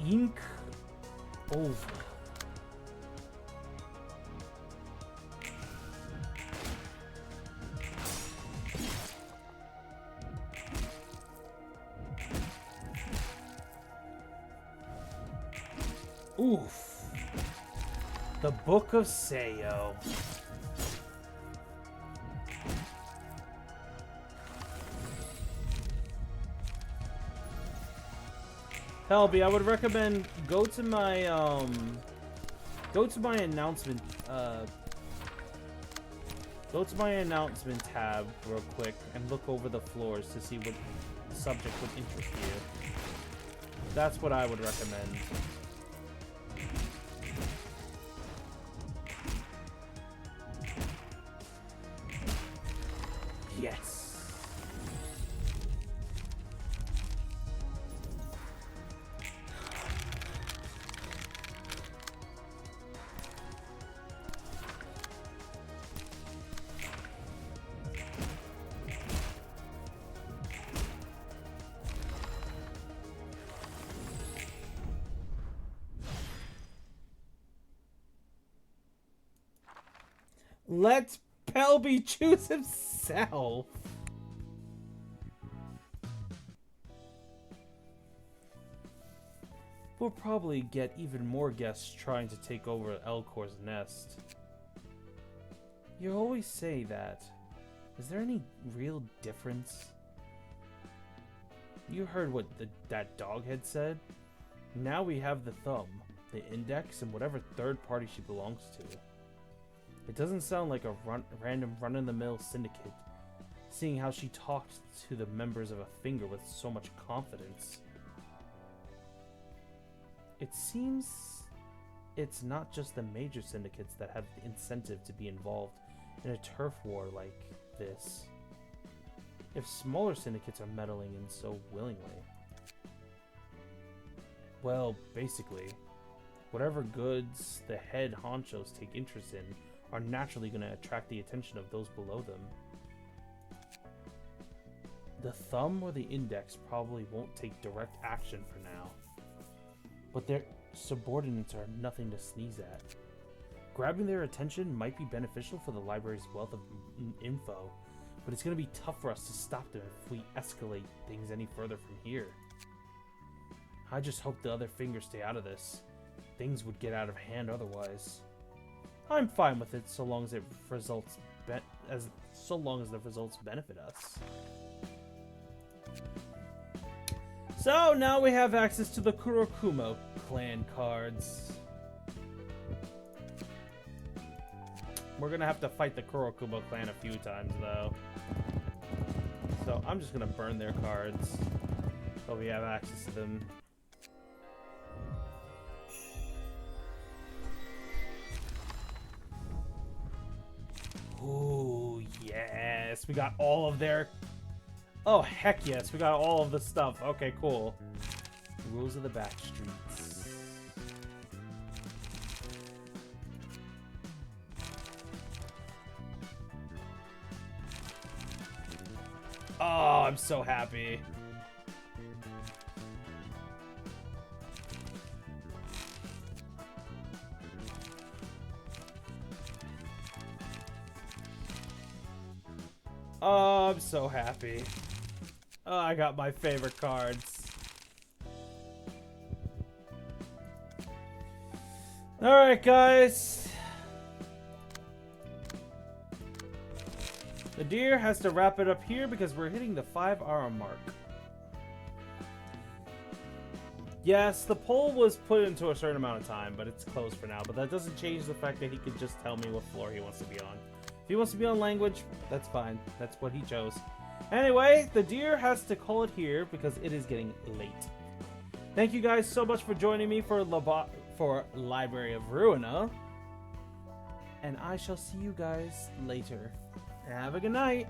Ink over. Oof. The Book of Seiyo. Helby, I would recommend go to my announcement tab real quick and look over the floors to see what subject would interest you. That's what I would recommend. Yes. Let Pelby choose himself. We'll probably get even more guests trying to take over Elcor's nest. You always say that, Is there any real difference? You heard what that dog had said? Now we have the thumb, the index, and whatever third party she belongs to. It doesn't sound like a random run-of-the-mill syndicate, seeing how she talked to the members of a finger with so much confidence. It seems it's not just the major syndicates that have the incentive to be involved in a turf war like this. If smaller syndicates are meddling in so willingly. Well, basically, whatever goods the head honchos take interest in are naturally going to attract the attention of those below them. The thumb or the index probably won't take direct action for now, but their subordinates are nothing to sneeze at. Grabbing their attention might be beneficial for the library's wealth of info, but it's going to be tough for us to stop them if we escalate things any further from here. I just hope the other fingers stay out of this. Things would get out of hand otherwise. I'm fine with it so long as the results benefit us. So now we have access to the Kurokumo clan cards. We're gonna have to fight the Kurokumo clan a few times though. So I'm just gonna burn their cards so we have access to them. Ooh, yes. We got all of their... Oh, heck yes. We got all of the stuff. Okay, cool. Rules of the back streets. Oh, I'm so happy. Oh, I'm so happy. Oh, I got my favorite cards. Alright, guys. The deer has to wrap it up here because we're hitting the 5-hour mark. Yes, the poll was put into a certain amount of time, but it's closed for now. But that doesn't change the fact that he could just tell me what floor he wants to be on. If he wants to be on language, that's fine. That's what he chose. Anyway, the deer has to call it here because it is getting late. Thank you guys so much for joining me for Library of Ruina. And I shall see you guys later. Have a good night.